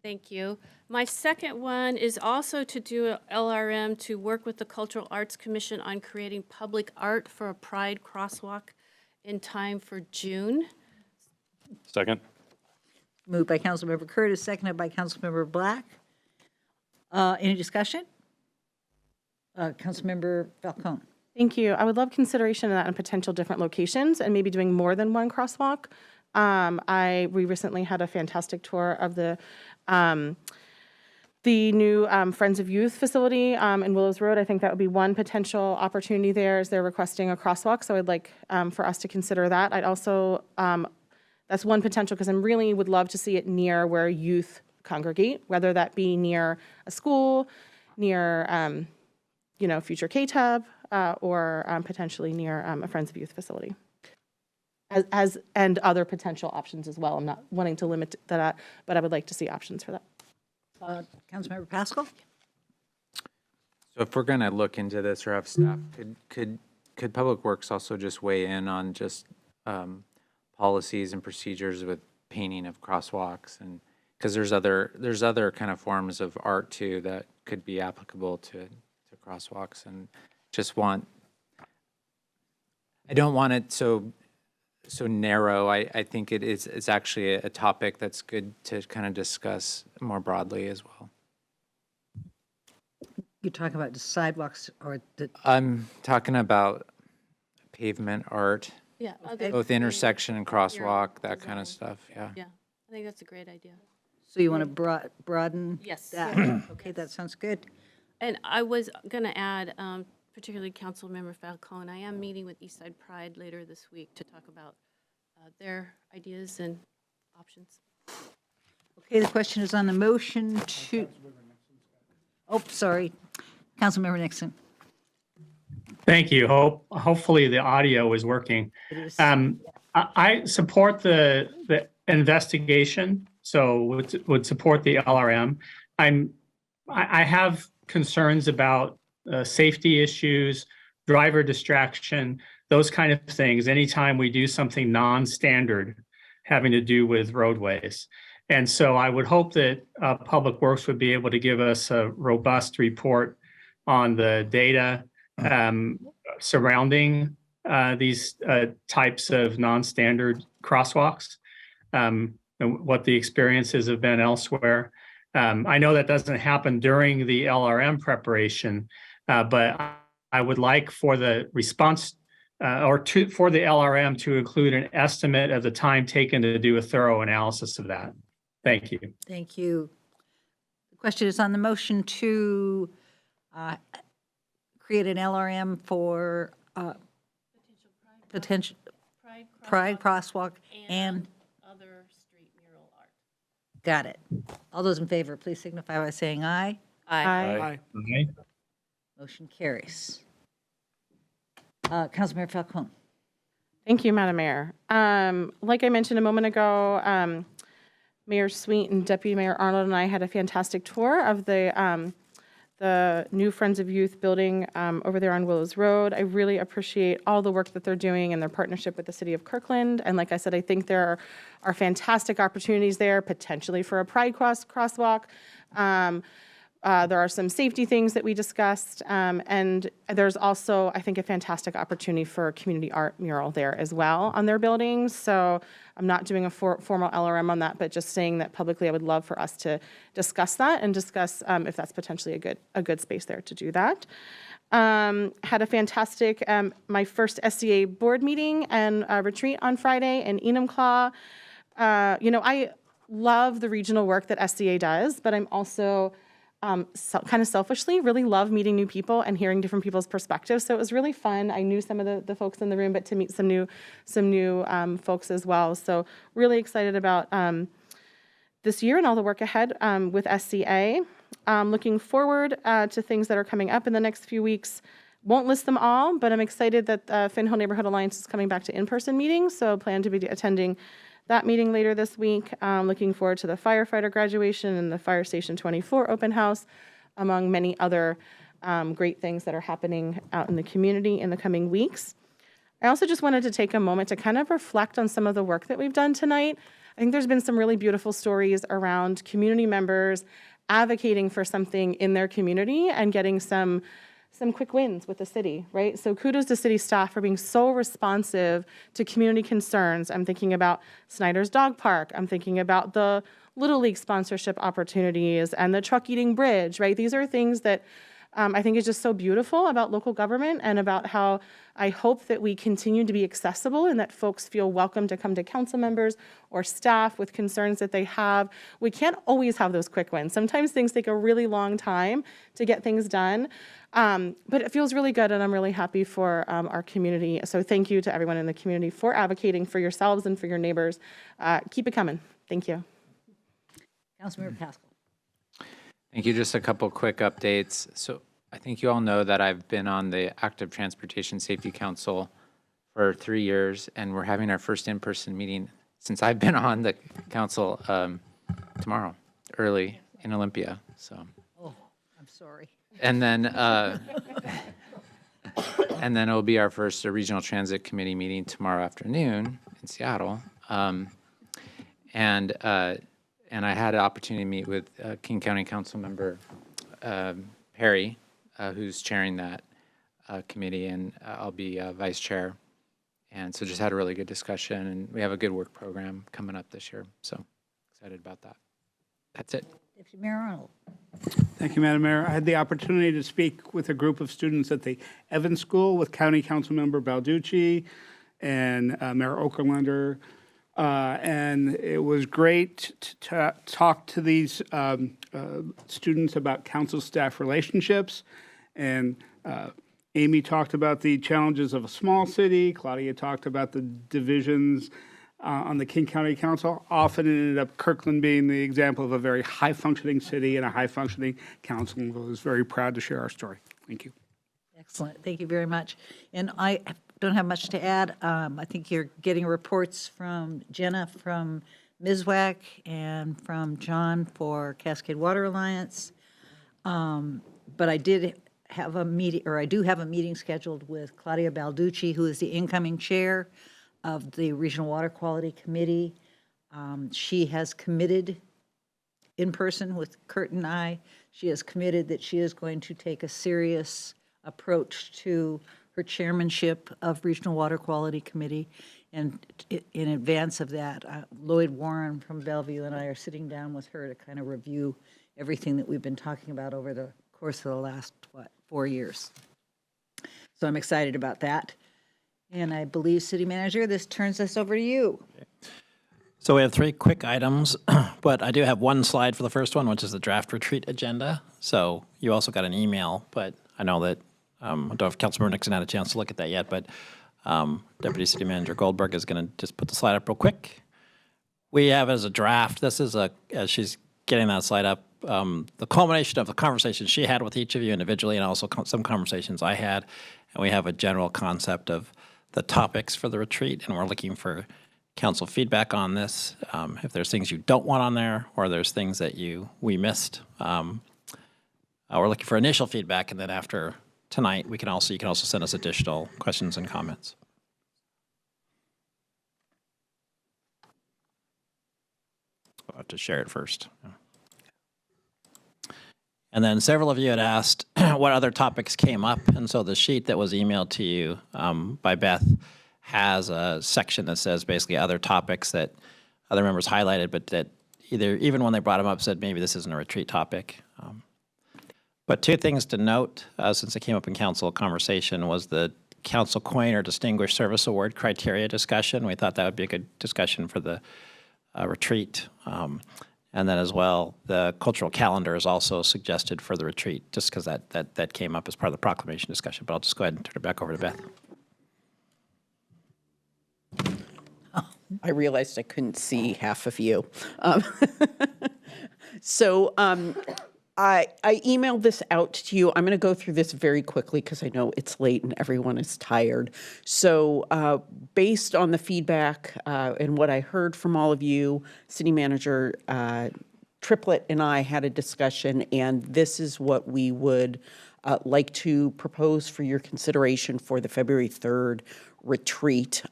Thank you. My second one is also to do a LRM to work with the Cultural Arts Commission on creating public art for a Pride crosswalk in time for June. Second. Moved by Councilmember Curtis, seconded by Councilmember Black. Any discussion? Councilmember Falcone. Thank you. I would love consideration of that in potential different locations and maybe doing more than one crosswalk. We recently had a fantastic tour of the new Friends of Youth facility in Willows Road. I think that would be one potential opportunity there, as they're requesting a crosswalk. So I'd like for us to consider that. I'd also, that's one potential, because I really would love to see it near where youth congregate, whether that be near a school, near future KTUB, or potentially near a Friends of Youth facility. And other potential options as well. I'm not wanting to limit that, but I would like to see options for that. Councilmember Pascal? So if we're going to look into this or have staff, could Public Works also just weigh in on just policies and procedures with painting of crosswalks? And because there's other kind of forms of art too that could be applicable to crosswalks, and I don't want it so narrow. I think it's actually a topic that's good to kind of discuss more broadly as well. You're talking about the sidewalks or the... I'm talking about pavement art, Yeah. both intersection and crosswalk, that kind of stuff, yeah. Yeah, I think that's a great idea. So you want to broaden Yes. that? Okay, that sounds good. And I was going to add, particularly Councilmember Falcone, I am meeting with Eastside Pride later this week to talk about their ideas and options. Okay, the question is on the motion to... Oh, sorry. Councilmember Nixon. Thank you. Hopefully the audio is working. It is. I support the investigation, so would support the LRM. I have concerns about safety issues, driver distraction, those kind of things, anytime we do something non-standard having to do with roadways. And so I would hope that Public Works would be able to give us a robust report on the data surrounding these types of non-standard crosswalks, and what the experiences have been elsewhere. I know that doesn't happen during the LRM preparation, but I would like for the response for the LRM to include an estimate of the time taken to do a thorough analysis of that. Thank you. Thank you. The question is on the motion to create an LRM for potential Pride crosswalk and other street mural art. got it. All those in favor, please signify by saying aye. Aye. Aye. Motion carries. Councilmember Falcone. Thank you, Madam Mayor. Like I mentioned a moment ago, Mayor Sweet and Deputy Mayor Arnold and I had a fantastic tour of the the new Friends of Youth building over there on Willows Road. I really appreciate all the work that they're doing and their partnership with the city of Kirkland. And like I said, I think there are fantastic opportunities there, potentially for a Pride crosswalk. There are some safety things that we discussed, and there's also, I think, a fantastic opportunity for a community art mural there as well on their buildings. So I'm not doing a formal LRM on that, but just saying that publicly, I would love for us to discuss that and discuss if that's potentially a good space there to do that. Had a fantastic, my first SCA board meeting and retreat on Friday in Enumclaw. I love the regional work that SCA does, but I'm also kind of selfishly really love meeting new people and hearing different people's perspectives. So it was really fun. I knew some of the folks in the room, but to meet some new folks as well. So really excited about this year and all the work ahead with SCA. Looking forward to things that are coming up in the next few weeks. Won't list them all, but I'm excited that Finhill Neighborhood Alliance is coming back to in-person meetings. So plan to be attending that meeting later this week. Looking forward to the firefighter graduation and the Fire Station 24 open house, among many other great things that are happening out in the community in the coming weeks. I also just wanted to take a moment to kind of reflect on some of the work that we've done tonight. I think there's been some really beautiful stories around community members advocating for something in their community and getting some quick wins with the city, right? So kudos to city staff for being so responsive to community concerns. I'm thinking about Snyder's Dog Park. I'm thinking about the Little League sponsorship opportunities and the truck eating bridge, right? These are things that I think is just so beautiful about local government and about how I hope that we continue to be accessible and that folks feel welcome to come to council members or staff with concerns that they have. We can't always have those quick wins. Sometimes things take a really long time to get things done, but it feels really good and I'm really happy for our community. So thank you to everyone in the community for advocating for yourselves and for your neighbors. Keep it coming. Thank you. Councilmember Pascal. Thank you. Just a couple quick updates. So I think you all know that I've been on the Active Transportation Safety Council for 3 years, and we're having our first in-person meeting since I've been on the council tomorrow, early in Olympia. So. Oh, I'm sorry. And then, and then it'll be our first regional transit committee meeting tomorrow afternoon in Seattle. And I had an opportunity to meet with King County Council member Perry, who's chairing that committee, and I'll be vice chair. And so just had a really good discussion, and we have a good work program coming up this year. So excited about that. That's it. Deputy Mayor Arnold. Thank you, Madam Mayor. I had the opportunity to speak with a group of students at the Evans School with County Council Member Balducci and Mayor Okerlander. And it was great to talk to these students about council staff relationships. And Amy talked about the challenges of a small city. Claudia talked about the divisions on the King County Council. Often it ended up Kirkland being the example of a very high-functioning city and a high-functioning council. And I was very proud to share our story. Thank you. Excellent. Thank you very much. And I don't have much to add. I think you're getting reports from Jenna from MISWAC and from John for Cascade Water Alliance. But I did have a meeting, or I do have a meeting scheduled with Claudia Balducci, who is the incoming chair of the Regional Water Quality Committee. She has committed in person with Kurt and I. She has committed that she is going to take a serious approach to her chairmanship of Regional Water Quality Committee. And in advance of that, Lloyd Warren from Bellevue and I are sitting down with her to kind of review everything that we've been talking about over the course of the last, 4 years. So I'm excited about that. And I believe, City Manager, this turns us over to you. So we have 3 quick items, but I do have one slide for the first one, which is the draft retreat agenda. So you also got an email, but I know that, I don't know if Councilmember Nixon had a chance to look at that yet, but Deputy City Manager Goldberg is going to just put the slide up real quick. We have as a draft, this is as she's getting that slide up, the culmination of the conversations she had with each of you individually and also some conversations I had. And we have a general concept of the topics for the retreat, and we're looking for council feedback on this. If there's things you don't want on there, or there's things that we missed, we're looking for initial feedback, and then after tonight, you can also send us additional questions and comments. I'll have to share it first. And then several of you had asked what other topics came up, and so the sheet that was emailed to you by Beth has a section that says basically other topics that other members highlighted, but that even when they brought them up, said maybe this isn't a retreat topic. But two things to note, since it came up in council conversation, was the Council Coin or Distinguished Service Award criteria discussion. We thought that would be a good discussion for the retreat. And then as well, the cultural calendar is also suggested for the retreat, just because that came up as part of the proclamation discussion. But I'll just go ahead and turn it back over to Beth. I realized I couldn't see half of you. I emailed this out to you. I'm going to go through this very quickly because I know it's late and everyone is tired. So based on the feedback and what I heard from all of you, City Manager Triplett and I had a discussion, and this is what we would like to propose for your consideration for the February 3rd retreat.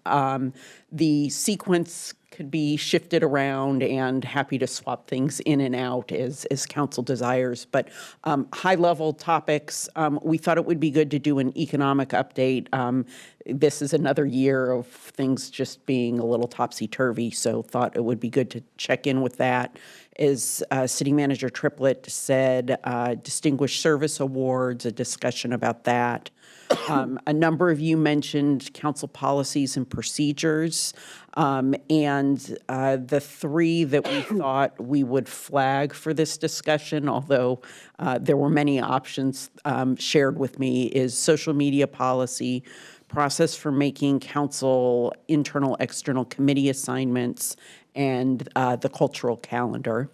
The sequence could be shifted around, and happy to swap things in and out as council desires. But high-level topics, we thought it would be good to do an economic update. This is another year of things just being a little topsy-turvy, so thought it would be good to check in with that. As City Manager Triplett said, Distinguished Service Awards, a discussion about that. A number of you mentioned council policies and procedures, and the three that we thought we would flag for this discussion, although there were many options shared with me, is social media policy, process for making council internal, external committee assignments, and the cultural calendar.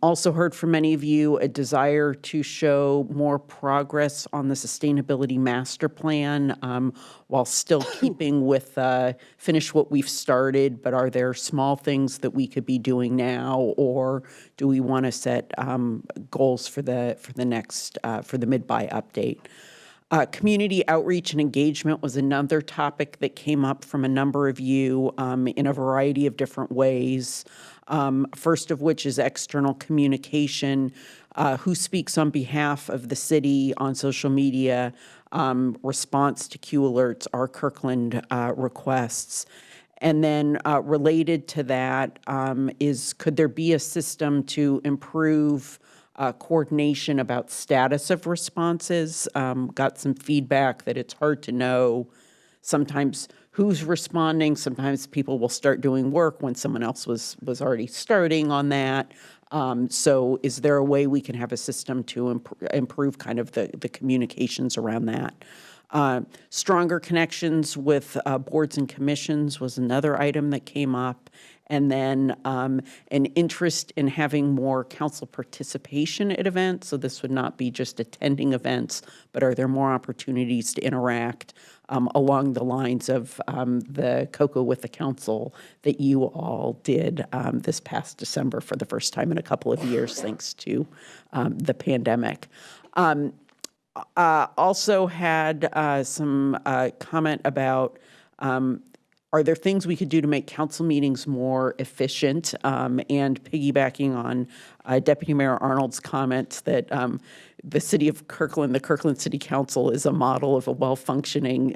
Also heard from many of you a desire to show more progress on the sustainability master plan while still keeping with finish what we've started, but are there small things that we could be doing now, or do we want to set goals for the next for the mid-buy update? Community outreach and engagement was another topic that came up from a number of you in a variety of different ways. First of which is external communication, who speaks on behalf of the city on social media, response to Q alerts, our Kirkland requests. And then related to that is, could there be a system to improve coordination about status of responses? Got some feedback that it's hard to know sometimes who's responding. Sometimes people will start doing work when someone else was already starting on that. So is there a way we can have a system to improve kind of the communications around that? Stronger connections with boards and commissions was another item that came up. And then an interest in having more council participation at events. So this would not be just attending events, but are there more opportunities to interact along the lines of the Cocoa with the Council that you all did this past December for the first time in a couple of years, thanks to the pandemic. Also had some comment about are there things we could do to make council meetings more efficient? And piggybacking on Deputy Mayor Arnold's comments that the city of Kirkland, the Kirkland City Council is a model of a well-functioning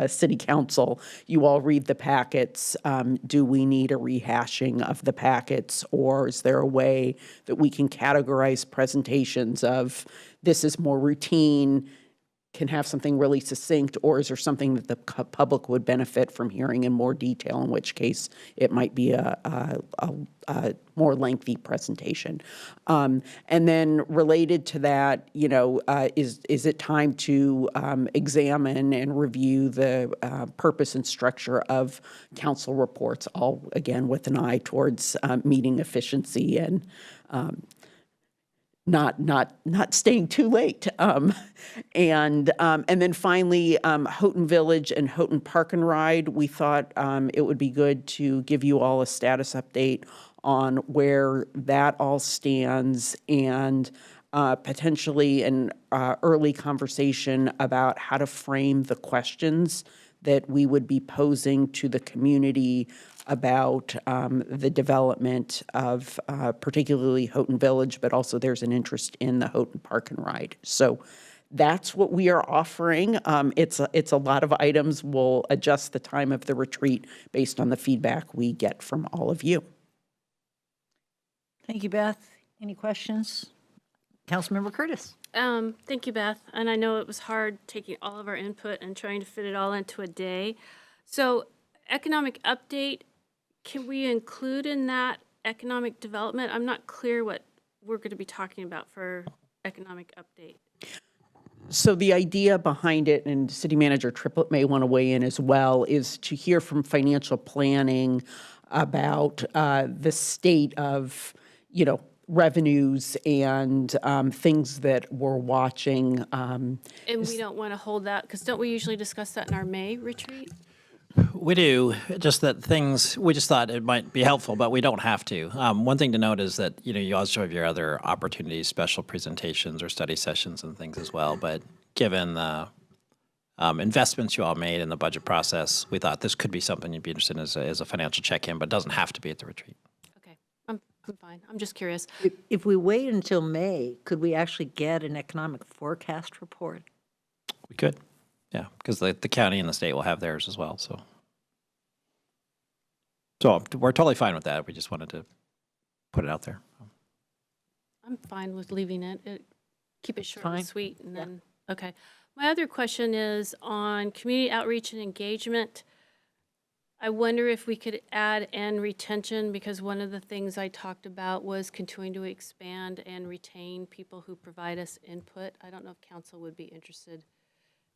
city council. You all read the packets. Do we need a rehashing of the packets, or is there a way that we can categorize presentations of this is more routine, can have something really succinct, or is there something that the public would benefit from hearing in more detail, in which case it might be a more lengthy presentation. And then related to that, you know, is it time to examine and review the purpose and structure of council reports, all again with an eye towards meeting efficiency and not staying too late. And then finally, Houghton Village and Houghton Park and Ride, we thought it would be good to give you all a status update on where that all stands and potentially an early conversation about how to frame the questions that we would be posing to the community about the development of particularly Houghton Village, but also there's an interest in the Houghton Park and Ride. So that's what we are offering. It's a lot of items. We'll adjust the time of the retreat based on the feedback we get from all of you. Thank you, Beth. Any questions? Councilmember Curtis. Thank you, Beth. And I know it was hard taking all of our input and trying to fit it all into a day. So economic update, can we include in that economic development? I'm not clear what we're going to be talking about for economic update. So the idea behind it, and City Manager Triplett may want to weigh in as well, is to hear from financial planning about the state of, revenues and things that we're watching. And we don't want to hold that, because don't we usually discuss that in our May retreat? We do, just that we just thought it might be helpful, but we don't have to. One thing to note is that, you also have your other opportunities, special presentations or study sessions and things as well. But given the investments you all made in the budget process, we thought this could be something you'd be interested in as a financial check-in, but it doesn't have to be at the retreat. Okay, I'm fine. I'm just curious. If we wait until May, could we actually get an economic forecast report? We could. Yeah, because the county and the state will have theirs as well. So we're totally fine with that. We just wanted to put it out there. I'm fine with leaving it. Keep it short Fine. and sweet, and then, okay. My other question is on community outreach and engagement. I wonder if we could add and retention, because one of the things I talked about was continuing to expand and retain people who provide us input. I don't know if council would be interested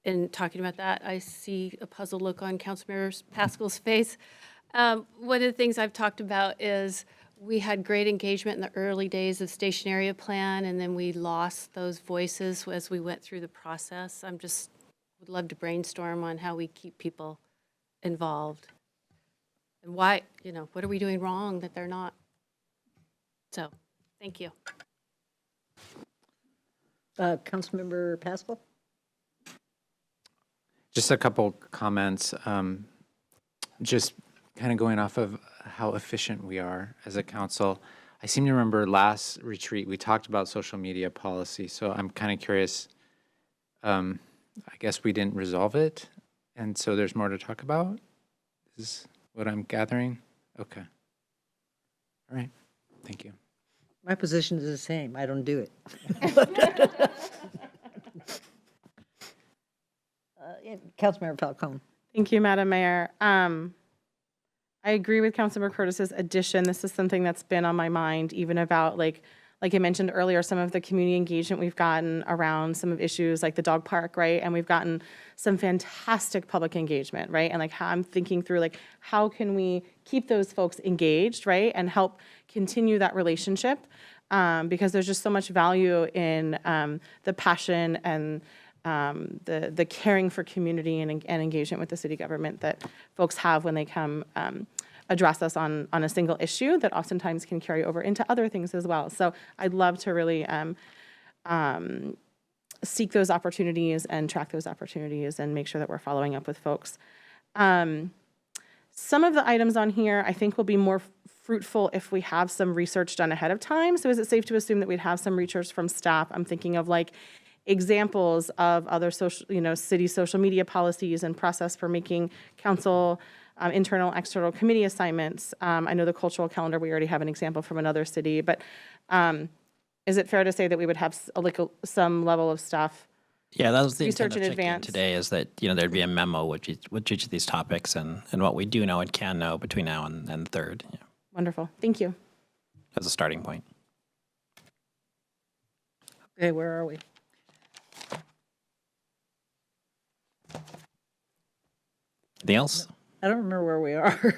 in talking about that. I see a puzzled look on Councilmember Pascal's face. One of the things I've talked about is we had great engagement in the early days of Station Area Plan, and then we lost those voices as we went through the process. Would love to brainstorm on how we keep people involved. And why, what are we doing wrong that they're not? So, thank you. Councilmember Pascal? Just a couple comments. Just kind of going off of how efficient we are as a council. I seem to remember last retreat, we talked about social media policy. So I'm kind of curious, I guess we didn't resolve it. And so there's more to talk about, is what I'm gathering. Okay. All right. Thank you. My position is the same. I don't do it. Councilmember Falcone. Thank you, Madam Mayor. I agree with Councilmember Curtis's addition. This is something that's been on my mind, even about like I mentioned earlier, some of the community engagement we've gotten around some of issues like the dog park, right? And we've gotten some fantastic public engagement, right? And how I'm thinking through how can we keep those folks engaged, right? And help continue that relationship, because there's just so much value in the passion and the caring for community and engagement with the city government that folks have when they come address us on a single issue that oftentimes can carry over into other things as well. So I'd love to really seek those opportunities and track those opportunities and make sure that we're following up with folks. Some of the items on here I think will be more fruitful if we have some research done ahead of time. So is it safe to assume that we'd have some research from staff? I'm thinking of examples of other city social media policies and process for making council internal, external committee assignments. I know the cultural calendar, we already have an example from another city, but is it fair to say that we would have some level of staff? Yeah, that was the Research intent in of checking advance. today, is that there'd be a memo with each of these topics and what we do know and can know between now and the third. Yeah, Wonderful, thank you. as a starting point. Okay, where are we? Anything else? I don't remember where we are.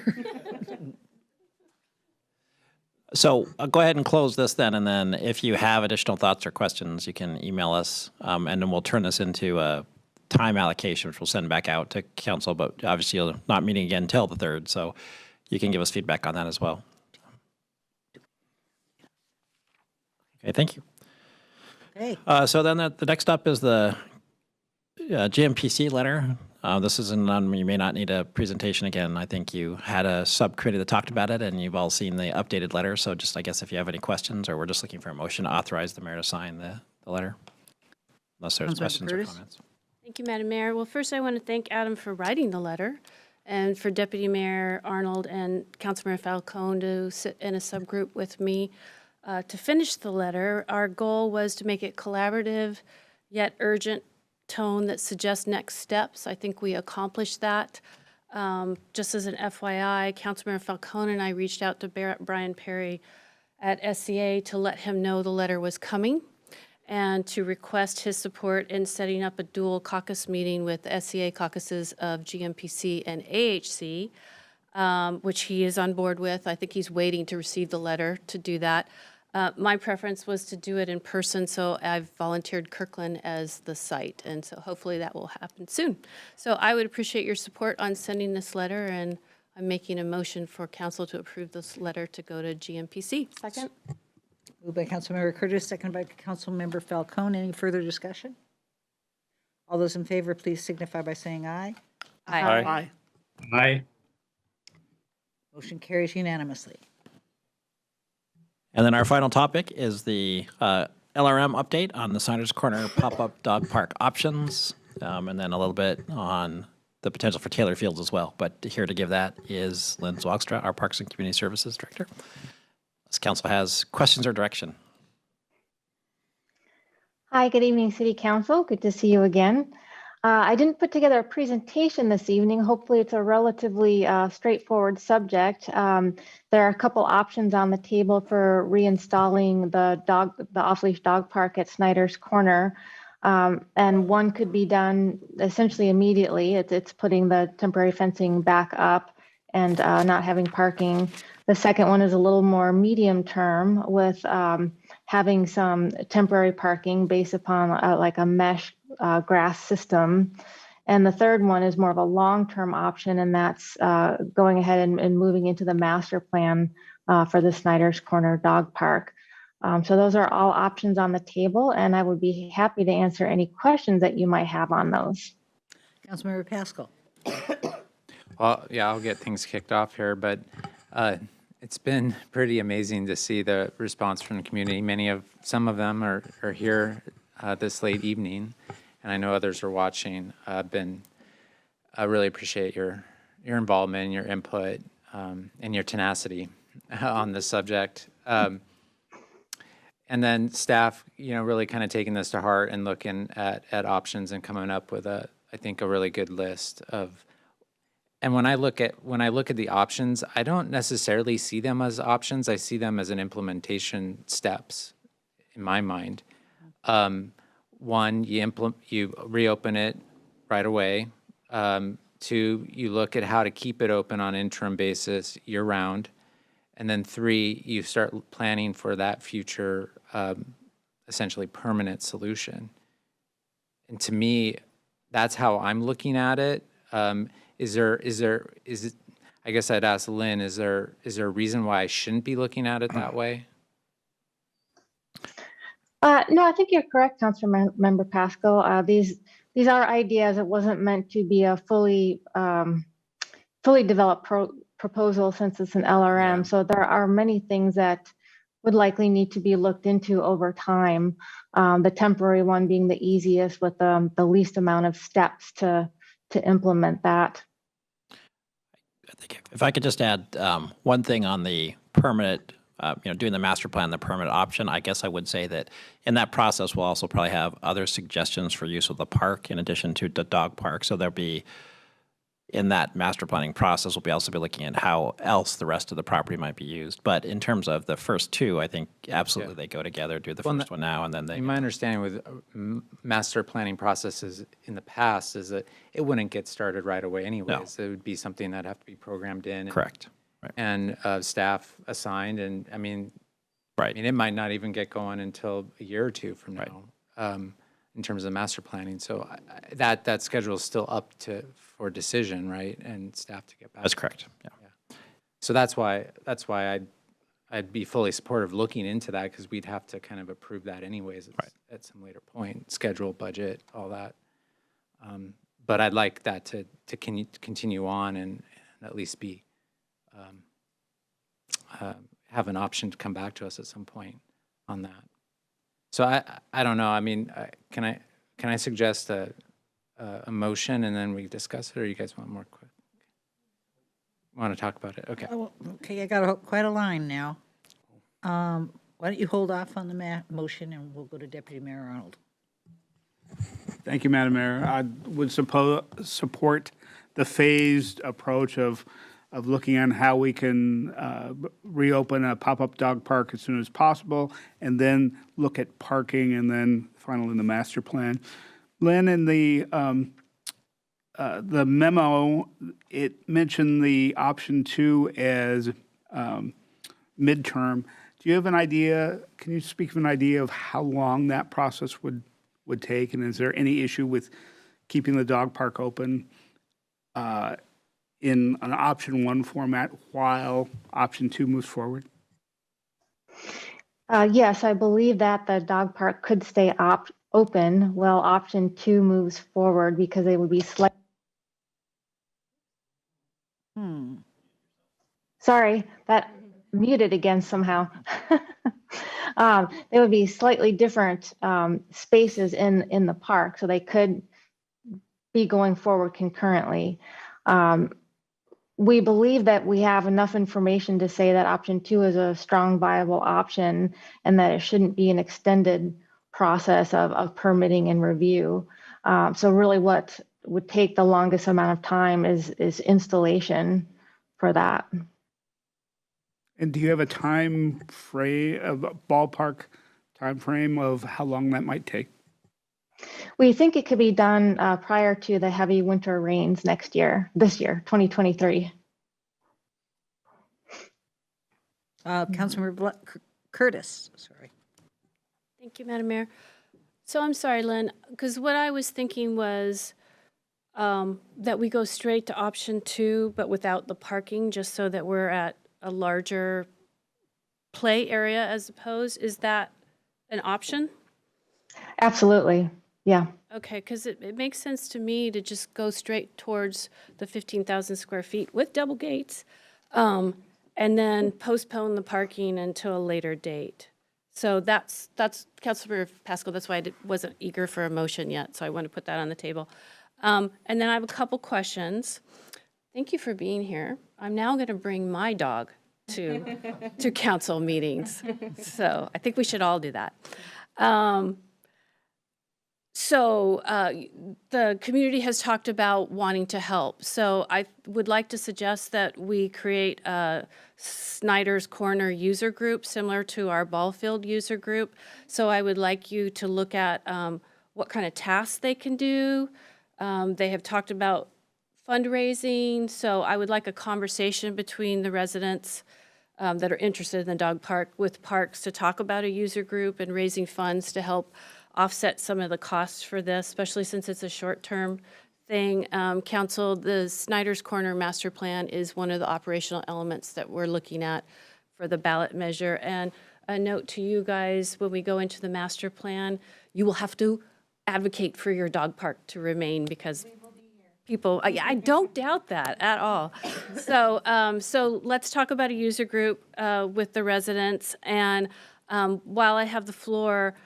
So I'll go ahead and close this then, and then if you have additional thoughts or questions, you can email us, and then we'll turn this into a time allocation, which we'll send back out to council, but obviously you're not meeting again until the 3rd, so you can give us feedback on that as well. Okay, thank you. Hey. So then the next up is the GMPC letter. This is one you may not need a presentation again. I think you had a subcommittee that talked about it, and you've all seen the updated letter. So just, I guess, if you have any questions, or we're just looking for a motion to authorize the mayor to sign the letter, unless there's Councilmember questions or Curtis? comments. Thank you, Madam Mayor. Well, first I want to thank Adam for writing the letter, and for Deputy Mayor Arnold and Councilmember Falcone to sit in a subgroup with me to finish the letter. Our goal was to make it collaborative, yet urgent tone that suggests next steps. I think we accomplished that. Just as an FYI, Councilmember Falcone and I reached out to Brian Perry at SCA to let him know the letter was coming, and to request his support in setting up a dual caucus meeting with the SCA caucuses of GMPC and AHC, which he is on board with. I think he's waiting to receive the letter to do that. My preference was to do it in person, so I've volunteered Kirkland as the site, and so hopefully that will happen soon. So I would appreciate your support on sending this letter, and I'm making a motion for council to approve this letter to go to GMPC. Second. Moved by Councilmember Curtis, seconded by Councilmember Falcone. Any further discussion? All those in favor, please signify by saying aye. Aye. Aye. Motion carries unanimously. And then our final topic is the LRM update on the Snyder's Corner pop-up dog park options, and then a little bit on the potential for Taylor Fields as well. But here to give that is Lynn Zwagstra, our Parks and Community Services Director. This council has questions or direction. Hi, good evening, City Council. Good to see you again. I didn't put together a presentation this evening. Hopefully it's a relatively straightforward subject. There are a couple options on the table for reinstalling the off-leash dog park at Snyder's Corner. And one could be done essentially immediately. It's putting the temporary fencing back up and not having parking. The second one is a little more medium term with having some temporary parking based upon like a mesh grass system. And the third one is more of a long-term option, and that's going ahead and moving into the master plan for the Snyder's Corner Dog Park. So those are all options on the table, and I would be happy to answer any questions that you might have on those. Councilmember Pascal. Well, yeah, I'll get things kicked off here, but it's been pretty amazing to see the response from the community. Some of them are here this late evening, and I know others are watching. I really appreciate your involvement and your input and your tenacity on this subject. And then staff, really kind of taking this to heart and looking at options and coming up with I think a really good list of. And when I look at the options, I don't necessarily see them as options. I see them as an implementation steps, in my mind. One, you reopen it right away. Two, you look at how to keep it open on an interim basis year round. And then three, you start planning for that future, essentially permanent solution. And to me, that's how I'm looking at it. Is it, I guess I'd ask Lynn, is there a reason why I shouldn't be looking at it that way? No, I think you're correct, Councilmember Pascal. These are ideas. It wasn't meant to be a fully developed proposal since it's an LRM. Yeah. So there are many things that would likely need to be looked into over time. The temporary one being the easiest with the least amount of steps to implement that. I think if I could just add one thing on the permanent, doing the master plan, the permanent option, I guess I would say that in that process, we'll also probably have other suggestions for use of the park in addition to the dog park. So there'll be, in that master planning process, we'll also be looking at how else the rest of the property might be used. But in terms of the first two, I think absolutely they go together. Do the first one now, and then they. My understanding with master planning processes in the past is that it wouldn't get started right away anyways. No. It would be something that'd have to be programmed in. Correct. Right. And staff assigned, and right. It might not even get going until a year or two from now. Right. In terms of master planning, so that schedule is still up for decision, right, and staff to get back. That's correct. Yeah. So that's why I'd be fully supportive of looking into that because we'd have to kind of approve that anyways at some later point, schedule, budget, all that. But I'd like that to continue on and at least be, have an option to come back to us at some point on that. So I don't know. I mean, can I suggest a motion and then we discuss it, or you guys want more quick? Want to talk about it? Okay. Oh, okay, I got quite a line now. Why don't you hold off on the motion and we'll go to Deputy Mayor Arnold. Thank you, Madam Mayor. I would support the phased approach of looking on how we can reopen a pop-up dog park as soon as possible, and then look at parking, and then finally the master plan. Lynn, in the memo, it mentioned the option 2 as midterm. Do you have an idea? Can you speak of an idea of how long that process would take? And is there any issue with keeping the dog park open in an option 1 format while option 2 moves forward? Yes, I believe that the dog park could stay open while option 2 moves forward because they would be slightly. Sorry, that muted again somehow. They would be slightly different spaces in the park, so they could be going forward concurrently. We believe that we have enough information to say that option 2 is a strong, viable option and that it shouldn't be an extended process of permitting and review. So really what would take the longest amount of time is installation for that. And do you have a time frame, a ballpark time frame of how long that might take? We think it could be done prior to the heavy winter rains this year, 2023. Councilmember Curtis, sorry. Thank you, Madam Mayor. So I'm sorry, Lynn, because what I was thinking was that we go straight to option 2, but without the parking, just so that we're at a larger play area as opposed. Is that an option? Absolutely, yeah. Okay, because it makes sense to me to just go straight towards the 15,000 square feet with double gates, and then postpone the parking until a later date. So that's Councilmember Pascal. That's why I wasn't eager for a motion yet. So I want to put that on the table. And then I have a couple questions. Thank you for being here. I'm now going to bring my dog to council meetings. So I think we should all do that. So the community has talked about wanting to help. So I would like to suggest that we create a Snyder's Corner user group similar to our ball field user group. So I would like you to look at what kind of tasks they can do. They have talked about fundraising. So I would like a conversation between the residents that are interested in the dog park with parks to talk about a user group and raising funds to help offset some of the costs for this, especially since it's a short-term thing. Council, the Snyder's Corner Master Plan is one of the operational elements that we're looking at for the ballot measure. And a note to you guys, when we go into the master plan, you will have to advocate for your dog park to remain because people, I don't doubt that at all. So, so let's talk about a user group with the residents. And while I have the floor,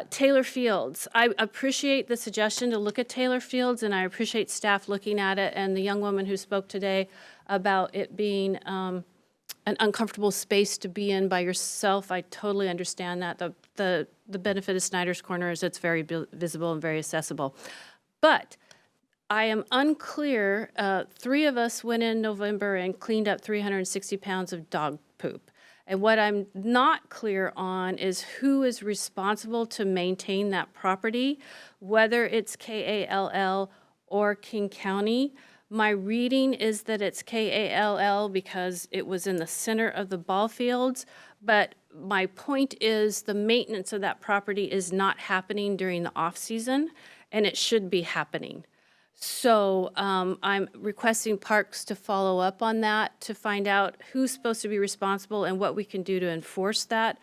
Taylor Fields. I appreciate the suggestion to look at Taylor Fields, and I appreciate staff looking at it, and the young woman who spoke today about it being an uncomfortable space to be in by yourself. I totally understand that. The benefit of Snyder's Corner is it's very visible and very accessible. But I am unclear. 3 of us went in November and cleaned up 360 pounds of dog poop. And what I'm not clear on is who is responsible to maintain that property, whether it's KALL or King County. My reading is that it's KALL because it was in the center of the ball fields, but my point is the maintenance of that property is not happening during the off season, and it should be happening. So I'm requesting Parks to follow up on that, to find out who's supposed to be responsible and what we can do to enforce that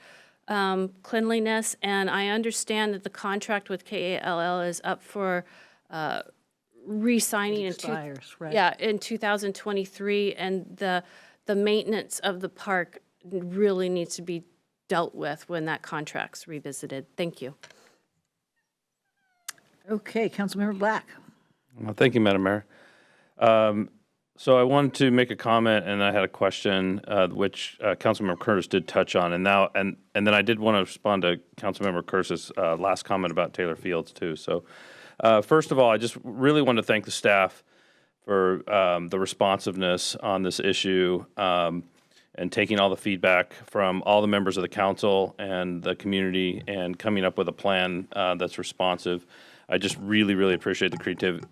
cleanliness. And I understand that the contract with KALL is up for re-signing Expires, right? Yeah, in 2023, and the maintenance of the park really needs to be dealt with when that contract's revisited. Thank you. Okay, Councilmember Black. Well, thank you, Madam Mayor. So I wanted to make a comment, and I had a question, which Councilmember Curtis did touch on, and then I did want to respond to Councilmember Curtis's last comment about Taylor Fields too. So, first of all, I just really want to thank the staff for the responsiveness on this issue and taking all the feedback from all the members of the council and the community and coming up with a plan that's responsive. I just really, really appreciate the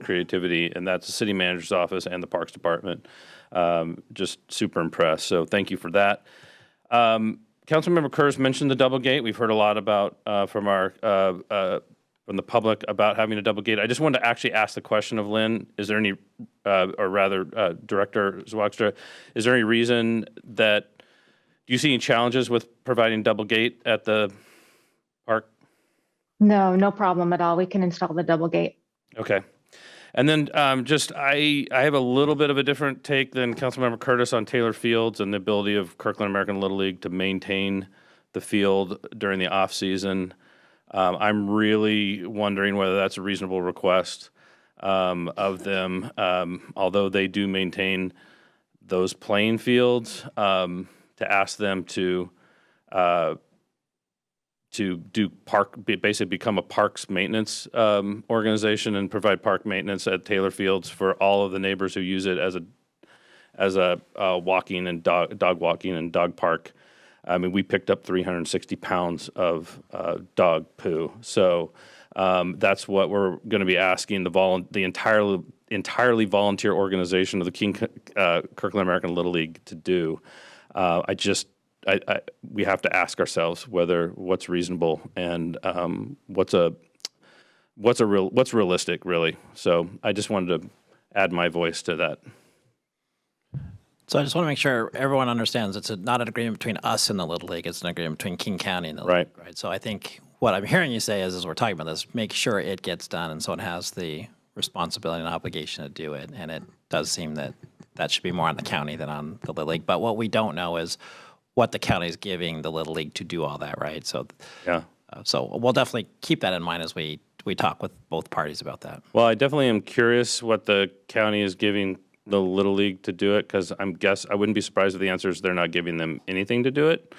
creativity, and that's the city manager's office and the Parks Department. Just super impressed. So thank you for that. Councilmember Curtis mentioned the double gate. We've heard a lot about from the public about having a double gate. I just wanted to actually ask the question of Lynn. Is there any, or rather, Director Zwagstra, is there any reason that, do you see any challenges with providing double gate at the park? No, no problem at all. We can install the double gate. Okay. And then I have a little bit of a different take than Councilmember Curtis on Taylor Fields and the ability of Kirkland American Little League to maintain the field during the off season. I'm really wondering whether that's a reasonable request of them, although they do maintain those playing fields, to ask them to do basically become a parks maintenance organization and provide park maintenance at Taylor Fields for all of the neighbors who use it as a walking and dog walking and dog park. I mean, we picked up 360 pounds of dog poo. So that's what we're going to be asking the entirely volunteer organization of the Kirkland American Little League to do. We have to ask ourselves what's reasonable and what's realistic, really. So I just wanted to add my voice to that. So I just want to make sure everyone understands it's not an agreement between us and the Little League. It's an agreement between King County and the Little League, right? So I think what I'm hearing you say is, as we're talking about this, make sure it gets done, and someone has the responsibility and obligation to do it. And it does seem that that should be more on the county than on the Little League. But what we don't know is what the county is giving the Little League to do all that, right? So yeah. So we'll definitely keep that in mind as we talk with both parties about that. Well, I definitely am curious what the county is giving the Little League to do it, because I wouldn't be surprised if the answer is they're not giving them anything to do it.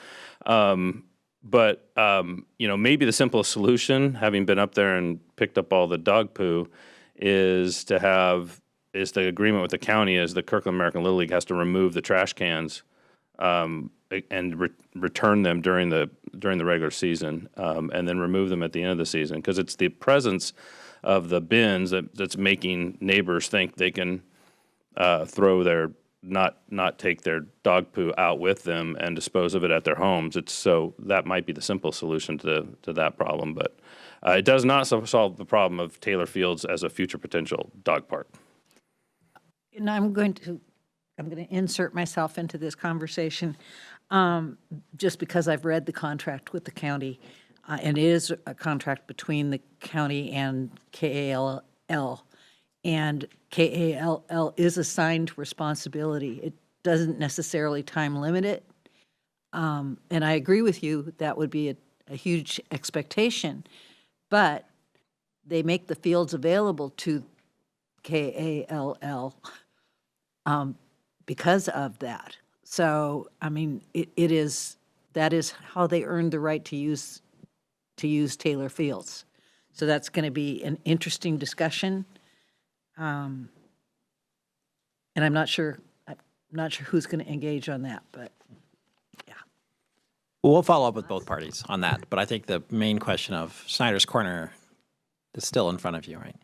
But maybe the simplest solution, having been up there and picked up all the dog poo, is the agreement with the county is the Kirkland American Little League has to remove the trash cans and return them during the regular season, and then remove them at the end of the season, because it's the presence of the bins that's making neighbors think they can not take their dog poo out with them and dispose of it at their homes. So that might be the simple solution to that problem, but it does not solve the problem of Taylor Fields as a future potential dog park. And I'm going to insert myself into this conversation just because I've read the contract with the county, and it is a contract between the county and KALL. And KALL is assigned responsibility. It doesn't necessarily time limit it. And I agree with you, that would be a huge expectation. But they make the fields available to KALL because of that. So, I mean, that is how they earned the right to use Taylor Fields. So that's going to be an interesting discussion. And I'm not sure who's going to engage on that, but yeah. Well, we'll follow up with both parties on that. But I think the main question of Snyder's Corner is still in front of you, right?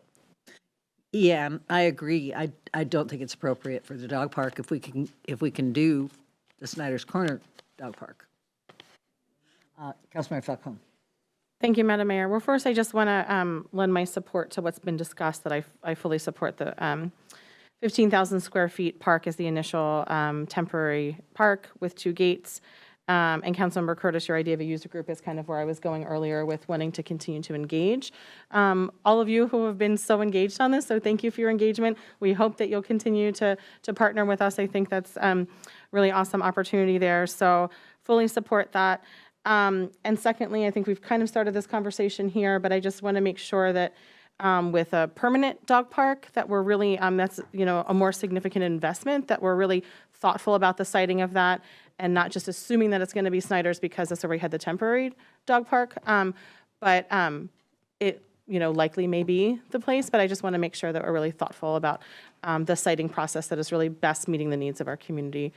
Yeah, I agree. I don't think it's appropriate for the dog park if we can do the Snyder's Corner dog park. Councilmember Falcone. Thank you, Madam Mayor. Well, first, I just want to lend my support to what's been discussed, that I fully support the 15,000 square feet park as the initial temporary park with 2 gates. And Councilmember Curtis, your idea of a user group is kind of where I was going earlier with wanting to continue to engage. All of you who have been so engaged on this, so thank you for your engagement. We hope that you'll continue to partner with us. I think that's really awesome opportunity there. So fully support that. And secondly, I think we've kind of started this conversation here, but I just want to make sure that with a permanent dog park, that we're really, that's, a more significant investment, that we're really thoughtful about the siting of that and not just assuming that it's going to be Snyder's because that's where we had the temporary dog park. But it, likely may be the place, but I just want to make sure that we're really thoughtful about the siting process that is really best meeting the needs of our community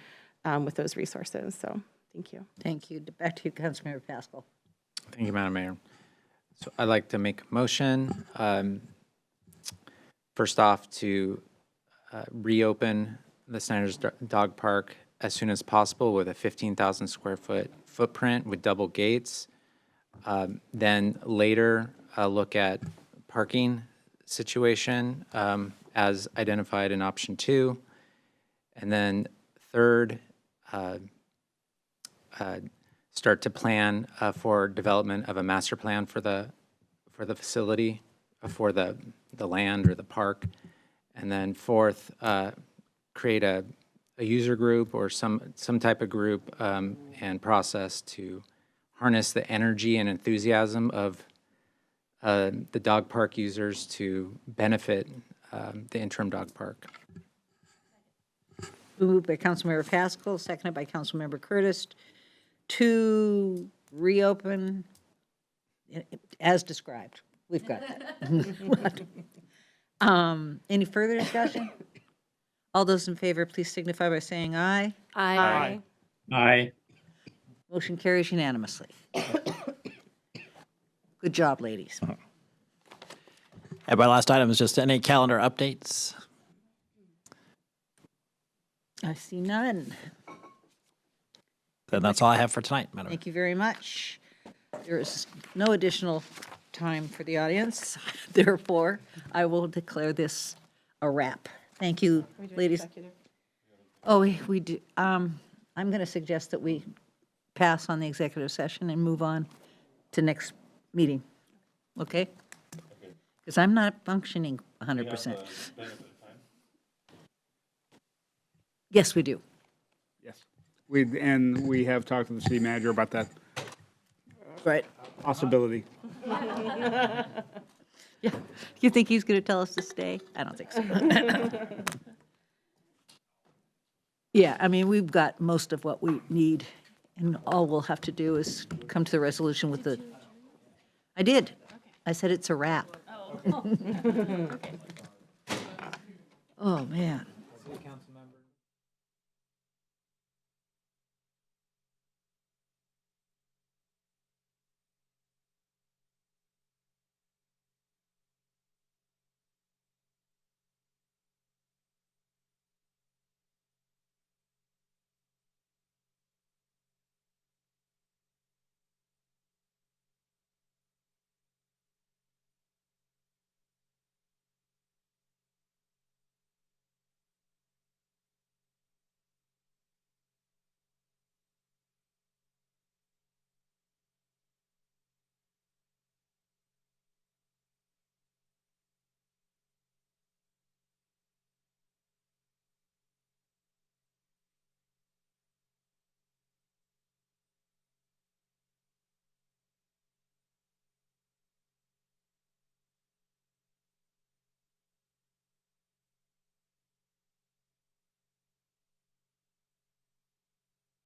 with those resources. So thank you. Thank you. Back to you, Councilmember Pascal. Thank you, Madam Mayor. So I'd like to make a motion, first off, to reopen the Snyder's Dog Park as soon as possible with a 15,000 square foot footprint with double gates. Then later, look at parking situation as identified in option 2. And then third, start to plan for development of a master plan for the facility, for the land or the park. And then fourth, create a user group or some type of group and process to harness the energy and enthusiasm of the dog park users to benefit the interim dog park. Moved by Councilmember Pascal, seconded by Councilmember Curtis, to reopen as described. We've got that. Any further discussion? All those in favor, please signify by saying aye. Aye. Aye. Motion carries unanimously. Good job, ladies. And my last item is just any calendar updates. I see none. Then that's all I have for tonight, Madam. Thank you very much. There is no additional time for the audience. Therefore, I will declare this a wrap. Thank you, ladies. Oh, we do. I'm going to suggest that we pass on the executive session and move on to next meeting. Okay? Because I'm not functioning 100%. Yes, we do. Yes. We have talked to the city manager about that Right. possibility. Yeah. You think he's going to tell us to stay? I don't think so. Yeah, I mean, we've got most of what we need, and all we'll have to do is come to the resolution with the, I did. I said it's a wrap. Oh, man.